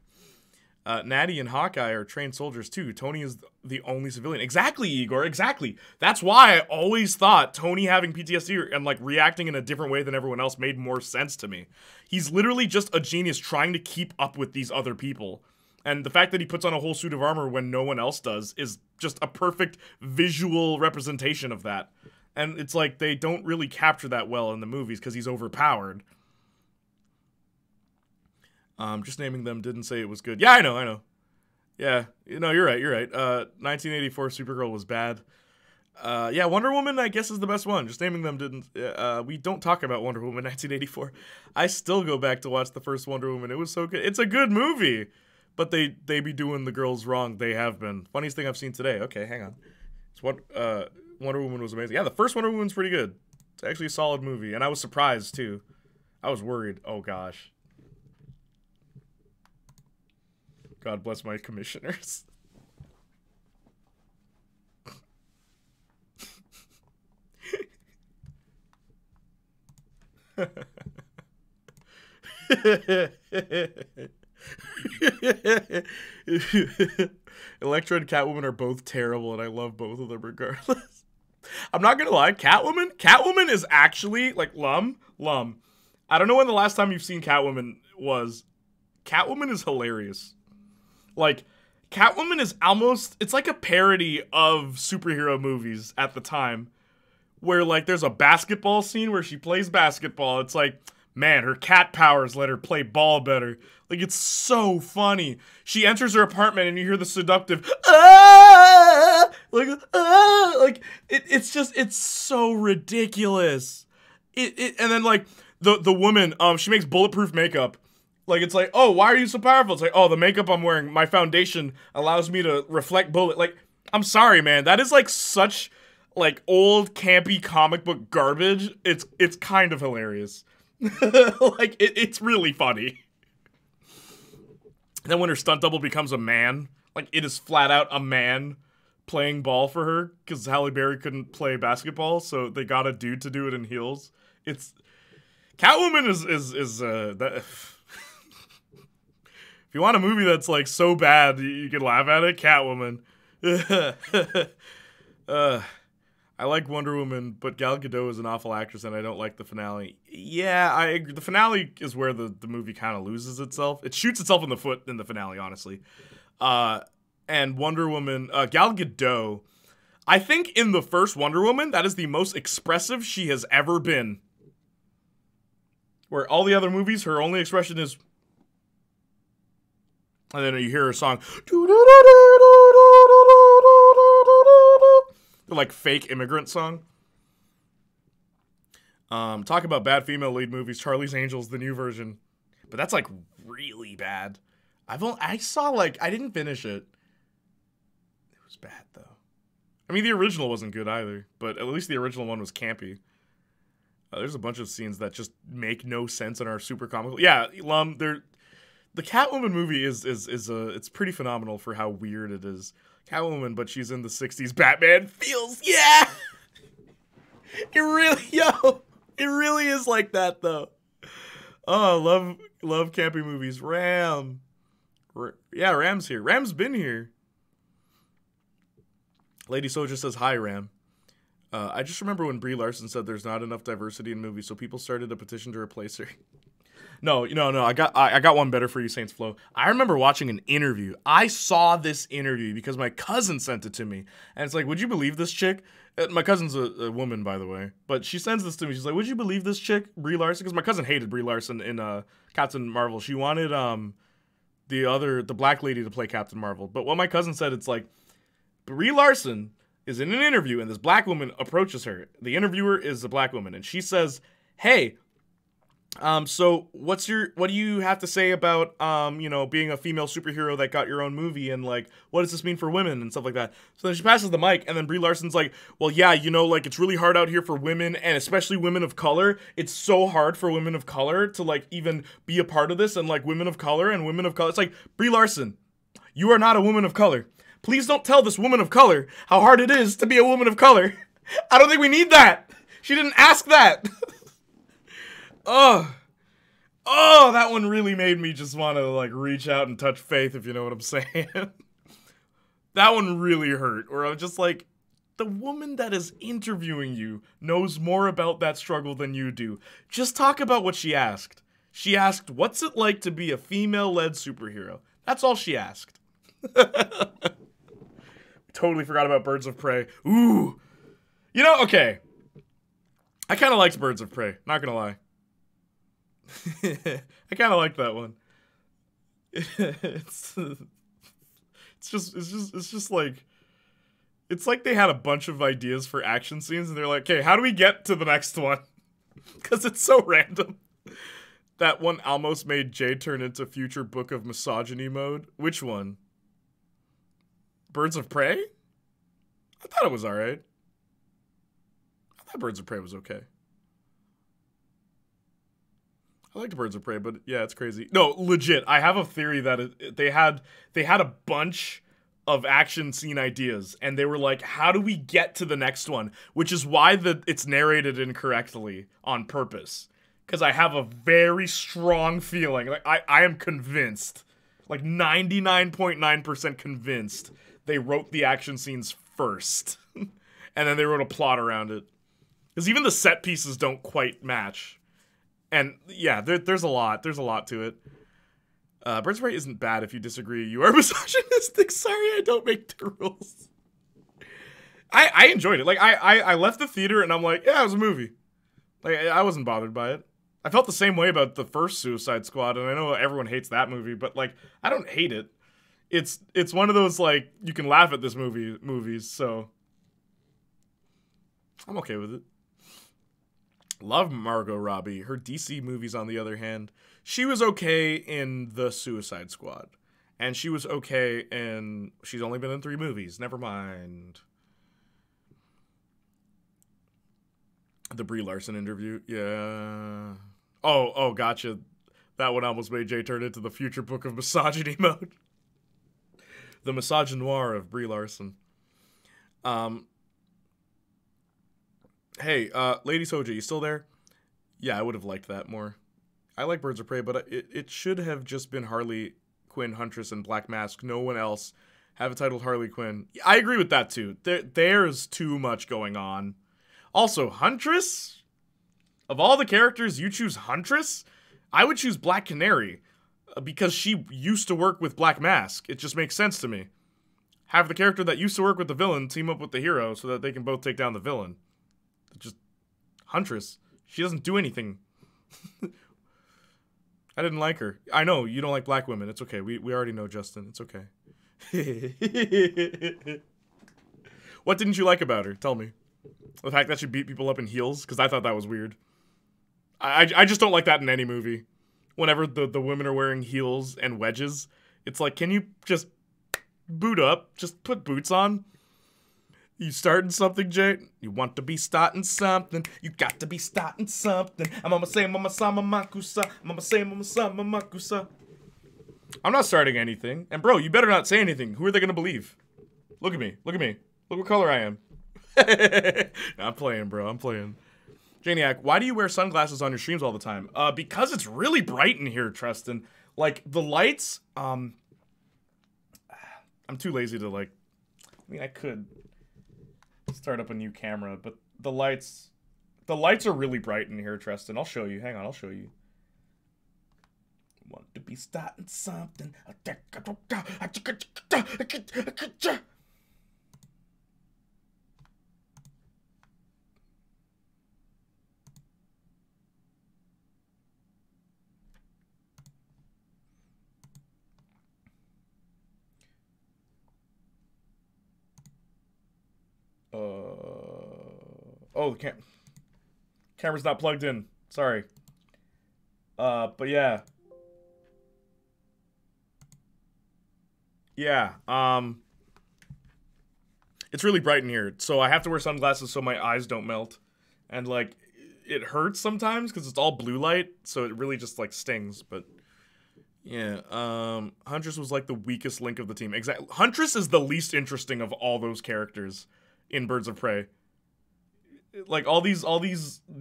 Natty and Hawkeye are trained soldiers, too. Tony is the only civilian. Exactly, Igor, exactly. That's why I always thought Tony having PTSD and, like, reacting in a different way than everyone else made more sense to me. He's literally just a genius trying to keep up with these other people. And the fact that he puts on a whole suit of armor when no one else does is just a perfect visual representation of that. And it's like they don't really capture that well in the movies because he's overpowered. Just naming them didn't say it was good. Yeah, I know. Yeah, no, you're right. 1984 Supergirl was bad. Yeah, Wonder Woman, I guess, is the best one. Just naming them didn't... we don't talk about Wonder Woman 1984. I still go back to watch the first Wonder Woman. It was so good. It's a good movie. But they be doing the girls wrong. They have been. Funniest thing I've seen today. Okay, hang on. It's what... Wonder Woman was amazing. Yeah, the first Wonder Woman's pretty good. It's actually a solid movie. And I was surprised, too. I was worried. Oh, gosh. God bless my commissioners. Elektra and Catwoman are both terrible, and I love both of them regardless. I'm not gonna lie, Catwoman is actually, like, Lum. I don't know when the last time you've seen Catwoman was. Catwoman is hilarious. Like, Catwoman is almost, it's like a parody of superhero movies at the time, where like there's a basketball scene where she plays basketball. It's like, man, her cat powers let her play ball better. Like, it's so funny. She enters her apartment and you hear the seductive, ah! Like, ah! Like, it's just, it's so ridiculous. And then like, the woman, she makes bulletproof makeup. Like, it's like, oh, why are you so powerful? It's like, oh, the makeup I'm wearing, my foundation allows me to reflect bullet. Like, I'm sorry, man. That is like such like old campy comic book garbage. It's kind of hilarious. Like, it's really funny. Then when her stunt double becomes a man, like, it is flat out a man playing ball for her because Halle Berry couldn't play basketball, so they got a dude to do it in heels. It's Catwoman is that. If you want a movie that's like so bad you can laugh at it, Catwoman. I like Wonder Woman, but Gal Gadot is an awful actress, and I don't like the finale. Yeah, I agree. The finale is where the movie kind of loses itself. It shoots itself in the foot in the finale, honestly. And Wonder Woman, Gal Gadot, I think in the first Wonder Woman, that is the most expressive she has ever been. Where all the other movies, her only expression is... And then you hear her song... like fake immigrant song. Talk about bad female lead movies. Charlie's Angels, the new version, but that's like really bad. I saw like, I didn't finish it. It was bad though. I mean, the original wasn't good either, but at least the original one was campy. There's a bunch of scenes that just make no sense and are super comical. Yeah, the Catwoman movie is it's pretty phenomenal for how weird it is. Catwoman, but she's in the 60s Batman feels, yeah! It really is like that, though. Oh, love campy movies. Ram. Yeah, Ram's here. Ram's been here. Lady Soldier says, hi, Ram. I just remember when Brie Larson said there's not enough diversity in movies, so people started a petition to replace her. No, I got one better for you, Saints Flow. I remember watching an interview. I saw this interview because my cousin sent it to me. And it's like, would you believe this chick? My cousin's a woman, by the way. But she sends this to me. She's like, would you believe this chick, Brie Larson? Because my cousin hated Brie Larson in Captain Marvel. She wanted the black lady to play Captain Marvel. But what my cousin said, it's like, Brie Larson is in an interview and this black woman approaches her. The interviewer is a black woman. And she says, hey... so what do you have to say about, being a female superhero that got your own movie and like, what does this mean for women and stuff like that? So then she passes the mic and then Brie Larson's like, well, yeah, like it's really hard out here for women and especially women of color. It's so hard for women of color to like even be a part of this and like women of color. It's like, Brie Larson, you are not a woman of color. Please don't tell this woman of color how hard it is to be a woman of color. I don't think we need that. She didn't ask that. Oh, that one really made me just want to, like, reach out and touch Faith, if you know what I'm saying. That one really hurt, where I was just like, the woman that is interviewing you knows more about that struggle than you do. Just talk about what she asked. She asked, what's it like to be a female-led superhero? That's all she asked. Totally forgot about Birds of Prey. Ooh. Okay. I kind of liked Birds of Prey, not gonna lie. I kind of like that one. It's just like, it's like they had a bunch of ideas for action scenes and they're like, okay, how do we get to the next one? Because it's so random. That one almost made Jay turn into future Book of Misogyny mode. Which one? Birds of Prey? I thought it was alright. I thought Birds of Prey was okay. I liked Birds of Prey, but yeah, it's crazy. No, legit. I have a theory that they had a bunch of action scene ideas, and they were like, "How do we get to the next one?" Which is why it's narrated incorrectly on purpose. Because I have a very strong feeling, like I am convinced, like 99.9% convinced, they wrote the action scenes first, and then they wrote a plot around it. Because even the set pieces don't quite match. And yeah, there's a lot to it. Birds of Prey isn't bad if you disagree. You are misogynistic. Sorry, I don't make the rules. I enjoyed it. Like, I left the theater and I'm like, yeah, it was a movie. Like, I wasn't bothered by it. I felt the same way about the first Suicide Squad, and I know everyone hates that movie, but, like, I don't hate it. It's one of those, like, you can laugh at this movies, so I'm okay with it. Love Margot Robbie. Her DC movies, on the other hand, she was okay in The Suicide Squad. And she was okay in... She's only been in 3 movies. Never mind. The Brie Larson interview. Yeah. Oh, gotcha. That one almost made Jay turn into the future book of misogyny mode. The misogynoir of Brie Larson. Hey, Lady Soja, you still there? Yeah, I would have liked that more. I like Birds of Prey, but it should have just been Harley Quinn, Huntress, and Black Mask. No one else have a titled Harley Quinn. I agree with that, too. There's too much going on. Also, Huntress? Of all the characters, you choose Huntress? I would choose Black Canary, because she used to work with Black Mask. It just makes sense to me. Have the character that used to work with the villain team up with the hero so that they can both take down the villain. Just Huntress. She doesn't do anything. I didn't like her. I know, you don't like black women. It's okay. We already know, Justin. It's okay. What didn't you like about her? Tell me. The fact that she beat people up in heels? Because I thought that was weird. I just don't like that in any movie. Whenever the women are wearing heels and wedges, it's like, can you just boot up? Just put boots on? You starting something, Jay? You want to be starting something. You got to be starting something. I'm gonna say mama sama makusa. I'm gonna say mama sama makusa. I'm not starting anything. And bro, you better not say anything. Who are they gonna believe? Look at me. Look at me. Look what color I am. No, I'm playing, bro. I'm playing. Janiac, why do you wear sunglasses on your streams all the time? Because it's really bright in here, Tristan. Like, the lights, I'm too lazy to, like, I mean, I could start up a new camera, but the lights are really bright in here, Tristan. I'll show you. Hang on, I'll show you. Want to be starting something. Oh, the camera's not plugged in. Sorry. But yeah. Yeah, it's really bright in here, so I have to wear sunglasses so my eyes don't melt. And, like, it hurts sometimes because it's all blue light, so it really just, like, stings, but... Yeah, Huntress was, like, the weakest link of the team. Exactly. Huntress is the least interesting of all those characters in Birds of Prey. Like, all these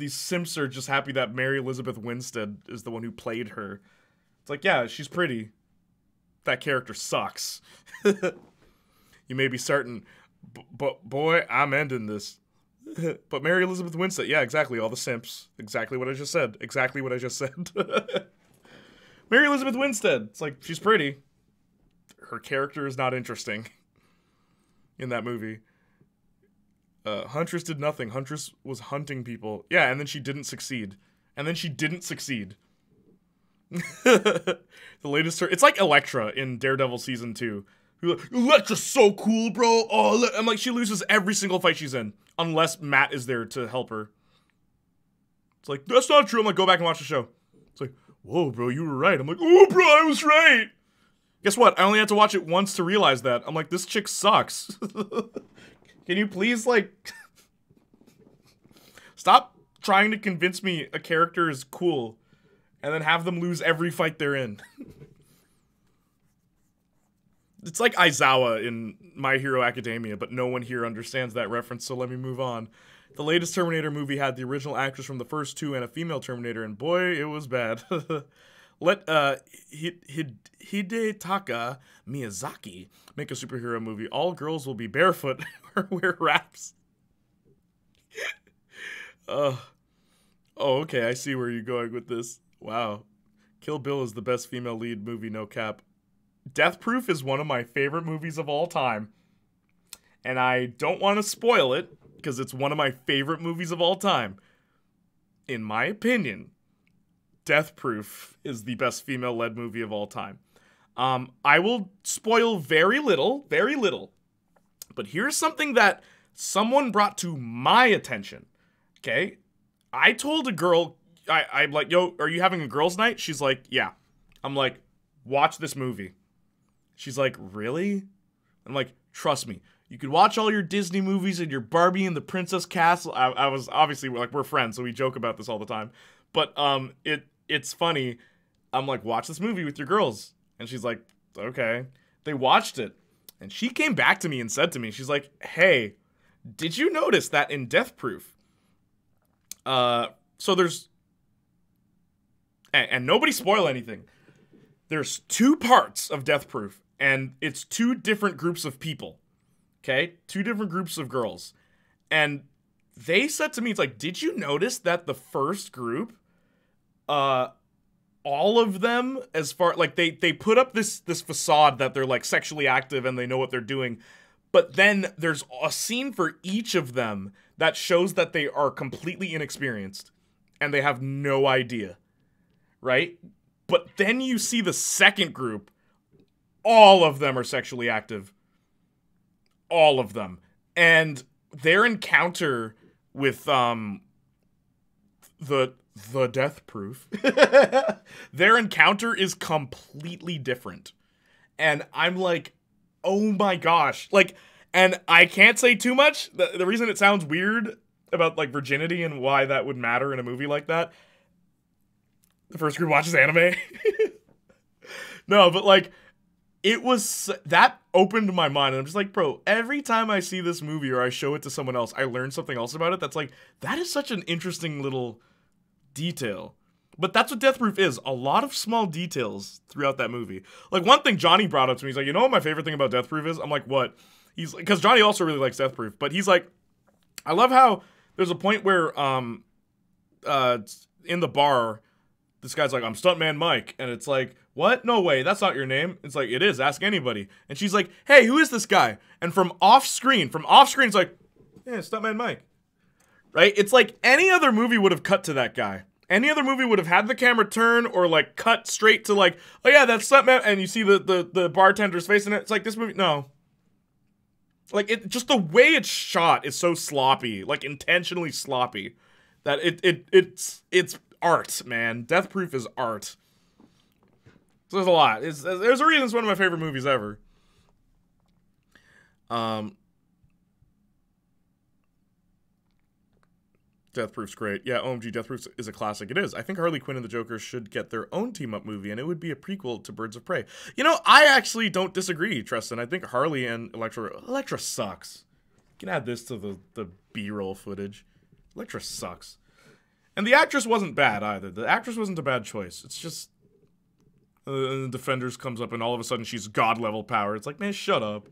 simps are just happy that Mary Elizabeth Winstead is the one who played her. It's like, yeah, she's pretty. That character sucks. You may be certain, but boy, I'm ending this. But Mary Elizabeth Winstead, yeah, exactly, all the simps. Exactly what I just said. Exactly what I just said. Mary Elizabeth Winstead, it's like, she's pretty. Her character is not interesting in that movie. Huntress did nothing. Huntress was hunting people. Yeah, and then she didn't succeed. The latest... It's like Elektra in Daredevil Season 2. Like, Elektra's so cool, bro. Oh, I'm like, she loses every single fight she's in. Unless Matt is there to help her. It's like, that's not true. I'm like, go back and watch the show. It's like, whoa, bro, you were right. I'm like, oh, bro, I was right. Guess what? I only had to watch it once to realize that. I'm like, this chick sucks. Can you please, like... Stop trying to convince me a character is cool and then have them lose every fight they're in. It's like Aizawa in My Hero Academia, but no one here understands that reference, so let me move on. The latest Terminator movie had the original actress from the first two and a female Terminator, and boy, it was bad. Let Hidetaka Miyazaki make a superhero movie. All girls will be barefoot or wear wraps. Oh, okay, I see where you're going with this. Wow. Kill Bill is the best female lead movie, no cap. Death Proof is one of my favorite movies of all time. And I don't want to spoil it, because it's one of my favorite movies of all time. In my opinion, Death Proof is the best female-led movie of all time. I will spoil very little. But here's something that someone brought to my attention. Okay? I told a girl, I'm like, yo, are you having a girls' night? She's like, yeah. I'm like, watch this movie. She's like, really? I'm like, trust me. You could watch all your Disney movies and your Barbie and the Princess Castle. I was obviously, like, we're friends, so we joke about this all the time. But it's funny. I'm like, watch this movie with your girls. And she's like, okay. They watched it. And she came back to me and said to me, she's like, hey, did you notice that in Death Proof, so there's, and nobody spoil anything, there's 2 parts of Death Proof, and it's 2 different groups of people, okay? 2 different groups of girls. And they said to me, it's like, did you notice that the first group, all of them, as far, like, they put up this facade that they're, like, sexually active and they know what they're doing, but then there's a scene for each of them that shows that they are completely inexperienced and they have no idea, right? But then you see the second group, all of them are sexually active. All of them. And their encounter with, the Death Proof, their encounter is completely different. And I'm like, oh my gosh. Like, and I can't say too much. The reason it sounds weird about, like, virginity and why that would matter in a movie like that, the first group watches anime. No, but, like, it was, that opened my mind, and I'm just like, bro, every time I see this movie or I show it to someone else, I learn something else about it that's like, that is such an interesting little detail. But that's what Death Proof is. A lot of small details throughout that movie. Like, one thing Johnny brought up to me, he's like, you know what my favorite thing about Death Proof is? I'm like, what? He's like, because Johnny also really likes Death Proof, but he's like, I love how there's a point where, in the bar, this guy's like, I'm Stuntman Mike, and it's like, what? No way, that's not your name. It's like, it is, ask anybody. And she's like, hey, who is this guy? And from off screen, it's like, yeah, Stuntman Mike. Right? It's like any other movie would have cut to that guy. Any other movie would have had the camera turn or, like, cut straight to, like, oh yeah, that's Stuntman, and you see the bartender's face in it. It's like, this movie, no. Like, it, just the way it's shot is so sloppy, like, intentionally sloppy, that it's art, man. Death Proof is art. So there's a lot. There's a reason it's one of my favorite movies ever. Death Proof's great. Yeah, OMG, Death Proof is a classic. It is. I think Harley Quinn and the Joker should get their own team-up movie, and it would be a prequel to Birds of Prey. You know, I actually don't disagree, Tristan. I think Harley and Elektra sucks. You can add this to the B-roll footage. Elektra sucks. And the actress wasn't bad, either. The actress wasn't a bad choice. It's just, Defenders comes up, and all of a sudden she's god-level power. It's like, man, shut up.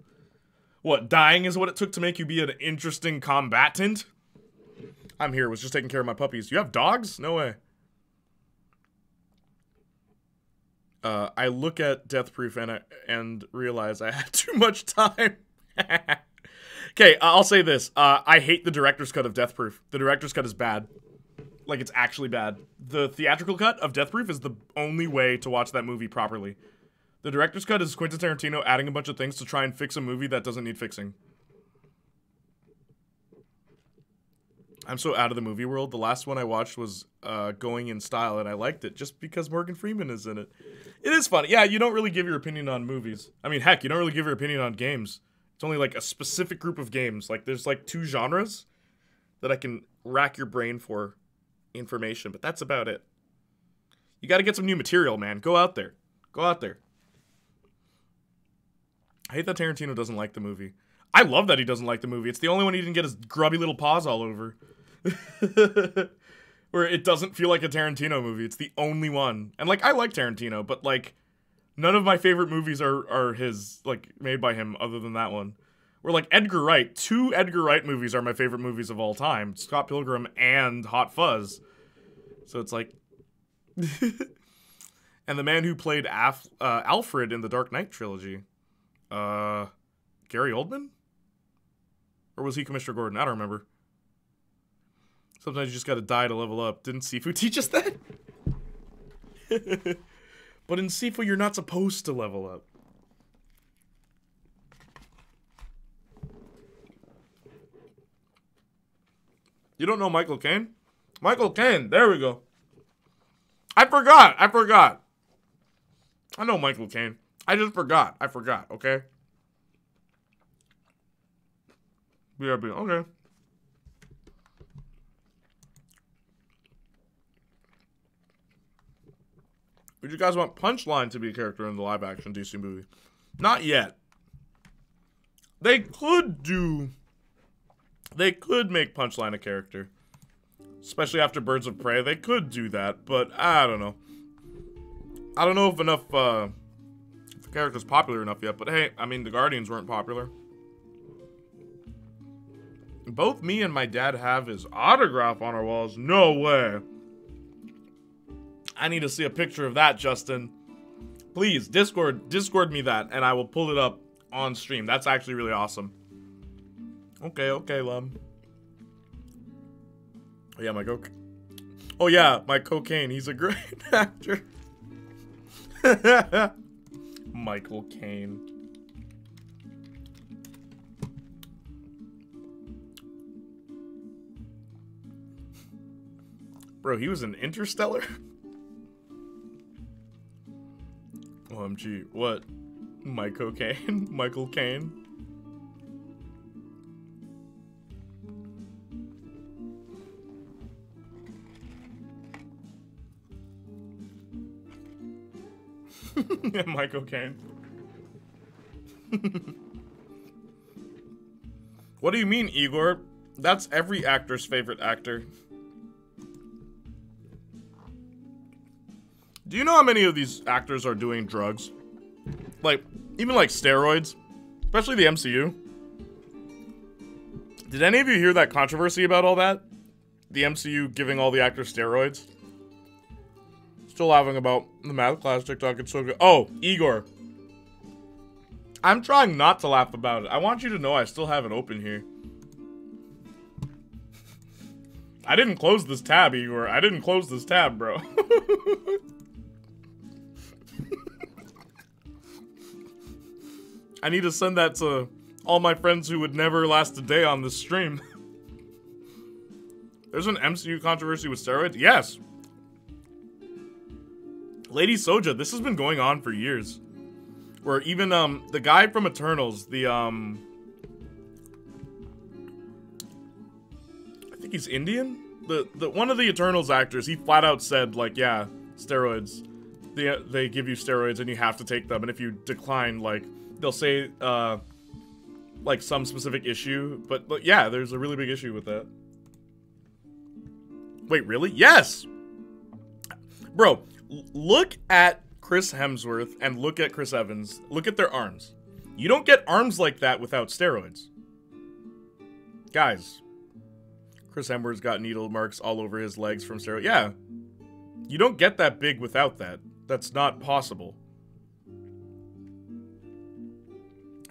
What, dying is what it took to make you be an interesting combatant? I'm here, was just taking care of my puppies. You have dogs? No way. I look at Death Proof and realize I had too much time. Okay, I'll say this. I hate the director's cut of Death Proof. The director's cut is bad. Like, it's actually bad. The theatrical cut of Death Proof is the only way to watch that movie properly. The director's cut is Quentin Tarantino adding a bunch of things to try and fix a movie that doesn't need fixing. I'm so out of the movie world. The last one I watched was Going in Style, and I liked it just because Morgan Freeman is in it. It is funny. Yeah, you don't really give your opinion on movies. I mean, heck, you don't really give your opinion on games. It's only like a specific group of games. Like, there's like 2 genres that I can rack your brain for information, but that's about it. You got to get some new material, man. Go out there. Go out there. I hate that Tarantino doesn't like the movie. I love that he doesn't like the movie. It's the only one he didn't get his grubby little paws all over. Where it doesn't feel like a Tarantino movie. It's the only one. And, like, I like Tarantino, but, like, none of my favorite movies are his, like, made by him other than that one. Where, like, Edgar Wright, 2 Edgar Wright movies are my favorite movies of all time. Scott Pilgrim and Hot Fuzz. So it's like... And the man who played Alfred in the Dark Knight trilogy. Gary Oldman? Or was he Commissioner Gordon? I don't remember. Sometimes you just gotta die to level up. Didn't Sifu teach us that? But in Sifu, you're not supposed to level up. You don't know Michael Caine? Michael Caine, there we go. I forgot. I know Michael Caine. I just forgot. Okay? BRB, okay. Would you guys want Punchline to be a character in the live-action DC movie? Not yet. They could make Punchline a character. Especially after Birds of Prey. They could do that, but I don't know. I don't know if enough, if the character's popular enough yet, but hey, I mean, the Guardians weren't popular. Both me and my dad have his autograph on our walls. No way. I need to see a picture of that, Justin. Please, Discord me that, and I will pull it up on stream. That's actually really awesome. Okay, Lum. Oh yeah, my cocaine. He's a great actor. Michael Caine. Bro, he was in Interstellar? OMG, what? Michael Caine? Michael Caine? Yeah, Michael Caine. What do you mean, Igor? That's every actor's favorite actor. Do you know how many of these actors are doing drugs? Like, even like steroids? Especially the MCU. Did any of you hear that controversy about all that? The MCU giving all the actors steroids? Still laughing about the math class TikTok. It's so good. Oh, Igor. I'm trying not to laugh about it. I want you to know I still have it open here. I didn't close this tab, Igor. I didn't close this tab, bro. I need to send that to all my friends who would never last a day on this stream. There's an MCU controversy with steroids? Yes. Lady Soja, this has been going on for years. Where even the guy from Eternals, the I think he's Indian? The one of the Eternals actors, he flat out said, like, yeah, steroids. They give you steroids and you have to take them, and if you decline, like, they'll say like some specific issue, but yeah, there's a really big issue with that. Wait, really? Yes! Bro, look at Chris Hemsworth and look at Chris Evans. Look at their arms. You don't get arms like that without steroids. Guys, Chris Hemsworth's got needle marks all over his legs from steroids. Yeah. You don't get that big without that. That's not possible.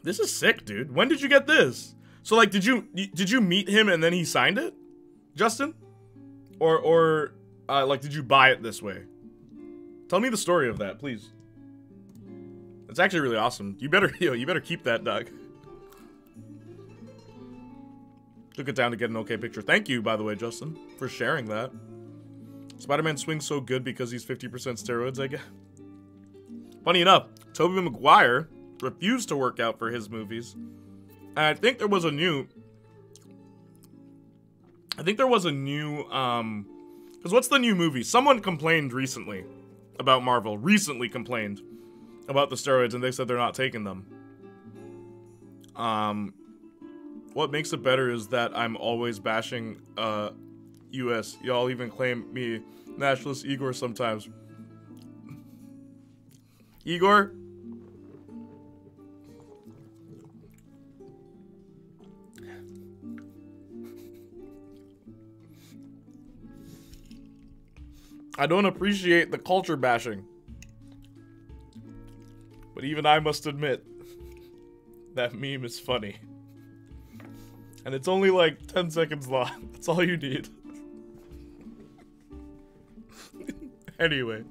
This is sick, dude. When did you get this? So, like, did you meet him and then he signed it, Justin? Or like, did you buy it this way? Tell me the story of that, please. It's actually really awesome. You better keep that, dog. Took it down to get an okay picture. Thank you, by the way, Justin, for sharing that. Spider-Man swings so good because he's 50% steroids, I guess. Funny enough, Tobey Maguire refused to work out for his movies. And I think there was a new... because what's the new movie? Someone complained recently about Marvel. Recently complained about the steroids, and they said they're not taking them. What makes it better is that I'm always bashing, US. Y'all even claim me nationalist Igor sometimes. Igor? I don't appreciate the culture bashing. But even I must admit, that meme is funny. And it's only like 10 seconds long. That's all you need. Anyway.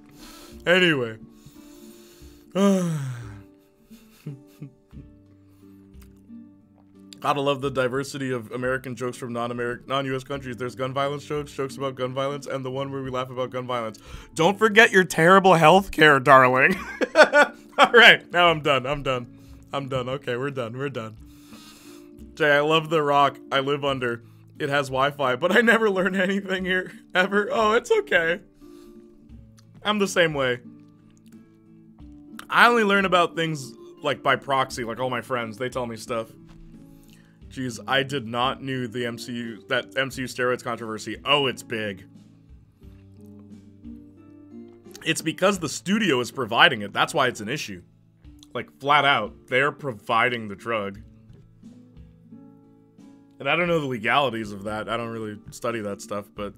Gotta love the diversity of American jokes from non-US countries. There's gun violence jokes about gun violence, and the one where we laugh about gun violence. Don't forget your terrible health care, darling. Alright, now I'm done. Okay, we're done. Jay, I love the rock I live under. It has Wi-Fi, but I never learn anything here, ever. Oh, it's okay. I'm the same way. I only learn about things, like, by proxy, like all my friends. They tell me stuff. Jeez, I did not knew the MCU steroids controversy. Oh, it's big. It's because the studio is providing it. That's why it's an issue. Like, flat out. They're providing the drug. And I don't know the legalities of that. I don't really study that stuff, but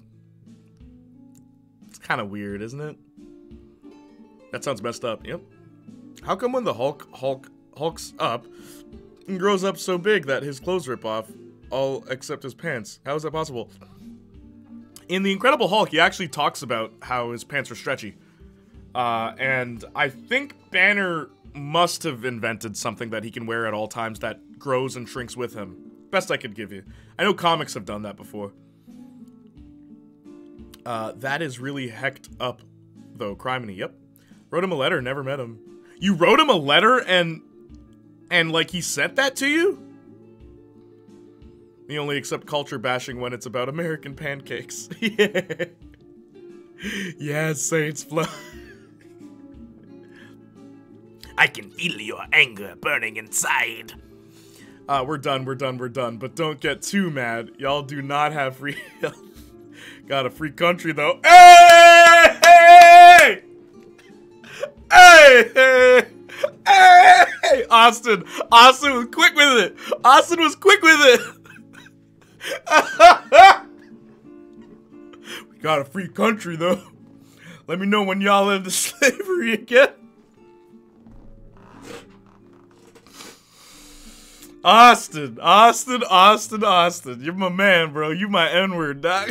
it's kind of weird, isn't it? That sounds messed up. Yep. How come when the Hulk hulks up and grows up so big that his clothes rip off, all except his pants? How is that possible? In The Incredible Hulk, he actually talks about how his pants are stretchy. And I think Banner must have invented something that he can wear at all times that grows and shrinks with him. Best I could give you. I know comics have done that before. That is really hecked up, though. Criminy, yep. Wrote him a letter, never met him. You wrote him a letter and like he sent that to you? We only accept culture bashing when it's about American pancakes. Yeah. Yeah, Saints Flow. I can feel your anger burning inside. We're done. But don't get too mad. Y'all do not have free health. Got a free country, though. Hey! Hey! Hey! Hey! Hey! Austin was quick with it. We got a free country, though. Let me know when y'all end the slavery again. Austin. You're my man, bro. You my N-word, doc.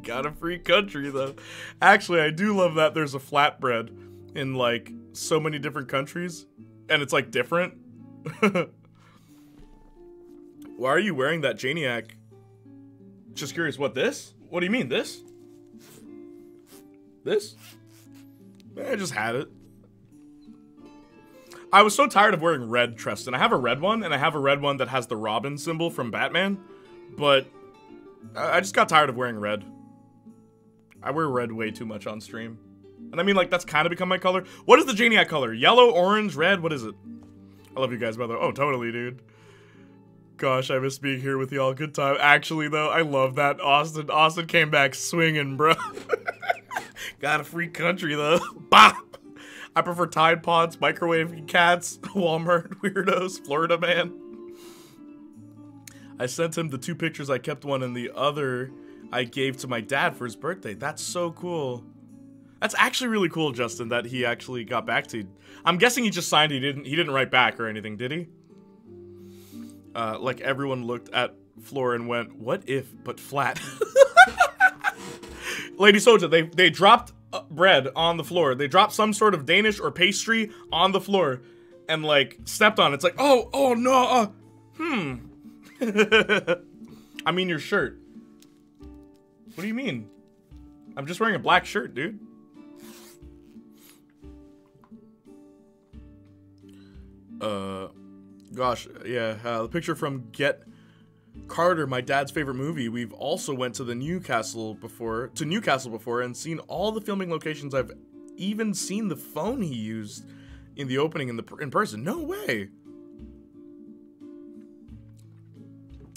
Got a free country, though. Actually, I do love that there's a flatbread in, like, so many different countries. And it's, like, different. Why are you wearing that Janiac? Just curious, what, this? What do you mean, this? This? I just had it. I was so tired of wearing red, Treston. I have a red one, and I have a red one that has the Robin symbol from Batman, but I just got tired of wearing red. I wear red way too much on stream. And I mean, like, that's kind of become my color. What is the Janiac color? Yellow, orange, red? What is it? I love you guys, by the way. Oh, totally, dude. Gosh, I miss being here with y'all. Good time. Actually, though, I love that. Austin came back swinging, bro. Got a free country, though. Bah! I prefer Tide Pods, microwave cats, Walmart weirdos, Florida man. I sent him the 2 pictures. I kept one and the other I gave to my dad for his birthday. That's so cool. That's actually really cool, Justin, that he actually got back to you. I'm guessing he just signed. He didn't write back or anything, did he? Like everyone looked at Floor and went, what if, but flat. Lady Soja, they dropped bread on the floor. They dropped some sort of Danish or pastry on the floor and, like, stepped on it. It's like, oh no, I mean your shirt. What do you mean? I'm just wearing a black shirt, dude. Gosh, yeah, the picture from Get Carter, my dad's favorite movie. We've also went to Newcastle before and seen all the filming locations. I've even seen the phone he used in the opening in person. No way.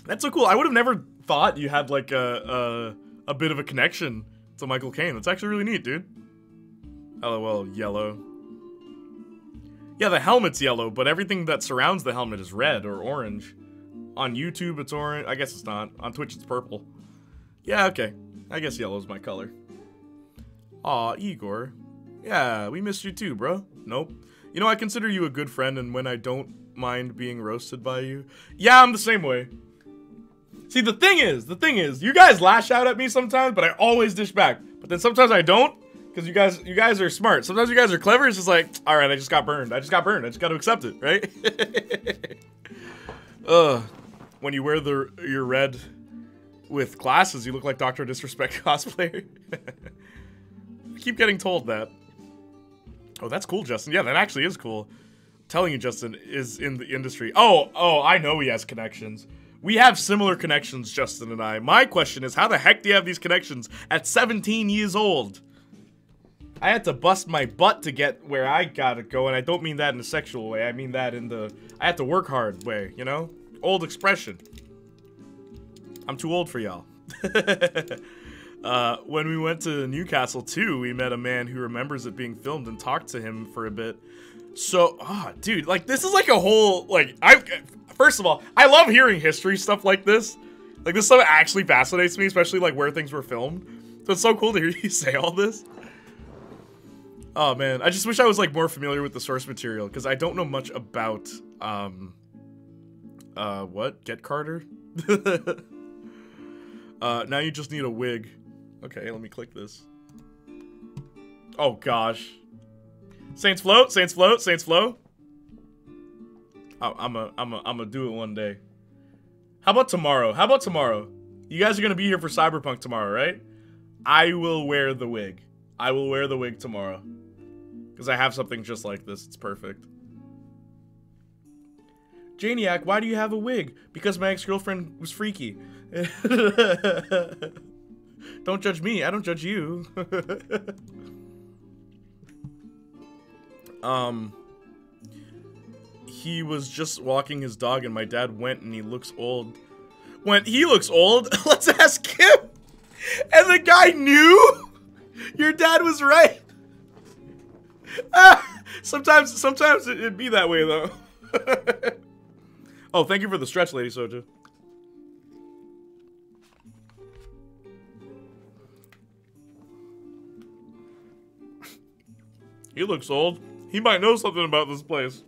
That's so cool. I would have never thought you had like a bit of a connection to Michael Caine. That's actually really neat, dude. LOL, yellow. Yeah, the helmet's yellow, but everything that surrounds the helmet is red or orange. On YouTube, it's orange. I guess it's not. On Twitch, it's purple. Yeah, okay. I guess yellow's my color. Aw, Igor. Yeah, we missed you too, bro. Nope. You know, I consider you a good friend, and when I don't mind being roasted by you, yeah, I'm the same way. See, the thing is, you guys lash out at me sometimes, but I always dish back. But then sometimes I don't, because you guys are smart. Sometimes you guys are clever. It's just like, all right, I just got burned. I just got to accept it, right? When you wear your red with glasses, you look like Dr. Disrespect cosplayer. I keep getting told that. Oh, that's cool, Justin. Yeah, that actually is cool. I'm telling you, Justin is in the industry. Oh, I know he has connections. We have similar connections, Justin and I. My question is, how the heck do you have these connections at 17 years old? I had to bust my butt to get where I gotta go, and I don't mean that in a sexual way. I mean that in the I had to work hard way, you know? Old expression. I'm too old for y'all. When we went to Newcastle too, we met a man who remembers it being filmed and talked to him for a bit. So, dude, like, this is like a whole, like, first of all, I love hearing history stuff like this. Like, this stuff actually fascinates me, especially, like, where things were filmed. So it's so cool to hear you say all this. Oh, man, I just wish I was, like, more familiar with the source material, because I don't know much about, what? Get Carter? Now you just need a wig. Okay, let me click this. Oh, gosh. Saints float, Saints float, Saints flow. I'm a do it one day. How about tomorrow? How about tomorrow? You guys are gonna be here for Cyberpunk tomorrow, right? I will wear the wig. I will wear the wig tomorrow. Because I have something just like this. It's perfect. Janiac, why do you have a wig? Because my ex-girlfriend was freaky. Don't judge me. I don't judge you. He was just walking his dog and my dad went and he looks old. He looks old? Let's ask him. And the guy knew? Your dad was right. Sometimes it'd be that way though. Oh, thank you for the stretch, Lady Soja. He looks old. He might know something about this place.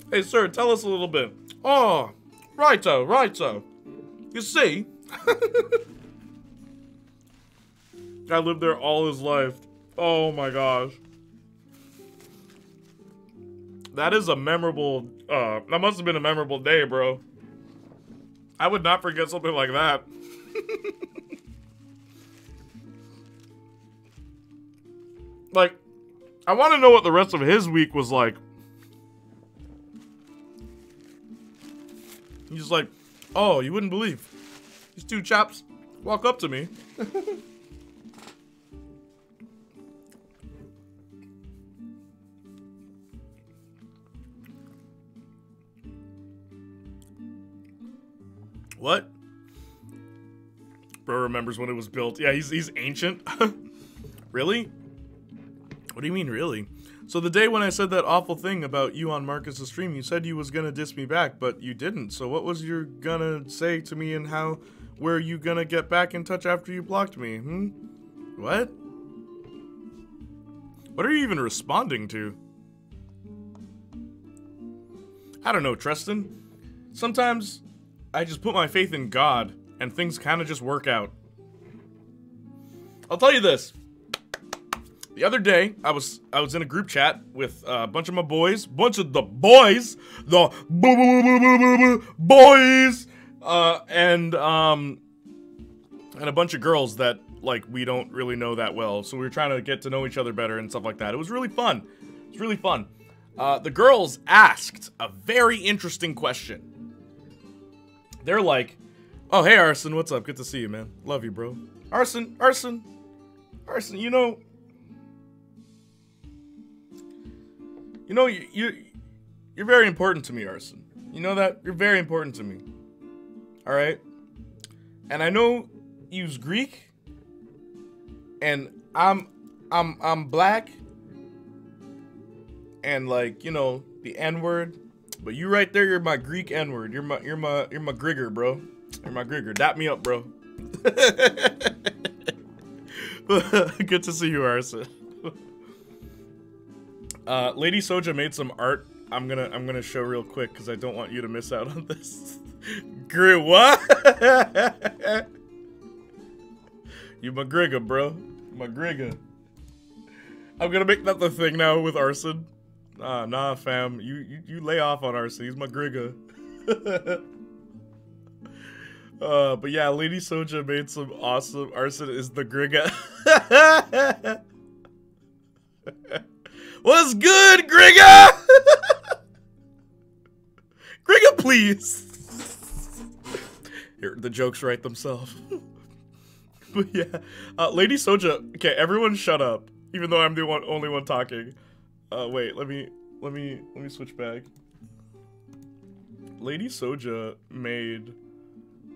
Hey, sir, tell us a little bit. Oh, righto, righto. You see, I lived there all his life. Oh my gosh. That is a memorable, that must have been a memorable day, bro. I would not forget something like that. Like, I want to know what the rest of his week was like. He's like, oh, you wouldn't believe. These two chaps walk up to me. What? Bro remembers when it was built. Yeah, he's ancient. Really? What do you mean, really? So the day when I said that awful thing about you on Marcus's stream, you said you was gonna diss me back, but you didn't. So what was you gonna say to me and how were you gonna get back in touch after you blocked me? What? What are you even responding to? I don't know, Tristan. Sometimes I just put my faith in God and things kind of just work out. I'll tell you this. The other day, I was in a group chat with a bunch of my boys, and a bunch of girls that, like, we don't really know that well. So we were trying to get to know each other better and stuff like that. It was really fun. It was really fun. The girls asked a very interesting question. They're like, oh, hey, Arson, what's up? Good to see you, man. Love you, bro. Arson, you know, you're very important to me, Arson. You know that? You're very important to me. Alright? And I know you's Greek. And I'm black. And like, you know, the N-word. But you right there, you're my Greek N-word. You're my Grigger, bro. You're my Grigger. Dap me up, bro. Good to see you, Arson. Lady Soja made some art. I'm gonna show real quick because I don't want you to miss out on this. Grew what? You McGregor, bro. McGregor. I'm gonna make that the thing now with Arson. Nah, fam. You lay off on Arson. He's McGregor. But yeah, Lady Soja made some awesome. Arson is the Grigga. What's good, Grigga? Grigga, please. Here, the jokes write themselves. But yeah, Lady Soja. Okay, everyone, shut up. Even though I'm the only one talking. Wait, let me switch back. Lady Soja made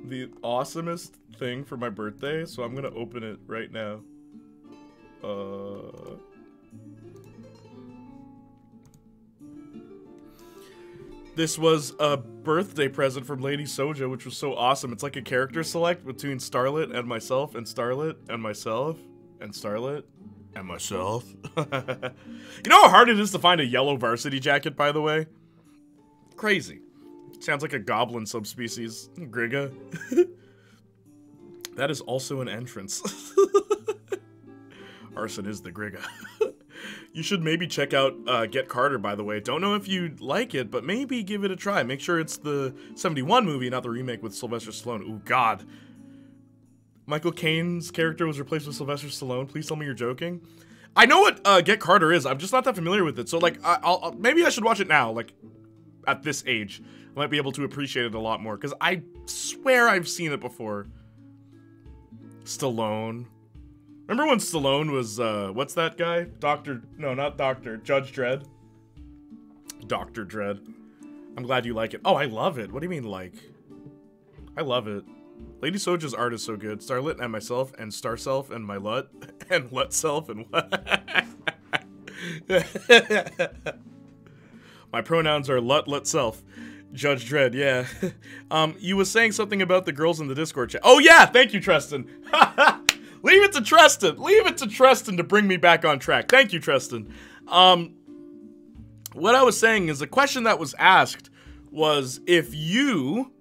the awesomest thing for my birthday, so I'm gonna open it right now. This was a birthday present from Lady Soja, which was so awesome. It's like a character select between Starlet and myself, and Starlet and myself, and Starlet and myself. You know how hard it is to find a yellow varsity jacket, by the way? Crazy. Sounds like a goblin subspecies. Grigga. That is also an entrance. Arson is the Grigga. You should maybe check out Get Carter, by the way. Don't know if you'd like it, but maybe give it a try. Make sure it's the 71 movie, not the remake with Sylvester Stallone. Ooh, God. Michael Caine's character was replaced with Sylvester Stallone. Please tell me you're joking. I know what Get Carter is. I'm just not that familiar with it. So, like, maybe I should watch it now, like, at this age. I might be able to appreciate it a lot more, because I swear I've seen it before. Stallone. Remember when Stallone was, what's that guy? No, not Doctor, Judge Dredd. Dr. Dredd. I'm glad you like it. Oh, I love it. What do you mean, like? I love it. Lady Soja's art is so good. Starlet and myself, and Starself, and my Lut, and Lutself, and what? My pronouns are Lutself. Judge Dredd, yeah. You was saying something about the girls in the Discord chat. Oh yeah, thank you, Treston. Leave it to Treston. Leave it to Treston to bring me back on track. Thank you, Treston. What I was saying is the question that was asked was if you,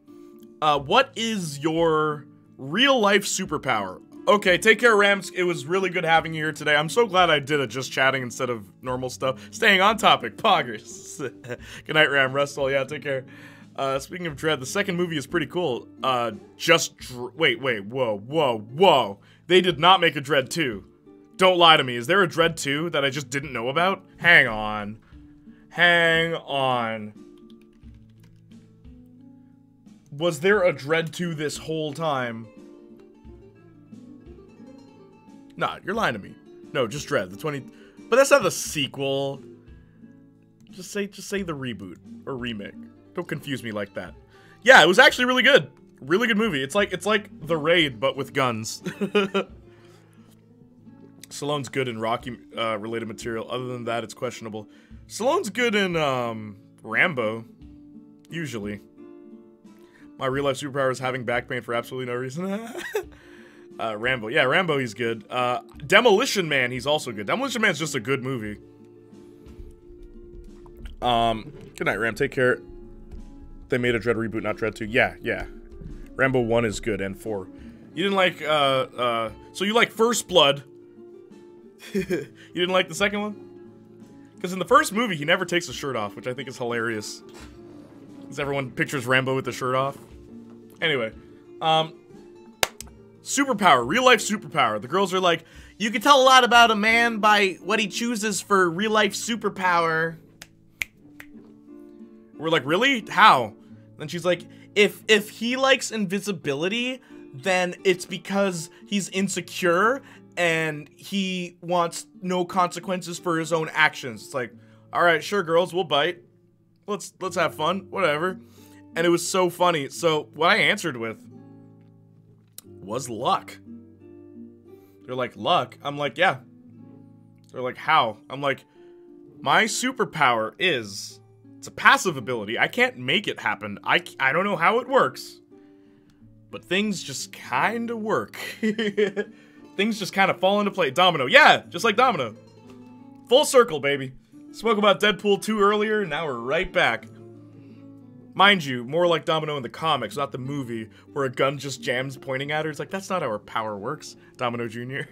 what is your real life superpower? Okay, take care, Rams. It was really good having you here today. I'm so glad I did it just chatting instead of normal stuff. Staying on topic, poggers. Good night, Ram. Russell, yeah, take care. Speaking of Dread, the second movie is pretty cool. Wait, whoa. They did not make a Dread 2. Don't lie to me. Is there a Dread 2 that I just didn't know about? Hang on. Was there a Dread 2 this whole time? Nah, you're lying to me. No, just Dread, the 20... But that's not the sequel. Just say the reboot or remake. Don't confuse me like that. Yeah, it was actually really good. Really good movie. It's like The Raid, but with guns. Stallone's good in Rocky related material. Other than that, it's questionable. Stallone's good in Rambo. Usually. My real life superpower is having back pain for absolutely no reason. Rambo. Yeah, Rambo, he's good. Demolition Man, he's also good. Demolition Man's just a good movie. Good night, Ram. Take care. They made a Dread reboot, not Dread 2. Yeah. Rambo 1 is good, and 4. You didn't like, so you like First Blood. You didn't like the second one? Because in the first movie, he never takes his shirt off, which I think is hilarious. Because everyone pictures Rambo with the shirt off. Anyway, superpower, real life superpower. The girls are like, you can tell a lot about a man by what he chooses for real life superpower. We're like, really? How? And she's like, if he likes invisibility, then it's because he's insecure and he wants no consequences for his own actions. It's like, all right, sure, girls, we'll bite. Let's have fun, whatever. And it was so funny. So what I answered with was luck. They're like, luck? I'm like, yeah. They're like, how? I'm like, my superpower is... It's a passive ability. I can't make it happen. I don't know how it works. But things just kind of work. Things just kind of fall into place. Domino. Yeah, just like Domino. Full circle, baby. Spoke about Deadpool 2 earlier, now we're right back. Mind you, more like Domino in the comics, not the movie, where a gun just jams pointing at her. It's like, that's not how her power works, Domino Jr.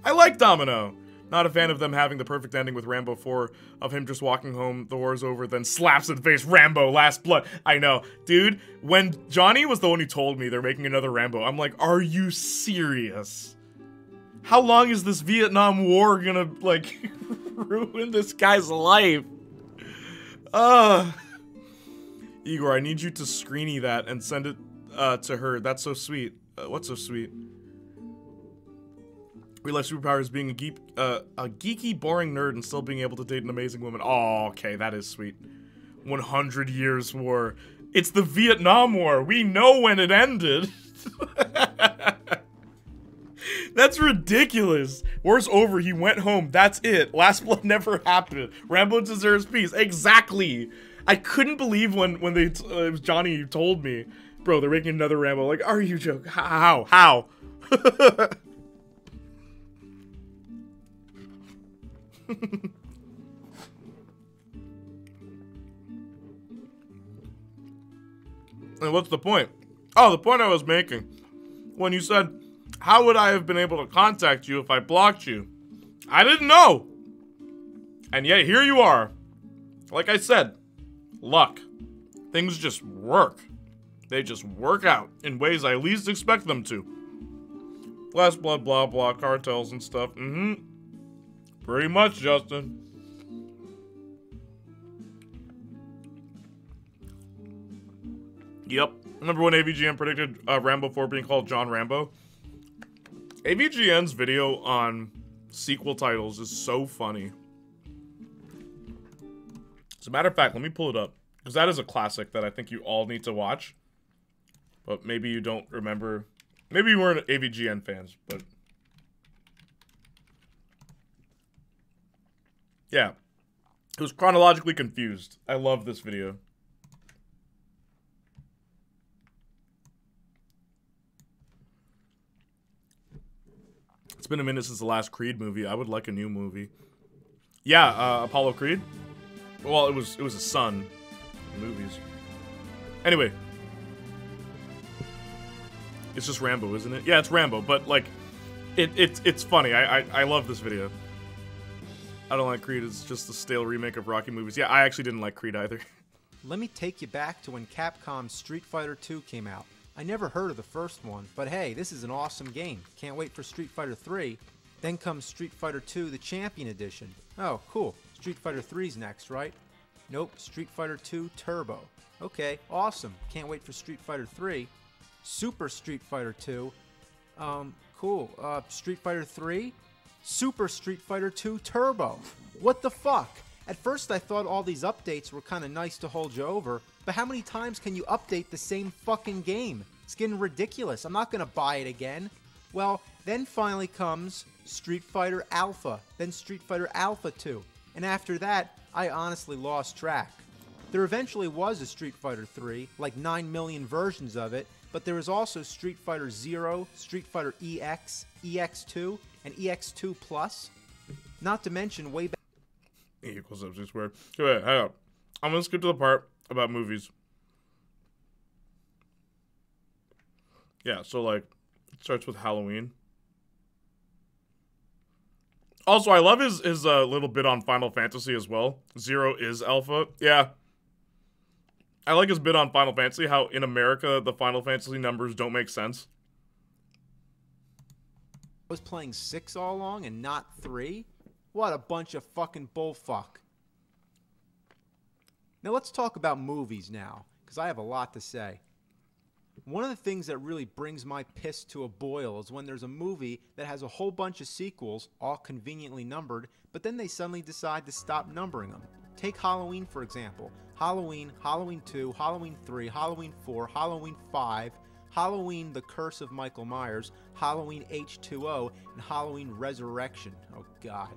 I like Domino. Not a fan of them having the perfect ending with Rambo 4, of him just walking home, the war's over, then slaps in the face, Rambo, Last Blood. I know. Dude, when Johnny was the one who told me they're making another Rambo, I'm like, are you serious? How long is this Vietnam War gonna, like, ruin this guy's life? Igor, I need you to screeny that and send it to her. That's so sweet. What's so sweet? Real life superpower is being a geeky, boring nerd and still being able to date an amazing woman. Oh, okay, that is sweet. 100 Years War. It's the Vietnam War. We know when it ended. That's ridiculous. War's over. He went home. That's it. Last Blood never happened. Rambo deserves peace. Exactly. I couldn't believe when it was Johnny who told me, bro, they're making another Rambo. Like, are you joking? How? And what's the point? Oh, the point I was making. When you said, how would I have been able to contact you if I blocked you? I didn't know. And yet here you are. Like I said, luck. Things just work. They just work out in ways I least expect them to. Last Blood, blah, blah, cartels and stuff. Pretty much, Justin. Yep. Remember when AVGN predicted Rambo 4 being called John Rambo? AVGN's video on sequel titles is so funny. As a matter of fact, let me pull it up. Because that is a classic that I think you all need to watch. But maybe you don't remember. Maybe you weren't AVGN fans, but... yeah. It was chronologically confused. I love this video. It's been a minute since the last Creed movie. I would like a new movie. Yeah, Apollo Creed. Well, it was a son in movies. Anyway. It's just Rambo, isn't it? Yeah, it's Rambo, but like it's funny. I love this video. I don't like Creed. It's just a stale remake of Rocky movies. Yeah, I actually didn't like Creed either. Let me take you back to when Capcom's Street Fighter 2 came out. I never heard of the first one, but hey, this is an awesome game. Can't wait for Street Fighter 3. Then comes Street Fighter 2, the Champion Edition. Oh, cool. Street Fighter 3's next, right? Nope, Street Fighter 2 Turbo. Okay, awesome. Can't wait for Street Fighter 3. Super Street Fighter 2. Cool. Street Fighter 3? Super Street Fighter 2 Turbo. What the fuck? At first I thought all these updates were kind of nice to hold you over, but how many times can you update the same fucking game? It's getting ridiculous. I'm not gonna buy it again. Well, then finally comes Street Fighter Alpha, then Street Fighter Alpha 2, and after that, I honestly lost track. There eventually was a Street Fighter 3, like 9 million versions of it, but there was also Street Fighter 0, Street Fighter EX, EX2, and EX2 Plus. Not to mention way back. E equals MC squared. Okay, hang on. I'm gonna skip to the part about movies. Yeah, so like, it starts with Halloween. Also, I love his little bit on Final Fantasy as well. 0 is Alpha. Yeah. I like his bit on Final Fantasy, how in America, the Final Fantasy numbers don't make sense. I was playing 6 all along and not 3? What a bunch of fucking bullfuck. Now let's talk about movies now, because I have a lot to say. One of the things that really brings my piss to a boil is when there's a movie that has a whole bunch of sequels, all conveniently numbered, but then they suddenly decide to stop numbering them. Take Halloween, for example. Halloween, Halloween 2, Halloween 3, Halloween 4, Halloween 5, Halloween The Curse of Michael Myers, Halloween H2O, and Halloween Resurrection. Oh, God.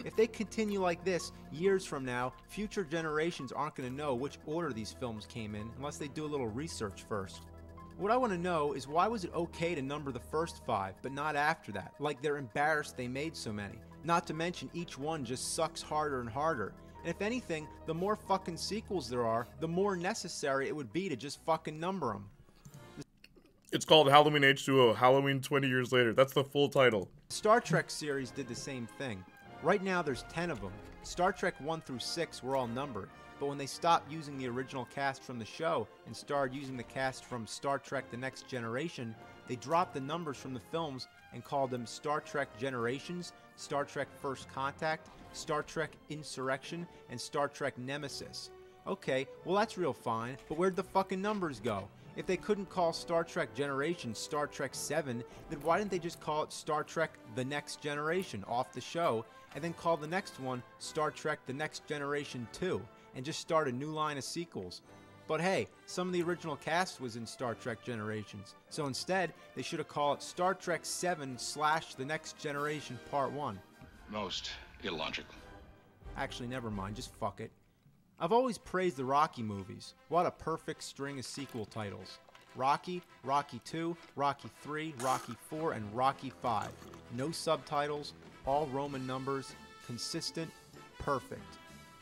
If they continue like this, years from now, future generations aren't going to know which order these films came in unless they do a little research first. What I want to know is why was it okay to number the first 5, but not after that? Like they're embarrassed they made so many. Not to mention each one just sucks harder and harder. And if anything, the more fucking sequels there are, the more necessary it would be to just fucking number them. It's called Halloween H2O, Halloween 20 Years Later. That's the full title. The Star Trek series did the same thing. Right now there's 10 of them. Star Trek 1 through 6 were all numbered, but when they stopped using the original cast from the show and started using the cast from Star Trek The Next Generation, they dropped the numbers from the films and called them Star Trek Generations, Star Trek First Contact, Star Trek Insurrection, and Star Trek Nemesis. Okay, well that's real fine, but where'd the fucking numbers go? If they couldn't call Star Trek Generations Star Trek 7, then why didn't they just call it Star Trek The Next Generation off the show, and then call the next one Star Trek The Next Generation 2, and just start a new line of sequels? But hey, some of the original cast was in Star Trek Generations, so instead, they should have called it Star Trek 7/The Next Generation Part 1. Most illogical. Actually, never mind, just fuck it. I've always praised the Rocky movies. What a perfect string of sequel titles. Rocky, Rocky 2, Rocky 3, Rocky 4, and Rocky 5. No subtitles, all Roman numbers, consistent, perfect.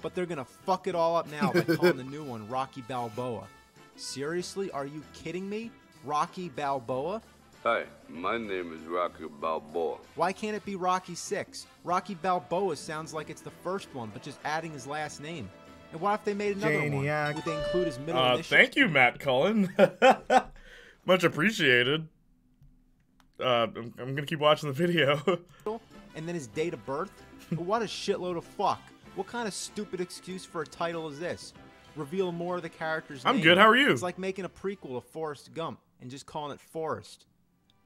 But they're gonna fuck it all up now by calling the new one Rocky Balboa. Seriously, are you kidding me? Rocky Balboa? Hi, my name is Rocky Balboa. Why can't it be Rocky 6? Rocky Balboa sounds like it's the first one, but just adding his last name. And what if they made another Playniac. one? Would they include his middle initial? Thank you, Matt Cullen. Much appreciated. I'm gonna keep watching the video. And then his date of birth? What a shitload of fuck. What kind of stupid excuse for a title is this? Reveal more of the character's name. I'm good, how are you? It's like making a prequel of Forrest Gump and just calling it Forrest.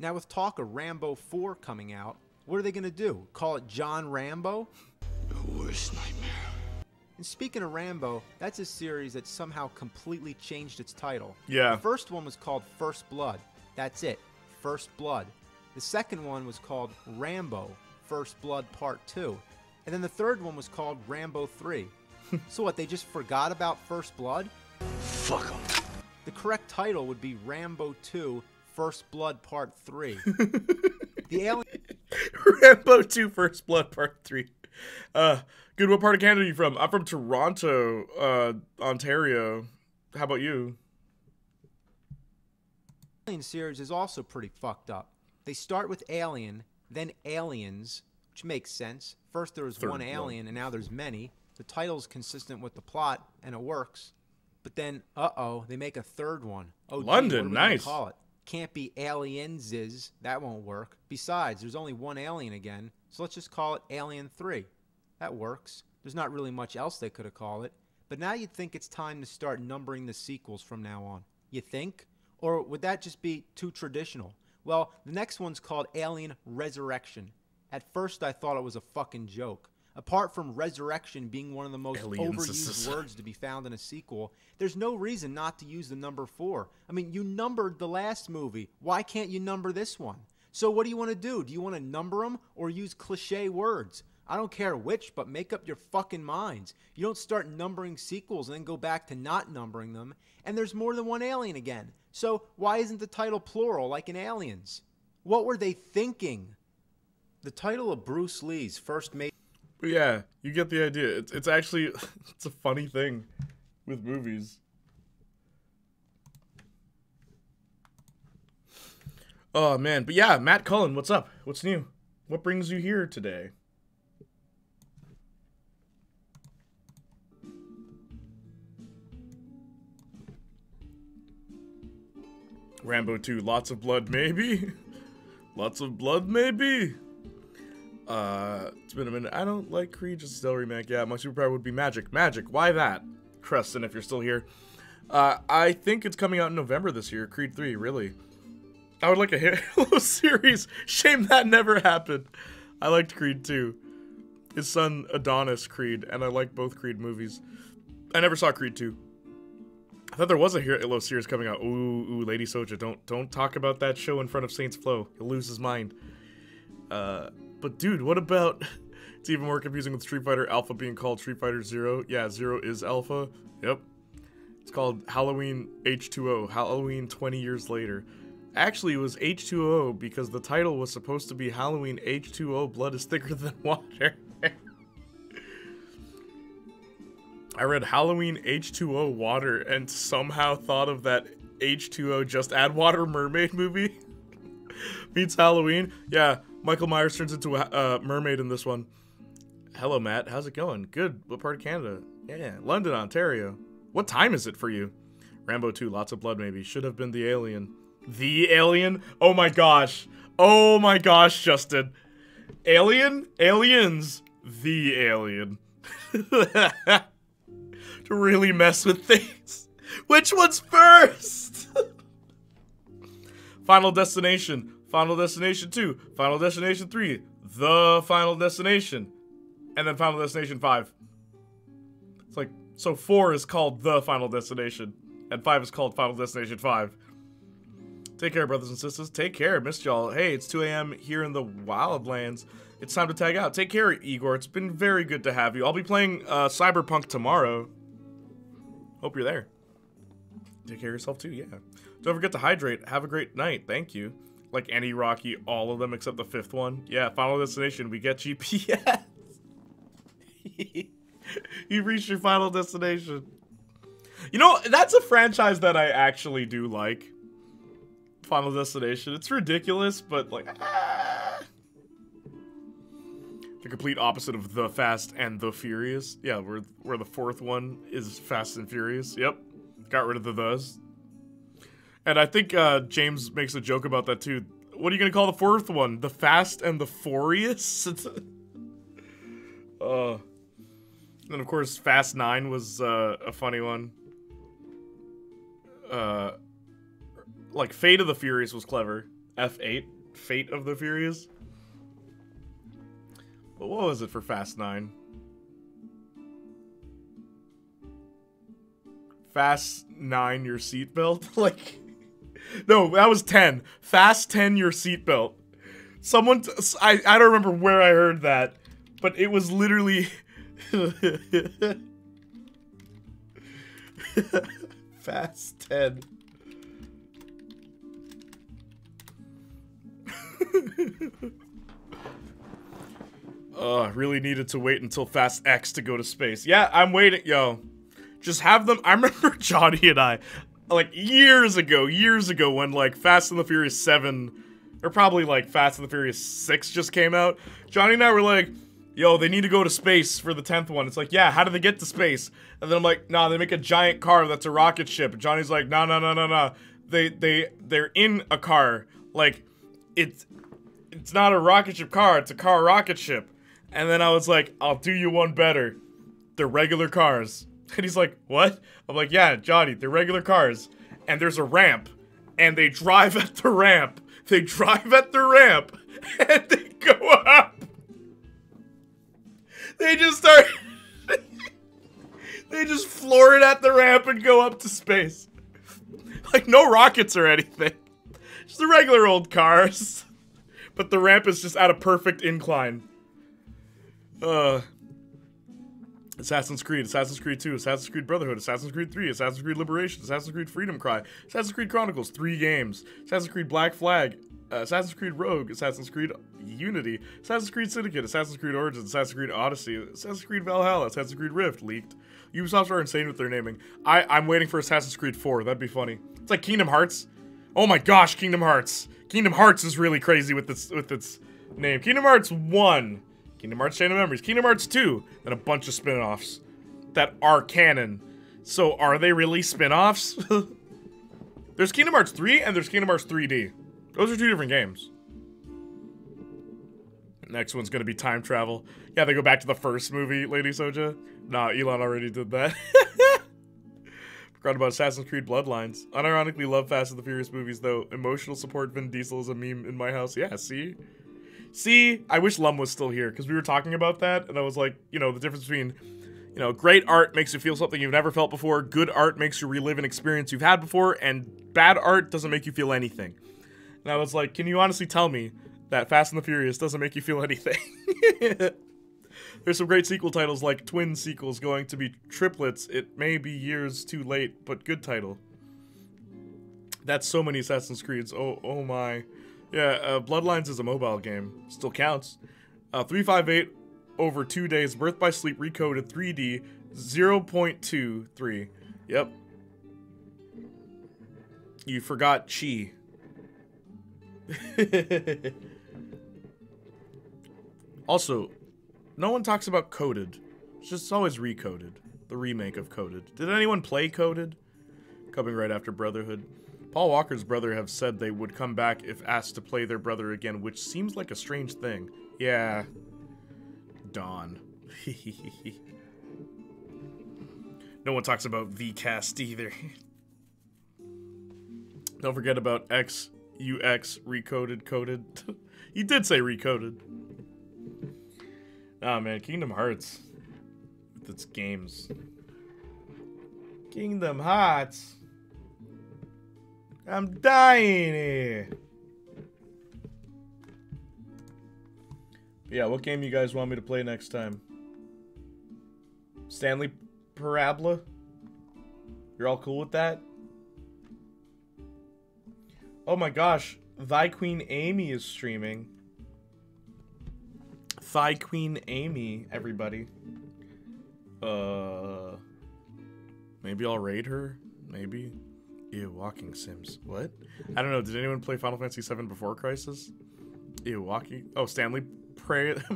Now with talk of Rambo 4 coming out, what are they gonna do? Call it John Rambo? Your worst nightmare. And speaking of Rambo, that's a series that somehow completely changed its title. Yeah. The first one was called First Blood. That's it. First Blood. The second one was called Rambo, First Blood Part 2. And then the third one was called Rambo 3. So what, they just forgot about First Blood? Fuck 'em. The correct title would be Rambo 2, First Blood Part 3. The alien... Rambo 2 First Blood Part 3. Good, what part of Canada are you from? I'm from Toronto, Ontario. How about you? The Alien series is also pretty fucked up. They start with Alien, then Aliens, which makes sense. First there was one alien, and now there's many. The title's consistent with the plot, and it works. But then, uh-oh, they make a third one. Oh, London, gee, what are we nice. gonna call it? Can't be Alienses. That won't work. Besides, there's only one alien again, so let's just call it Alien 3. That works. There's not really much else they could have called it. But now you'd think it's time to start numbering the sequels from now on. You think? Or would that just be too traditional? Well, the next one's called Alien Resurrection. At first I thought it was a fucking joke. Apart from resurrection being one of the most overused words to be found in a sequel, there's no reason not to use the number 4. I mean, you numbered the last movie. Why can't you number this one? So what do you want to do? Do you want to number them or use cliche words? I don't care which, but make up your fucking minds. You don't start numbering sequels and then go back to not numbering them. And there's more than one alien again. So why isn't the title plural like in Aliens? What were they thinking? The title of Bruce Lee's first major... But yeah, you get the idea. It's actually, it's a funny thing with movies. Oh man, but yeah, Matt Cullen, what's up? What's new? What brings you here today? Rambo 2, lots of blood maybe? Lots of blood maybe? It's been a minute. I don't like Creed, just a Still remake. Yeah, my superpower would be magic. Magic, why that? Creston, if you're still here. I think it's coming out in November this year, Creed 3, really. I would like a Halo series. Shame that never happened. I liked Creed 2. His son Adonis Creed, and I like both Creed movies. I never saw Creed 2. I thought there was a Halo series coming out. Ooh, Lady Soja, don't talk about that show in front of Saints Flow. He'll lose his mind. But dude, what about... It's even more confusing with Street Fighter Alpha being called Street Fighter Zero. Yeah, Zero is Alpha. Yep. It's called Halloween H2O. Halloween 20 years later. Actually, it was H2O because the title was supposed to be Halloween H2O Blood is Thicker Than Water. I read Halloween H2O water and somehow thought of that H2O just add water mermaid movie. Meets Halloween. Yeah, Michael Myers turns into a mermaid in this one. Hello, Matt. How's it going? Good. What part of Canada? Yeah, London, Ontario. What time is it for you? Rambo 2, lots of blood maybe. Should have been the alien. The alien? Oh my gosh. Oh my gosh, Justin. Alien? Aliens. The alien. To really mess with things. Which one's first? Final Destination. Final Destination 2. Final Destination 3. The Final Destination. And then Final Destination 5. It's like, so 4 is called The Final Destination. And 5 is called Final Destination 5. Take care, brothers and sisters. Take care. Missed y'all. Hey, it's 2 a.m. here in the Wildlands. It's time to tag out. Take care, Igor. It's been very good to have you. I'll be playing Cyberpunk tomorrow. Hope you're there. Take care of yourself, too. Yeah. Don't forget to hydrate. Have a great night. Thank you. Like any Rocky, all of them except the 5th one. Yeah, Final Destination. We get GPS. You've reached your final destination. You know, that's a franchise that I actually do like. Final Destination. It's ridiculous, but like, the complete opposite of The Fast and The Furious. Yeah, where the 4th one is Fast and Furious. Yep. Got rid of the those. And I think James makes a joke about that too. What are you gonna call the 4th one? The Fast and the Furious? And of course, Fast 9 was a funny one. Like, Fate of the Furious was clever. F8, Fate of the Furious. But what was it for Fast 9? Fast 9, your seatbelt? Like, no, that was 10. Fast 10, your seatbelt. Someone, I don't remember where I heard that, but it was literally... Fast 10. I really needed to wait until Fast X to go to space. Yeah, I'm waiting. Yo, just have them. I remember Johnny and I, like, years ago, when, like, Fast and the Furious 7, or probably, like, Fast and the Furious 6 just came out. Johnny and I were like, yo, they need to go to space for the 10th one. It's like, yeah, how do they get to space? And then I'm like, nah, they make a giant car that's a rocket ship. And Johnny's like, no. They're in a car. Like, it's not a rocket ship car, it's a car rocket ship. And then I was like, I'll do you one better. They're regular cars. And he's like, what? I'm like, yeah, Johnny, they're regular cars. And there's a ramp. And they drive at the ramp. And they go up. They just start... they just floor it at the ramp and go up to space. Like, no rockets or anything. Just the regular old cars. But the ramp is just at a perfect incline. Assassin's Creed, Assassin's Creed 2, Assassin's Creed Brotherhood, Assassin's Creed 3, Assassin's Creed Liberation, Assassin's Creed Freedom Cry, Assassin's Creed Chronicles, 3 games, Assassin's Creed Black Flag, Assassin's Creed Rogue, Assassin's Creed Unity, Assassin's Creed Syndicate, Assassin's Creed Origins, Assassin's Creed Odyssey, Assassin's Creed Valhalla, Assassin's Creed Rift, leaked. Ubisoft are insane with their naming. I'm waiting for Assassin's Creed 4, that'd be funny. It's like Kingdom Hearts. Oh my gosh, Kingdom Hearts. Kingdom Hearts is really crazy with its name. Kingdom Hearts 1. Kingdom Hearts Chain of Memories, Kingdom Hearts 2, and a bunch of spin-offs that are canon. So are they really spin-offs? There's Kingdom Hearts 3 and there's Kingdom Hearts 3D. Those are 2 different games. Next one's gonna be time travel. Yeah, they go back to the first movie, Lady Soja. Nah, Elon already did that. Forgot about Assassin's Creed Bloodlines. Unironically love Fast and the Furious movies though. Emotional support Vin Diesel is a meme in my house. Yeah, see? See, I wish Lum was still here, because we were talking about that, and I was like, you know, the difference between, you know, great art makes you feel something you've never felt before, good art makes you relive an experience you've had before, and bad art doesn't make you feel anything. And I was like, can you honestly tell me that Fast and the Furious doesn't make you feel anything? There's some great sequel titles, like twin sequels going to be triplets. It may be years too late, but good title. That's so many Assassin's Creeds. Oh my. Yeah, Bloodlines is a mobile game. Still counts. 358 over 2 days. Birth by Sleep recoded 3D. 0.23. Yep. You forgot chi. Also, no one talks about Coded. It's just always Recoded. The remake of Coded. Did anyone play Coded? Coming right after Brotherhood. Paul Walker's brother have said they would come back if asked to play their brother again, which seems like a strange thing. Yeah. Dawn. No one talks about VCast either. Don't forget about XUX Recoded Coded. You did say Recoded. Ah, man, Kingdom Hearts. With its games. Kingdom Hearts. I'm dying here. Yeah, what game you guys want me to play next time? Stanley Parabola? You're all cool with that? Oh my gosh, Thy Queen Amy is streaming. Thy Queen Amy, everybody. Maybe I'll raid her? Maybe? Ew, walking sims. What? I don't know, did anyone play Final Fantasy VII before Crisis? Ew, walking... Oh, Stanley Praline?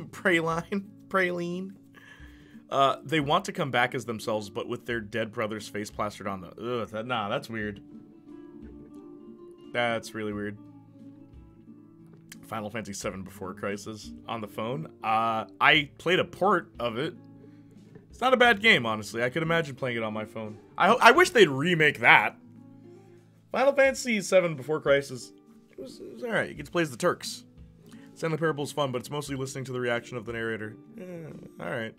They want to come back as themselves, but with their dead brother's face plastered on the... Ugh, nah, that's weird. That's really weird. Final Fantasy VII before Crisis on the phone. I played a port of it. It's not a bad game, honestly. I could imagine playing it on my phone. I wish they'd remake that. Final Fantasy VII before Crisis, it was alright. You get to play as the Turks. Stanley Parable's fun, but it's mostly listening to the reaction of the narrator. Yeah, alright.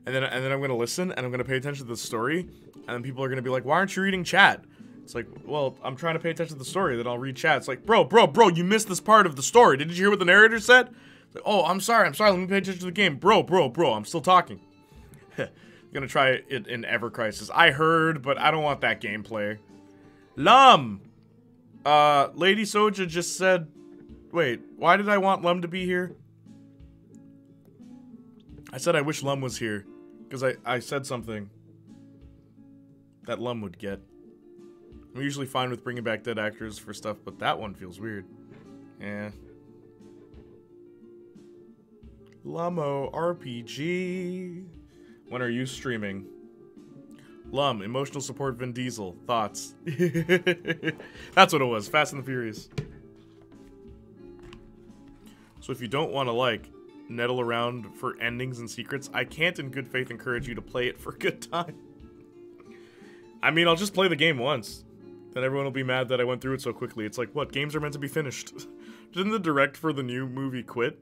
And then I'm gonna listen, and I'm gonna pay attention to the story, and then people are gonna be like, why aren't you reading chat? It's like, well, I'm trying to pay attention to the story, then I'll read chat. It's like, bro, you missed this part of the story. Didn't you hear what the narrator said? It's like, oh, I'm sorry, let me pay attention to the game. Bro, I'm still talking. I'm gonna try it in Ever Crisis. I heard, but I don't want that gameplay. Lum! Lady Soja just said... Wait, why did I want Lum to be here? I said I wish Lum was here. Because I said something that Lum would get. I'm usually fine with bringing back dead actors for stuff, but that one feels weird. Yeah. Lummo RPG. When are you streaming? Lum, emotional support Vin Diesel. Thoughts? That's what it was. Fast and the Furious. So if you don't want to, like, nettle around for endings and secrets, I can't in good faith encourage you to play it for a good time. I mean, I'll just play the game once. Then everyone will be mad that I went through it so quickly. It's like, what? Games are meant to be finished. Didn't the direct for the new movie quit?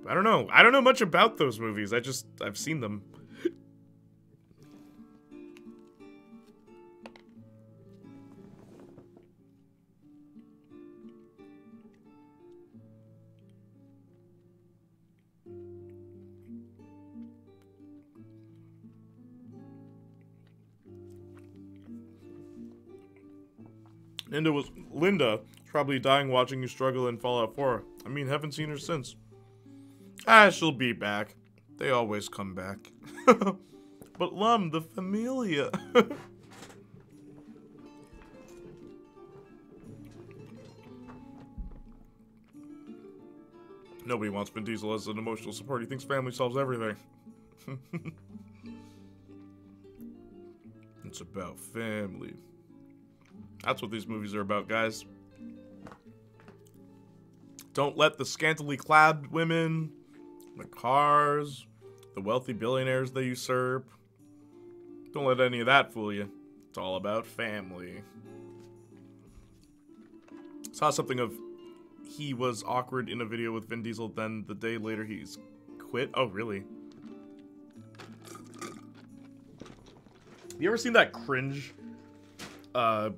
I don't know. I don't know much about those movies. I've seen them. Linda probably dying watching you struggle in Fallout 4. I mean, haven't seen her since. She'll be back. They always come back. But Lum, the Familia. Nobody wants Vin Diesel as an emotional support. He thinks family solves everything. It's about family. That's what these movies are about, guys. Don't let the scantily clad women, the cars, the wealthy billionaires they usurp. Don't let any of that fool you. It's all about family. Saw something of he was awkward in a video with Vin Diesel, then the day later he's quit. Oh, really? You ever seen that cringe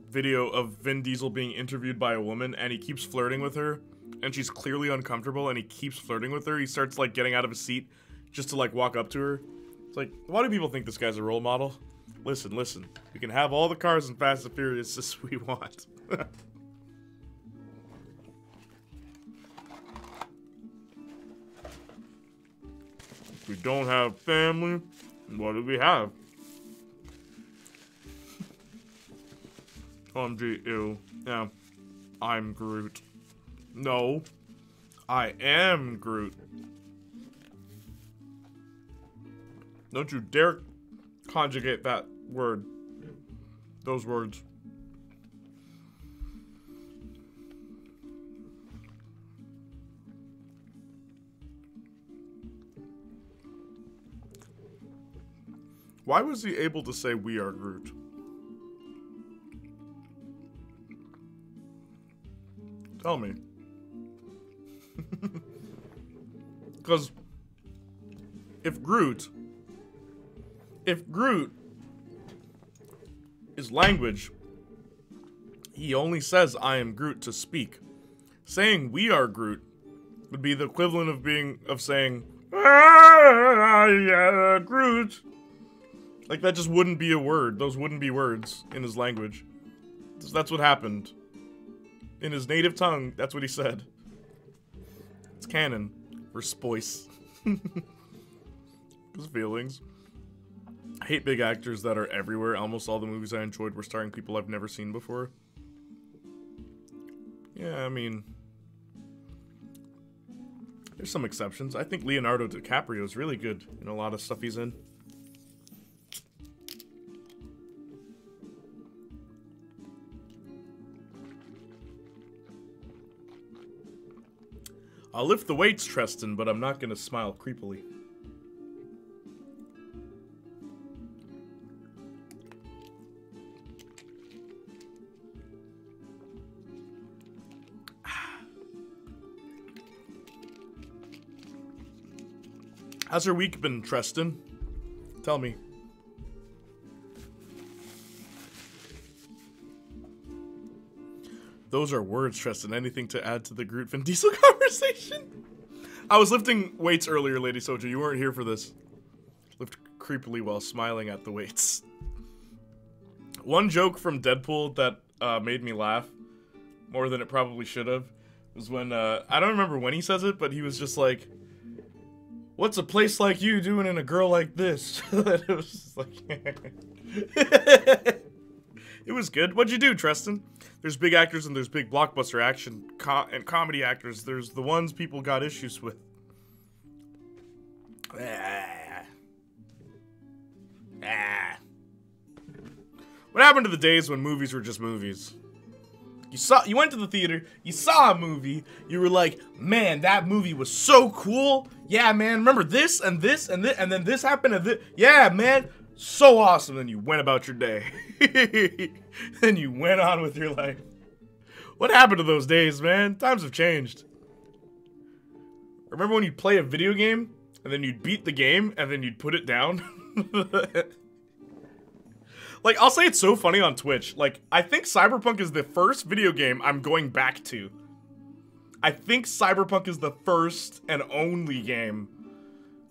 video of Vin Diesel being interviewed by a woman and he keeps flirting with her and she's clearly uncomfortable and he keeps flirting with her? He starts like getting out of his seat just to like walk up to her. It's like, why do people think this guy's a role model? Listen, we can have all the cars in Fast and Furious as we want. we don't have family, what do we have? OMG, ew. Yeah. I'm Groot. No. I am Groot. Don't you dare conjugate that word. Those words. Why was he able to say we are Groot? Tell me. Because if Groot is language, he only says I am Groot to speak. Saying we are Groot would be the equivalent of saying Groot. Like, that just wouldn't be a word. Those wouldn't be words in his language. That's what happened. In his native tongue, that's what he said. It's canon. For Spoice. His feelings. I hate big actors that are everywhere. Almost all the movies I enjoyed were starring people I've never seen before. Yeah, I mean... there's some exceptions. I think Leonardo DiCaprio is really good in a lot of stuff he's in. I'll lift the weights, Treston, but I'm not gonna smile creepily. How's your week been, Treston? Tell me. Those are words, Treston. Anything to add to the Groot Vin Diesel conversation? I was lifting weights earlier, Lady Soja. You weren't here for this. Lift creepily while smiling at the weights. One joke from Deadpool that made me laugh more than it probably should have was when, I don't remember when he says it, but he was just like, what's a place like you doing in a girl like this? It was just like, it was good. What'd you do, Treston? There's big actors and there's big blockbuster action and comedy actors. There's the ones people got issues with. What happened to the days when movies were just movies? You went to the theater, you saw a movie, you were like, man, that movie was so cool. Yeah, man, remember this and this and this, and then this happened and this. Yeah, man, so awesome. Then you went about your day. Then you went on with your life. What happened to those days, man? Times have changed. Remember when you'd play a video game, and then you'd beat the game, and then you'd put it down? Like, I'll say it's so funny on Twitch. Like, I think Cyberpunk is the first video game I'm going back to. I think Cyberpunk is the first and only game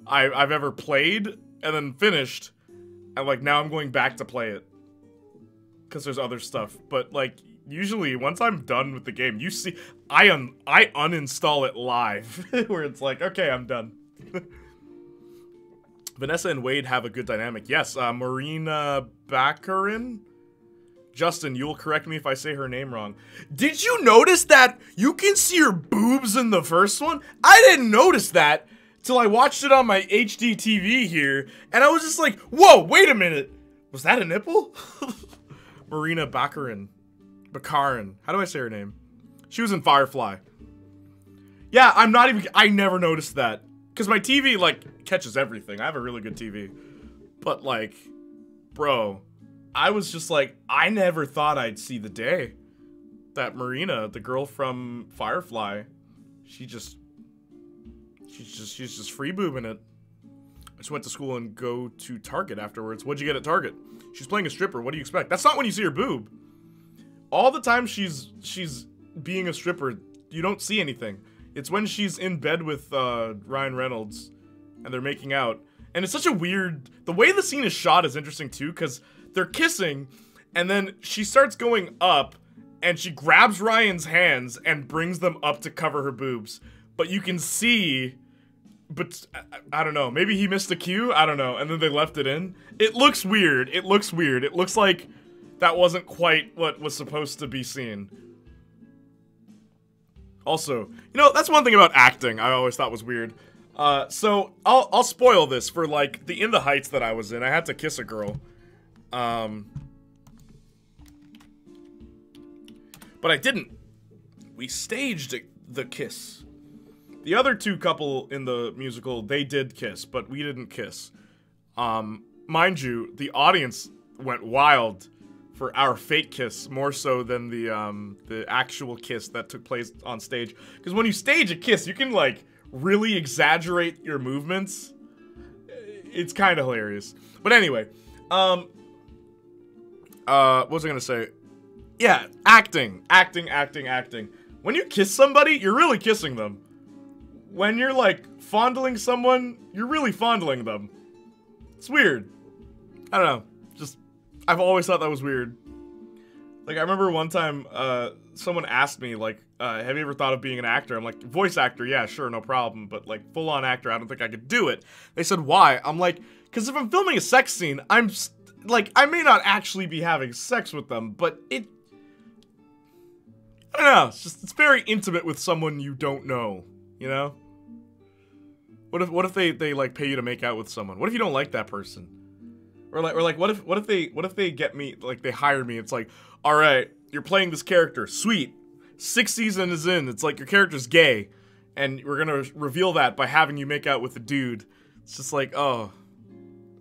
I've ever played and then finished. And, like, now I'm going back to play it. Because there's other stuff. But, like, usually, once I'm done with the game, you see... I uninstall it live. Where it's like, okay, I'm done. Vanessa and Wade have a good dynamic. Yes, Marina Baccarin? Justin, you'll correct me if I say her name wrong. Did you notice that you can see her boobs in the first one? I didn't notice that till I watched it on my HD TV here, and I was just like, whoa, wait a minute. Was that a nipple? Marina Baccarin. Baccarin. How do I say her name? She was in Firefly. Yeah, I never noticed that. Because my TV, like, catches everything. I have a really good TV. But, like, bro, I was just like, I never thought I'd see the day that Marina, the girl from Firefly, she's just free boobing it. I just went to school and go to Target afterwards. What'd you get at Target? She's playing a stripper. What do you expect? That's not when you see her boob. All the time she's being a stripper, you don't see anything. It's when she's in bed with Ryan Reynolds and they're making out. And it's such a weird... The way the scene is shot is interesting too, because they're kissing and then she starts going up and she grabs Ryan's hands and brings them up to cover her boobs. But you can see but I don't know. Maybe he missed a cue. I don't know. And then they left it in. It looks weird. It looks weird. It looks like that wasn't quite what was supposed to be seen. Also, you know, that's one thing about acting I always thought was weird. So I'll spoil this for like the In the Heights that I was in. I had to kiss a girl. But I didn't. We staged the kiss. The other two couple in the musical, they did kiss, but we didn't kiss. Mind you, the audience went wild for our fake kiss more so than the actual kiss that took place on stage. Because when you stage a kiss, you can like really exaggerate your movements. It's kind of hilarious. But anyway, what was I gonna say? Yeah, acting. When you kiss somebody, you're really kissing them. When you're like fondling someone, you're really fondling them. It's weird. I don't know. Just, I've always thought that was weird. Like, I remember one time, someone asked me, like, have you ever thought of being an actor? I'm like, voice actor, yeah, sure, no problem. But, like, full-on actor, I don't think I could do it. They said, why? I'm like, because if I'm filming a sex scene, like, I may not actually be having sex with them, but I don't know, it's very intimate with someone you don't know, you know? What if they like pay you to make out with someone? What if you don't like that person? Or like what if they get me, like they hire me, it's like, all right, you're playing this character, sweet. 6 seasons in, it's like your character's gay, and we're gonna reveal that by having you make out with a dude. It's just like, oh,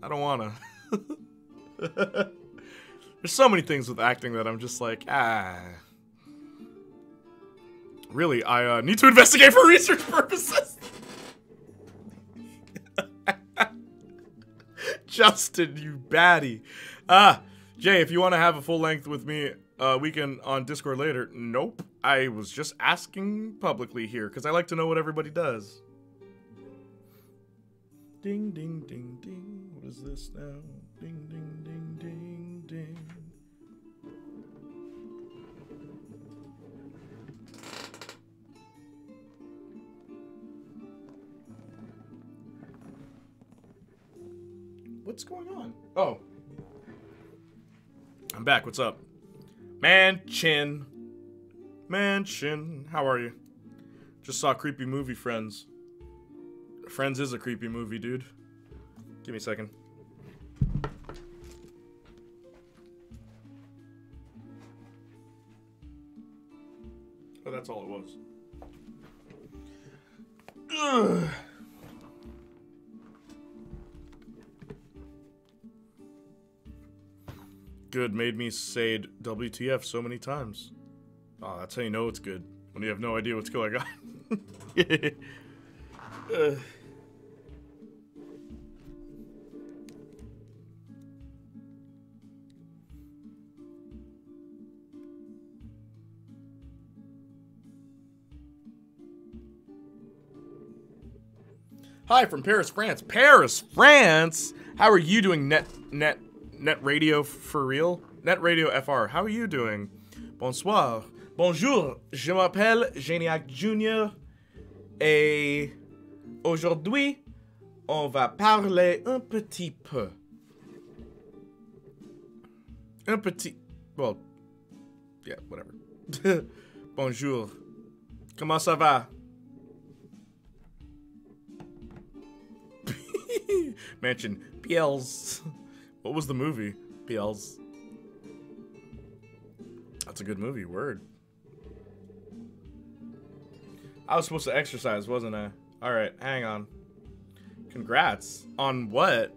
I don't wanna. There's so many things with acting that I'm just like, really, I need to investigate for research purposes. Justin, you baddie. Jay, if you want to have a full length with me, we can on Discord later. Nope. I was just asking publicly here because I like to know what everybody does. Ding, ding, ding, ding. What is this now? Ding, ding, ding, ding, ding. What's going on? Oh. I'm back. What's up? Manchin. How are you? Just saw Creepy Movie Friends. Friends is a creepy movie, dude. Give me a second. Oh, that's all it was. Ugh. Good, made me say WTF so many times. Oh, that's how you know it's good. When you have no idea what's going on. Hi from Paris, France. Paris, France! How are you doing, Net Radio for real? Net Radio FR. How are you doing? Bonsoir. Bonjour. Je m'appelle Géniac Junior. Et aujourd'hui, on va parler un petit peu. Well, yeah, whatever. Bonjour. Comment ça va? Mention PLs. What was the movie? PLs. That's a good movie. Word. I was supposed to exercise, wasn't I? Alright, hang on. Congrats. On what?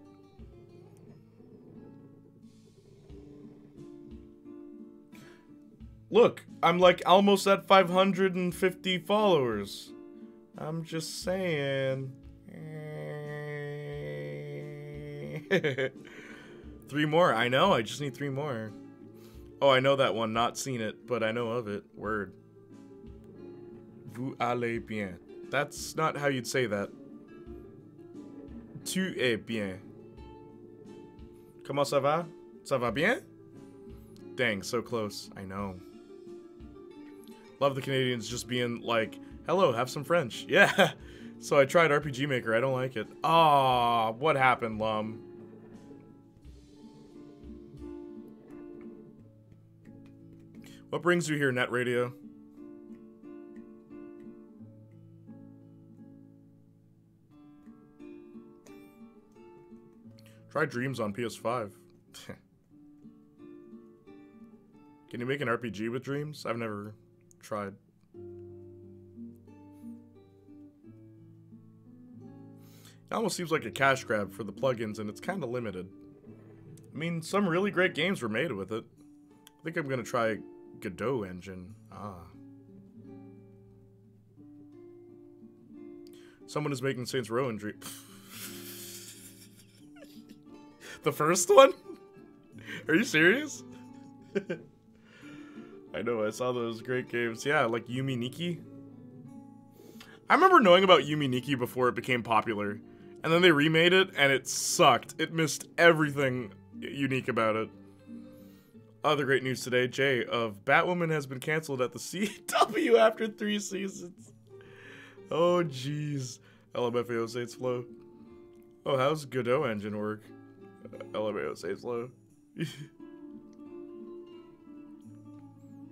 Look, I'm like almost at 550 followers. I'm just saying. 3 more. I know. I just need 3 more. Oh, I know that one. Not seen it, but I know of it. Word. Vous allez bien. That's not how you'd say that. Tu es bien. Comment ça va? Ça va bien? Dang, so close. I know. Love the Canadians just being like, hello, have some French. Yeah. So I tried RPG Maker. I don't like it. Ah, what happened, Lum? What brings you here, Net Radio? Try Dreams on PS5. Can you make an RPG with Dreams? I've never tried. It almost seems like a cash grab for the plugins, and it's kind of limited. I mean, some really great games were made with it. I think I'm gonna try Godot Engine. Someone is making Saints Row in Dream. The first one? Are you serious? I know, I saw those great games. Yeah, like Yumi Nikki. I remember knowing about Yumi Nikki before it became popular. And then they remade it, and it sucked. It missed everything unique about it. Other great news today, Jay, of Batwoman has been canceled at the CW after 3 seasons. Oh, jeez. LMFAO Saints Flow. Oh, how's Godot Engine work? LMAO Saints Flow.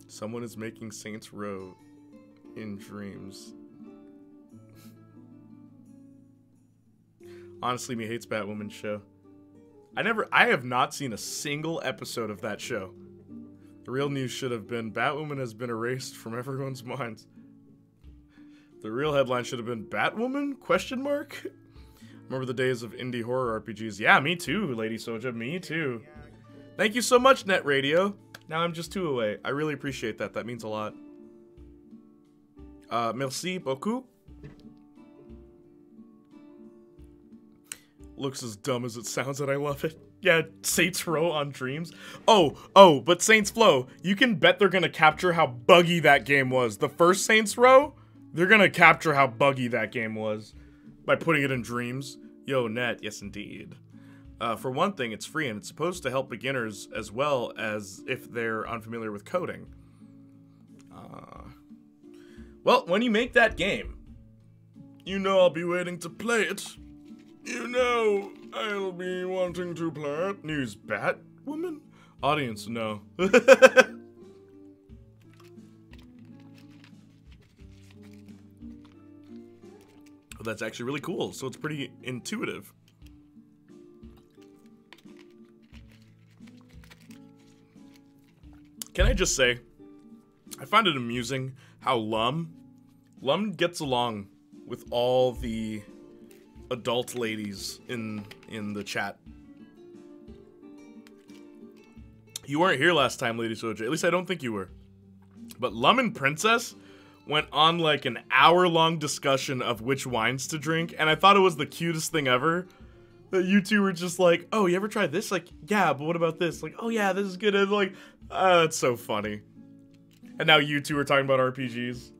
Someone is making Saints Row in Dreams. Honestly, me hates Batwoman show. I have not seen a single episode of that show. The real news should have been Batwoman has been erased from everyone's minds. The real headline should have been Batwoman? Question mark? Remember the days of indie horror RPGs. Yeah, me too, Lady Soja, me too. Thank you so much, Net Radio. Now I'm just 2 away. I really appreciate that. That means a lot. Merci beaucoup. Looks as dumb as it sounds, and I love it. Yeah, Saints Row on Dreams. Oh, but Saints Flow, you can bet they're gonna capture how buggy that game was. The first Saints Row, they're gonna capture how buggy that game was by putting it in Dreams. Yo, Net, yes indeed. For one thing, it's free, and it's supposed to help beginners as well as if they're unfamiliar with coding. Well, when you make that game, you know I'll be waiting to play it. You know I'll be wanting to play it. News Batwoman? Audience, no. Oh, that's actually really cool. So it's pretty intuitive. Can I just say, I find it amusing how Lum gets along with all the adult ladies in the chat. You weren't here last time, Lady Soja. At least I don't think you were. But Lum and Princess went on like an hour-long discussion of which wines to drink, and I thought it was the cutest thing ever. That you two were just like, oh, you ever tried this? Like, yeah, but what about this? Like, oh yeah, this is good. And like, it's so funny. And now you two are talking about RPGs.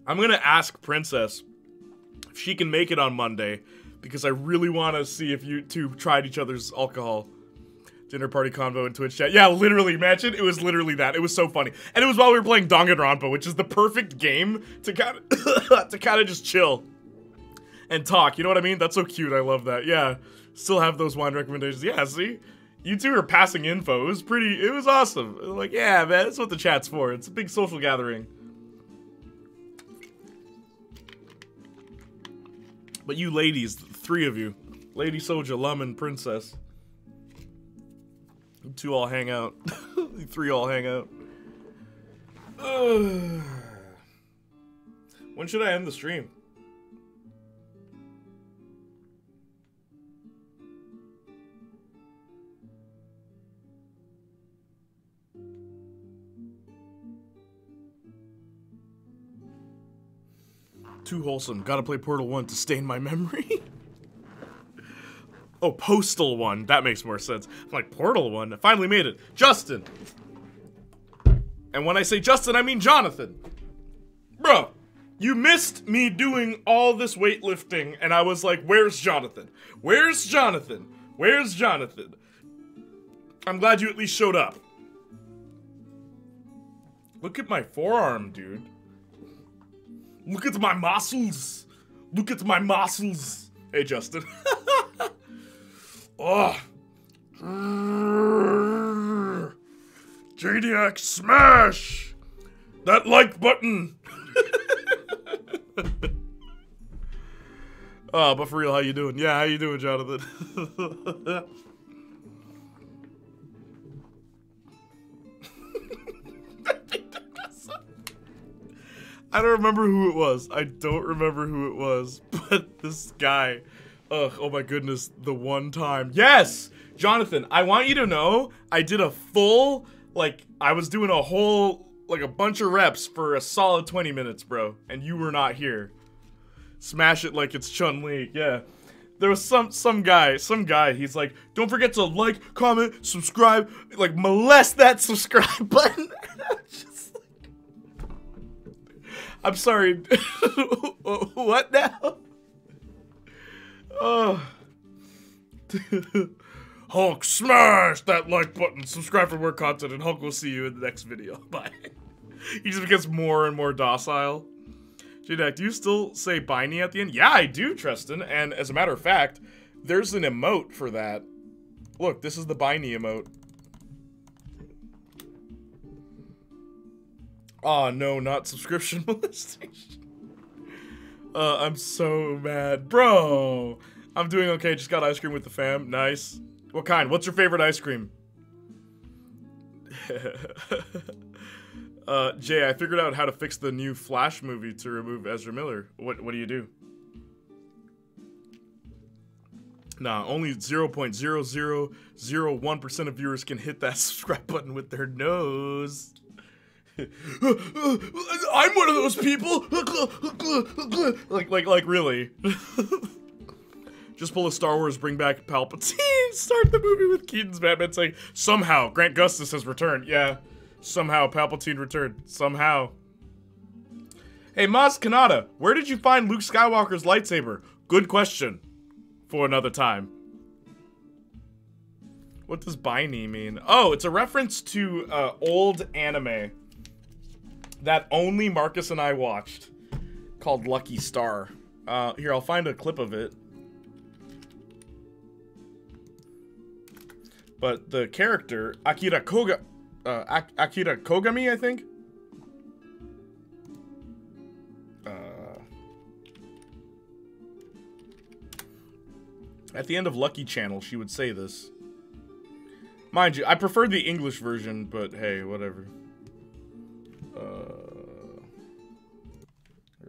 I'm gonna ask Princess if she can make it on Monday, because I really want to see if you two tried each other's alcohol. Dinner party convo in Twitch chat. Yeah, literally, imagine. It was literally that. It was so funny. And it was while we were playing Danganronpa, which is the perfect game to kind of just chill and talk. You know what I mean? That's so cute. I love that. Yeah. Still have those wine recommendations. Yeah, see? You two are passing info. It was awesome. Like, yeah, man, that's what the chat's for. It's a big social gathering. But you ladies, the 3 of you, Lady Soja, Lum, and Princess, you 2 all hang out. You 3 all hang out. When should I end the stream? Too wholesome. Gotta play Portal 1 to stain my memory. Oh, Postal 1. That makes more sense. I'm like, Portal 1? I finally made it. Justin! And when I say Justin, I mean Jonathan. Bro, you missed me doing all this weightlifting, and I was like, where's Jonathan? Where's Jonathan? Where's Jonathan? I'm glad you at least showed up. Look at my forearm, dude. Look at my muscles. Look at my muscles. Hey, Justin. Oh. Janiac, smash that like button. Oh, but for real, how you doing? Yeah, how you doing, Jonathan? I don't remember who it was. I don't remember who it was. But this guy, ugh, oh my goodness, the one time. Yes! Jonathan, I want you to know, I did a full, like, I was doing a whole, like a bunch of reps for a solid 20 minutes, bro. And you were not here. Smash it like it's Chun-Li, yeah. There was some guy, he's like, don't forget to like, comment, subscribe, like molest that subscribe button. I'm sorry. What now? Oh. Hulk, smash that like button, subscribe for more content, and Hulk will see you in the next video. Bye. He just gets more and more docile. J-Dak, do you still say Biney at the end? Yeah, I do, Tristan. And as a matter of fact, there's an emote for that. Look, this is the Biney emote. Oh no, not subscription molestation. I'm so mad. Bro! I'm doing okay, just got ice cream with the fam. Nice. What kind? What's your favorite ice cream? Jay, I figured out how to fix the new Flash movie to remove Ezra Miller. What do you do? Nah, only 0.0001% of viewers can hit that subscribe button with their nose. I'm one of those people. like really. Just pull a Star Wars, bring back Palpatine, start the movie with Keaton's Batman saying, somehow Grant Gustus has returned. Yeah, somehow Palpatine returned. Somehow. Hey, Maz Kanata, where did you find Luke Skywalker's lightsaber? Good question. For another time. What does Biney mean? Oh, it's a reference to old anime that only Marcus and I watched, called Lucky Star. Here, I'll find a clip of it. But the character, Akira Kogami, I think? At the end of Lucky Channel, she would say this. Mind you, I prefer the English version, but hey, whatever. Here,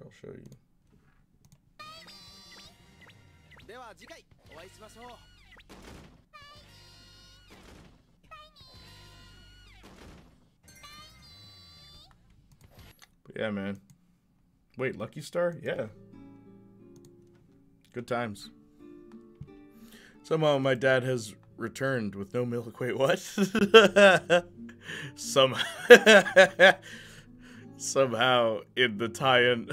I'll show you. But yeah, man. Wait, Lucky Star? Yeah. Good times. Somehow my dad has returned with no milk. Wait, what? Somehow in the tie-in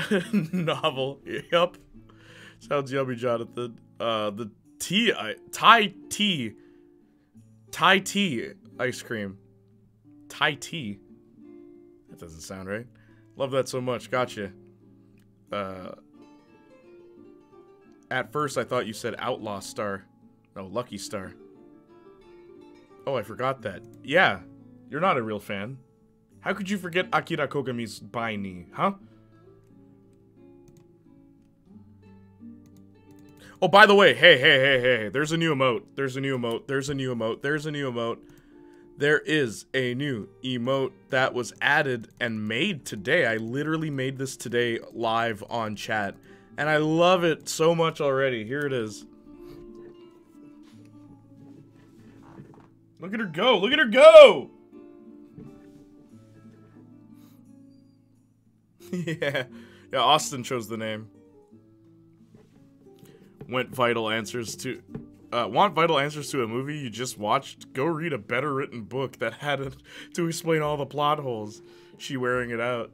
novel. Yup. Sounds yummy, Jonathan. The Thai tea ice cream. Thai tea. That doesn't sound right. Love that so much. Gotcha. At first I thought you said Outlaw Star. No, Lucky Star. Oh, I forgot that. Yeah, you're not a real fan. How could you forget Akira Kogami's Biney, huh? Oh, by the way, hey, there's a new emote. There's a new emote. There's a new emote. There's a new emote. There is a new emote that was added and made today. I literally made this today live on chat. And I love it so much already. Here it is. Look at her go! Look at her go! Yeah, Austin chose the name. Want vital answers to a movie you just watched? Go read a better written book that had to explain all the plot holes. She wearing it out.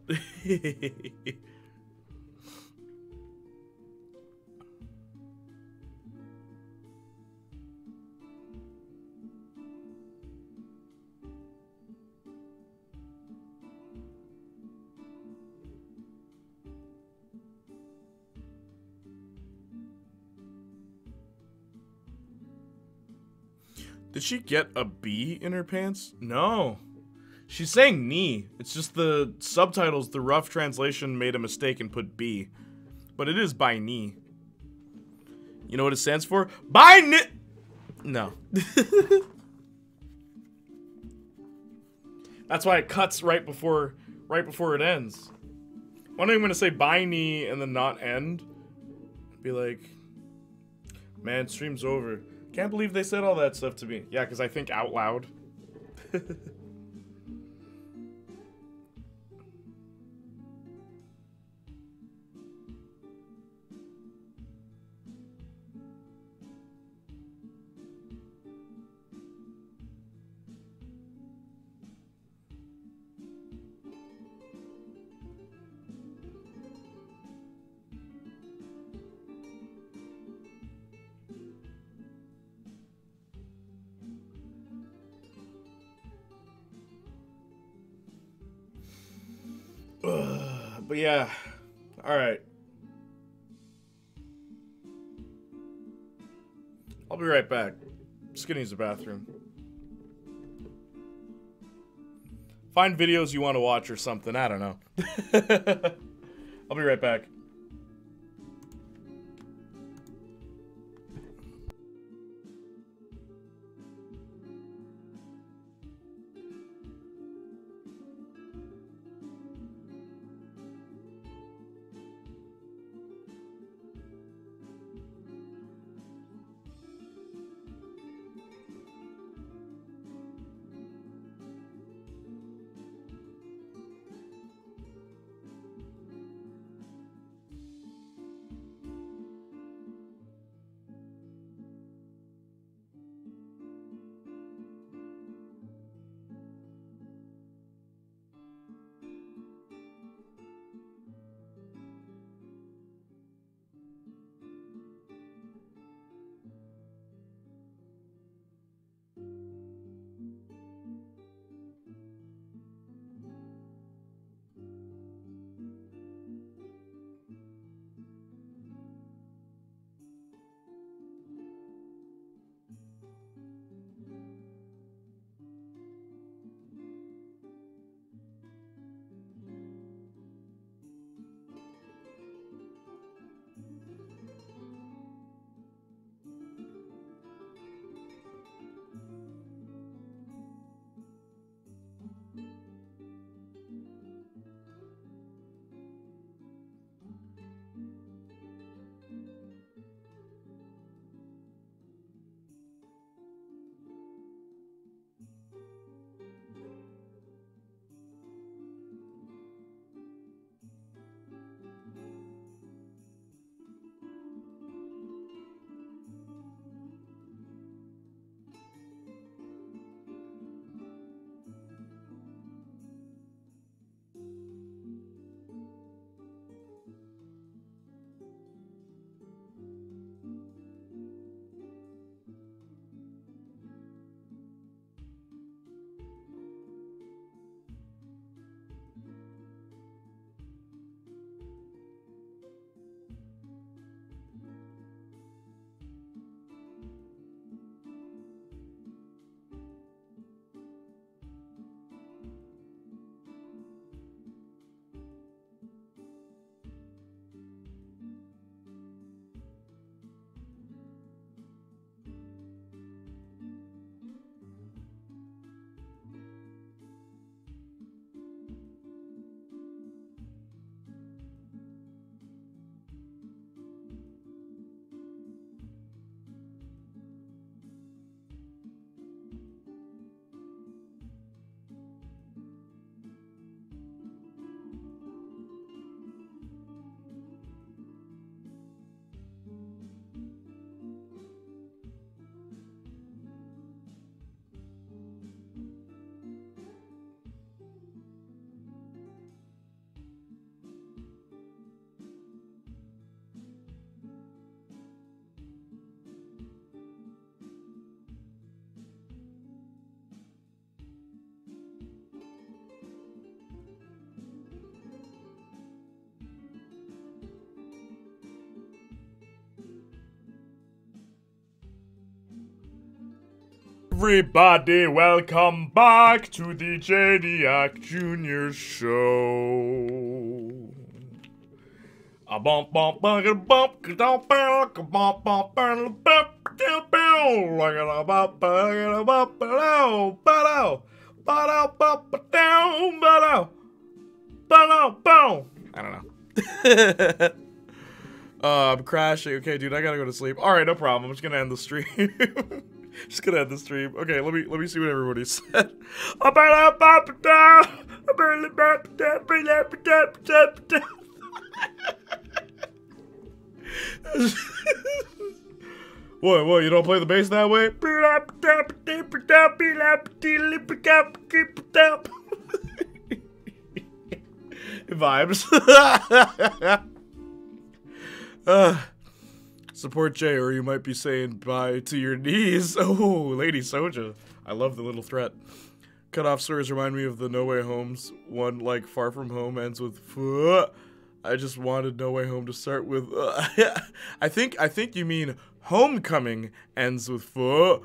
Did she get a B in her pants? No. She's saying knee. It's just the subtitles, the rough translation made a mistake and put B. But it is by knee. You know what it stands for? By knee. No. That's why it cuts right before it ends. Why don't you gonna say by knee and then not end? Be like, man, stream's over. Can't believe they said all that stuff to me. Yeah, because I think out loud. But yeah, all right. I'll be right back. Just gonna use the bathroom. Find videos you want to watch or something. I don't know. I'll be right back. Everybody, welcome back to the Playniac Jr. Show. A bump bump bump bump bump bump bump bump bump bump I don't know. I'm crashing. Okay, dude, I gotta go to sleep. All right, no problem. I'm just gonna end the stream. Just gonna end the stream. Okay, let me see what everybody said. What, you don't play the bass that way? Vibes. Support Jay, or you might be saying bye to your knees. Oh, Lady Soja. I love the little threat. Cut-off stories remind me of the No Way Homes one, like Far From Home ends with I just wanted No Way Home to start with I think you mean Homecoming ends with and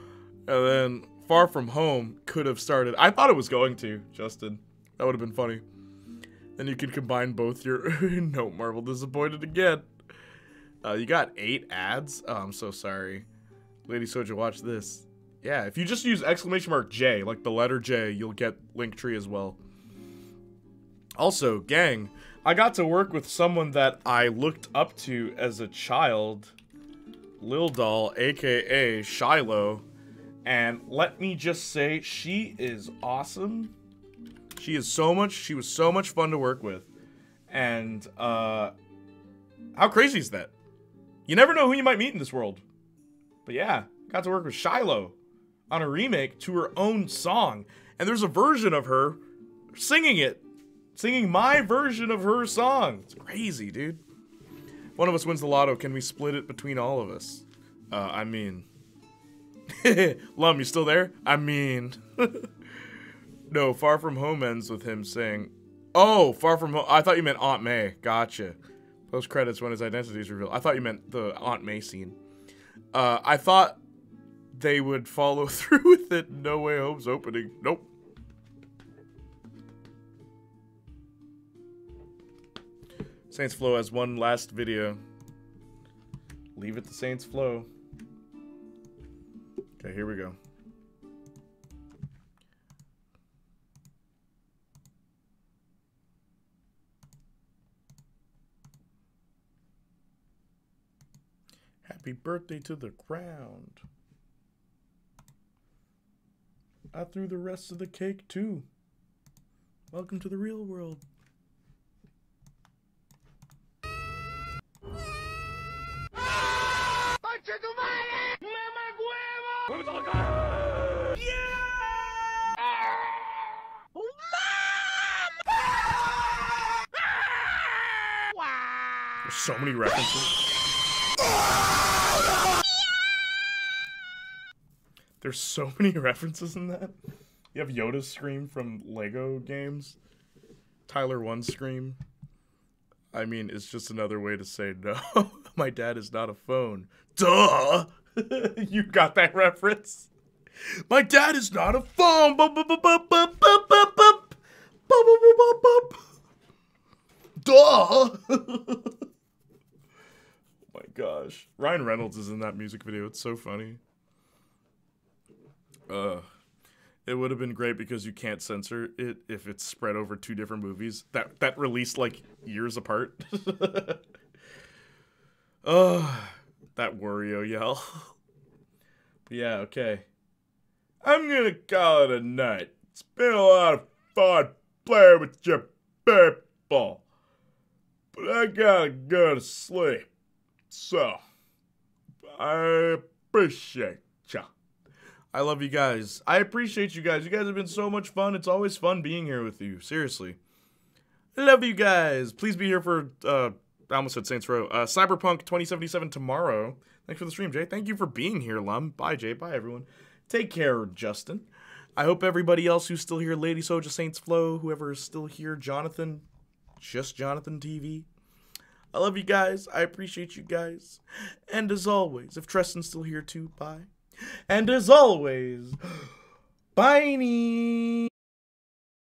then Far From Home could have started. I thought it was going to, Justin. That would have been funny. Then you could combine both your no, Marvel disappointed again. You got 8 ads? Oh, I'm so sorry. Lady Soja, watch this. Yeah, if you just use !J, like the letter J, you'll get Linktree as well. Also, gang, I got to work with someone that I looked up to as a child, Lil Doll, aka Shiloh, and let me just say, she is awesome. She was so much fun to work with. And, how crazy is that? You never know who you might meet in this world. But yeah, got to work with Shiloh on a remake to her own song. And there's a version of her singing it. Singing my version of her song. It's crazy, dude. One of us wins the lotto. Can we split it between all of us? I mean... Lum, you still there? I mean... No, Far From Home ends with him saying... Oh, Far From Home... I thought you meant Aunt May. Gotcha. Post credits when his identity is revealed. I thought you meant the Aunt May scene. I thought they would follow through with it. No Way Home's opening. Nope. Saints Flow has one last video. Leave it to Saints Flow. Okay, here we go. Happy birthday to the ground. I threw the rest of the cake too. Welcome to the real world. There's so many references. There's so many references in that. You have Yoda's scream from Lego games. Tyler 1's scream. I mean, it's just another way to say no. My dad is not a phone. Duh! You got that reference? My dad is not a phone! Duh! Oh my gosh. Ryan Reynolds is in that music video. It's so funny. It would have been great because you can't censor it if it's spread over 2 different movies that released like years apart. That Wario yell. But yeah, okay. I'm gonna call it a night. It's been a lot of fun playing with your people, but I gotta go to sleep. So, I appreciate ya. I love you guys. I appreciate you guys. You guys have been so much fun. It's always fun being here with you. Seriously. I love you guys. Please be here for, I almost said Saints Row. Cyberpunk 2077 tomorrow. Thanks for the stream, Jay. Thank you for being here, Lum. Bye, Jay. Bye, everyone. Take care, Justin. I hope everybody else who's still here, Lady Soja, Saints Flow, whoever is still here, Jonathan, just Jonathan TV. I love you guys. I appreciate you guys. And as always, if Treston's still here too, bye. And as always, bye.